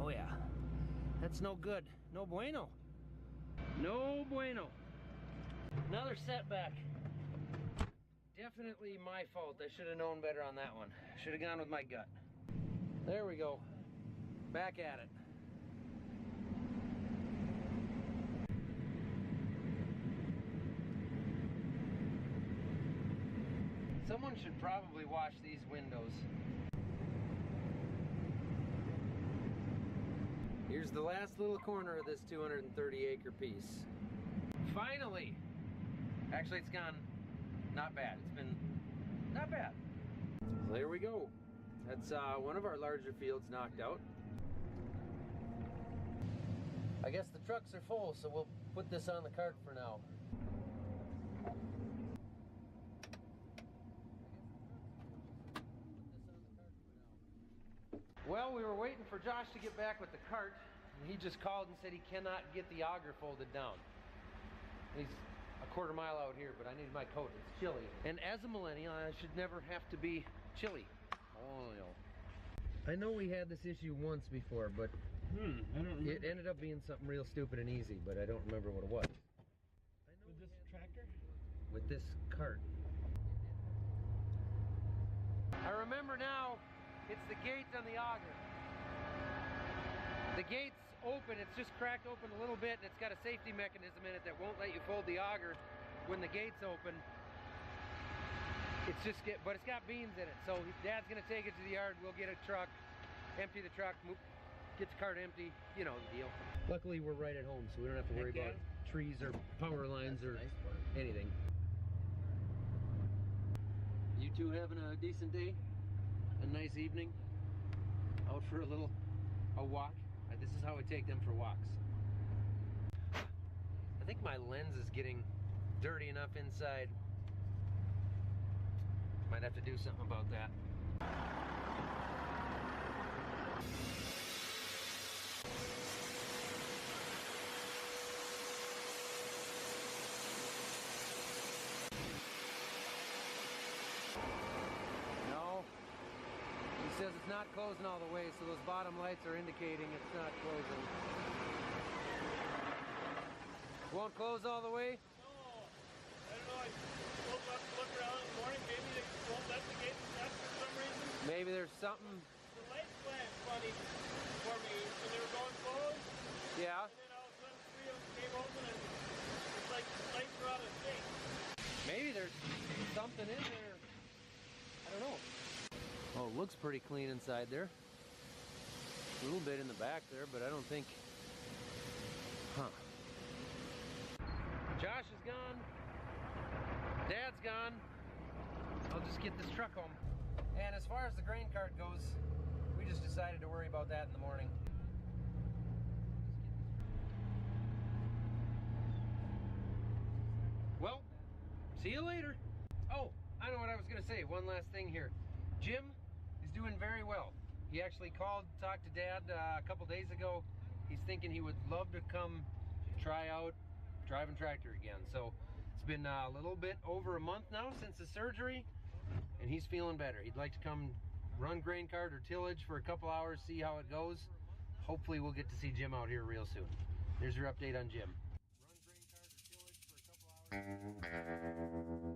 Oh yeah, that's no good. No bueno. No bueno. Another setback. Definitely my fault. I should have known better on that one. Should have gone with my gut. There we go. Back at it. Someone should probably wash these windows. Here's the last little corner of this 230-acre piece. Finally! Actually, it's gone not bad. It's been not bad. So there we go. That's one of our larger fields knocked out. I guess the trucks are full, so we'll put this on the cart for now. Well, we were waiting for Josh to get back with the cart, and he just called and said he cannot get the auger folded down. He's a quarter mile out here, but I need my coat. It's chilly. And as a millennial, I should never have to be chilly. Oh, no. I know we had this issue once before, but I don't remember. it ended up being something real stupid and easy, but I don't remember what it was. With this tractor? With this cart. I remember now, it's the gate on the auger. The gate's open, it's just cracked open a little bit, and it's got a safety mechanism in it that won't let you fold the auger when the gate's open. It's just but it's got beans in it, so Dad's gonna take it to the yard. We'll get a truck, empty the truck, get the cart empty, you know the deal. Luckily we're right at home, so we don't have to worry about trees or power lines or anything. You two having a decent day? A nice evening? Out for a walk? This is how I take them for walks. I think my lens is getting dirty enough inside. Might have to do something about that. No. He says it's not closing all the way, so those bottom lights are indicating it's not closing. Won't close all the way? No, I don't know. I woke up to look around in the morning. Maybe they won't let the gate shut for some reason. Maybe there's something. The lights went funny for me when they were going closed. Yeah. And then all of a sudden, three of them came open, and it's like the lights were out of sync. Maybe there's something in there. I don't know. Oh, it looks pretty clean inside there. A little bit in the back there, but I don't think... Huh. Josh is gone. Dad's gone. I'll just get this truck home. And as far as the grain cart goes, we just decided to worry about that in the morning. Well, see you later. Oh, I know what I was going to say. One last thing here. Jim is doing very well. He actually called, talked to Dad a couple days ago. He's thinking he would love to come try out driving tractor again. So it's been a little bit over a month now since the surgery, and he's feeling better. He'd like to come run grain cart or tillage for a couple hours, see how it goes. Hopefully we'll get to see Jim out here real soon. There's your update on Jim. Run grain cart or tillage for a couple hours.